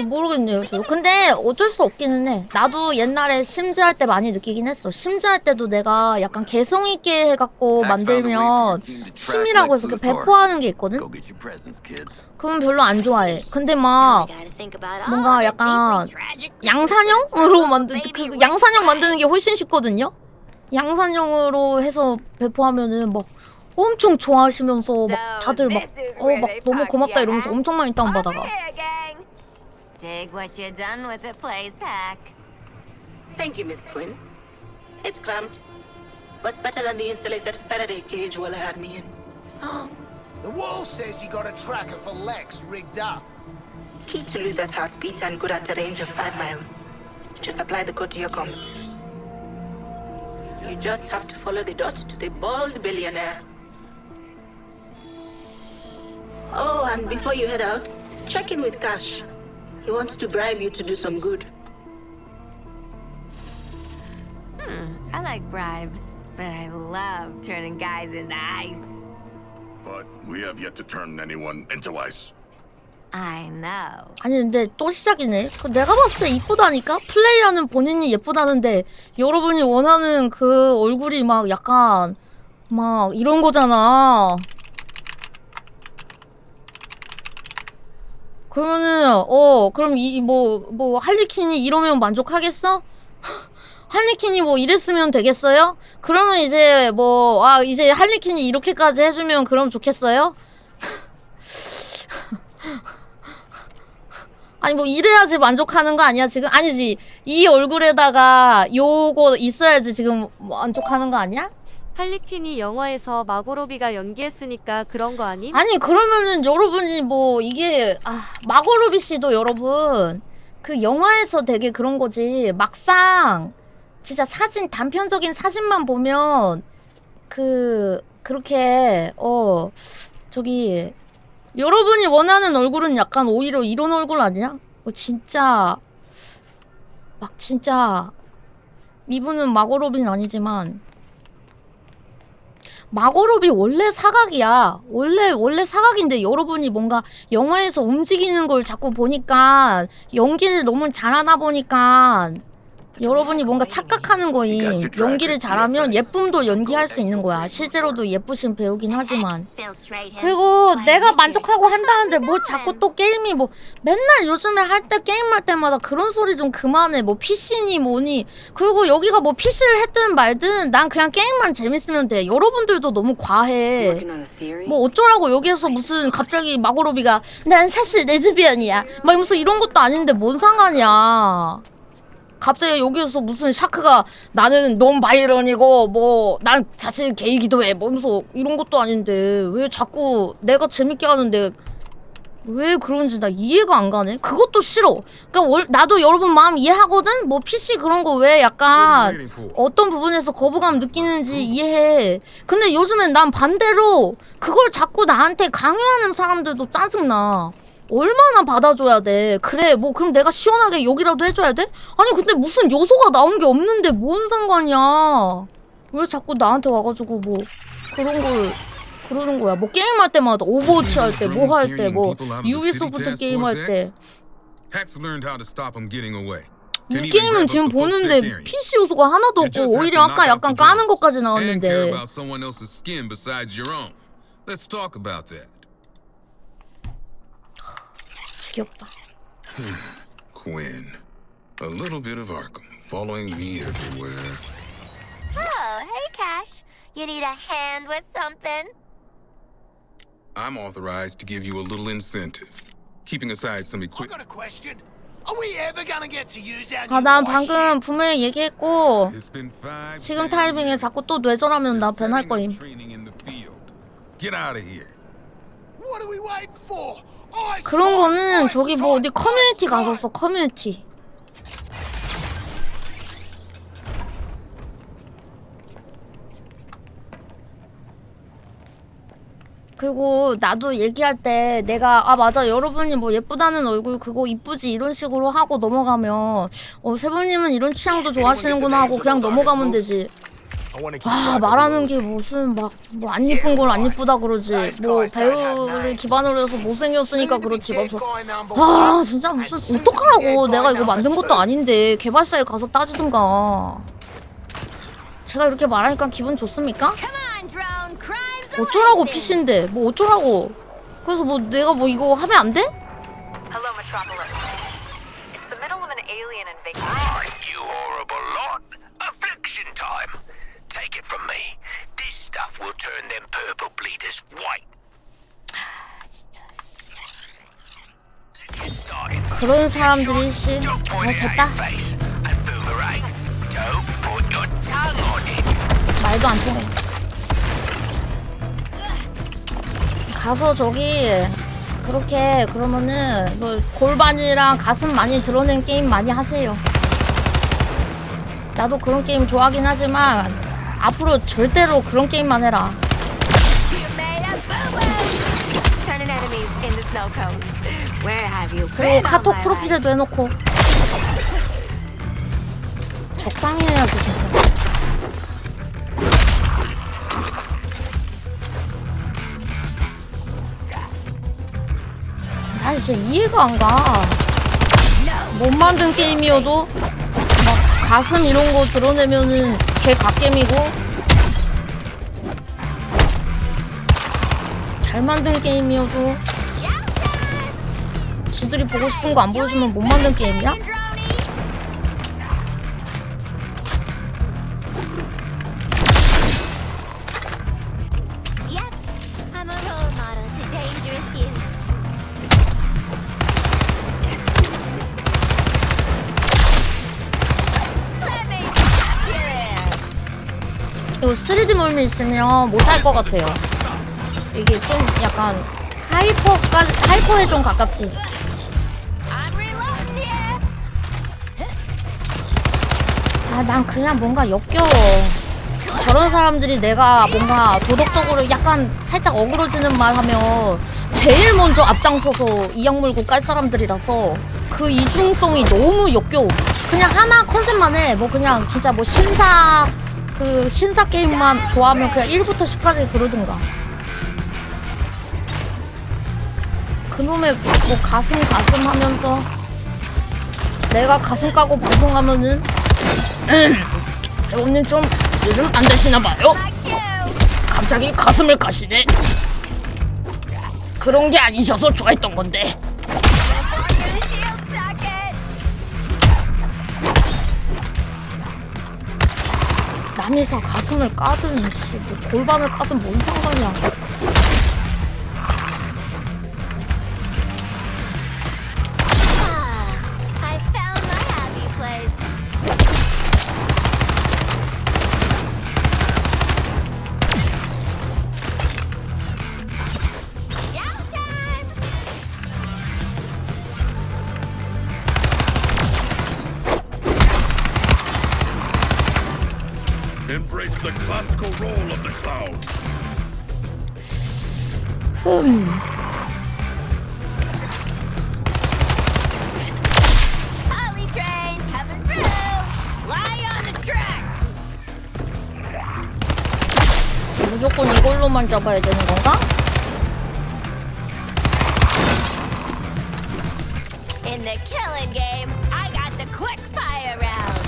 모르겠네요. 근데 어쩔 수 없기는 해. 나도 옛날에 심즈할 때 많이 느끼긴 했어. 심즈할 때도 내가 약간 개성 있게 해갖고 만들면 심이라고 해서 배포하는 게 있거든? 그건 별로 안 좋아해. 근데 막 뭔가 약간 양산형으로 그 양산형 만드는 게 훨씬 쉽거든요? 양산형으로 해서 배포하면은 막 엄청 좋아하시면서 막 다들 막 너무 고맙다 이러면서 엄청 많이 다운받아가. Dig what you done with the place, Hack. Thank you, Miss Quinn. It's cramped, but better than the insulated Faraday cage Walla had me in. So, The wall says you got a tracker for Lex rigged up. key to Luther's heartbeat and good at a range of 5 miles. Just apply the code to your comms. You just have to follow the dot to the bald billionaire. Oh, and before you head out, check in with Cash. He wants to bribe you to do some good. I like bribes, but I love turning guys into ice. But we have yet to turn anyone into ice. I know. 아니 근데 또 시작이네. 내가 봤을 때 이쁘다니까? 플레이하는 본인이 예쁘다는데 여러분이 원하는 그 얼굴이 막 약간 막 이런 거잖아. 그러면은 그럼 이 뭐 할리퀸이 이러면 만족하겠어? 할리퀸이 뭐 이랬으면 되겠어요? 그러면 이제 뭐 이제 할리퀸이 이렇게까지 해주면 그럼 좋겠어요? 아니 뭐 이래야지 만족하는 거 아니야 지금? 아니지, 이 얼굴에다가 요거 있어야지 지금 만족하는 거 아니야? 할리퀸이 영화에서 마고로비가 연기했으니까 그런 거 아님? 아니 그러면은 여러분이 뭐 이게 마고로비 씨도 여러분 그 영화에서 되게 그런 거지, 막상 진짜 사진, 단편적인 사진만 보면 그렇게 저기 여러분이 원하는 얼굴은 약간 오히려 이런 얼굴 아니야? 진짜 막 진짜 이분은 마고로비는 아니지만 마고로비 원래 사각이야. 원래 사각인데 여러분이 뭔가 영화에서 움직이는 걸 자꾸 보니까 연기를 너무 잘하다 보니까 여러분이 뭔가 착각하는 거임. 연기를 잘하면 예쁨도 연기할 수 있는 거야. 실제로도 예쁘신 배우긴 하지만. 그리고 내가 만족하고 한다는데 뭐 자꾸 또 게임이 뭐 맨날 요즘에 할 때 게임할 때마다 그런 소리 좀 그만해. 뭐 PC니 뭐니. 그리고 여기가 뭐 PC를 했든 말든 난 그냥 게임만 재밌으면 돼. 여러분들도 너무 과해. 뭐 어쩌라고 여기에서 무슨 갑자기 마고로비가 난 사실 레즈비언이야 막 이러면서 이런 것도 아닌데 뭔 상관이야. 갑자기 여기서 무슨 샤크가 나는 논바이런이고 뭐 난 사실 게이기도 해 뭐 하면서 이런 것도 아닌데 왜 자꾸 내가 재밌게 하는데 왜 그런지 나 이해가 안 가네. 그것도 싫어. 그러니까 나도 여러분 마음 이해하거든. 뭐 PC 그런 거 왜 약간 어떤 부분에서 거부감 느끼는지 이해해. 근데 요즘엔 난 반대로 그걸 자꾸 나한테 강요하는 사람들도 짜증나. 얼마나 받아줘야 돼. 그래 뭐 그럼 내가 시원하게 욕이라도 해줘야 돼? 아니 근데 무슨 요소가 나온 게 없는데 뭔 상관이야. 왜 자꾸 나한테 와가지고 뭐 그런 걸 그러는 거야. 뭐 게임할 때마다 오버워치 할 때 뭐 할 때 뭐 유비소프트 게임할 때 이 게임은 지금 보는데 PC 요소가 하나도 없고 오히려 아까 약간 까는 것까지 나왔는데 지겹다. Quinn, a little bit of Arkham, following me everywhere. Oh, hey, Cash. You need a hand with something? I'm authorized to give you a little incentive, keeping aside some I've got a question. Are we ever gonna get to use our 난 new 방금 분명히 얘기했고 지금 타이밍에 자꾸 또 뇌절하면 나 변할 거임. Get out of here. What are we waiting for? 그런 거는 저기 뭐 어디 커뮤니티 가서 써. 커뮤니티. 그리고 나도 얘기할 때 내가 맞아 여러분이 뭐 예쁘다는 얼굴 그거 이쁘지 이런 식으로 하고 넘어가면 세범님은 이런 취향도 좋아하시는구나 하고 그냥 넘어가면 되지. 말하는 게 무슨 막 뭐 안 이쁜 걸 안 이쁘다 그러지. 뭐 배우를 기반으로 해서 못생겼으니까 그렇지. 그래서 진짜 무슨 어떡하라고. 내가 이거 만든 것도 아닌데 개발사에 가서 따지든가. 제가 이렇게 말하니까 기분 좋습니까? 어쩌라고 PC인데 뭐 어쩌라고. 그래서 뭐 내가 뭐 이거 하면 안 돼? Hello, Metropolis. It's the middle of an alien invasion. Right, you horrible lot. Affliction time. Take it from me. This stuff will turn them purple bleeders white. 그런 사람들이 됐다. 말도 안 통해. 가서 저기 그렇게 그러면은 뭐 골반이랑 가슴 많이 드러낸 게임 많이 하세요. 나도 그런 게임 좋아하긴 하지만 앞으로 절대로 그런 게임만 해라. 그리고 카톡 프로필에도 해놓고 적당히 해야지 진짜. 나 진짜 이해가 안 가. 못 만든 게임이어도 막 가슴 이런 거 드러내면은 개 갓겜이고 잘 만든 게임이어도 지들이 보고 싶은 거 안 보여주면 못 만든 게임이야? 이거 3D 몰미 있으면 못할 것 같아요. 이게 좀 약간 하이퍼에 좀 가깝지. 아, 난 그냥 뭔가 역겨워. 저런 사람들이 내가 뭔가 도덕적으로 약간 살짝 어그러지는 말 하면 제일 먼저 앞장서서 이악 물고 깔 사람들이라서 그 이중성이 너무 역겨워. 그냥 하나 컨셉만 해. 뭐 그냥 진짜 뭐 신사 게임만 좋아하면 그냥 1부터 10까지 그러든가. 그놈의 뭐 가슴 하면서 내가 가슴 까고 방송하면은 세범님 좀 요즘 안 되시나봐요. 갑자기 가슴을 까시네. 그런 게 아니셔서 좋아했던 건데. 남이서 가슴을 까든 뭐 골반을 까든 뭔 상관이야. Embrace the classical role of the clown. Holly train coming through. Lie on the tracks. 무조건 이걸로만 잡아야 되는 건가? In the killing game, I got the quick fire round.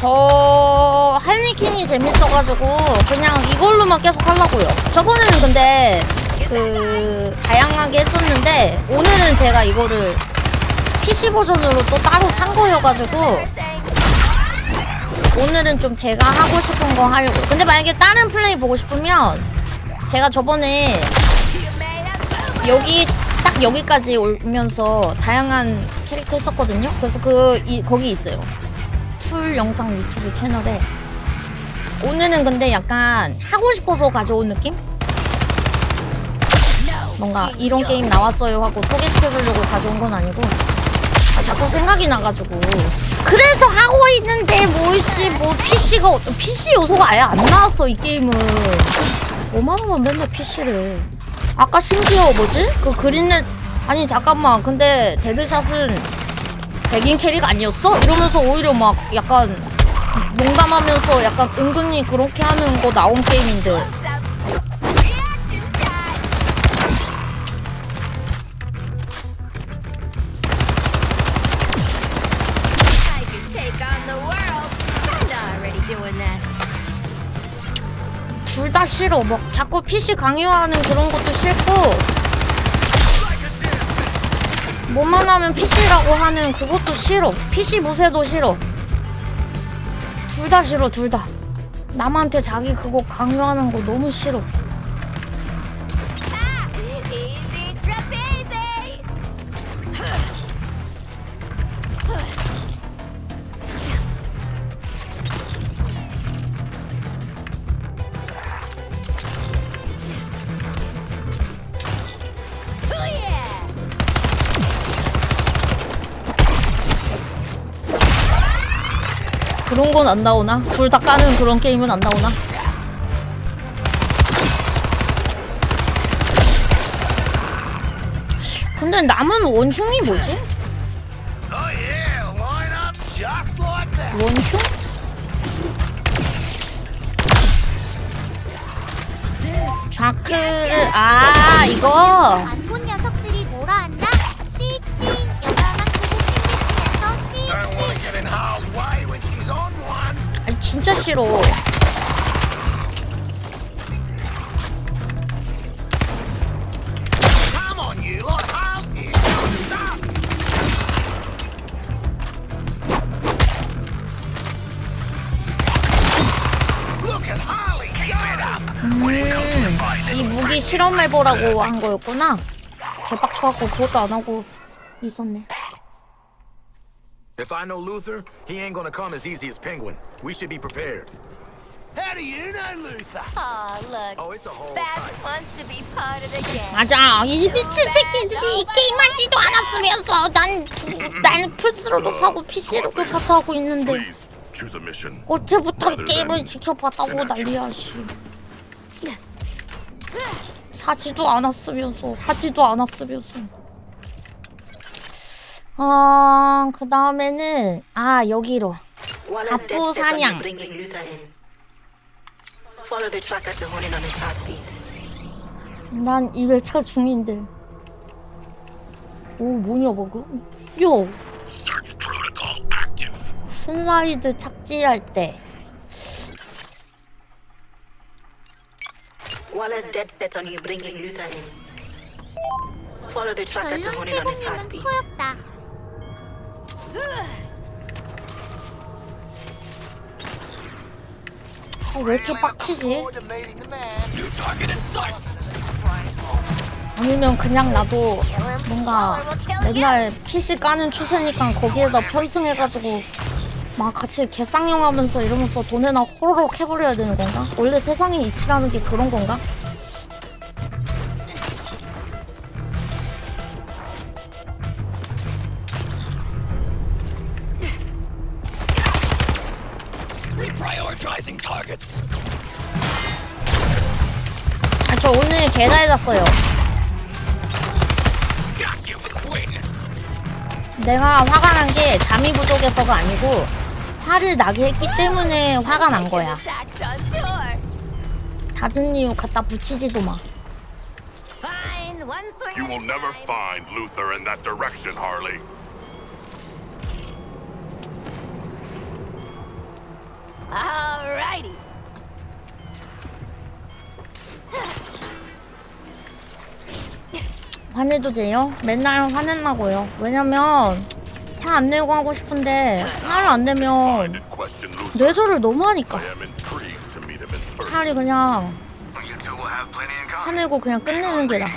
저 할리퀸이 재밌어가지고 그냥 이걸로만 계속 하려고요. 저번에는 근데 그 다양하게 했었는데 오늘은 제가 이거를 PC 버전으로 또 따로 산 거여가지고 오늘은 좀 제가 하고 싶은 거 하려고. 근데 만약에 다른 플레이 보고 싶으면 제가 저번에 여기 딱 여기까지 오면서 다양한 캐릭터 했었거든요. 그래서 거기 있어요. 풀 영상 유튜브 채널에. 오늘은 근데 약간 하고 싶어서 가져온 느낌? 뭔가 이런 게임 나왔어요 하고 소개시켜주려고 가져온 건 아니고 자꾸 생각이 나가지고 그래서 하고 있는데 뭐 PC 요소가 아예 안 나왔어 이 게임은. 뭐만 하면 맨날 PC를. 아까 심지어 뭐지? 그 그린넷 아니 잠깐만 근데 데드샷은 백인 캐릭 아니었어? 이러면서 오히려 막 약간 농담하면서 약간 은근히 그렇게 하는 거 나온 게임인데. 둘 다 싫어. 막 자꾸 PC 강요하는 그런 것도 싫고 뭐만 하면 PC라고 하는 그것도 싫어. PC 무쇠도 싫어. 둘 다 싫어, 둘 다. 남한테 자기 그거 강요하는 거 너무 싫어. 그런 건 안 나오나? 둘 다 까는 그런 게임은 안 나오나? 근데 남은 원흉이 뭐지? 원흉? 좌크를 이거 안 본 녀석들이 뭐라 한다? 씩씩 여자만 보고 핑계치면서 씩 아니 진짜 싫어. 이 무기 실험해보라고 한 거였구나. 개빡쳐갖고 그것도 안 하고 있었네. If I know Luther, he ain't gonna come as easy as Penguin. We should be prepared. How do you know Luther? Aw, look. Oh, it's a whole Baz type. wants to be part of the gang. 맞아. 이 미친 새끼들이 게임하지도 않았으면서 난 플스로도 사고 PC로도 사서 하고 있는데 Choose a mission. 어제부터 게임을 지켜봤다고 난리야 씨. 사지도 않았으면서 하지도 않았으면서. 그 다음에는 여기로 갑부 사냥. 난 2회차 중인데. 오 뭐냐 버그? 요. 슬라이드 착지할 때. Wallace dead set on you bringing Luther in. Follow the tracker to hone in on his heartbeat. 왜 이렇게 빡치지? 아니면 그냥 나도 뭔가 맨날 PC 까는 추세니까 거기에다 편승해가지고 막 같이 개쌍용하면서 이러면서 돈에나 호로록 해버려야 되는 건가? 원래 세상의 이치라는 게 그런 건가? Reprioritizing targets. 저 오늘 개잘 잤어요. 내가 화가 난 게 잠이 부족해서가 아니고 화를 나게 했기 때문에 화가 난 거야. 다른 이유 갖다 붙이지도 마. You will never find Luther in that direction, Harley. Alrighty. 화내도 돼요? 맨날 화낸다고요. 왜냐면 화 안 내고 하고 싶은데 화를 안 내면 뇌절을 너무 하니까. 차라리 그냥 화내고 그냥 끝내는 게 나아.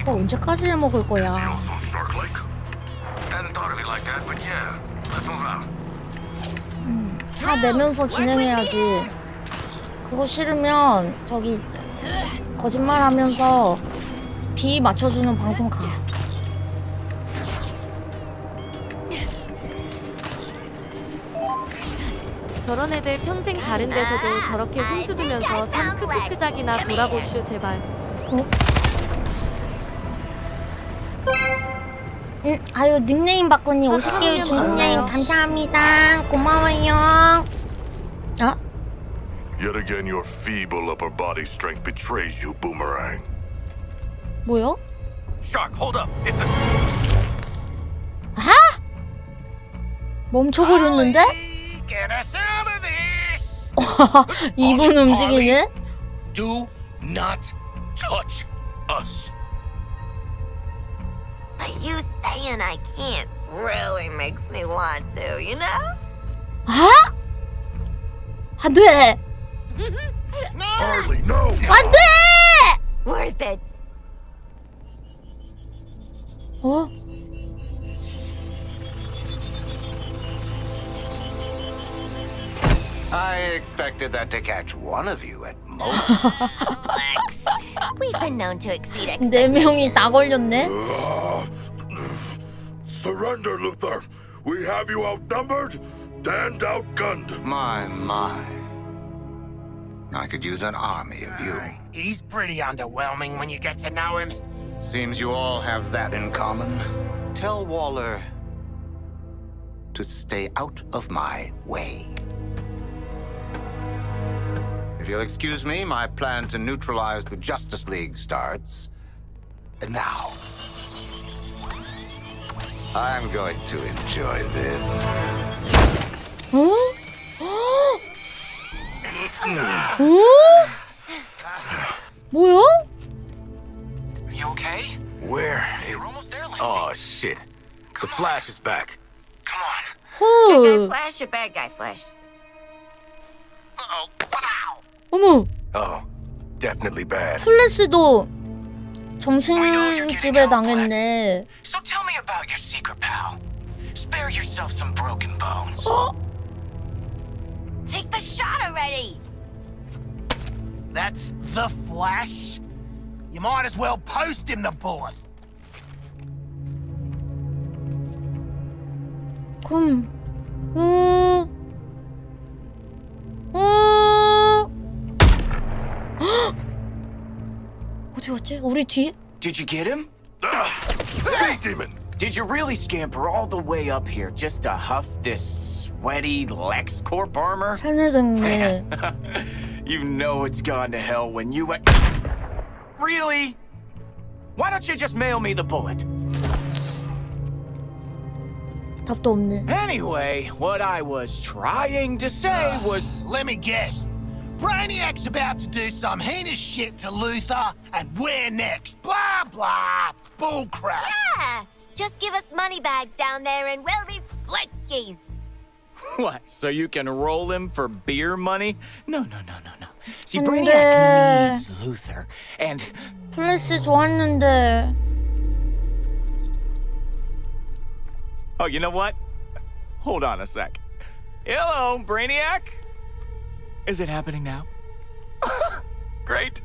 언제까지 해먹을 거야. 화 내면서 진행해야지. 그거 싫으면 저기 거짓말하면서 비 맞춰주는 방송 가. 저런 애들 평생 다른 데서도 저렇게 훈수 두면서 산 크크크작이나 돌아보슈 제발. 아유 닉네임 바꾸니 50개의 중국여행 감사합니다. 고마워요. Yet again, your feeble upper body strength betrays you, Boomerang. 뭐요? Shark, hold up. It's a. 멈춰버렸는데? Get us out of this! 이분 움직이네? Do not touch us. But you saying I can't really makes me want to, you know? 안 돼! Harley, no! 안 돼! Worth it. I expected that to catch one of you at most. Lex, we've been known to exceed 네 명이 다 걸렸네? Surrender, Luther. We have you outnumbered and outgunned. My. I could use an army of you. He's pretty underwhelming when you get to know him. Seems you all have that in common. Tell Waller to stay out of my way. If you'll excuse me, my plan to neutralize the Justice League starts now. I'm going to enjoy this. 뭐야? You okay? Where? You're almost there, Lexi. Oh shit! The Flash is back. Good guy Flash or bad guy Flash? 어머, Oh, definitely bad. 플래시도 정신지배 당했네. So tell me about your secret pal. Spare yourself some broken bones. Take the shot already! That's the Flash? You might as well post him the bullet. 그럼 어디 갔지? 우리 뒤에? Did you get him? Speed demon! Did you really scamper all the way up here just to huff this sweaty Lex Corp armor? 사내장님. You know it's gone to hell when you went. Really? Why don't you just mail me the bullet? 답도 없네. Anyway, what I was trying to say was. Let me guess. Brainiac's about to do some heinous shit to Luthor, and we're next. Blah, blah. Bullcrap. Yeah! Just give us money bags down there and we'll be splitskis. What, so you can roll him for beer money? No. See, 근데- Brainiac needs Luthor, and... 플래시 좋았는데. Oh, you know what? Hold on a sec. Hello, Brainiac? Is it happening now? Great.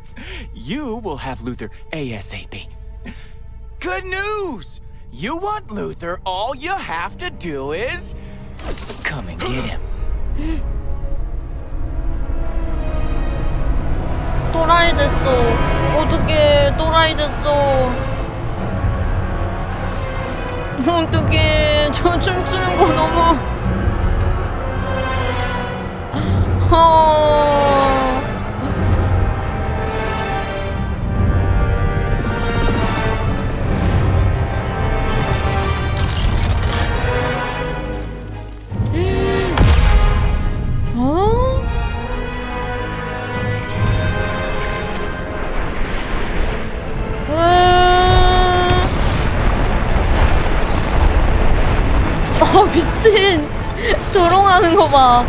You will have Luthor ASAP. Good news! You want Luthor, all you have to do is... come and get him. 또라이 됐어. 어떡해, 또라이 됐어. 어떡해, 저 춤추는 거 너무. 미친. 조롱하는 거 봐.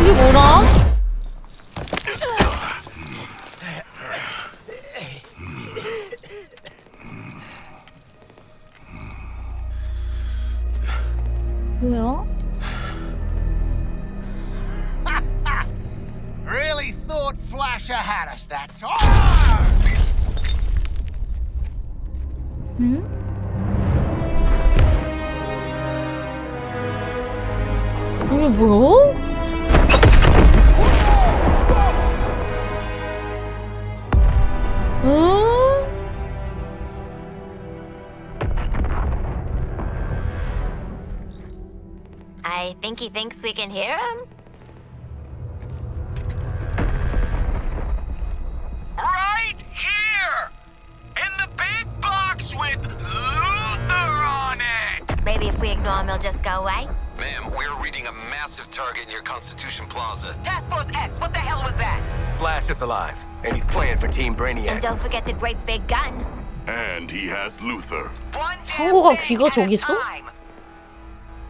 이게 뭐라? 뭐야? Really thought Flasher had us that time. 응? 이게 뭐야? 응? I think he thinks we can hear him? Right here! In the big box with Luthor on it! Maybe if we ignore him, he'll just go away? Ma'am, we're reading a massive target near Constitution Plaza. Task Force X, what the hell was that? Flash is alive, and he's playing for Team And Brainiac. don't forget the great big gun. And he has Luthor. One 상호가 damn 귀가 thing 저기 at a 있어? time.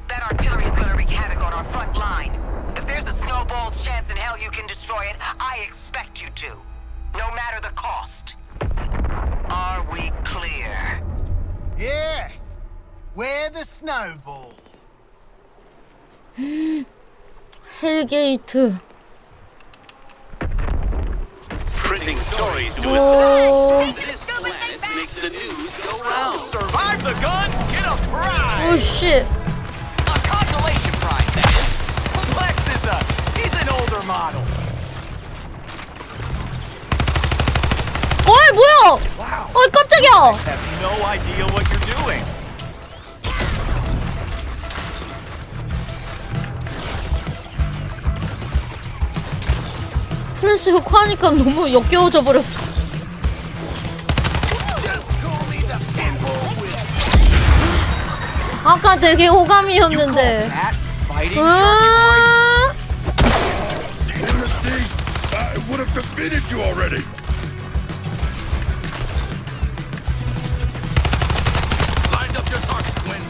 That artillery is gonna wreak havoc on our front line. If there's a snowball's chance in hell you can destroy it, I expect you to. No matter the cost. Are we clear? Yeah. We're the snowball. 헬게이트. Printing stories to 오. astound. This planet makes the news go round. Survive the gun, get a prize! 오 씨. A consolation prize, that is. Lex he's an older model. 어이 뭐야? 어이 깜짝이야. I have no idea what you're doing. 플래시 흑화하니까 너무 역겨워져 버렸어. 아까 되게 호감이었는데. 아~ I would have defeated you already. Lined up your target, Gwen.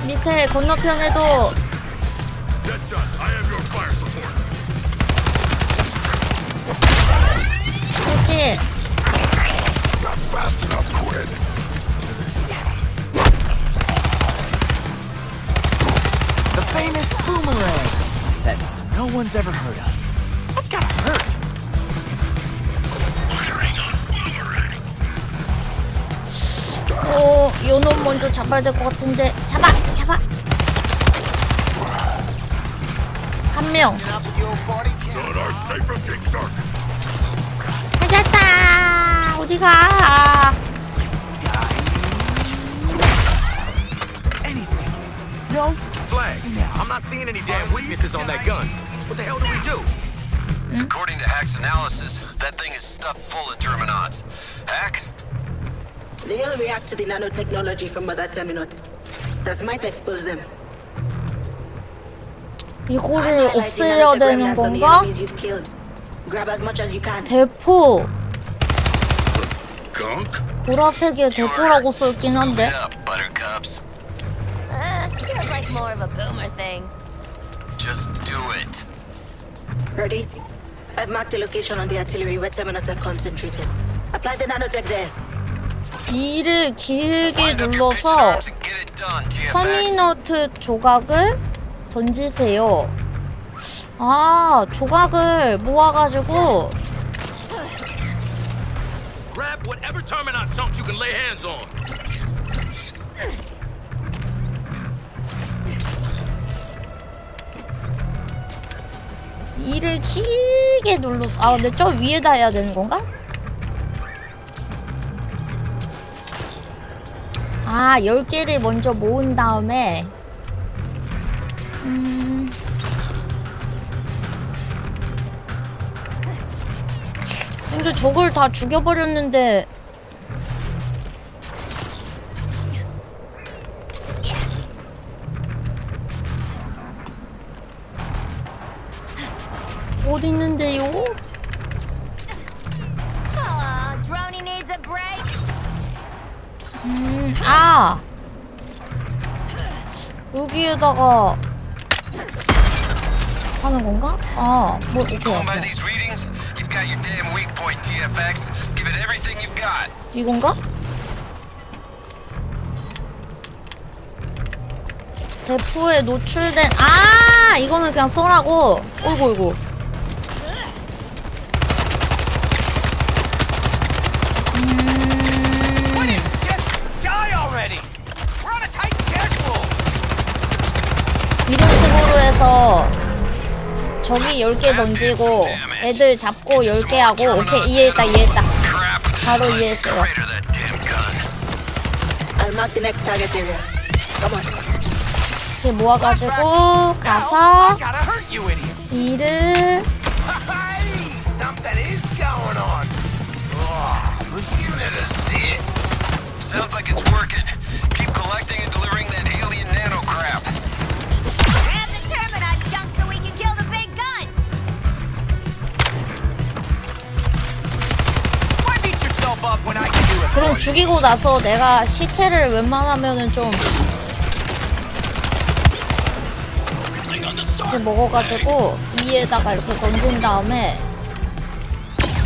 밑에 건너편에도 그렇지. The famous boomerang that no one's ever heard of. That's gotta hurt. 요놈 먼저 잡아야 될 것 같은데. 잡아. 한 명. 찾았다. 어디가? Anything. No? Flag. I'm not seeing any damn weaknesses on that gun. What the hell do we do? According to Hack's analysis, that thing is stuffed full of terminons. Hack? They'll react to the nanotechnology from other terminals. That might expose them. 이거를 없애야 되는 건가? Grab as much as you can. 대포. 보라색의 대포라고 써있긴 한데. Feels like more of a boomer thing. Just do it. Ready? I've marked the location on the artillery where terminals are concentrated. Apply the nanotech there. B를 길게 눌러서 터미너트 조각을 던지세요. 아, 조각을 모아가지고 Grab whatever terminal chunk you can lay hands on. B를 길게 눌러서 아, 근데 저 위에다 해야 되는 건가? 아, 10개를 먼저 모은 다음에 근데 저걸 다 죽여버렸는데 어디 있는데요? Droney needs a break. 아 여기에다가 하는 건가? 아, 뭐 오케이. 이건가? 대포에 노출된 아 이거는 그냥 쏘라고. 어이구. 이런 식으로 해서 저기 10개 던지고 애들 잡고 10개 하고 오케이 이해했다 바로 이해했어요. 이렇게 모아가지고 가서 B를 Sounds like it's working. Keep collecting and delivering that alien nano crap. Grab the terminal junk so we can kill the big gun. Why beat yourself up when I can do it? 그럼 죽이고 나서 내가 시체를 웬만하면은 좀 이렇게 먹어가지고 E에다가 이렇게 던진 다음에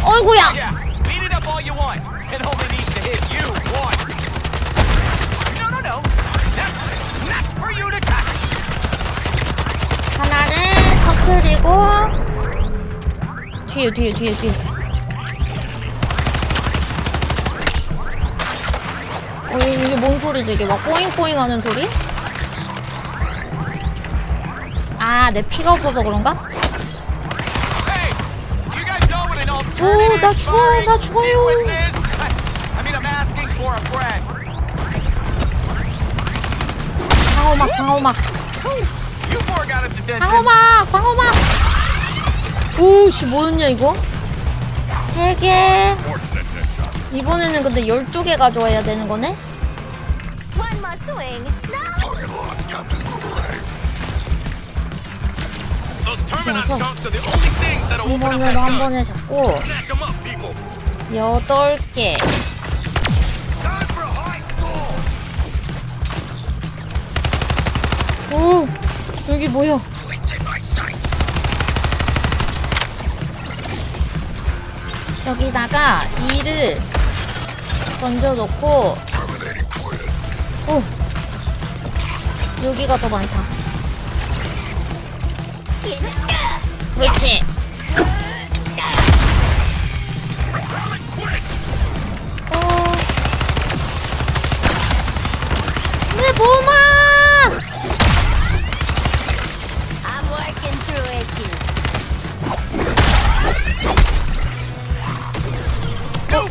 어이구야! Beat it up all you want. It only needs to hit you once. No. That's for you to touch. 하나를 터뜨리고 뒤에 이게 뭔 소리지? 이게 막 꼬잉꼬잉 하는 소리? 아, 내 피가 없어서 그런가? 오, 나 죽어요. I mean, I'm asking for a friend. 방어막. You four got its attention. 방어막. 오씨, 뭐였냐 이거? 3개. 이번에는 근데 12개 가져와야 되는 거네? One must swing. 이번으로 한 번에 잡고 8개. 여기 뭐야? 여기다가 2를 던져놓고 오! 여기가 더 많다. 그렇지. 내 몸아! I'm working through issues.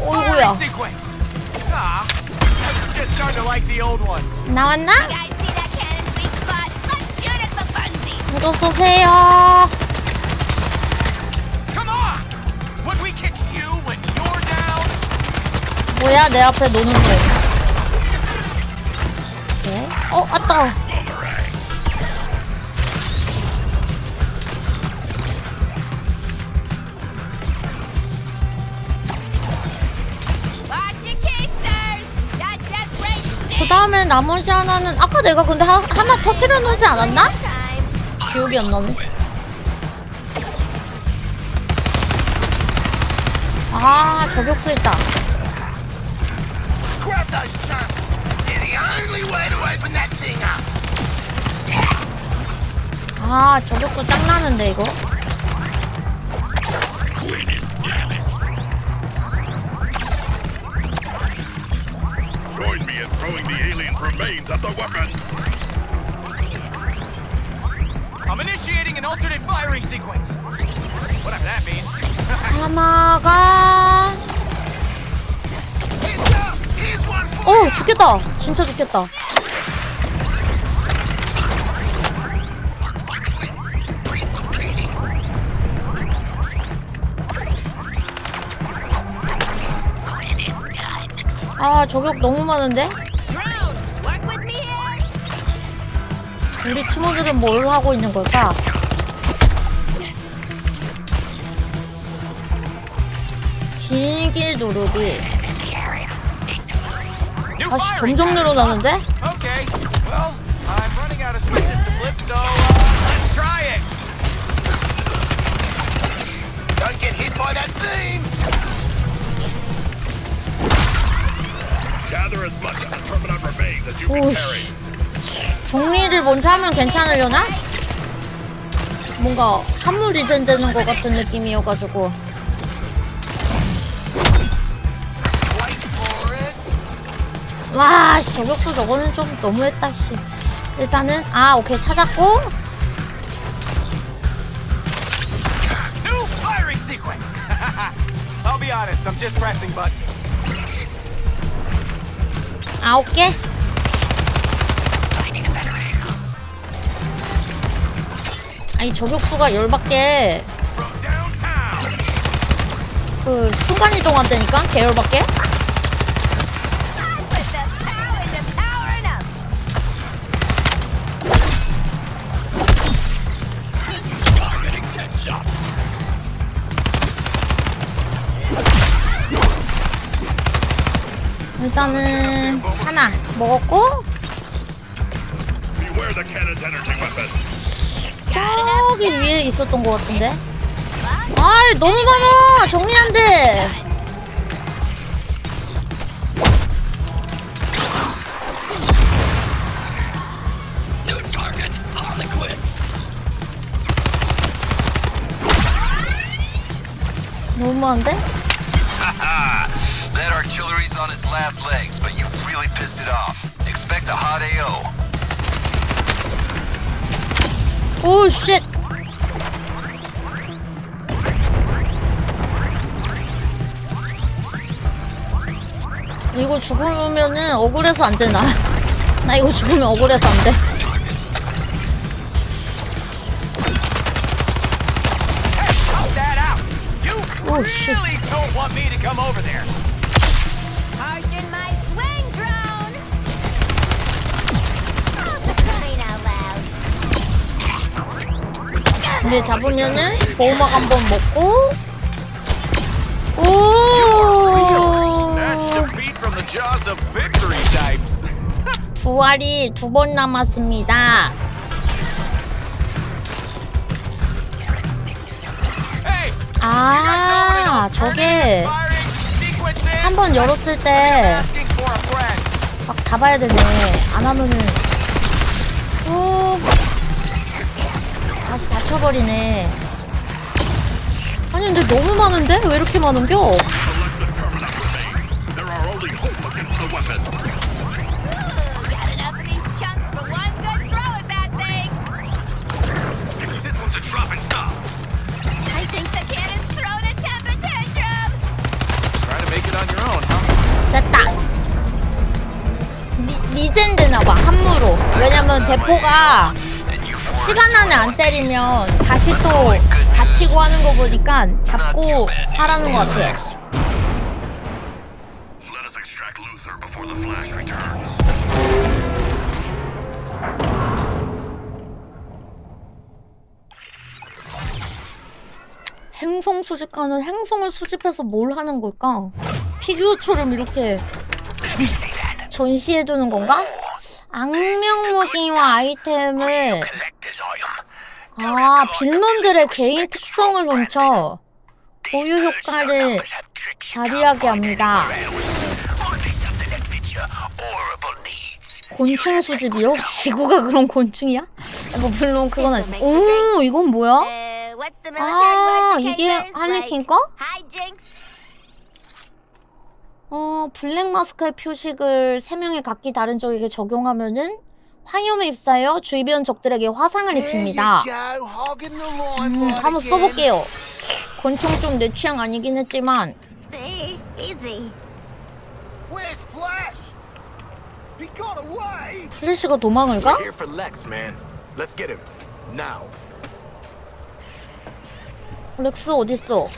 어이구야. Sequence. Ah, I'm just starting to like the old one. 나왔나? You guys see that cannon sweet spot? Let's shoot it for funsies. 이거 쏘세요. Come on! Would we kick you when you're down? 뭐야, 내 앞에 노는 거. 네. 아따. Watch your keysters. That death ray 그 다음에 나머지 하나는 아까 내가 근데 하나 터뜨려 놓지 않았나? 기억이 안 나네. 아, 저격수 있다. Grab those chunks. They're the only way to open that thing up. 아, 저격수 짱 나는데 이거. Quinn is damaged. Join me in throwing the alien's remains at the weapon. I'm initiating an alternate firing sequence. Whatever that means. 하나가 죽겠다. 진짜 죽겠다. 아, 저격 너무 많은데? 우리 팀원들은 뭘 하고 있는 걸까? 길게 누르기. 다시 점점 늘어나는데? Okay. Well, I'm running out of switches to flip, so let's try it. Don't get hit by that beam. Gather as much of the permanent remains as you can carry. 정리를 먼저 하면 괜찮으려나? 뭔가 화물 리젠되는 것 같은 느낌이어가지고. 와, 씨, 저격수 저거는 좀 너무했다, 씨. 일단은, 오케이, 찾았고. New firing sequence. I'll be honest, I'm just pressing buttons. 9개. 아니, 저격수가 10밖에 그 순간이동한다니까? 계열밖에? 일단은 하나 먹었고 Beware the cannon's energy weapon. 저기 위에 있었던 것 같은데. 아이, 너무 많아. 정리 안 돼. 너무 많은데? That artillery's on its last legs, but you really pissed it off. Expect a hot AO. 오, 쉣. 이거 죽으면은 억울해서 안 돼, 나 이거 죽으면 억울해서 안 돼. You really don't want me to come over there. Parking my swing drone. Oh, for crying out loud. 근데 잡으면은 보호막 한번 먹고. 오. Snatch defeat from the jaws of victory types. 부활이 2번 남았습니다. 아, 저게 한번 열었을 때 막 잡아야 되네. 안 하면은 다시 닫혀버리네. 아니 근데 너무 많은데? 왜 이렇게 많은겨? 됐다. 리젠드나봐, 함무로. 왜냐면 대포가 시간 안에 안 때리면 다시 또 다치고 하는 거 보니까 잡고 하라는 것 같아요. Let us extract Luther before the Flash returns. 행성 수집가는 행성을 수집해서 뭘 하는 걸까? 피규어처럼 이렇게 전시해두는 건가? 악명 무기와 아이템을 빌런들의 개인 특성을 훔쳐 고유 효과를 발휘하게 합니다. 곤충 수집이요? 지구가 그런 곤충이야? 뭐 물론 그건 아니고. 오, 이건 뭐야? 아, 이게 할리퀸 거? 블랙 마스크의 표식을 3명의 각기 다른 적에게 적용하면은 화염에 휩싸여 주변 적들에게 화상을 입힙니다. 한번 써볼게요. 곤충 좀 내 취향 아니긴 했지만. 플래시가 도망을 가? 렉스 어딨어?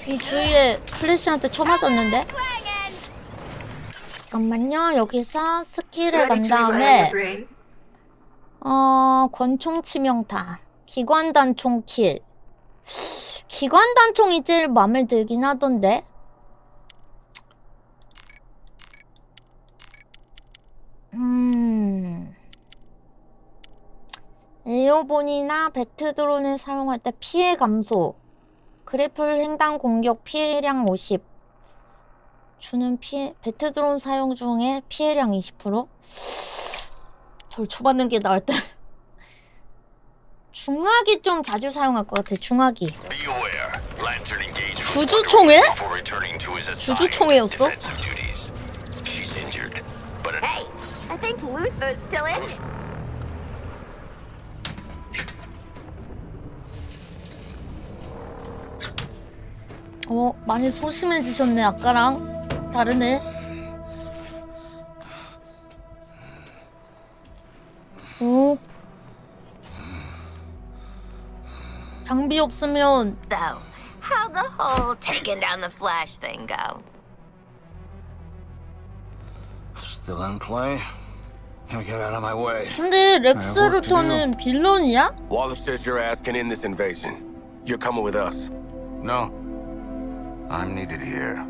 이 주위에 플래시한테 쳐맞았는데? 잠깐만요. 여기서 스킬을 간 다음에 권총 치명타, 기관단총 킬. 기관단총이 제일 맘에 들긴 하던데? 에어본이나 배트드론을 사용할 때 피해 감소, 그래플 횡단 공격 피해량 50, 주는 피해, 배트드론 사용 중에 피해량 20%? 절 쳐받는 게 나을 때. 중화기 좀 자주 사용할 것 같아. 중화기. 주주총회? 주주총회였어? Hey, I think Luther's still in. 많이 소심해지셨네. 아까랑 다르네. 오, 장비 없으면. So, how'd the whole taking down the Flash thing go? Still in play? Now get out of my way. 근데 렉스 루터는 빌런이야? Waller says your ass can end this invasion. You're coming with us. No. I'm needed here.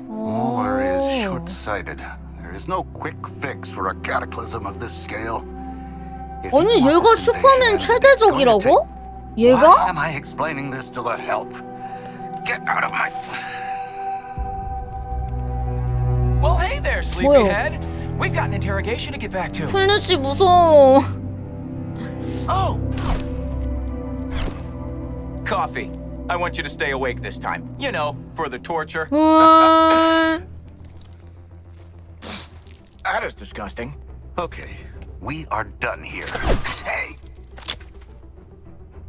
Waller is short-sighted. There is no quick fix for a cataclysm of this scale. 아니, 얘가 슈퍼맨 최대적이라고? 얘가? Why am I explaining this to the help? Get out of my... Well, hey there, sleepyhead. We've got an interrogation to get back to. 플래시 무서워. Oh! Coffee. I want you to stay awake this time. You know, for the torture. That is disgusting. Okay, we are done here. Hey!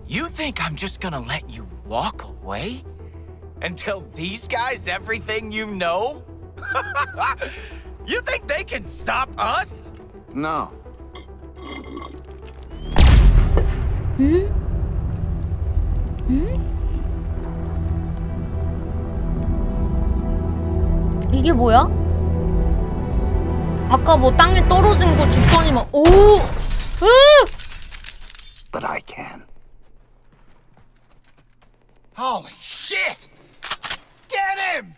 You think I'm just gonna let you walk away? And tell these guys everything you know? You think they can stop us? No. 이게 뭐야? 아까 뭐 땅에 떨어진 거 죽더니만. 오! But I can. Holy shit! Get him!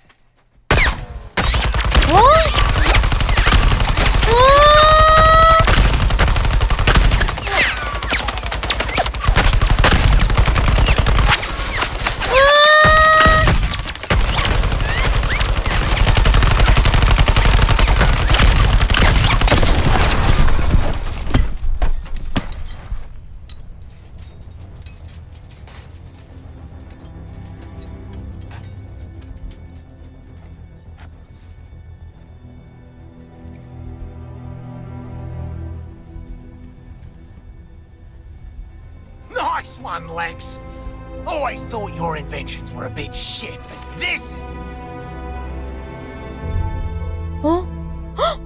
Nice one, Lex. Always thought your inventions were a bit shit, but this is... 어? 헉!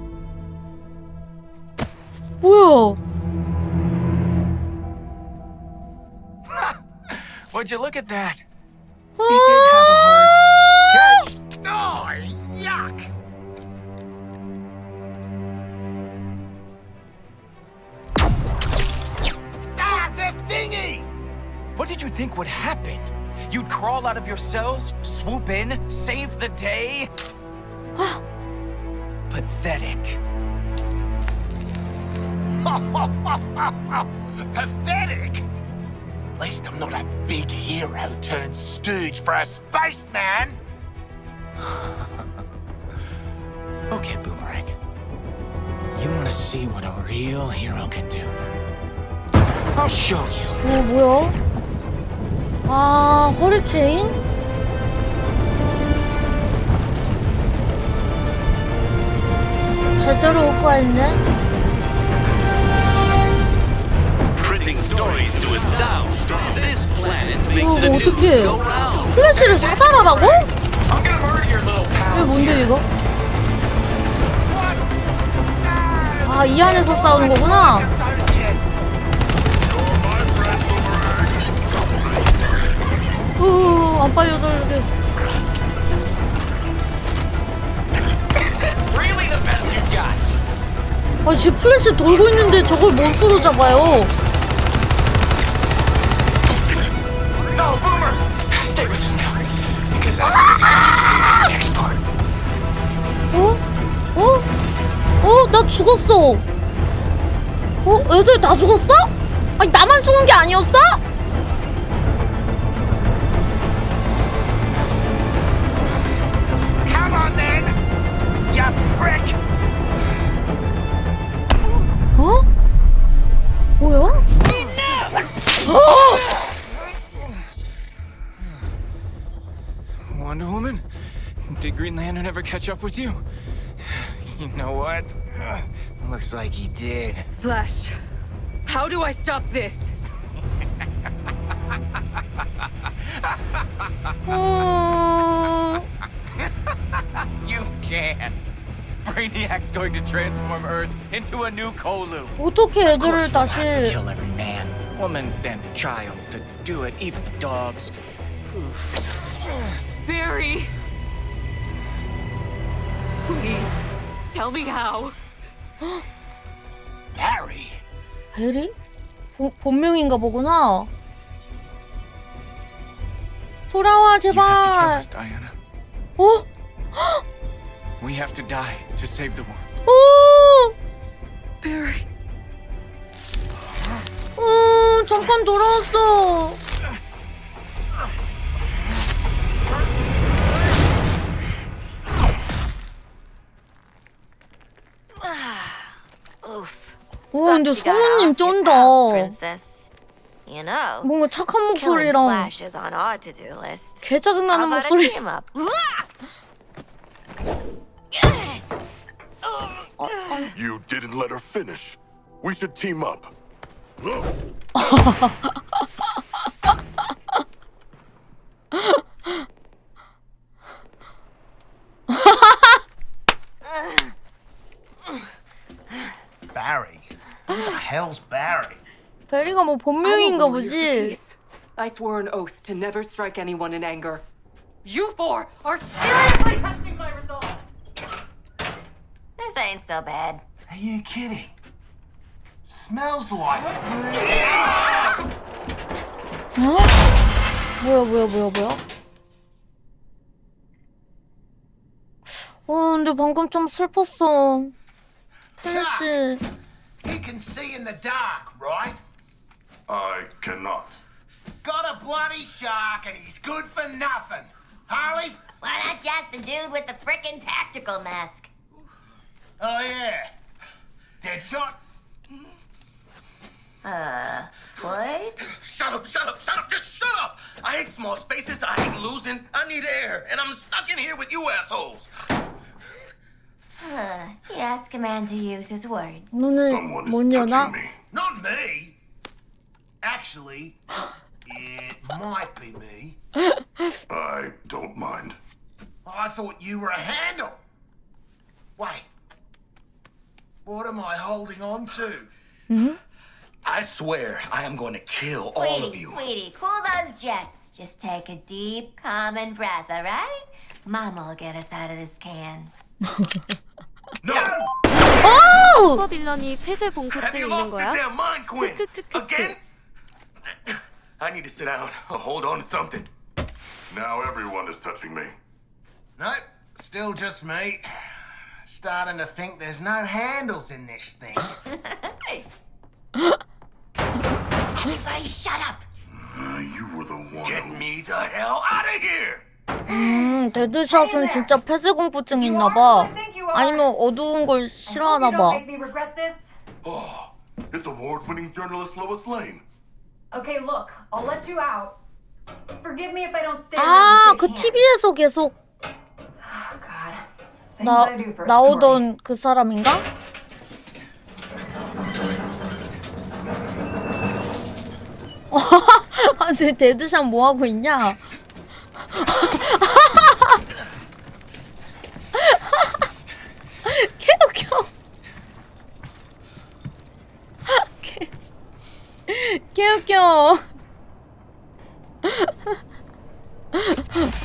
뭐야? Would you look at that? He did have a hard catch. Oh, yuck! Ah, the thingy! What did you think would happen? You'd crawl out of your cells, swoop in, save the day? Pathetic. Pathetic? At least I'm not a big hero turned stooge for a spaceman. Okay, Boomerang. You want to see what a real hero can do? I'll show you. 뭐야? 아, 허리케인? 절대로 올 거야, 있네? Printing stories to astound. This planet makes 이거 the 뭐 news 어떡해? go round. 플래시를 사살하라고? I'm gonna murder your little 이게 pals 뭔데, here. 이거? 아, 이 안에서 싸우는 거구나? 안 빨려들게. Is it really the best you got? 아, 지금 플래시 돌고 있는데 저걸 몬스터로 잡아요. No, Boomer! Stay with us now. Because I want you to see this next part. 나 죽었어. 애들 다 죽었어? 아니, 나만 죽은 게 아니었어? Come on then, you prick! 뭐야? Wonder Woman? Did Green Lantern ever catch up with you? You know what? Looks like he did. Flash, how do I stop this? You can't. Brainiac's going to transform Earth into a new Kolu. 어떻게 Of course 애들을 you'll have to 다시 kill every man, woman, and child to do it, even the dogs. Barry! Please, tell me how. Barry? 베리? 본명인가 보구나. 돌아와 제발. Diana. 어? We have to die to save the world. Barry. 잠깐 돌아왔어. 근데 성우님 쩐다. You know, 뭔가 착한 killing 목소리랑 Flash is on our to-do list. 개 짜증나는 How about a 목소리. team up? You didn't let her finish. We should team up. Barry? Who the hell's Barry? 베리가 뭐 본명인가 보지. I swore an oath to never strike anyone in anger. You four are seriously testing my resolve. This ain't so bad. Are you kidding? Smells like food. 뭐야? 근데 방금 좀 슬펐어. 플래시. He can see in the dark, right? I cannot. Got a bloody shark and he's good for nothing. Harley? Why not just the dude with the frickin' tactical mask? Oh yeah. Deadshot? Floyd? Shut up, just shut up! I hate small spaces, I hate losing, I need air, and I'm stuck in here with you assholes. You ask a man to use his words. 너는 뭐냐나? Not me. Actually, it might be me. I don't mind. I thought you were a handle. Wait. What am I holding on to? I swear I am going to kill all of you. Sweetie, cool those jets. Just take a deep, calming breath, all right? Mama will get us out of this can. 슈퍼 빌런이 폐쇄 공포증 있는 거야? Again? I need to sit down. Hold on to something. Now everyone is touching me. Nope, still just me. Starting to think there's no handles in this thing. Everybody shut up! You were the one. Get me the hell out of here! 데드샷은 진짜 폐쇄공포증 있나봐. 아니면 어두운 걸 싫어하나봐. Oh, it's award-winning journalist Lois Lane. Okay, look, I'll let you out. Forgive me if I don't stay 아, 그 TV에서 계속 나오던 그 사람인가? 아, 쟤 데드샷 뭐 하고 있냐? 개웃겨. 개웃겨.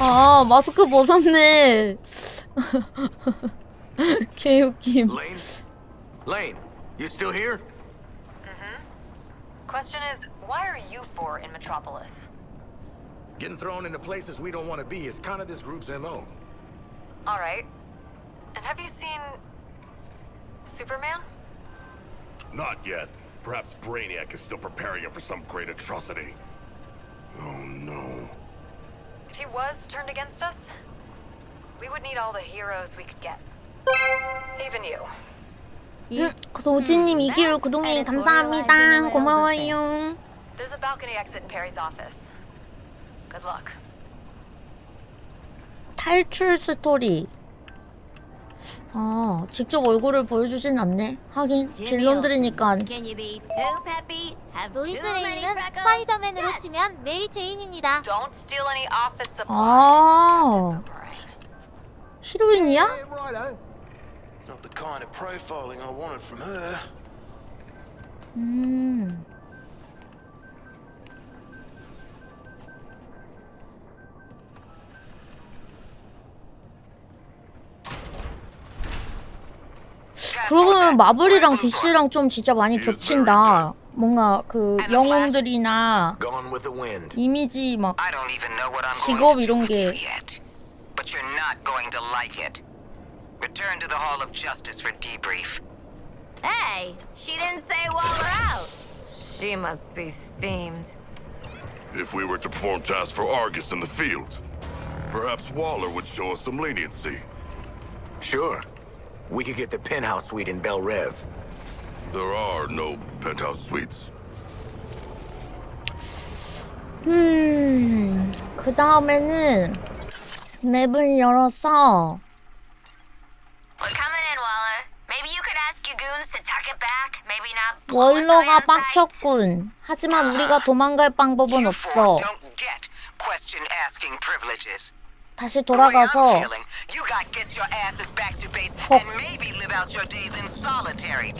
아, 마스크 벗었네. 개웃김. Lane, you still here? Question is, why are you four in Metropolis? Getting thrown into places we don't want to be is kind of this group's MO. All right. And have you seen Superman? Not yet. Perhaps Brainiac is still preparing him for some great atrocity. Oh no. If he was turned against us, we would need all the heroes we could get. Even you. 도지님 2개월 구독님 감사합니다. 고마워요. There's a balcony exit in Perry's office. Good luck. 탈출 스토리. 아, 직접 얼굴을 보여주진 않네. 하긴 빌런들이니까. 로이스 레인은 스파이더맨으로 치면 메리 제인입니다. Don't steal any office supplies. 아, 히로인이야? Not the kind of profiling I wanted from her. 그러고 보면 마블이랑 DC랑 좀 진짜 많이 겹친다. 뭔가 그 영웅들이나 이미지 막 직업 이런 게. But you're not going to like it. Return to the Hall of Justice for debrief. Hey, she didn't say Waller out. She must be steamed. If we were to perform tasks for Argus in the field, perhaps Waller would show us some leniency. Sure. We could get the penthouse suite in Bel Rev. There are no penthouse suites. 그 다음에는 맵을 열어서 원로가 빡쳤군. 하지만 우리가 도망갈 방법은 없어. 다시 돌아가서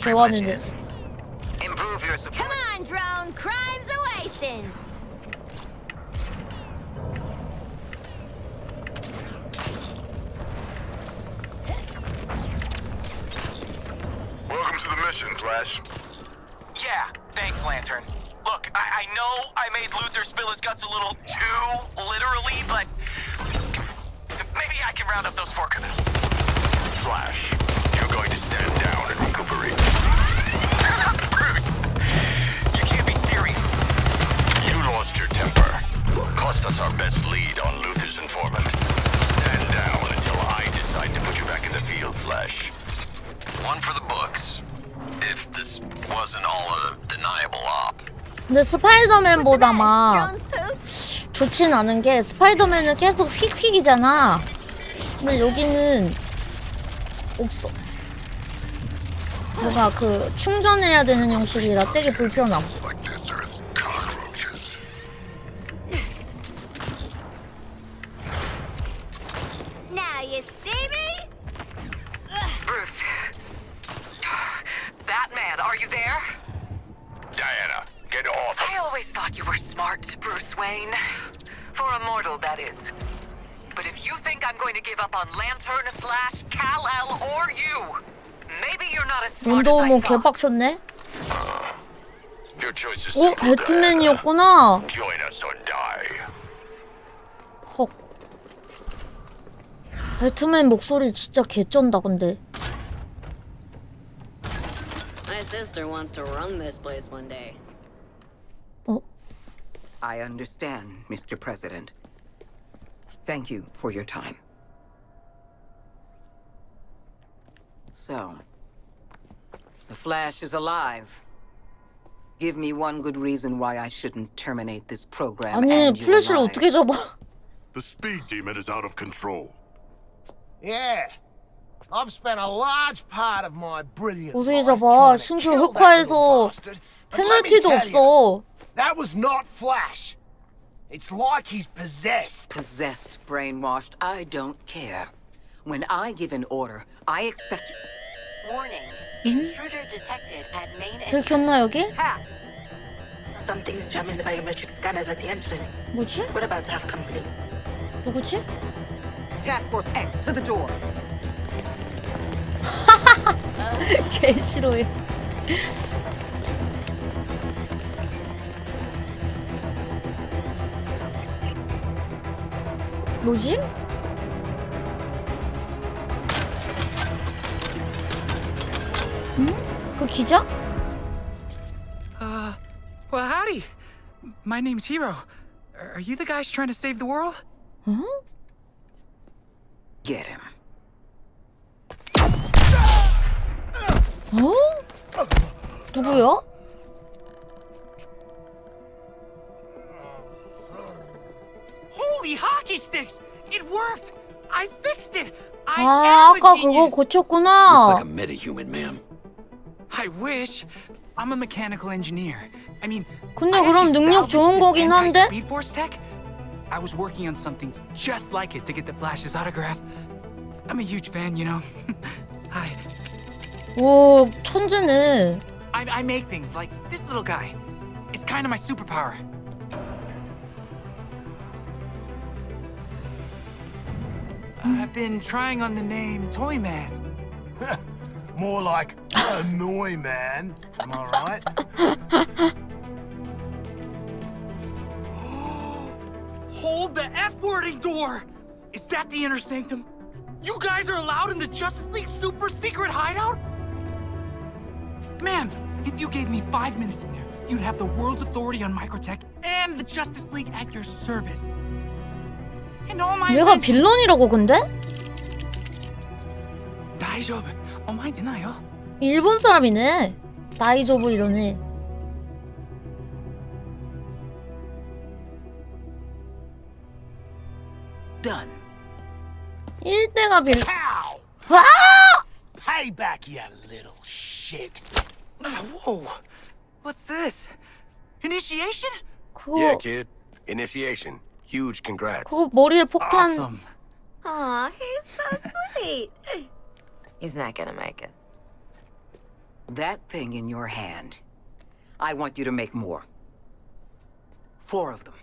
개원을 Come on, drone. Crime's a wasting. Welcome to the mission, Flash. Yeah, thanks, Lantern. Look, I know I made Luther spill his guts a little too literally, but maybe I can round up those 4 canals. Flash, you're going to stand down and recuperate. Bruce, you can't be serious. You lost your temper. Cost us our best lead on Luther's informant. Stand down until I decide to put you back in the field, Flash. One for the books. If this wasn't all a deniable op. 근데 스파이더맨보다 막 좋진 않은 게 스파이더맨은 계속 휙휙이잖아. 근데 여기는 없어. 뭔가 그 충전해야 되는 형식이라 되게 불편함. Are you there? Diana, get off of I always thought you were smart, Bruce Wayne. For a mortal, that is. But if you think I'm going to give up on Lantern, Flash, Kal-El, or you, maybe you're not as smart as I 윈도우 thought. 개빡쳤네. Your choice is 어? simple, 배트맨이었구나. Join us or die. 헉. 배트맨 목소리 진짜 개쩐다 근데. My sister wants to run this place one day. I understand, Mr. President. Thank you for your time. So, the Flash is alive. Give me one good reason why I shouldn't terminate this program 아니 and you 플래시를 alive. 어떻게 잡아? The speed demon is out of control. Yeah. I've spent a large part of my brilliant 어떻게 life 잡아? trying to 심지어 kill that little 흑화해서 bastard. But let me 페널티도 tell you, 없어. that was not Flash. It's like he's possessed. Possessed, brainwashed, I don't care. When I give an order, I expect you... Warning. Intruder detected at main 들켰나 여기? Something's jamming the biometric scanners at the entrance. 뭐지? We're about to have company. 누구지? Task Force X to the door. 개 싫어해. 뭐지? 응? 그 기자? Well, howdy. My name's Hero. Are you the guys trying to save the world? 응? Get him. 어? 누구야? Holy hockey sticks! It worked! I fixed it! I 아, am a 아까 그거 genius! 고쳤구나. Looks like a metahuman, ma'am. I wish. I'm a mechanical engineer. I mean, 근데 I 그럼 actually 능력 salvaged 좋은 this 거긴 한데? anti-Speed Force tech. I was working on something just like it to get the Flash's autograph. I'm a huge fan, you know. Hi. 오, 천재네. I make things like this little guy. It's kind of my superpower. I've been trying on the name Toyman. More like annoy man. Am I right? Hold the F-wording door! Is that the inner sanctum? You guys are allowed in the Justice League super secret hideout? Ma'am, if you gave me 5 minutes in there, you'd have the world's authority on microtech and the Justice League at your service. And all my 얘가 빌런이라고 근데? 大丈夫. mind 드나요? 일본 사람이네. 다이조브 이러네. Done. 1대가 빌. 와! Payback, you little shit. Whoa. What's this? Initiation? Yeah, kid. Initiation. Huge congrats. 그거 머리에 폭탄. Awesome. Aw, he's so sweet. He's not gonna make it. That thing in your hand. I want you to make more. 4 of them.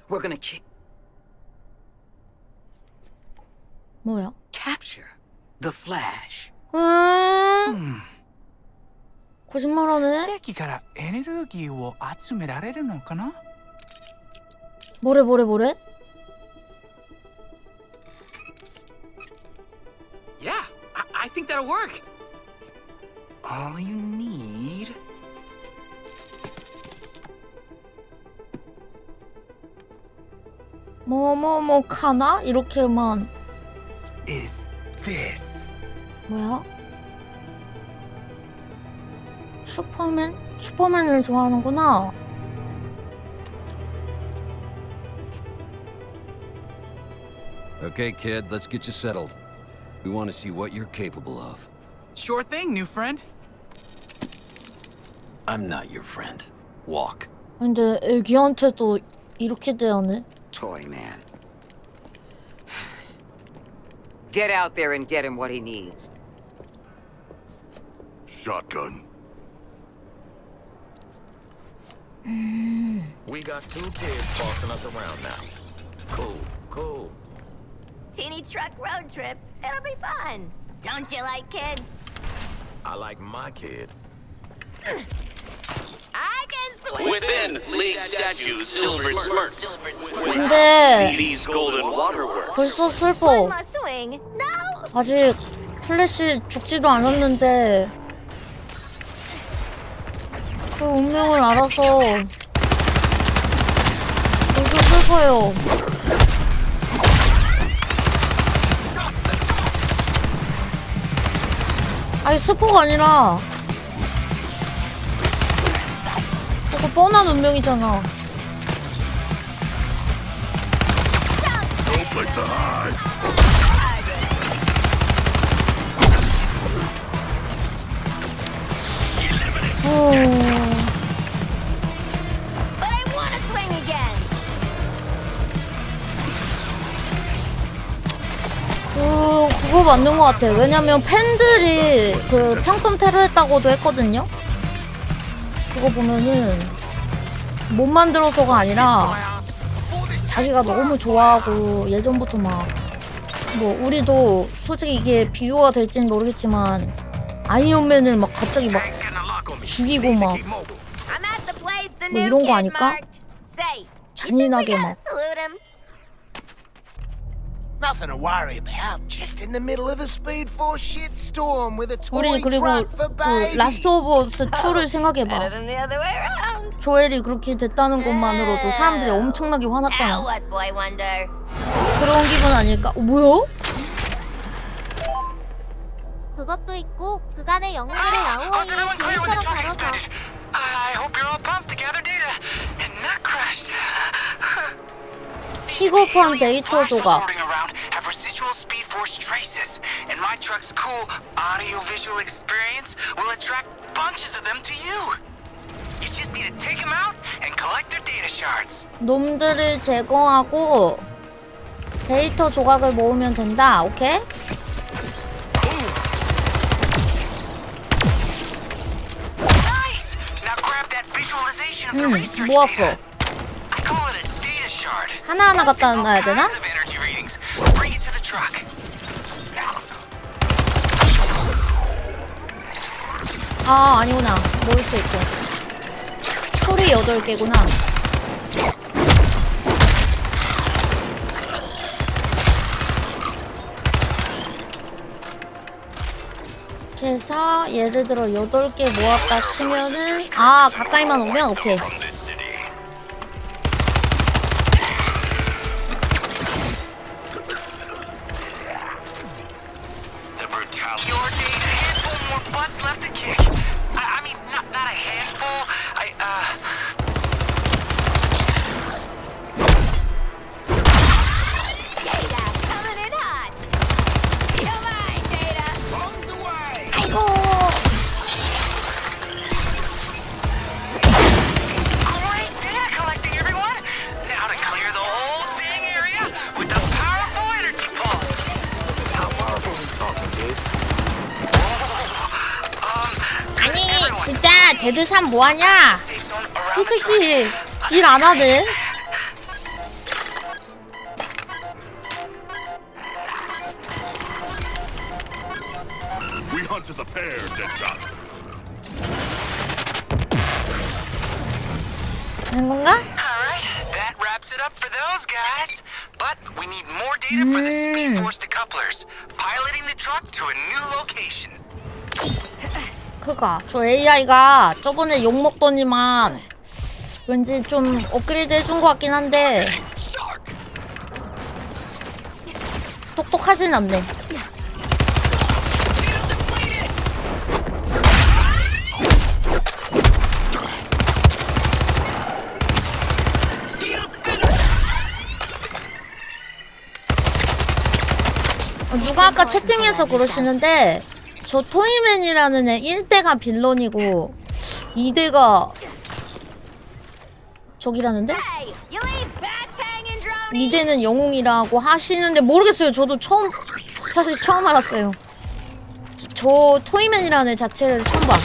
We're gonna 뭐야? capture the Flash. 거짓말하네. 敵からエネルギーを集められるのかな? 뭐래? Yeah, I think that'll work. All you need 뭐 가나? 이렇게만. is this. 뭐야? 슈퍼맨? 슈퍼맨을 좋아하는구나. Okay, kid, let's get you settled. We want to see what you're capable of. Sure thing, new friend. I'm not your friend. Walk. 근데 애기한테도 이렇게 대하네. Toyman. Get out there and get him what he needs. Shotgun. We got 2 kids bossing us around now. Cool, cool. Teeny truck road trip. It'll be fun. Don't you like kids? I like my kid. I can swing. Within, League statues, silver smirks. 근데 These golden waterworks. 벌써 슬퍼. Must swing. No. 아직 플래시 죽지도 않았는데 그 운명을 알아서 벌써 슬퍼요. 아니 스포가 아니라 그거 뻔한 운명이잖아. No place to hide. But I want to swing again. 그거 맞는 것 같아. 왜냐면 팬들이 그 평점 테러했다고도 했거든요. 그거 보면은 못 만들어서가 아니라 자기가 너무 좋아하고 예전부터 막 뭐 우리도 솔직히 이게 비교가 될지는 모르겠지만 아이언맨을 막 갑자기 막 죽이고 막 뭐 이런 거 아닐까? 잔인하게 막. Nothing to worry about. Just in the middle of a Speed Force shitstorm with a toy 우리 그리고 truck for 그 babies. 라스트 오브 어스 2를 생각해봐. Better than the other way around. 조엘이 그렇게 됐다는 것만으로도 사람들이 엄청나게 Now 화났잖아. what, boy wonder? 그런 기분 아닐까? 뭐야? 그것도 있고 그간의 영웅들을 라우어의 주인처럼 다뤄서 I hope you're all pumped to gather data and not crushed. 픽업한 데이터 조각. Have residual Speed Force traces, and my truck's cool audio-visual experience will attract bunches of them to you. You just need to take them out and collect their data shards. 놈들을 제거하고 데이터 조각을 모으면 된다. 오케이? Nice. Now grab that visualization of the research 모았어. data. I call it a data shard. 하나하나 갖다 놔야 되나? Of energy readings. Bring it to the truck. 아, 아니구나. 모을 수 있고. 소리 8개구나. 그래서 예를 들어 8개 모았다 치면은 아, 가까이만 오면 오케이. Your data, handful more butts left to kick. I mean, not a handful. Data coming in hot. Come on, Data. Bombs away. 아이고. Great data collecting, everyone. Now to clear the whole dang area with the powerful energy pulse. How powerful are we talking, kid? 아니, 진짜 데드삼 뭐하냐? 이 새끼 일 안 하네. We hunt as a pair, Deadshot. 된 건가? Alright, that wraps it up for those guys. But we need more data for the Speed Force decouplers, piloting the truck to a new location. 그가 저 AI가 저번에 욕먹더니만 왠지 좀 업그레이드 해준 것 같긴 한데 똑똑하진 않네. 누가 아까 채팅에서 그러시는데 저 토이맨이라는 애 1대가 빌런이고 2대가 저기라는데? 2대는 영웅이라고 하시는데 모르겠어요. 저도 사실 처음 알았어요. 저 토이맨이라는 애 자체를 처음 봐.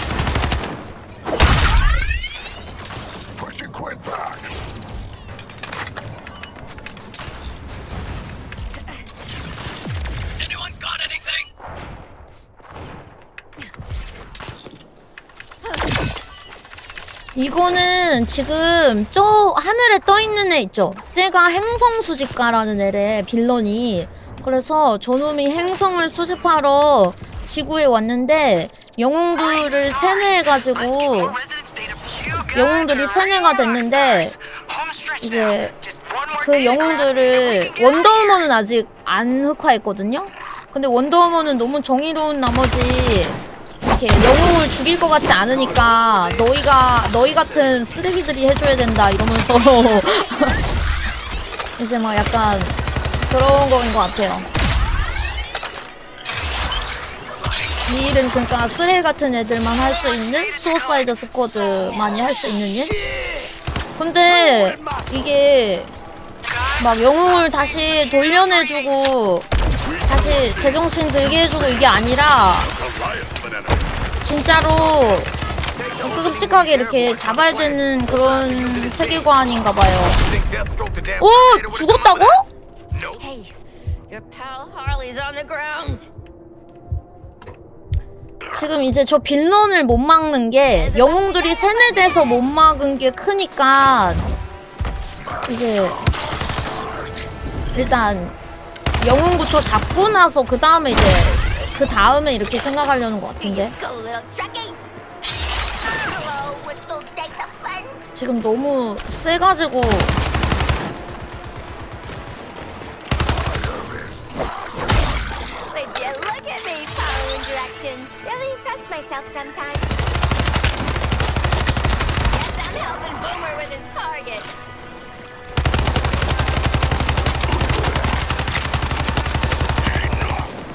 이거는 지금 저 하늘에 떠있는 애 있죠? 쟤가 행성 수집가라는 애래, 빌런이. 그래서 저놈이 행성을 수집하러 지구에 왔는데 영웅들을 세뇌해가지고 영웅들이 세뇌가 됐는데 이제 그 영웅들을 원더우먼은 아직 안 흑화했거든요? 근데 원더우먼은 너무 정의로운 나머지 이렇게 영웅을 죽일 것 같지 않으니까 너희 같은 쓰레기들이 해줘야 된다 이러면서 이제 막 약간 그런 거인 것 같아요. 이 일은 그러니까 쓰레기 같은 애들만 할 수 있는 수어사이드 스쿼드만이 할 수 있는 일? 근데 이게 막 영웅을 다시 돌려내주고 다시 제정신 들게 해주고 이게 아니라 진짜로 끔찍하게 이렇게 잡아야 되는 그런 세계관인가봐요. 오! 죽었다고? Hey, your pal Harley's on the ground. 지금 이제 저 빌런을 못 막는 게 영웅들이 세뇌돼서 못 막은 게 크니까 이제 일단 영웅부터 잡고 나서 그 다음에 이제 그 다음에 이렇게 생각하려는 것 같은데 지금 너무 세가지고 Really impress myself sometimes. Guess I'm helping Boomer with his target.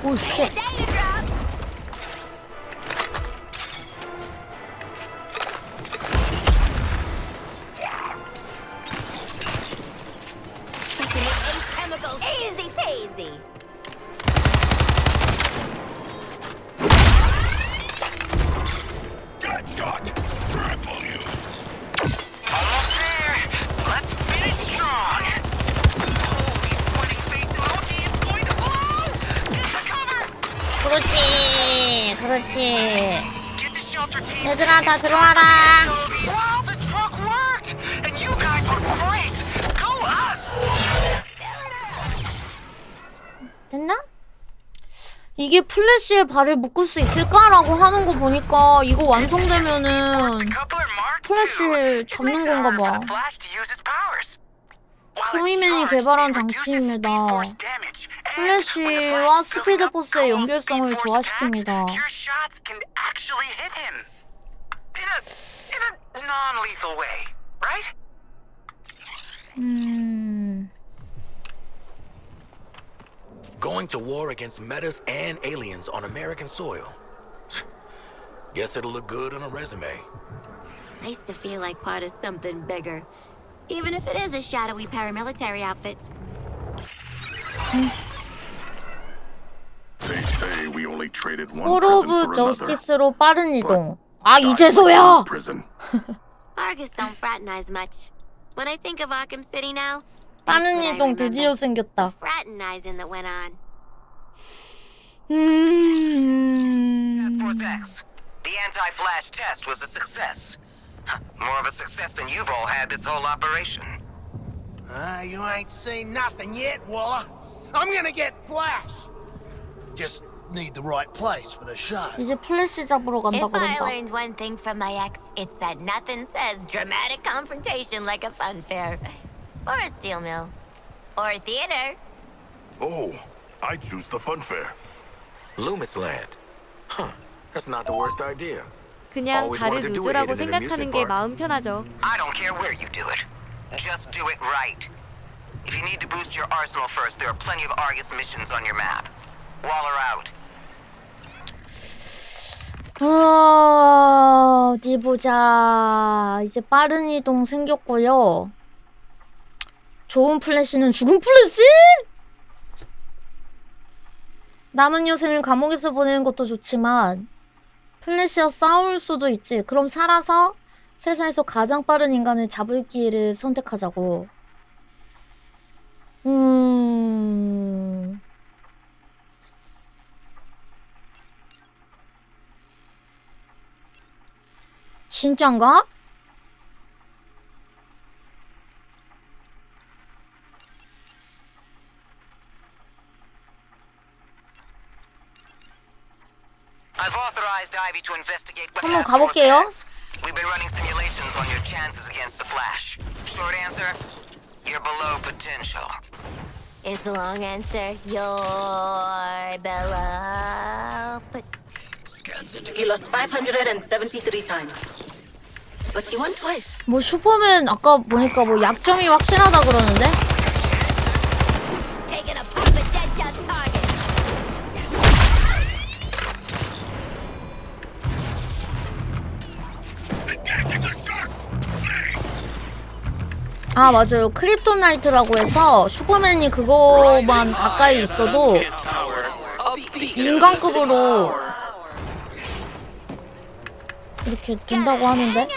Oh shit. Chemicals. Easy peasy. Shot! Trample you! Almost there! Let's finish strong! Holy sweating face emoji is going to blow! Get to cover! 그렇지, 그렇지. Get to shelter team! 얘들아 다 들어와라. Wow, the truck worked! And you guys were great! Go us! 됐나? 이게 플래시에 발을 묶을 수 있을까라고 하는 거 보니까 이거 완성되면은 플래시를 잡는 건가 봐. 토이맨이 개발한 장치입니다. 플래시와 스피드 포스의 연결성을 조화시킵니다. Going to war against metas and aliens on American soil. Guess it'll look good on a resume. Nice to feel like part of something bigger. Even if it is a shadowy paramilitary outfit. They say we only traded one 콜 prison 오브 for another. 저스티스로 빠른 이동. 아 이제서야! Argus don't fraternize much. When I think of Arkham City now, 빠른 이동 드디어 생겼다. fraternizing that went on. Force X. The anti-flash test was a success. More of a success than you've all had this whole operation. You ain't seen nothing yet, Waller. I'm gonna get Flash. Just need the right place for the show. 이제 플래시 잡으러 간다 If I 그런다. learned one thing from my ex, it's that nothing says dramatic confrontation like a fun fair. Or a steel mill. Or a theater. Oh, I choose the fun fair. Loomis Land. Huh, that's not the worst idea. 그냥 다른 우주라고 생각하는 게 마음 편하죠. I don't care where you do it. Just do it right. If you need to boost your arsenal first, there are plenty of Argus missions on your map. Waller out. 어디 보자. 이제 빠른 이동 생겼고요. 좋은 플래시는 죽은 플래시? 남은 요새는 감옥에서 보내는 것도 좋지만 플래시와 싸울 수도 있지. 그럼 살아서 세상에서 가장 빠른 인간을 잡을 길을 선택하자고. 진짠가? ready to investigate what 한번 task force 가볼게요. has. We've been running simulations on your chances against the Flash. Short answer, you're below potential. Is the long answer you're below? You lost 573 times. But you won twice. 뭐 슈퍼맨 아까 보니까 뭐 약점이 확실하다 그러는데? Taking a pop at Deadshot's target. 아 맞아요. 크립토나이트라고 해서 슈퍼맨이 그거만 가까이 있어도 인간급으로 이렇게 된다고 하는데?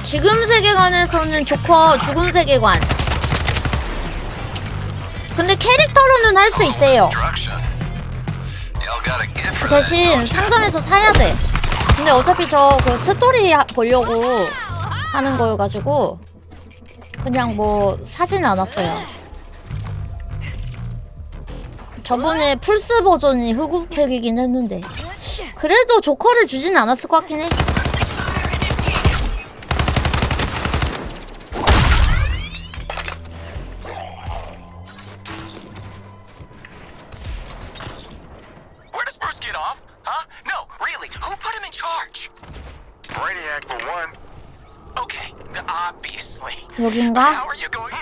지금 세계관에서는 조커 죽은 세계관. 근데 캐릭터로는 할 수 있대요. 그 대신 상점에서 사야 돼. 근데 어차피 저 그 스토리 보려고 하는 거여가지고 그냥 뭐 사진 않았어요. 저번에 플스 버전이 흑우팩이긴 했는데 그래도 조커를 주진 않았을 것 같긴 해. Where does Bruce get off? Huh? No, really, who put him in charge? Brainiac for one. Okay, obviously. 여긴가? How are you going?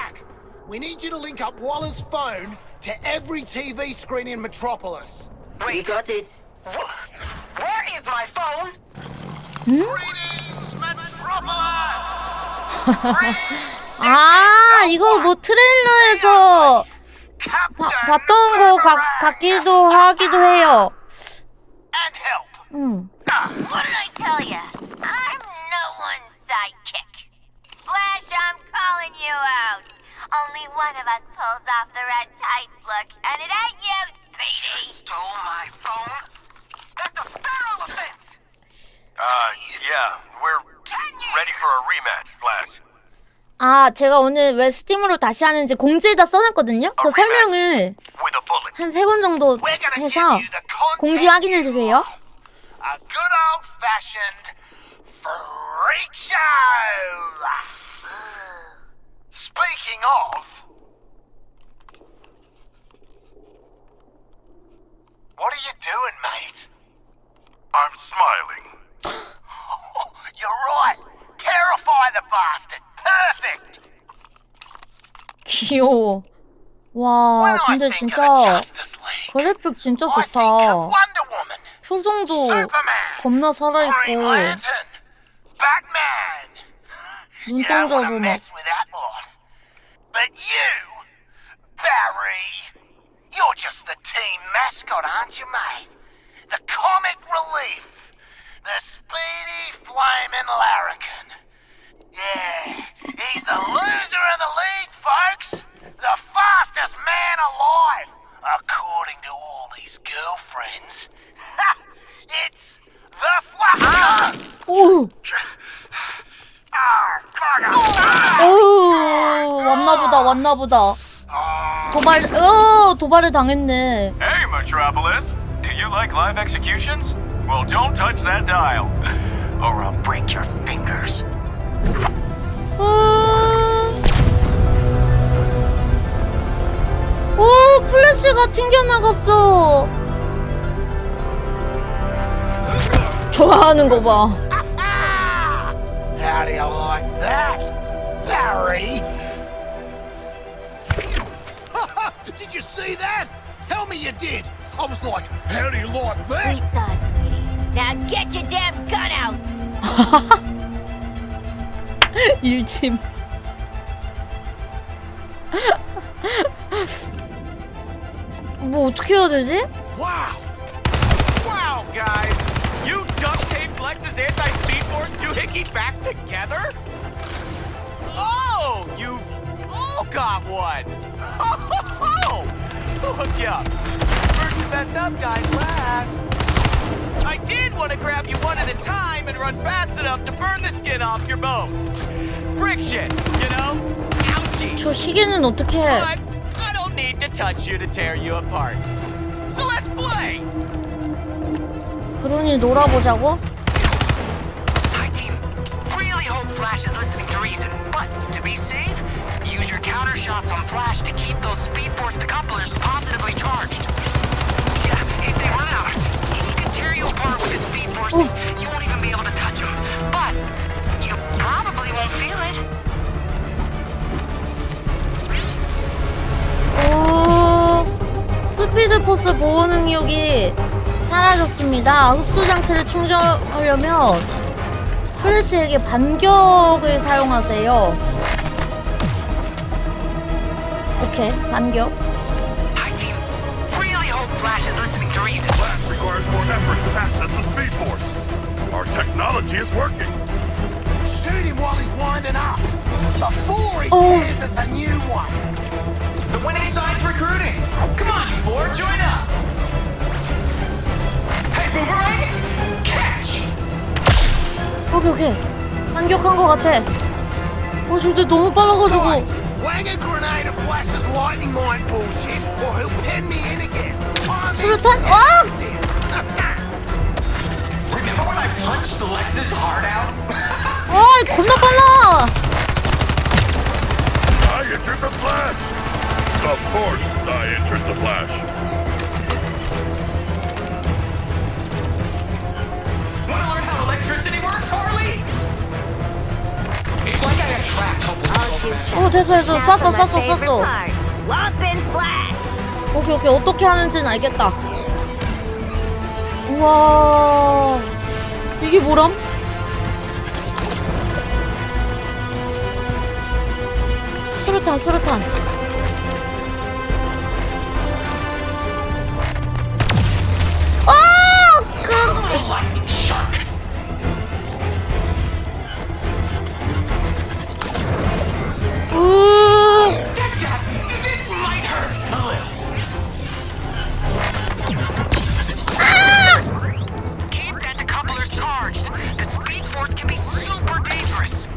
We need you to link up Waller's phone to every TV screen in Metropolis. We got it. Where is my phone? 아 이거 뭐 트레일러에서 봤던 거 같기도 하기도 해요. What did I tell ya? I'm no one's sidekick. Flash, I'm calling you out. Only one of us pulls off the red tights look, and it ain't you, Speedy. You stole my phone? That's a federal offense! Yeah, we're ready for a rematch, Flash. 아 제가 오늘 왜 스팀으로 다시 하는지 공지에다 써놨거든요. 그 설명을 한 3번 정도 해서 공지 확인해주세요. A good old-fashioned freak show! Speaking of... What are you doing, mate? I'm smiling. You're right. Terrify the bastard. Perfect. 귀여워. 와 근데 진짜 그래픽 진짜 좋다. 표정도 겁나 살아있고 눈동자도 막 But you, Barry, you're just the team mascot, aren't you, mate? The comic relief. The speedy flaming larrikin. Yeah, he's the loser of the league, folks. The fastest man alive, according to all these girlfriends. It's the Flash. 오. 오 왔나보다. 도발을 당했네. Hey, Metropolis. Do you like live executions? Well, don't touch that dial, or I'll break your fingers. 오 플래시가 튕겨나갔어. 좋아하는 거 봐. How do you like that, Barry? Did you see that? Tell me you did. I was like, how do you like that? We saw it, sweetie. Now get your damn gun out! 일침. 뭐 어떻게 해야 되지? Wow, guys, you duct tape Lex's anti-speed force doohickey back together? Oh, you've all got one. Oh, who hooked you up? First to mess up, guys last. I did want to grab you one at a time and run fast enough to burn the skin off your bones. Friction, you know? Ouchie. 저 시계는 어떻게 해? But I don't need to touch you to tear you apart. So let's play. 그러니 놀아보자고? Hi, team. Really hope Flash is listening to reason, but to be safe, use your counter shots on Flash to keep those Speed Force decouplers positively charged. Yeah, if they run out, he can tear you apart with his Speed Force. You won't even be able to touch him, but you probably won't feel it. 오, 스피드 포스 보호 능력이 사라졌습니다. 흡수 장치를 충전하려면 플래시에게 반격을 사용하세요. 오케이, 반격. Hi, team. Really hope Flash is listening to reason. Flash requires more effort to access the Speed Force. Our technology is working. Shoot him while he's winding up. Before he tears us a new one. The winning side's recruiting. Come on, you four, join up. Hey, Boomerang! Catch! 오케이. 반격한 것 같아. 근데 너무 빨라가지고. Wang a grenade of Flash's lightning mine bullshit, or he'll pen me in again. 수류탄? 와! Remember when I punched Lex's heart out? 아, 겁나 빨라! I entered the Flash! Of course, I entered the Flash. Want to learn how electricity works, Harley? It's like I attract hopeless. 오, 됐어. 쐈어. Whopping Flash. 오케이. 어떻게 하는지는 알겠다. 우와. 이게 뭐람? 수류탄. Lightning shark. Deadshot, this might hurt a little. Keep that decoupler charged. The Speed Force can be super dangerous.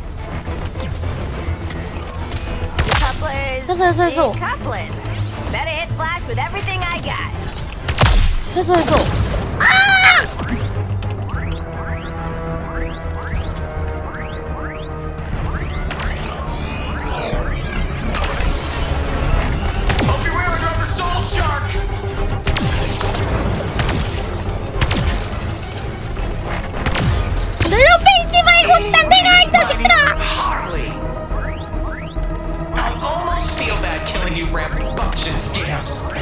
Couplers. 됐어. Coupling. Better hit Flash with everything I got. 됐어. Hope you're wearing rubber soul, shark. 내 옆에 있지 말고 딴 데 가, 이 자식들아! Harley. I almost feel bad killing you rambunctious scamps.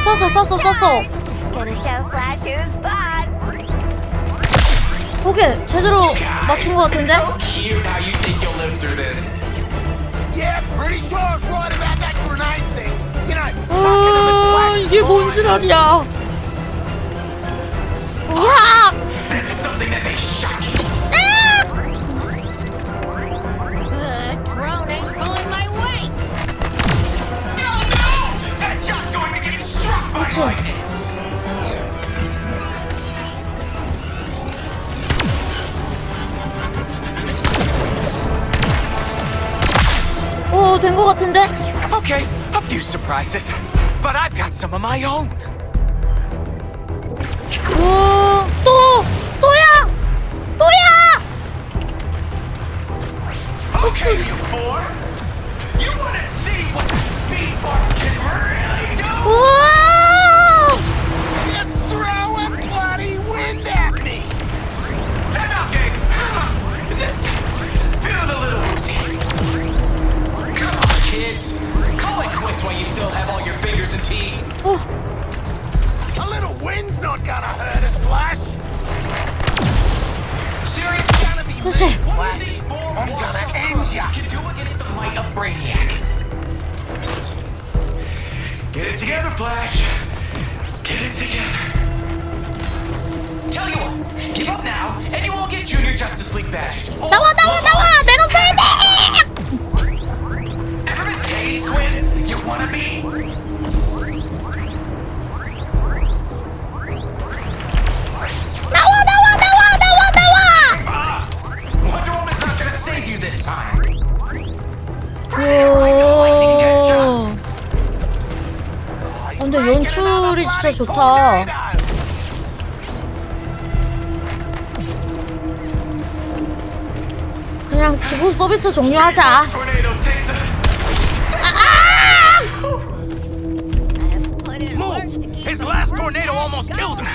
쐈어. Gonna show Flash who's boss. 오케이, 제대로 맞춘 것 같은데? So cute how you think you'll live through this. Yeah, pretty sure I was right about that grenade thing. You know, chucking them at Flash. 이게 뭔 지랄이야? 우와! This is something that they shock you. Throne ain't pulling my weight. No! That shot's going to get struck by lightning. 오, 된 것 같은데? Okay, a few surprises, but I've got some of my own. 오, 또야! Okay, you four. You want to see what the Speed Force can really do? 우와! You're throwing bloody wind at me. Time out, gang. Just feeling a little woozy. Come on, kids. Call it quits while you still have all your fingers and teeth. A little wind's not gonna hurt us, Flash. Serious? 그렇지. Flash, I'm gonna end ya. Can do against the might of Brainiac. Get it together, Flash. Get it together. Tell you what, give up now, and you won't get Junior Justice League badges. 나와! 내가 써야 돼! Ever been tased, Quinn? You wanna be? 나와! Wonder Woman's not gonna save you this time. 근데 연출이 진짜 좋다. 그냥 지구 서비스 종료하자. Move! His last tornado almost killed him.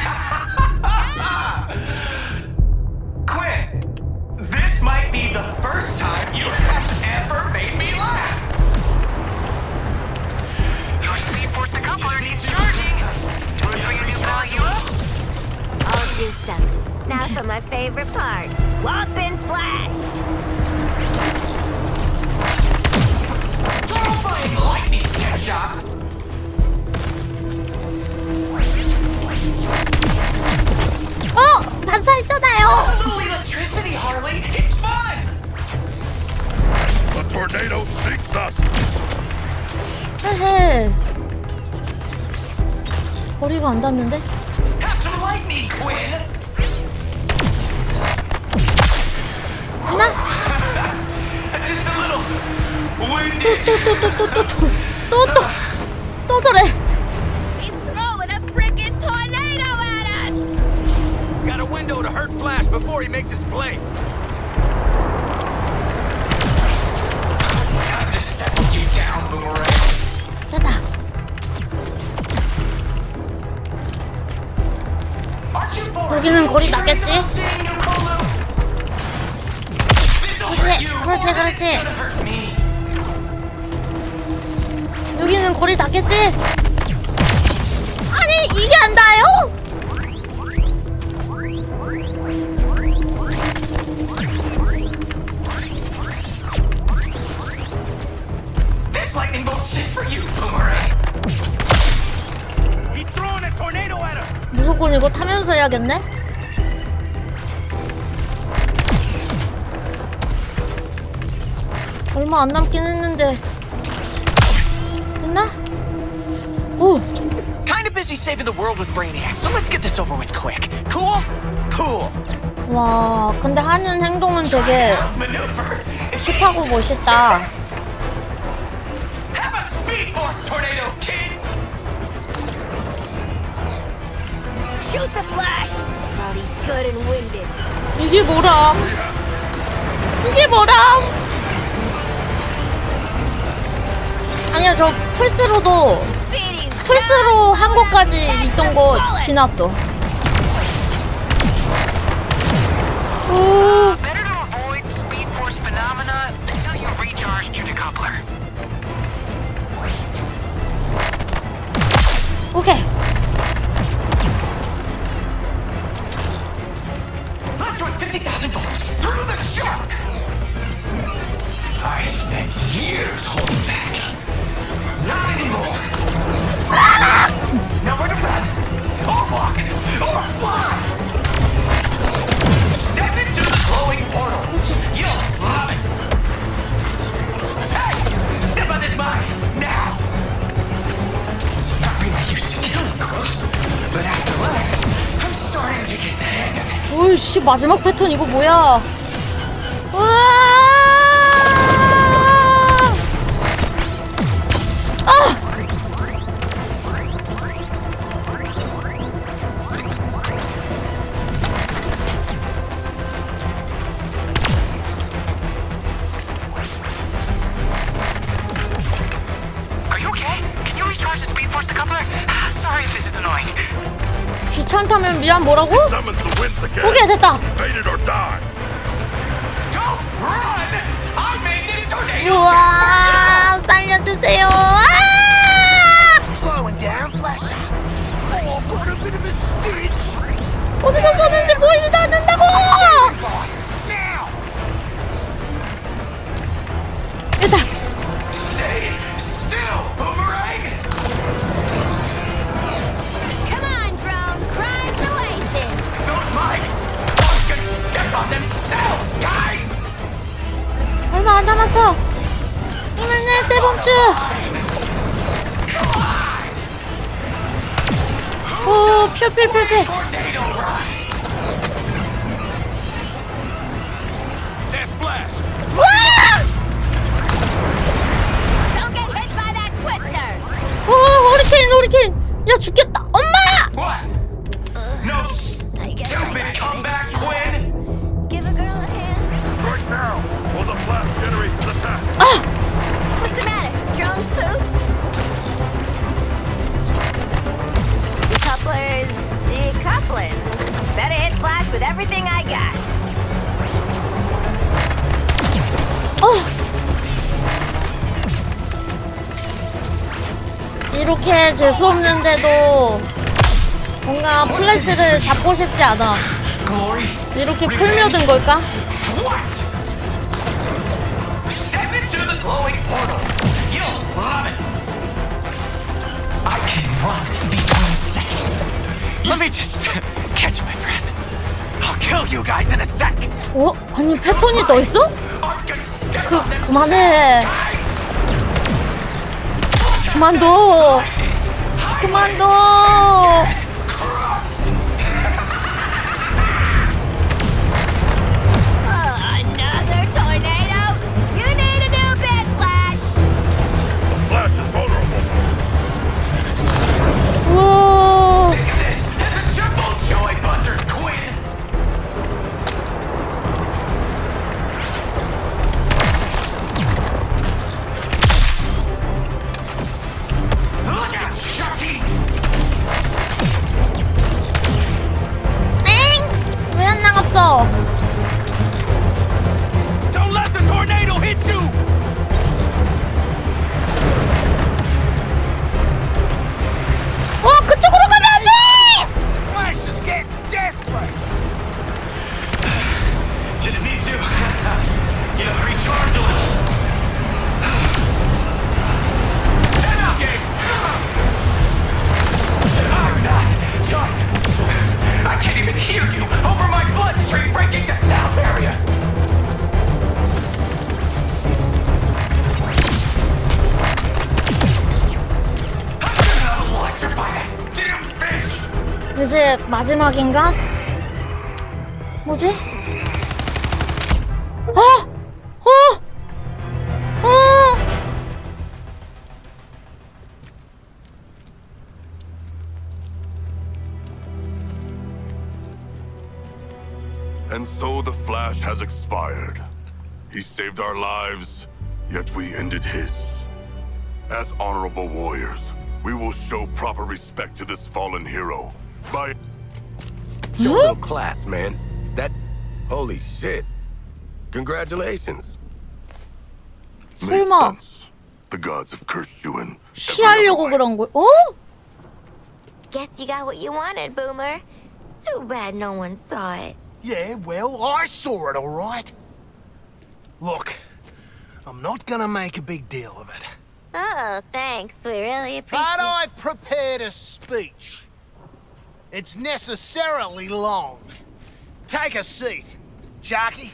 Quinn, this might be the first time you have ever made me laugh. Your Speed Force decoupler needs charging. Do you bring a new value up? I'll do something. Now for my favorite part. Whopping Flash! Terrifying lightning, Deadshot! 반사했잖아요. A little electricity, Harley. It's fun. The tornado seeks us. 헤헤. 거리가 안 닿는데? Have some lightning, Quinn. 하나? Just a little winded. 또 저래. He's throwing a freaking tornado at us! Got a window to hurt Flash before he makes his play. It's time to settle you down, Boomerang. 됐다. 여기는 거리 낫겠지? 그렇지. 여기는 거리 닿겠지? 아니 이게 안 닿아요? This lightning bolt's just for you, Boomerang. He's throwing a tornado at us. 무조건 이거 타면서 해야겠네? 얼마 안 남긴 했는데 됐나? 오! Kind of busy saving the world with Brainiac, so let's get this over with quick. Cool? Cool. 와, 근데 하는 행동은 되게 힙하고 멋있다. Have a Speed Force tornado, kids! Shoot the Flash! While he's good and winded. 이게 뭐람? 아니야, 저 플스로 한 것까지 있던 거 지났어. 오. Better to avoid Speed Force phenomena until you've recharged your decoupler. 오케이. Let's run 50,000 volts through the shark! I spent years holding back. Not anymore. Nowhere to run, or walk, or fly. Step into the glowing portal. You'll love it. Hey, step on this mine now. Not really used to killing crooks, but after Lex, I'm starting to get the hang of it. 오이씨, 마지막 패턴 이거 뭐야? 귀찮다면 미안 뭐라고? 오케이 됐다. 우와 살려주세요. 어디서 쏘는지 보이지도 않는다고. 됐다. Stay still, Boomerang. Come on, drone, crime's oasis. Those 얼마 안 남았어. 힘을 내, 대범주. 오, 펴. 와! Don't get hit by that twister. 오, 허리케인. 야, 죽겠다. 엄마! What? No stupid comeback, Quinn! Give a girl a hand. Right now, while the Flash generates an attack. What's the matter? Drone spooked? Decoupler's decoupling. Better hit Flash with everything I got. 이렇게 재수없는데도 뭔가 플래시를 잡고 싶지 않아. 이렇게 풀며든 걸까? Step into the glowing portal. You'll love it. I can run between seconds. Let me just catch my breath. I'll kill you guys in a sec. 어? 아니 패턴이 더 있어? 그만해. 그만둬. Another tornado? You need a new bed, Flash. The Flash is vulnerable. 우와. Think of this as a triple joy buzzer, Quinn. Look out, Sharky! 왜 안 나갔어? Don't let the tornado hit you! 그쪽으로 가면 안 돼! Flash is getting desperate. Just need to, recharge a little. Time out, game! I'm not done. I can't even hear you over my bloodstream breaking the sound barrier. I'm gonna electrify that damn fish! 이제 마지막인가? 뭐지? And so the Flash has expired. He saved our lives, yet we ended his. As honorable warriors, we will show proper respect to this fallen hero by... Show a little class, man. Holy shit. Congratulations. 설마 The gods have cursed you in. 시하려고 그런 거야? 어? Guess you got what you wanted, Boomer. Too bad no one saw it. Yeah, well, I saw it, all right. Look, I'm not gonna make a big deal of it. Oh, thanks. We really appreciate But I've prepared a speech. It's necessarily long. Take a seat, Sharky.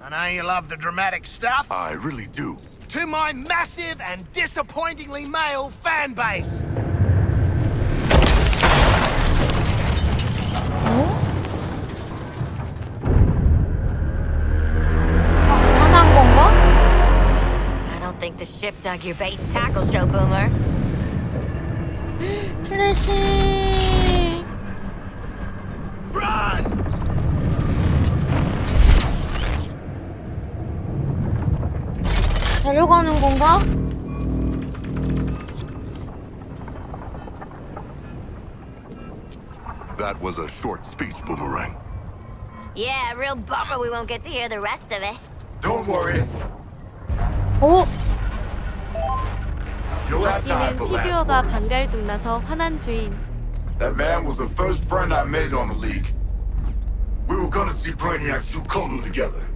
I know you love the dramatic stuff. I really do. To my massive and disappointingly male fan base. 화난 건가? I don't think the ship dug your bait and tackle show, Boomer. 플래시. Run! 데려가는 건가? That was a short speech, Boomerang. Yeah, real bummer we won't get to hear the rest of it. Don't worry. 어? You'll have time 여기는 for last 피규어가 words. 반갈 좀 나서 화난 주인. That man was the first friend I made on the League. We were gonna see Brainiacs do Kolu together.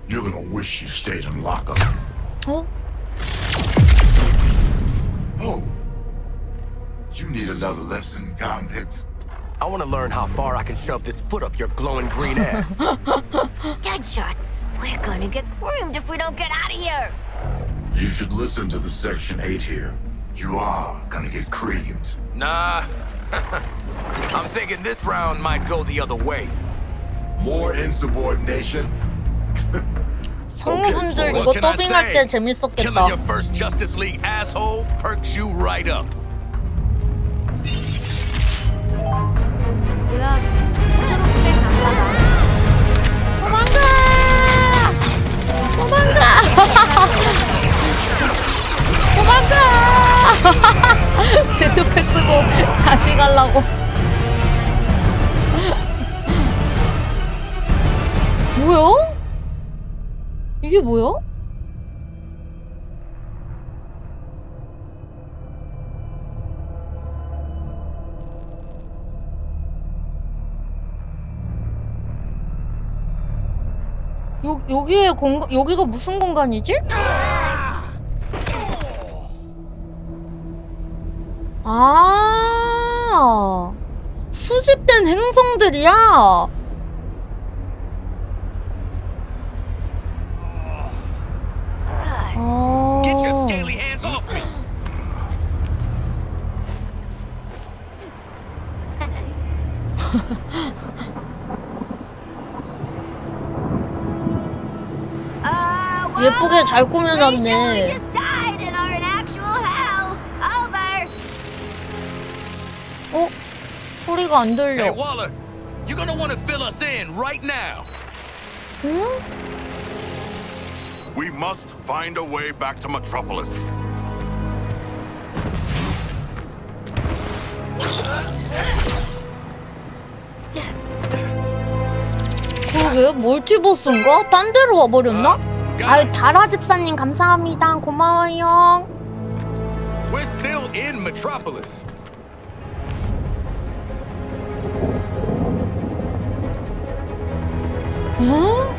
You're gonna wish you stayed in lockup. 어? Oh. You need another lesson, Gauntlet. I want to learn how far I can shove this foot up your glowing green ass. Dead shot. We're gonna get creamed if we don't get out of here. You should listen to the Section 8 here. You are gonna get creamed. Nah. I'm thinking this round might go the other way. More insubordination? 성우분들 이거 더빙할 때 재밌었겠다. Killing your first Justice League asshole perks you right up. 뭐야? 초록색 강바다. 도망가! 도망가! 도망가! 제트팩 쓰고 다시 가려고. 뭐야? 이게 뭐야? 여기에 공간, 여기가 무슨 공간이지? 아, 수집된 행성들이야. Get your scaly hands off me. 예쁘게 잘 꾸며놨네. Just died and are in actual hell. Over. 어? 소리가 안 들려. Hey Waller, you're gonna want to fill us in right now. 응? We must find a way back to Metropolis. 그러게 멀티버스인가? 딴 데로 와버렸나? 아유 다라 집사님 감사합니다. 고마워요. We're still in Metropolis. 응?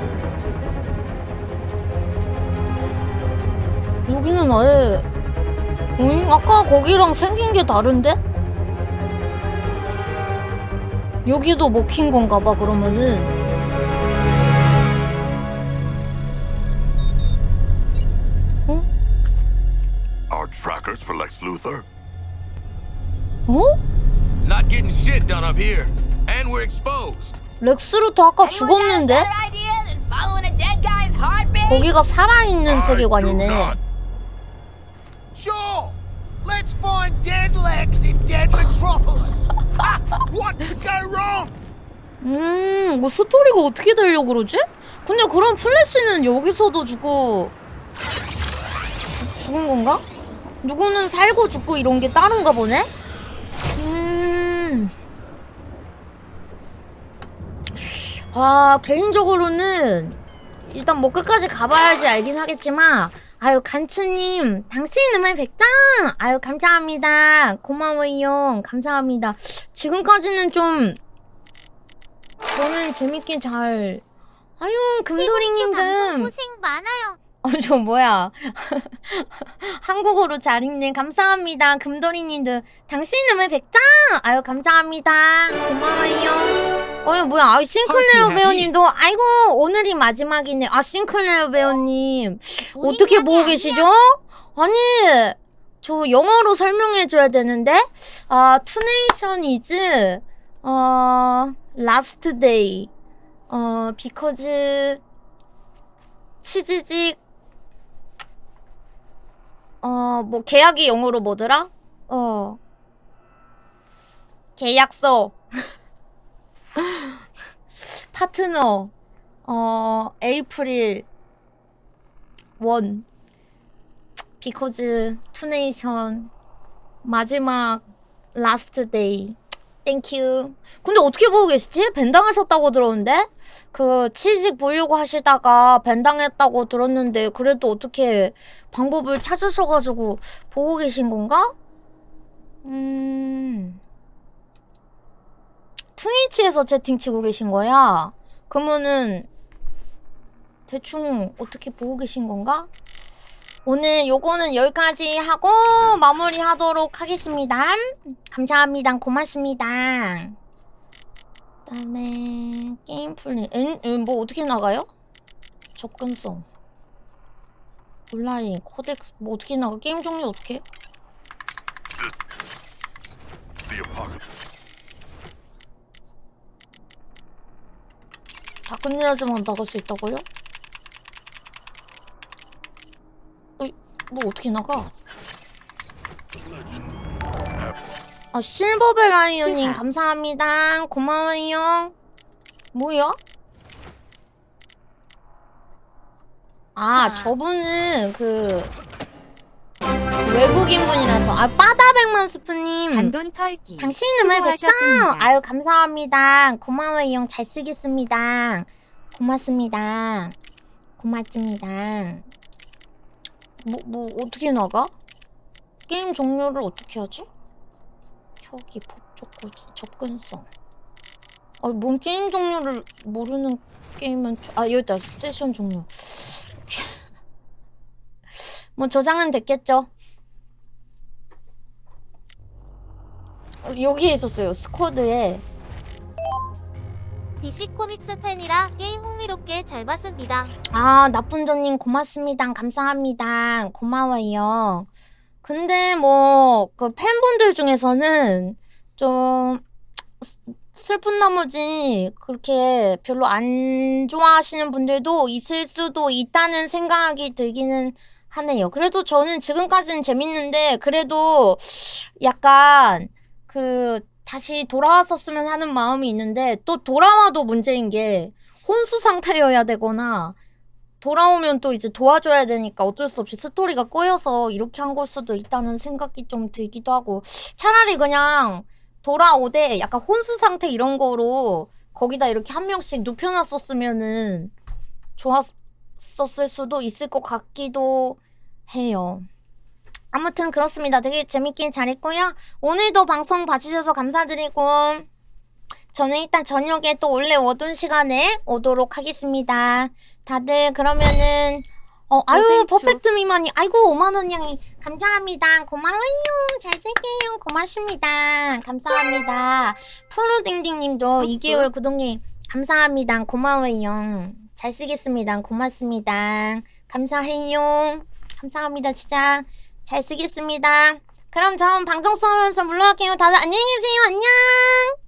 여기는 아예 응? 아까 거기랑 생긴 게 다른데? 여기도 먹힌 건가 봐 그러면은. 어? Our trackers for Lex Luthor? 어? Not getting shit done up here, and we're exposed. 렉스루터 아까 죽었는데? 거기가 살아있는 세계관이네. Sure. Let's find dead Lex in dead Metropolis. Ha! What could go wrong? 뭐 스토리가 어떻게 되려고 그러지? 근데 그럼 플래시는 여기서도 죽은 건가? 누구는 살고 죽고 이런 게 다른가 보네? 아, 개인적으로는 일단 뭐 끝까지 가봐야지 알긴 하겠지만, 아유 간츠님 당신 음악 100장 아유 감사합니다. 고마워요. 감사합니다. 지금까지는 좀 저는 재밌게 잘. 아유 금도리님들 고생 많아요. 저 뭐야 한국어로 잘 읽네. 감사합니다. 금도리님들 당신 음악 100장 아유 감사합니다. 고마워요. 뭐야? 아, 싱클레어 배우님도 아이고 오늘이 마지막이네. 아, 싱클레어 배우님 어떻게 보고 계시죠? 아니 저 영어로 설명해줘야 되는데. 아, 투네이션 이즈 라스트 데이 비커즈 치즈직 뭐 계약이 영어로 뭐더라? 계약서 파트너 에이프릴 1 비코즈 투네이션 마지막 라스트 데이 땡큐. 근데 어떻게 보고 계시지? 밴당하셨다고 들었는데? 그 취직 보려고 하시다가 밴당했다고 들었는데 그래도 어떻게 방법을 찾으셔가지고 보고 계신 건가? 트위치에서 채팅 치고 계신 거야? 그러면은 대충 어떻게 보고 계신 건가? 오늘 요거는 여기까지 하고 마무리하도록 하겠습니다. 감사합니다. 고맙습니다. 그다음에 게임 플레이 뭐 어떻게 나가요? 접근성. 온라인, 코덱스, 뭐 어떻게 나가? 게임 종류 어떻게? 다 끝내야지만 나갈 수 있다고요? 뭐 어떻게 나가? 아, 실버벨 라이언님 감사합니다. 고마워요. 뭐야? 아, 저분은 그 외국인 분이라서. 아, 빠다백만 스프님. 단돈 털기. 당신 이름을 뵙죠? 수고하셨습니다. 아유, 감사합니다. 고마워요. 잘 쓰겠습니다. 고맙습니다. 고맙습니다. 뭐 어떻게 나가? 게임 종류를 어떻게 하지? 혁이, 법적 고지, 접근성. 뭔 게임 종류를 모르는 게임은 여기다 스테이션 종류. 뭐 저장은 됐겠죠? 여기에 있었어요. 스쿼드에. DC 코믹스 팬이라 게임 흥미롭게 잘 봤습니다. 아, 나쁜저님 고맙습니다. 감사합니다. 고마워요. 근데 뭐 그 팬분들 중에서는 좀 슬픈 나머지 그렇게 별로 안 좋아하시는 분들도 있을 수도 있다는 생각이 들기는 하네요. 그래도 저는 지금까지는 재밌는데 그래도 약간 그 다시 돌아왔었으면 하는 마음이 있는데 또 돌아와도 문제인 게 혼수 상태여야 되거나 돌아오면 또 이제 도와줘야 되니까 어쩔 수 없이 스토리가 꼬여서 이렇게 한 걸 수도 있다는 생각이 좀 들기도 하고 차라리 그냥 돌아오되 약간 혼수 상태 이런 거로 거기다 이렇게 한 명씩 눕혀놨었으면은 좋았었을 수도 있을 것 같기도 해요. 아무튼 그렇습니다. 되게 재밌긴 잘했고요. 오늘도 방송 봐주셔서 감사드리고 저는 일단 저녁에 또 원래 오던 시간에 오도록 하겠습니다. 다들 그러면은 아유 퍼펙트 미만이 아이고 5만원 양이 감사합니다. 고마워요. 잘 쓸게요. 고맙습니다. 감사합니다. 푸르딩딩님도 2개월 구독님 감사합니다. 고마워요. 잘 쓰겠습니다. 고맙습니다. 감사해요. 감사합니다. 진짜 잘 쓰겠습니다. 그럼 전 방송 쏘면서 물러갈게요. 다들 안녕히 계세요. 안녕.